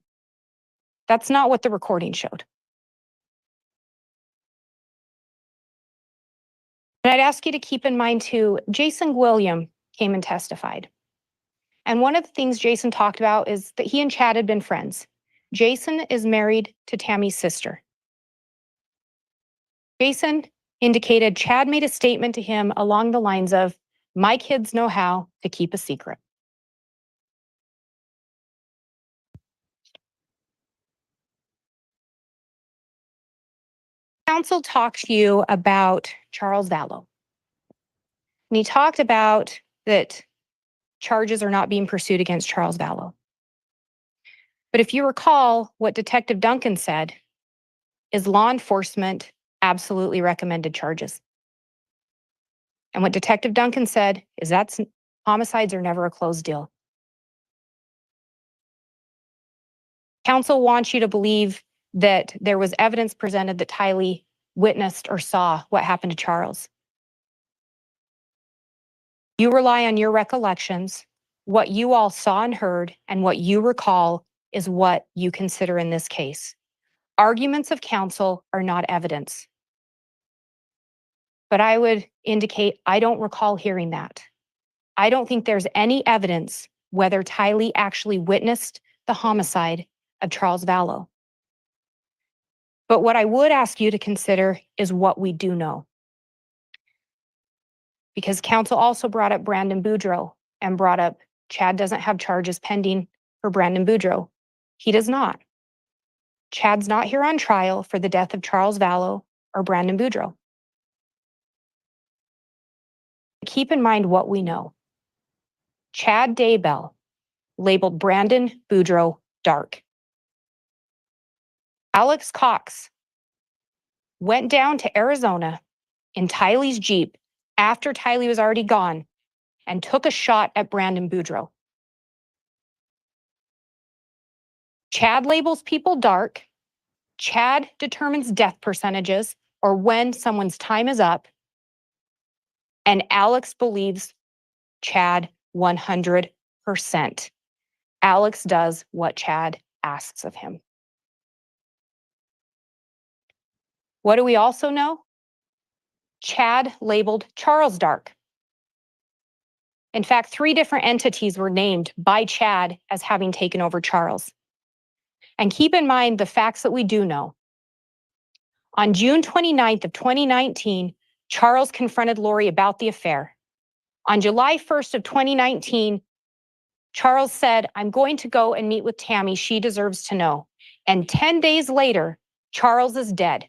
S2: That's not what the recording showed. And I'd ask you to keep in mind too, Jason William came and testified. And one of the things Jason talked about is that he and Chad had been friends. Jason is married to Tammy's sister. Jason indicated Chad made a statement to him along the lines of, my kids know how to keep a secret. Counsel talked to you about Charles Vallow. And he talked about that charges are not being pursued against Charles Vallow. But if you recall, what Detective Duncan said is law enforcement absolutely recommended charges. And what Detective Duncan said is that homicides are never a closed deal. Counsel wants you to believe that there was evidence presented that Tylee witnessed or saw what happened to Charles. You rely on your recollections. What you all saw and heard and what you recall is what you consider in this case. Arguments of counsel are not evidence. But I would indicate I don't recall hearing that. I don't think there's any evidence whether Tylee actually witnessed the homicide of Charles Vallow. But what I would ask you to consider is what we do know. Because counsel also brought up Brandon Boudreaux and brought up Chad doesn't have charges pending for Brandon Boudreaux. He does not. Chad's not here on trial for the death of Charles Vallow or Brandon Boudreaux. Keep in mind what we know. Chad Daybell labeled Brandon Boudreaux dark. Alex Cox went down to Arizona in Tylee's Jeep after Tylee was already gone and took a shot at Brandon Boudreaux. Chad labels people dark. Chad determines death percentages or when someone's time is up. And Alex believes Chad 100%. Alex does what Chad asks of him. What do we also know? Chad labeled Charles dark. In fact, 3 different entities were named by Chad as having taken over Charles. And keep in mind the facts that we do know. On June 29th of 2019, Charles confronted Lori about the affair. On July 1st of 2019, Charles said, I'm going to go and meet with Tammy. She deserves to know. And 10 days later, Charles is dead.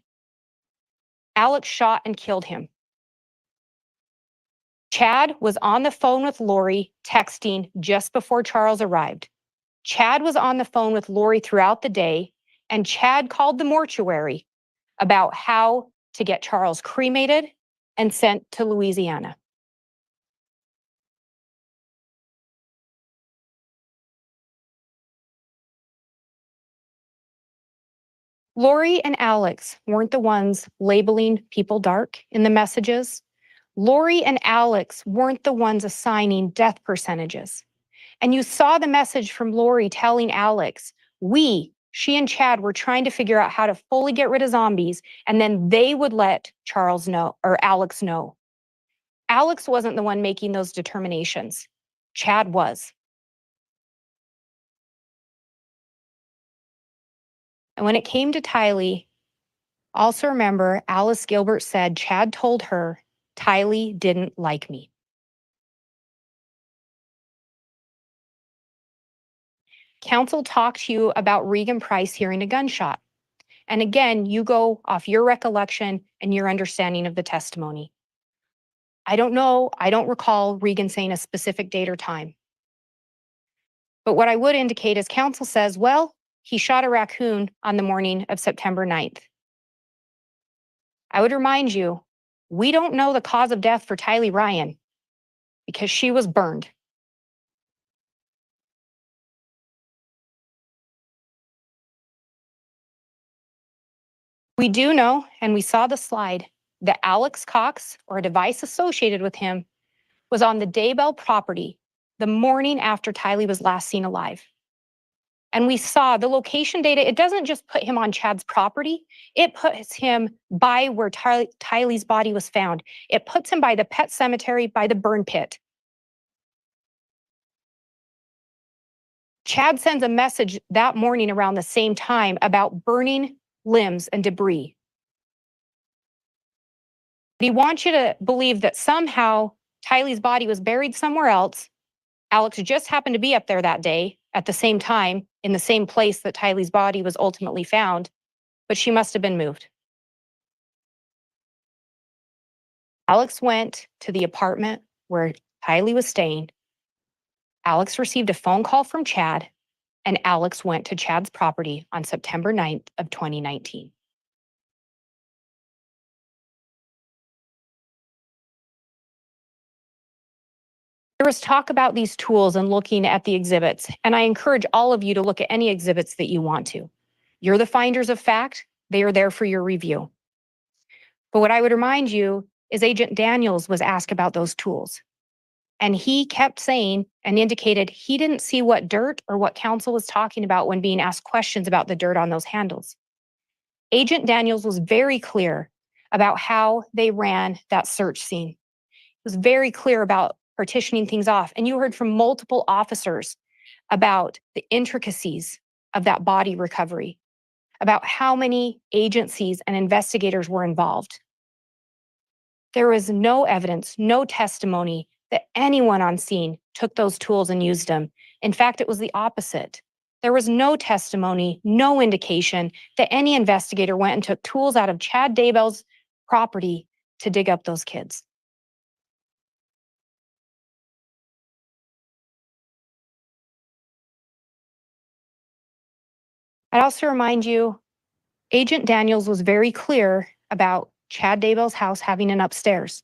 S2: Alex shot and killed him. Chad was on the phone with Lori, texting just before Charles arrived. Chad was on the phone with Lori throughout the day, and Chad called the mortuary about how to get Charles cremated and sent to Louisiana. Lori and Alex weren't the ones labeling people dark in the messages. Lori and Alex weren't the ones assigning death percentages. And you saw the message from Lori telling Alex, she and Chad were trying to figure out how to fully get rid of zombies, and then they would let Charles know, or Alex know. Alex wasn't the one making those determinations. Chad was. And when it came to Tylee, also remember, Alice Gilbert said Chad told her, Tylee didn't like me. Counsel talked to you about Regan Price hearing a gunshot. And again, you go off your recollection and your understanding of the testimony. I don't know, I don't recall Regan saying a specific date or time. But what I would indicate is counsel says, well, he shot a raccoon on the morning of September 9th. I would remind you, we don't know the cause of death for Tylee Ryan because she was burned. We do know, and we saw the slide, that Alex Cox, or a device associated with him, was on the Daybell property the morning after Tylee was last seen alive. And we saw the location data, it doesn't just put him on Chad's property, it puts him by where Tylee's body was found. It puts him by the pet cemetery, by the burn pit. Chad sends a message that morning around the same time about burning limbs and debris. He wants you to believe that somehow Tylee's body was buried somewhere else. Alex just happened to be up there that day at the same time in the same place that Tylee's body was ultimately found, but she must have been moved. Alex went to the apartment where Tylee was staying. Alex received a phone call from Chad and Alex went to Chad's property on September 9th of 2019. There was talk about these tools and looking at the exhibits, and I encourage all of you to look at any exhibits that you want to. You're the finders of fact. They are there for your review. But what I would remind you is Agent Daniels was asked about those tools. And he kept saying and indicated he didn't see what dirt or what counsel was talking about when being asked questions about the dirt on those handles. Agent Daniels was very clear about how they ran that search scene. He was very clear about partitioning things off. And you heard from multiple officers about the intricacies of that body recovery, about how many agencies and investigators were involved. There was no evidence, no testimony that anyone on scene took those tools and used them. In fact, it was the opposite. There was no testimony, no indication that any investigator went and took tools out of Chad Daybell's property to dig up those kids. I'd also remind you, Agent Daniels was very clear about Chad Daybell's house having an upstairs.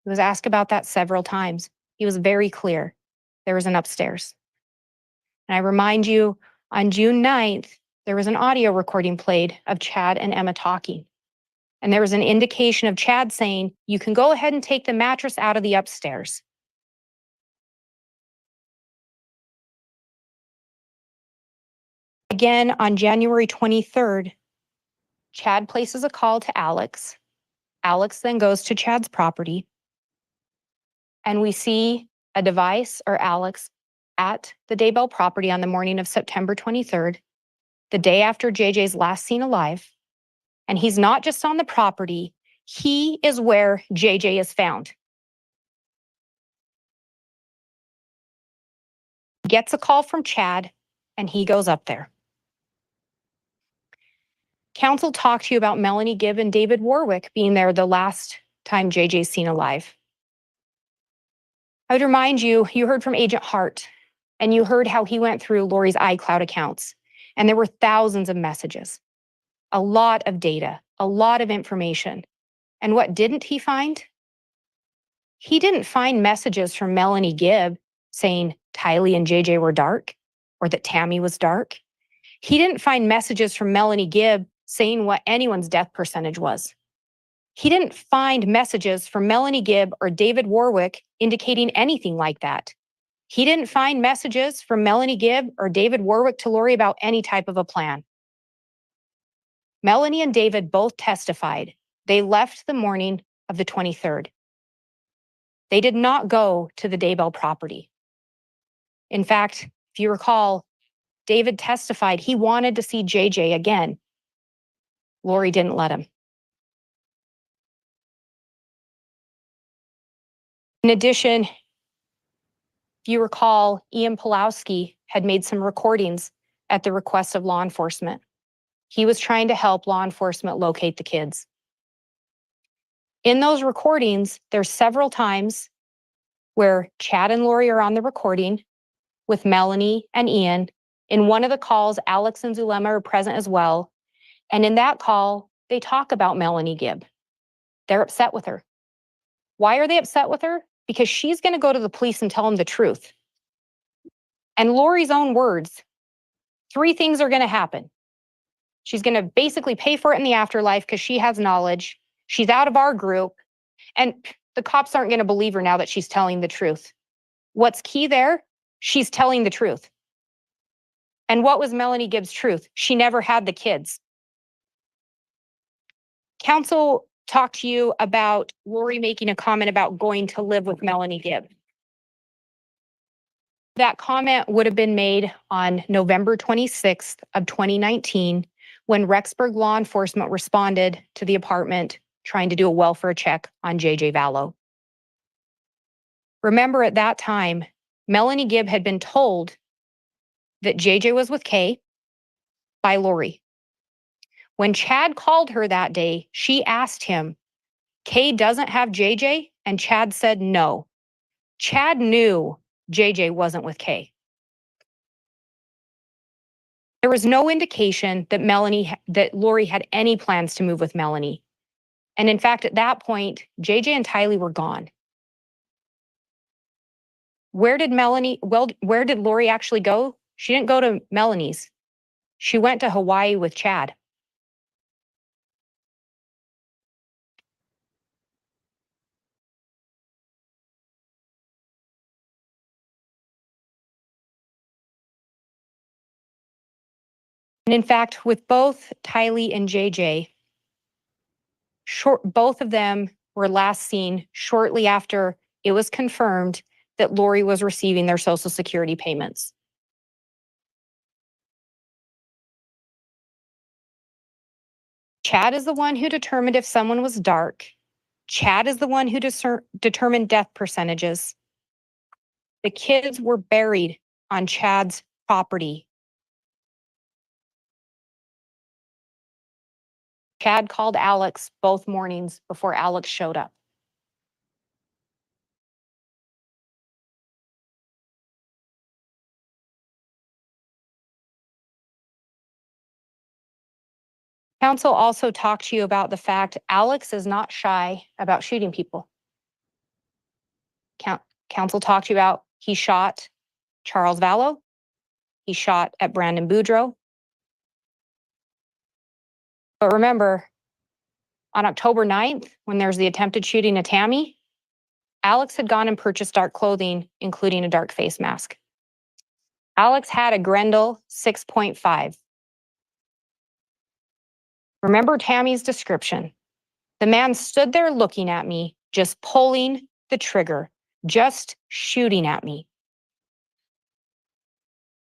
S2: He was asked about that several times. He was very clear. There was an upstairs. And I remind you, on June 9th, there was an audio recording played of Chad and Emma talking. And there was an indication of Chad saying, you can go ahead and take the mattress out of the upstairs. Again, on January 23rd, Chad places a call to Alex. Alex then goes to Chad's property. And we see a device or Alex at the Daybell property on the morning of September 23rd, the day after JJ's last seen alive. And he's not just on the property, he is where JJ is found. Gets a call from Chad, and he goes up there. Counsel talked to you about Melanie Gibb and David Warwick being there the last time JJ's seen alive. I would remind you, you heard from Agent Hart, and you heard how he went through Lori's iCloud accounts, and there were thousands of messages, a lot of data, a lot of information. And what didn't he find? He didn't find messages from Melanie Gibb saying Tylee and JJ were dark or that Tammy was dark. He didn't find messages from Melanie Gibb saying what anyone's death percentage was. He didn't find messages from Melanie Gibb or David Warwick indicating anything like that. He didn't find messages from Melanie Gibb or David Warwick to Lori about any type of a plan. Melanie and David both testified. They left the morning of the 23rd. They did not go to the Daybell property. In fact, if you recall, David testified he wanted to see JJ again. Lori didn't let him. In addition, if you recall, Ian Pulowski had made some recordings at the request of law enforcement. He was trying to help law enforcement locate the kids. In those recordings, there's several times where Chad and Lori are on the recording with Melanie and Ian. In one of the calls, Alex and Zulema are present as well. And in that call, they talk about Melanie Gibb. They're upset with her. Why are they upset with her? Because she's going to go to the police and tell them the truth. And Lori's own words, 3 things are going to happen. She's going to basically pay for it in the afterlife because she has knowledge. She's out of our group. And the cops aren't going to believe her now that she's telling the truth. What's key there? She's telling the truth. And what was Melanie Gibb's truth? She never had the kids. Counsel talked to you about Lori making a comment about going to live with Melanie Gibb. That comment would have been made on November 26th of 2019 when Rexburg law enforcement responded to the apartment trying to do a welfare check on JJ Vallow. Remember, at that time, Melanie Gibb had been told that JJ was with Kay by Lori. When Chad called her that day, she asked him, Kay doesn't have JJ? And Chad said no. Chad knew JJ wasn't with Kay. There was no indication that that Lori had any plans to move with Melanie. And in fact, at that point, JJ and Tylee were gone. Where did Lori actually go? She didn't go to Melanie's. She went to Hawaii with Chad. And in fact, with both Tylee and JJ, both of them were last seen shortly after it was confirmed that Lori was receiving their Social Security payments. Chad is the one who determined if someone was dark. Chad is the one who determined death percentages. The kids were buried on Chad's property. Chad called Alex both mornings before Alex showed up. Council also talked to you about the fact Alex is not shy about shooting people. Council talked to you about he shot Charles Vallow. He shot at Brandon Boudreaux. But remember, on October 9th, when there's the attempted shooting of Tammy, Alex had gone and purchased dark clothing, including a dark face mask. Alex had a Grendel 6.5. Remember Tammy's description. The man stood there looking at me, just pulling the trigger, just shooting at me.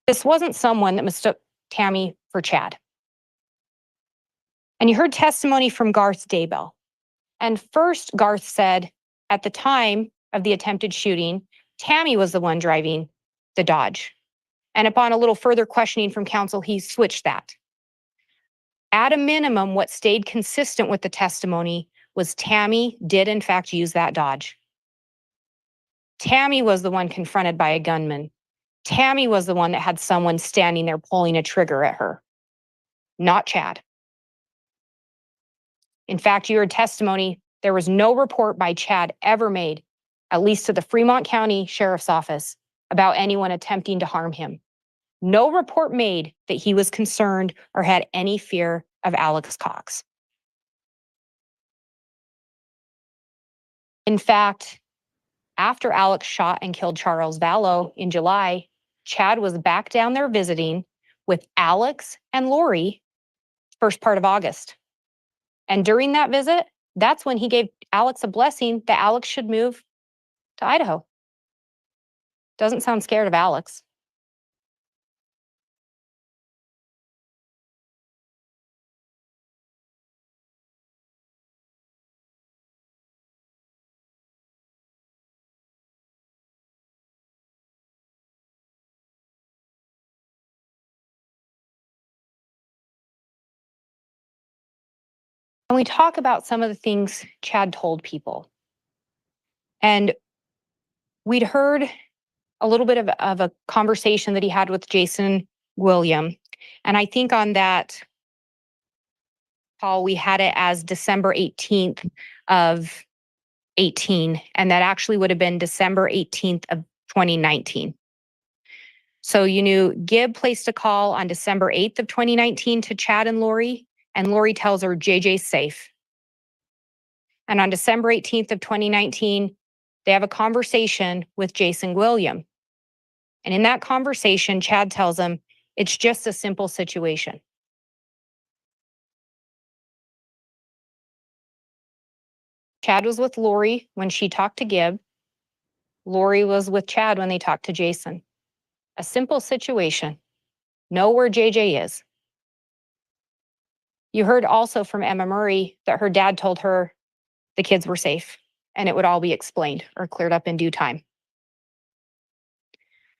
S2: This wasn't someone that mistook Tammy for Chad. And you heard testimony from Garth Daybell. And first, Garth said at the time of the attempted shooting, Tammy was the one driving the Dodge. And upon a little further questioning from counsel, he switched that. At a minimum, what stayed consistent with the testimony was Tammy did in fact use that Dodge. Tammy was the one confronted by a gunman. Tammy was the one that had someone standing there pulling a trigger at her, not Chad. In fact, you heard testimony, there was no report by Chad ever made, at least to the Fremont County Sheriff's Office, about anyone attempting to harm him. No report made that he was concerned or had any fear of Alex Cox. In fact, after Alex shot and killed Charles Vallow in July, Chad was back down there visiting with Alex and Lori first part of August. And during that visit, that's when he gave Alex a blessing that Alex should move to Idaho. Doesn't sound scared of Alex. And we talk about some of the things Chad told people. And we'd heard a little bit of a conversation that he had with Jason William. And I think on that call, we had it as December 18th of 18. And that actually would have been December 18th of 2019. So you knew Gibb placed a call on December 8th of 2019 to Chad and Lori Lori tells her JJ's safe. And on December 18th of 2019, they have a conversation with Jason William. And in that conversation, Chad tells him, it's just a simple situation. Chad was with Lori when she talked to Gibb. Lori was with Chad when they talked to Jason. A simple situation. Know where JJ is. You heard also from Emma Murray that her dad told her the kids were safe and it would all be explained or cleared up in due time.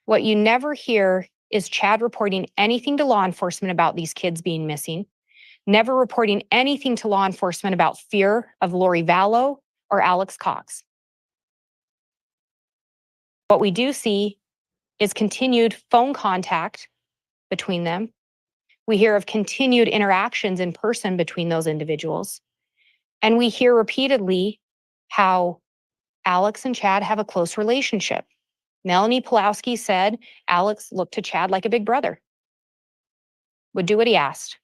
S2: What you never hear is Chad reporting anything to law enforcement about these kids being missing, never reporting anything to law enforcement about fear of Lori Vallow or Alex Cox. What we do see is continued phone contact between them, We hear of continued interactions in person between those individuals. And we hear repeatedly how Alex and Chad have a close relationship. Melanie Pulowski said Alex looked to Chad like a big brother, would do what he asked.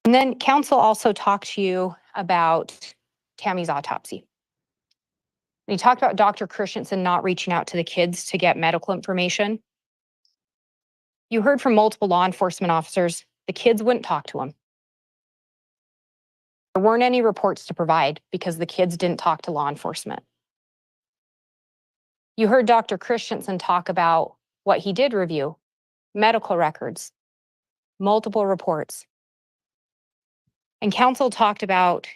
S2: And then counsel also talked to you about Tammy's autopsy. He talked about Dr. Christensen not reaching out to the kids to get medical information. You heard from multiple law enforcement officers, the kids wouldn't talk to him. There weren't any reports to provide because the kids didn't talk to law enforcement. You heard Dr. Christensen talk about what he did review, medical records, multiple reports. And counsel talked about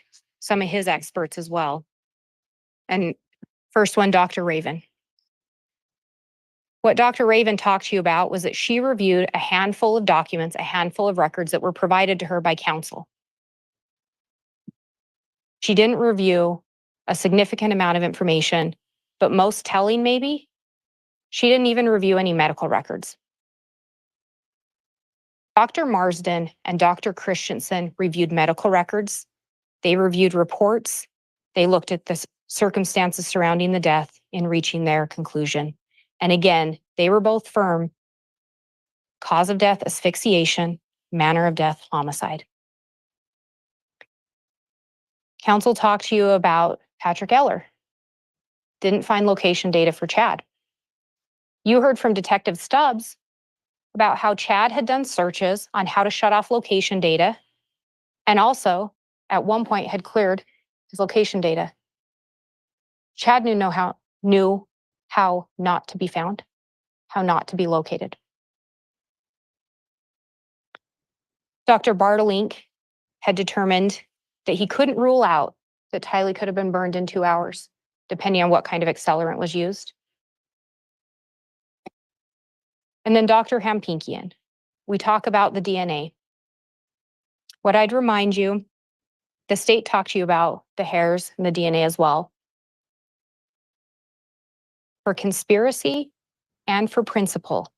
S2: some of his experts as well. And first one, Dr. Raven. What Dr. Raven talked to you about was that she reviewed a handful of documents, a handful of records that were provided to her by counsel. She didn't review a significant amount of information, but most telling maybe, she didn't even review any medical records. Dr. Marsden and Dr. Christensen reviewed medical records. They reviewed reports. They looked at the circumstances surrounding the death in reaching their conclusion. And again, they were both firm. Cause of death, asphyxiation. Manner of death, homicide. Counsel talked to you about Patrick Eller. Didn't find location data for Chad. You heard from Detective Stubbs about how Chad had done searches on how to shut off location data and also at one point had cleared his location data. Chad knew how not to be found, how not to be located. Dr. Bartelink had determined that he couldn't rule out that Tylee could have been burned in 2 hours, depending on what kind of accelerant was used. And then Dr. Hampinkian, we talk about the DNA. What I'd remind you, the state talked to you about the hairs and the DNA as well. For conspiracy and for principle,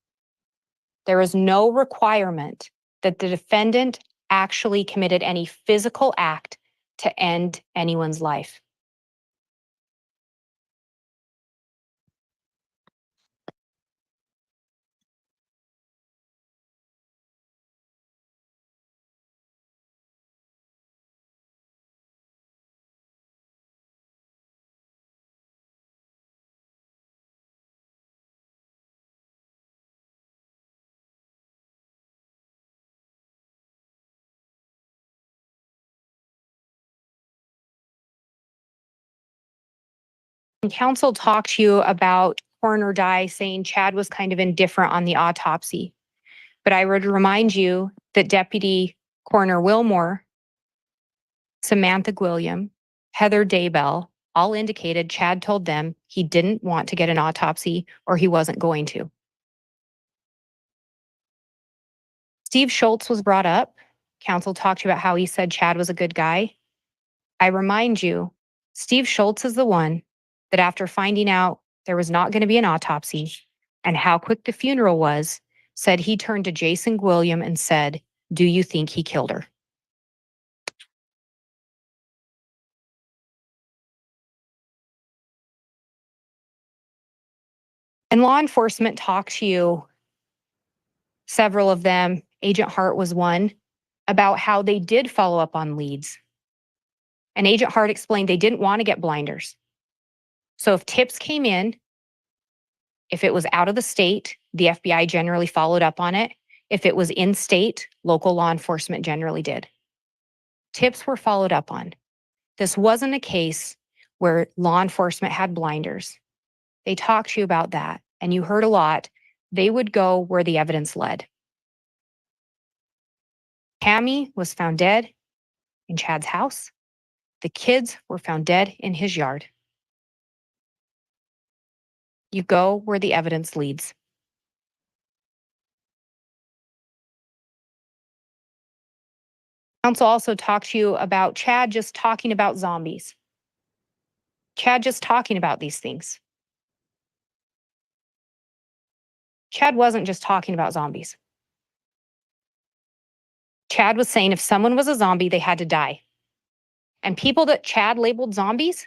S2: there is no requirement that the defendant actually committed any physical act to end anyone's life. And counsel talked to you about coroner Dye saying Chad was kind of indifferent on the autopsy. But I would remind you that Deputy Coroner Wilmore, Samantha Gwilliam, Heather Daybell all indicated Chad told them he didn't want to get an autopsy or he wasn't going to. Steve Schultz was brought up. Counsel talked to you about how he said Chad was a good guy. I remind you, Steve Schultz is the one that after finding out there was not going to be an autopsy and how quick the funeral was, said he turned to Jason Gwilliam and said, "Do you think he killed her?" And law enforcement talked to you, several of them, Agent Hart was one, about how they did follow up on leads. And Agent Hart explained they didn't want to get blinders. So if tips came in, if it was out of the state, the FBI generally followed up on it. If it was in state, local law enforcement generally did. Tips were followed up on. This wasn't a case where law enforcement had blinders. They talked to you about that, and you heard a lot. They would go where the evidence led. Tammy was found dead in Chad's house. The kids were found dead in his yard. You go where the evidence leads. Council also talked to you about Chad just talking about zombies. Chad just talking about these things. Chad wasn't just talking about zombies. Chad was saying if someone was a zombie, they had to die. And people that Chad labeled zombies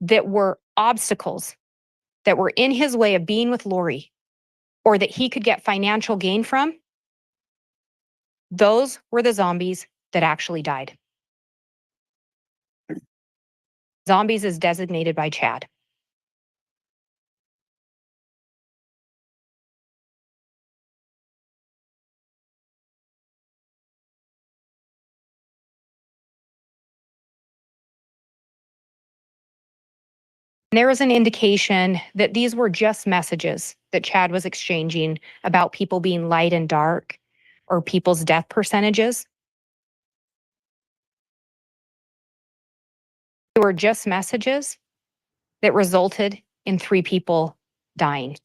S2: that were obstacles that were in his way of being with Lori or that he could get financial gain from, those were the zombies that actually died. Zombies is designated by Chad. There was an indication that these were just messages that Chad was exchanging about people being light and dark or people's death percentages. They were just messages that resulted in 3 people dying.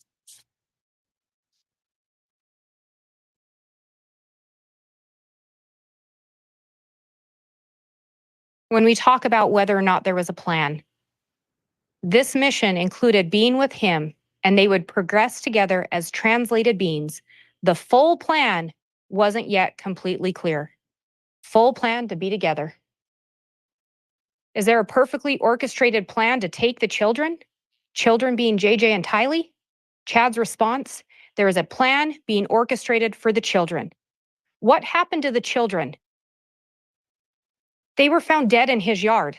S2: When we talk about whether or not there was a plan, this mission included being with him and they would progress together as translated beings. The full plan wasn't yet completely clear. Full plan to be together. Is there a perfectly orchestrated plan to take the children? Children being JJ and Tylee? Chad's response, there is a plan being orchestrated for the children. What happened to the children? They were found dead in his yard.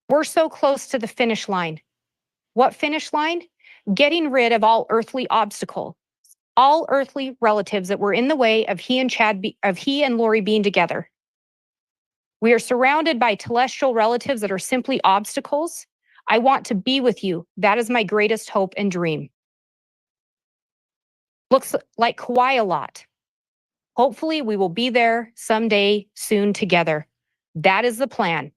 S2: We're so close to the finish line. What finish line? Getting rid of all earthly obstacle, all earthly relatives that were in the way of he and Lori being together. We are surrounded by celestial relatives that are simply obstacles. I want to be with you. That is my greatest hope and dream. Looks like Kauai a lot. Hopefully we will be there someday soon together. That is the plan.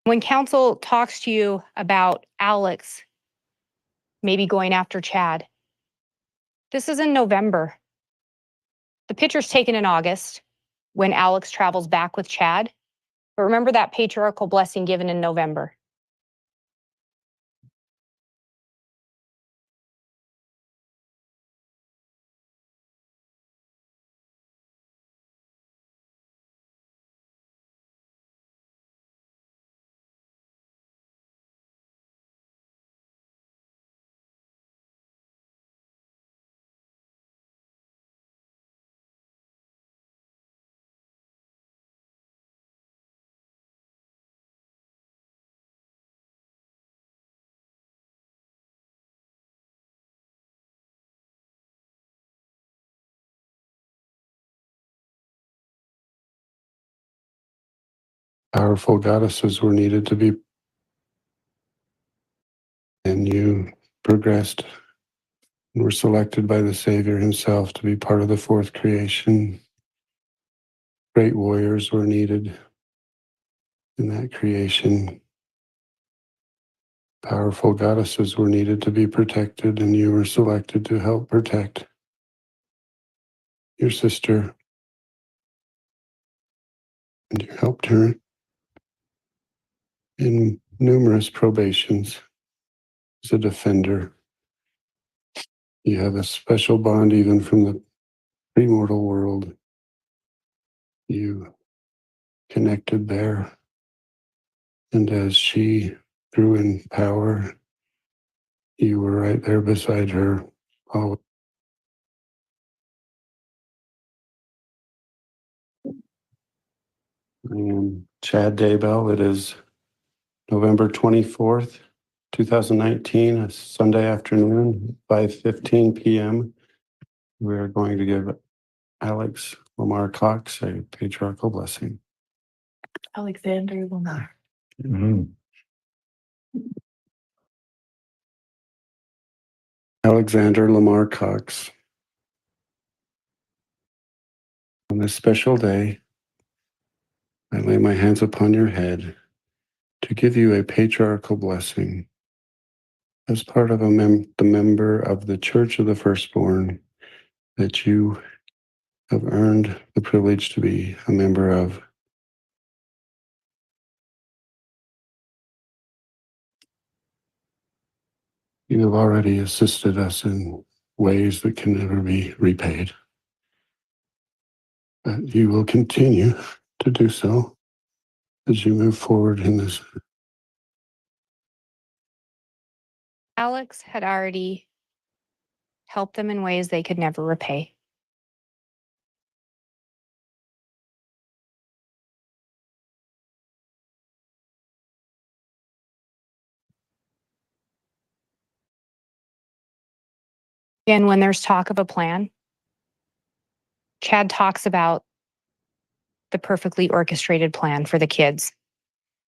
S2: When council talks to you about Alex maybe going after Chad, this is in November. The picture's taken in August when Alex travels back with Chad. But remember that patriarchal blessing given in November.
S11: Powerful goddesses were needed to be, and you progressed and were selected by the Savior himself to be part of the 4th creation. Great warriors were needed in that creation. Powerful goddesses were needed to be protected, and you were selected to help protect your sister. And you helped her in numerous probations as a defender. You have a special bond even from the premortal world. You connected there. And as she grew in power, you were right there beside her. Always. I am Chad Daybell. It is November 24th, 2019, a Sunday afternoon, 5:15 p.m. We are going to give Alex Lamar Cox a patriarchal blessing.
S9: Alexander Lamar.
S11: Alexander Lamar Cox. On this special day, I lay my hands upon your head to give you a patriarchal blessing as part of the member of the Church of the Firstborn that you have earned the privilege to be a member of. You have already assisted us in ways that can never be repaid. But you will continue to do so as you move forward in this.
S2: Alex had already helped them in ways they could never repay. Again, when there's talk of a plan, Chad talks about the perfectly orchestrated plan for the kids.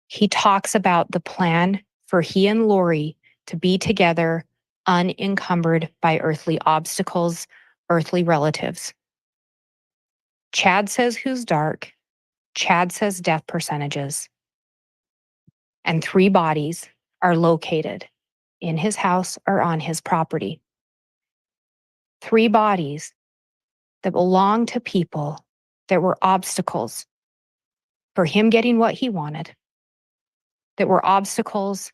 S2: He talks about the plan for he and Lori to be together unencumbered by earthly obstacles, earthly relatives. Chad says who's dark. Chad says death percentages. And 3 bodies are located in his house or on his property. 3 bodies that belong to people that were obstacles for him getting what he wanted, that were obstacles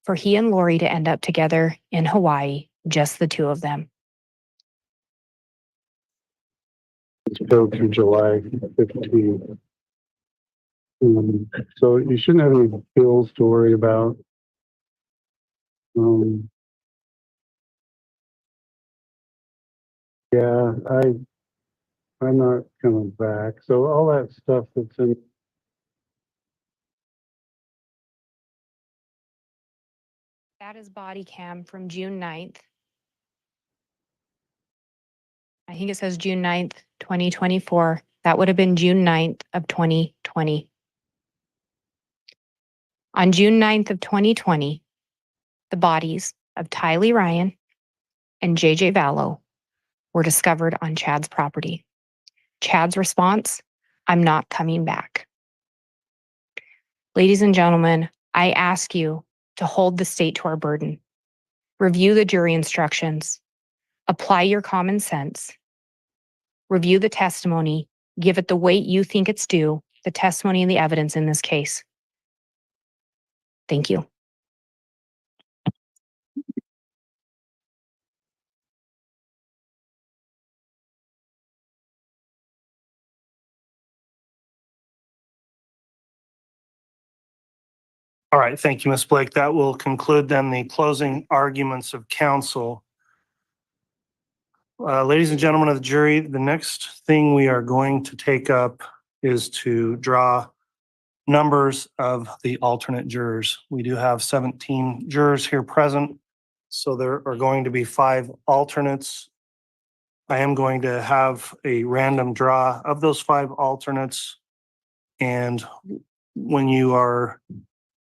S2: for he and Lori to end up together in Hawaii, just the 2 of them.
S11: Let's go through July 15th. So you shouldn't have any bills to worry about. Yeah, I'm not coming back. So all that stuff that's in.
S2: That is body cam from June 9th. I think it says June 9th, 2024. That would have been June 9th of 2020. On June 9th of 2020, the bodies of Tylee Ryan and JJ Vallow were discovered on Chad's property. Chad's response, I'm not coming back. Ladies and gentlemen, I ask you to hold the state to our burden. Review the jury instructions. Apply your common sense. Review the testimony. Give it the weight you think it's due, the testimony and the evidence in this case. Thank you.
S1: All right, thank you, Ms. Blake. That will conclude then the closing arguments of counsel. Ladies and gentlemen of the jury, the next thing we are going to take up is to draw numbers of the alternate jurors. We do have 17 jurors here present, so there are going to be 5 alternates. I am going to have a random draw of those 5 alternates, and when you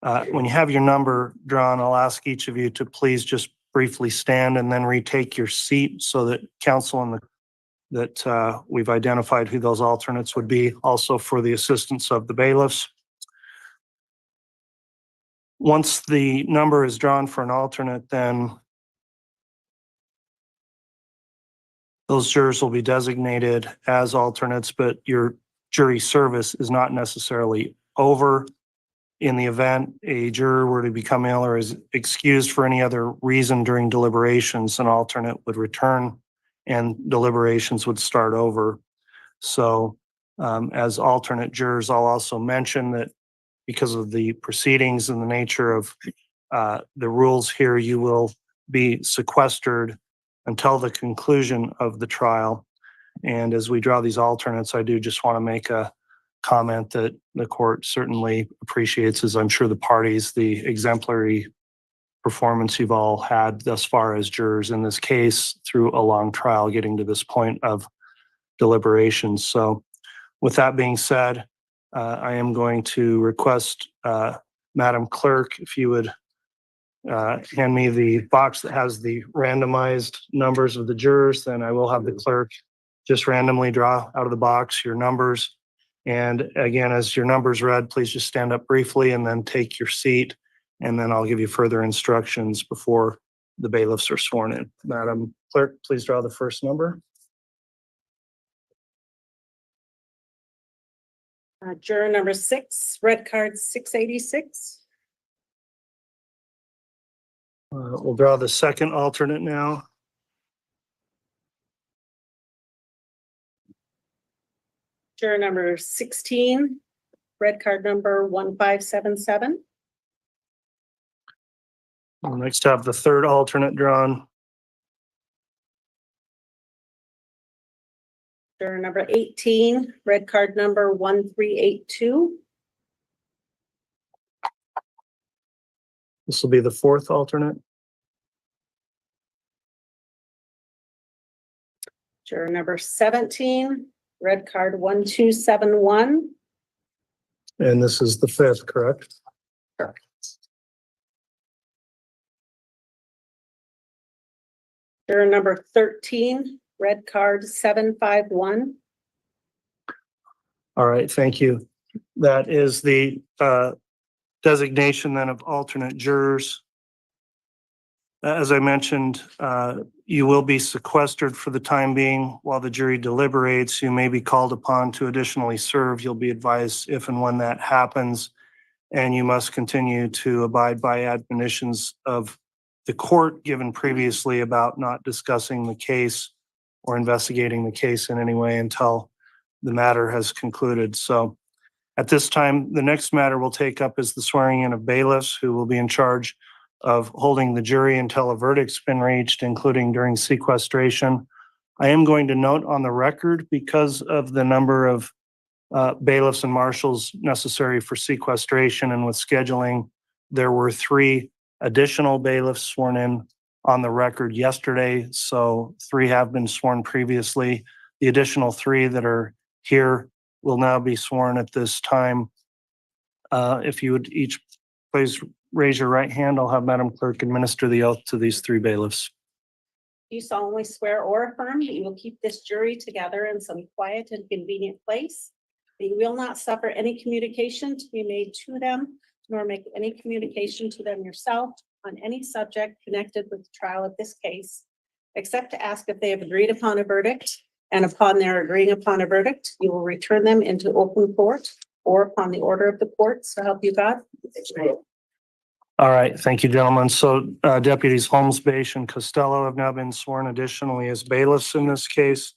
S1: have your number drawn, I'll ask each of you to please just briefly stand and then retake your seat so that counsel and that we've identified who those alternates would be, also for the assistance of the bailiffs. Once the number is drawn for an alternate, then those jurors will be designated as alternates, but your jury service is not necessarily over. In the event a juror were to become ill or is excused for any other reason during deliberations, an alternate would return and deliberations would start over. So as alternate jurors, I'll also mention that because of the proceedings and the nature of the rules here, you will be sequestered until the conclusion of the trial. And as we draw these alternates, I do just want to make a comment that the court certainly appreciates, as I'm sure the parties, the exemplary performance you've all had thus far as jurors in this case through a long trial getting to this point of deliberations. So with that being said, I am going to request Madam Clerk, if you would hand me the box that has the randomized numbers of the jurors, then I will have the clerk just randomly draw out of the box your numbers. And again, as your numbers read, please just stand up briefly and then take your seat. And then I'll give you further instructions before the bailiffs are sworn in. Madam Clerk, please draw the first number.
S13: Juror number 6, red card 686.
S1: We'll draw the second alternate now.
S13: Juror number 16, red card number 1577.
S1: We'll next have the third alternate drawn.
S13: Juror number 18, red card number 1382.
S1: This will be the fourth alternate.
S13: Juror number 17, red card 1271.
S1: And this is the fifth, correct?
S13: Correct. Juror number 13, red card 751.
S1: All right, thank you. That is the designation then of alternate jurors. As I mentioned, you will be sequestered for the time being while the jury deliberates. You may be called upon to additionally serve. You'll be advised if and when that happens. And you must continue to abide by admonitions of the court given previously about not discussing the case or investigating the case in any way until the matter has concluded. So at this time, the next matter we'll take up is the swearing in of bailiffs who will be in charge of holding the jury until a verdict's been reached, including during sequestration. I am going to note on the record, because of the number of bailiffs and marshals necessary for sequestration and with scheduling, there were 3 additional bailiffs sworn in on the record yesterday. So 3 have been sworn previously. The additional 3 that are here will now be sworn at this time. If you would each please raise your right hand, I'll have Madam Clerk administer the oath to these 3 bailiffs.
S13: Do you solemnly swear or affirm that you will keep this jury together in some quiet and convenient place? That you will not suffer any communication to be made to them, nor make any communication to them yourself on any subject connected with the trial of this case, except to ask if they have agreed upon a verdict, and upon their agreeing upon a verdict, you will return them into open court or upon the order of the court, so help you God.
S1: All right, thank you, gentlemen. So Deputies Holmesbash and Costello have now been sworn additionally as bailiffs in this case.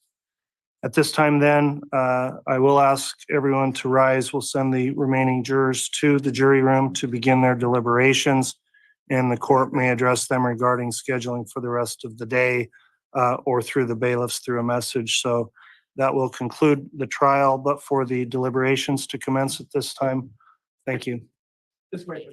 S1: At this time then, I will ask everyone to rise. We'll send the remaining jurors to the jury room to begin their deliberations, and the court may address them regarding scheduling for the rest of the day or through the bailiffs through a message. So that will conclude the trial, but for the deliberations to commence at this time. Thank you.
S12: This way.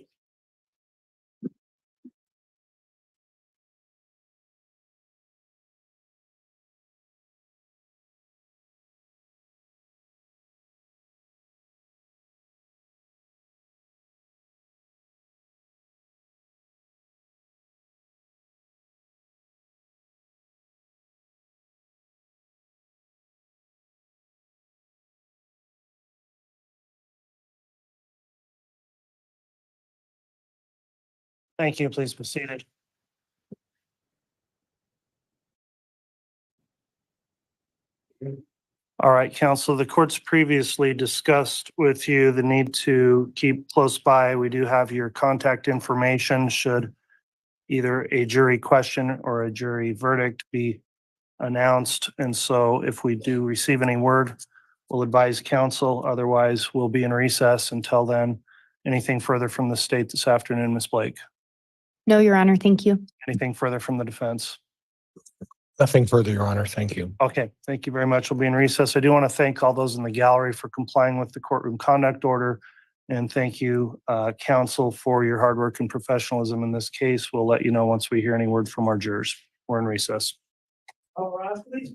S1: Thank you. Please be seated. All right, counsel, the court's previously discussed with you the need to keep close by. We do have your contact information should either a jury question or a jury verdict be announced. And so if we do receive any word, we'll advise counsel. Otherwise, we'll be in recess until then. Anything further from the state this afternoon, Ms. Blake?
S2: No, Your Honor. Thank you.
S1: Anything further from the defense?
S3: Nothing further, Your Honor. Thank you.
S1: Okay, thank you very much. We'll be in recess. I do want to thank all those in the gallery for complying with the courtroom conduct order. And thank you, counsel, for your hard work and professionalism in this case. We'll let you know once we hear any word from our jurors. We're in recess.
S12: All right, please.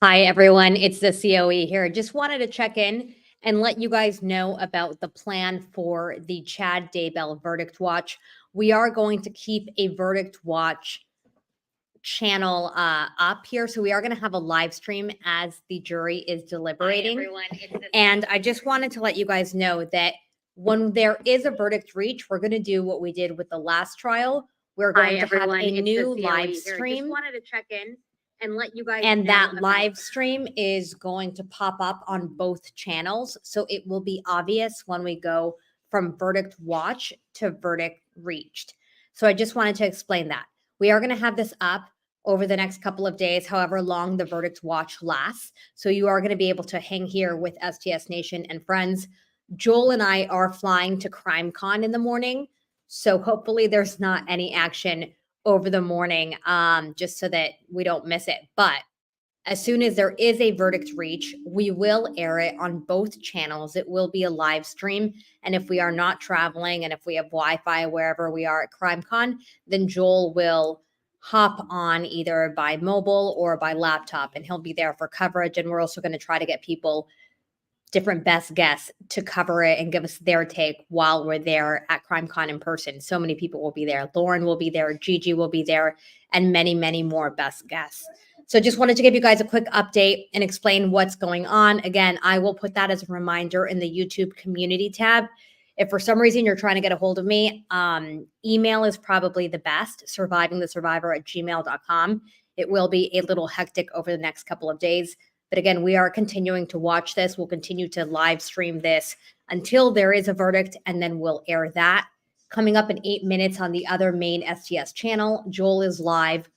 S14: Hi, everyone. It's the COE here. Just wanted to check in and let you guys know about the plan for the Chad Daybell verdict watch. We are going to keep a verdict watch channel up here. So we are going to have a live stream as the jury is deliberating. And I just wanted to let you guys know that when there is a verdict reach, we're going to do what we did with the last trial. We're going to have a new live stream.
S2: Wanted to check in and let you guys
S14: And
S2: know
S14: that
S2: about-
S14: live stream is going to pop up on both channels. So it will be obvious when we go from verdict watch to verdict reached. So I just wanted to explain that. We are going to have this up over the next couple of days, however long the verdict watch lasts. So you are going to be able to hang here with STS Nation and friends. Joel and I are flying to CrimeCon in the morning. So hopefully there's not any action over the morning, just so that we don't miss it. But as soon as there is a verdict reach, we will air it on both channels. It will be a live stream. And if we are not traveling and if we have Wi-Fi wherever we are at CrimeCon, then Joel will hop on either by mobile or by laptop, and he'll be there for coverage. And we're also going to try to get people different best guests to cover it and give us their take while we're there at CrimeCon in person. So many people will be there. Lauren will be there, Gigi will be there, and many, many more best guests. So just wanted to give you guys a quick update and explain what's going on. Again, I will put that as a reminder in the YouTube community tab. If for some reason you're trying to get a hold of me, email is probably the best, survivingthesurvivor@gmail.com. It will be a little hectic over the next couple of days. But again, we are continuing to watch this. We'll continue to live stream this until there is a verdict, and then we'll air that. Coming up in 8 minutes on the other main STS channel, Joel is live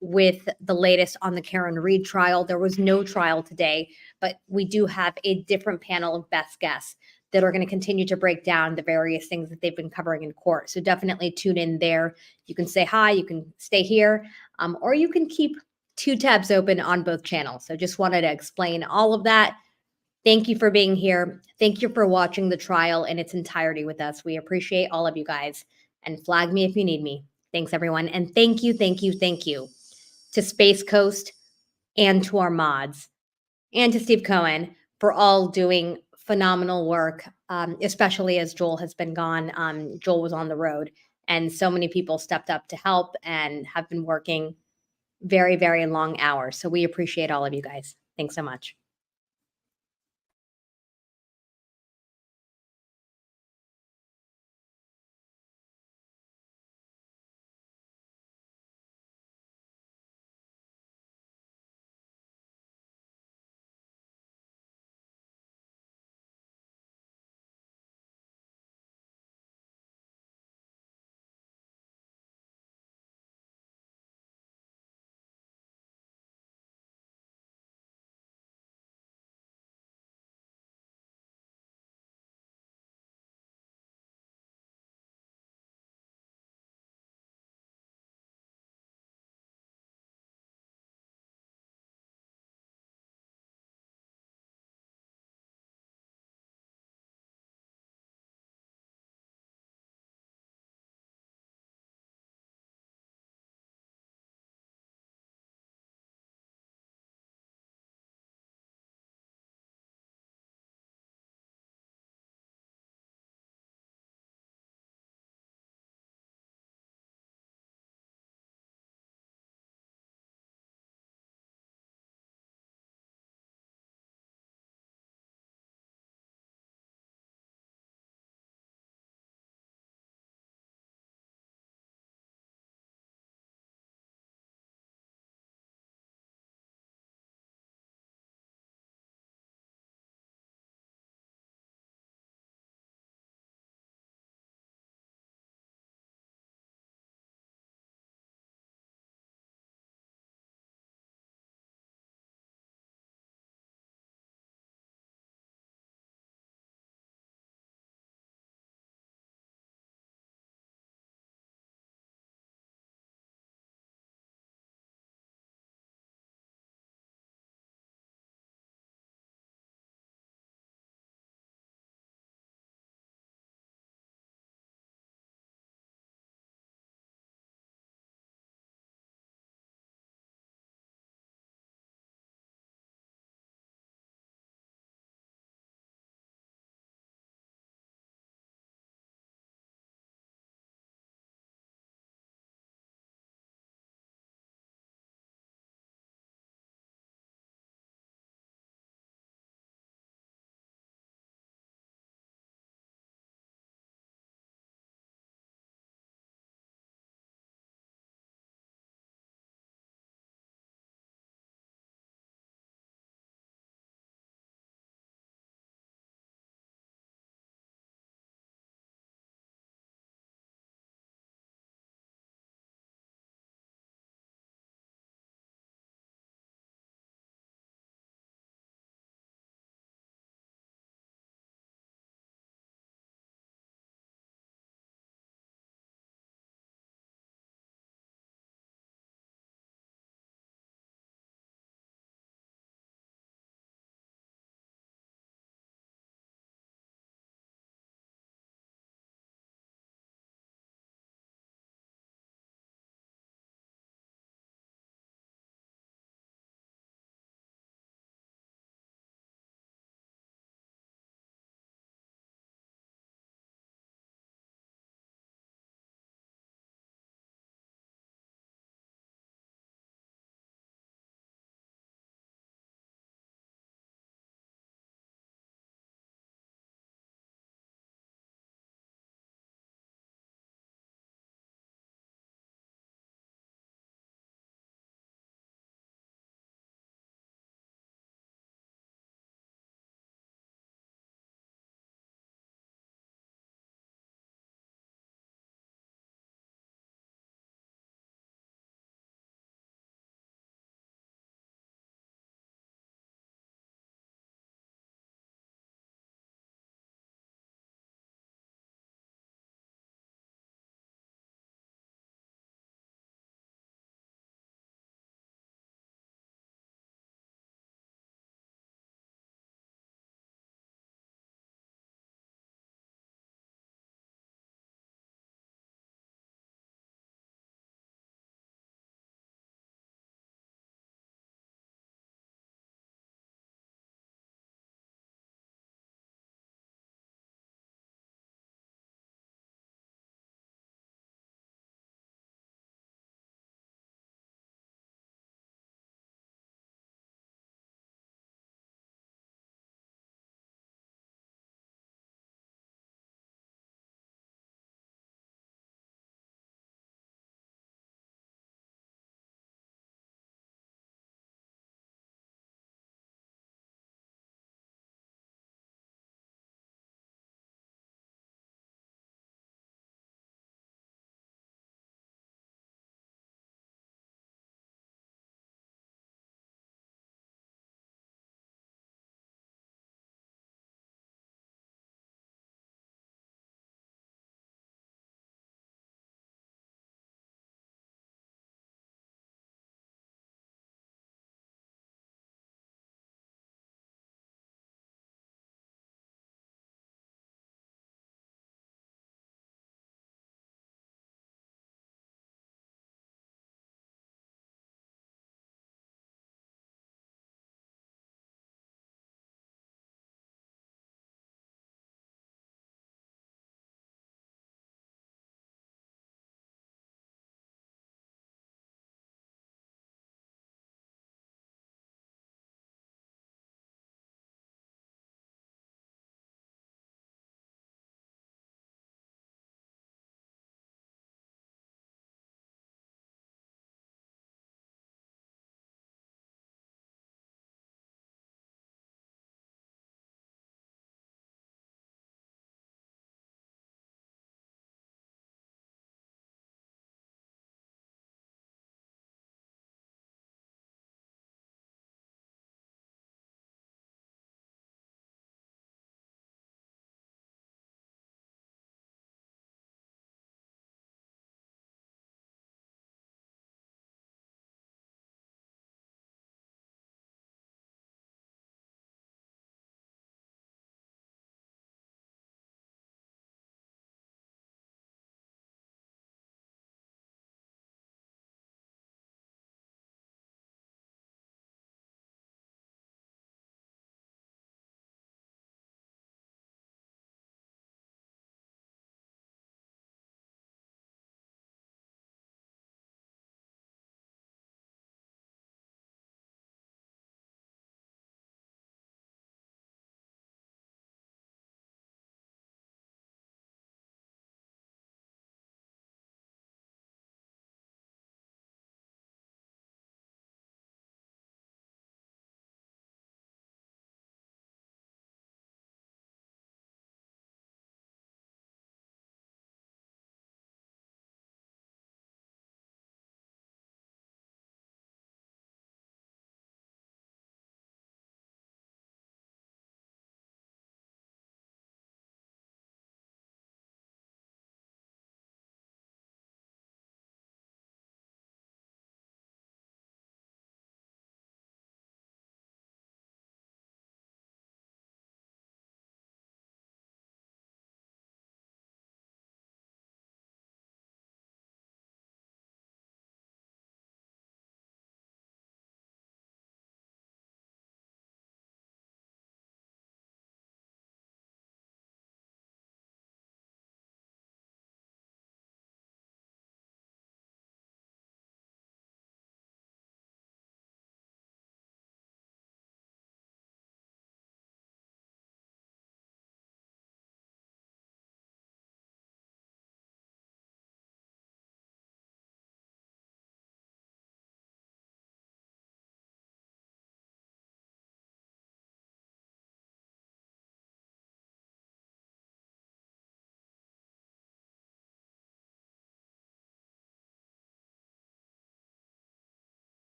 S14: with the latest on the Karen Reed trial. There was no trial today, but we do have a different panel of best guests that are going to continue to break down the various things that they've been covering in court. So definitely tune in there. You can say hi, you can stay here, or you can keep 2 tabs open on both channels. So just wanted to explain all of that. Thank you for being here. Thank you for watching the trial in its entirety with us. We appreciate all of you guys, and flag me if you need me. Thanks, everyone. And thank you to Space Coast and to our mods and to Steve Cohen for all doing phenomenal work, especially as Joel has been gone. Joel was on the road, and so many people stepped up to help and have been working very, very long hours. So we appreciate all of you guys. Thanks so much.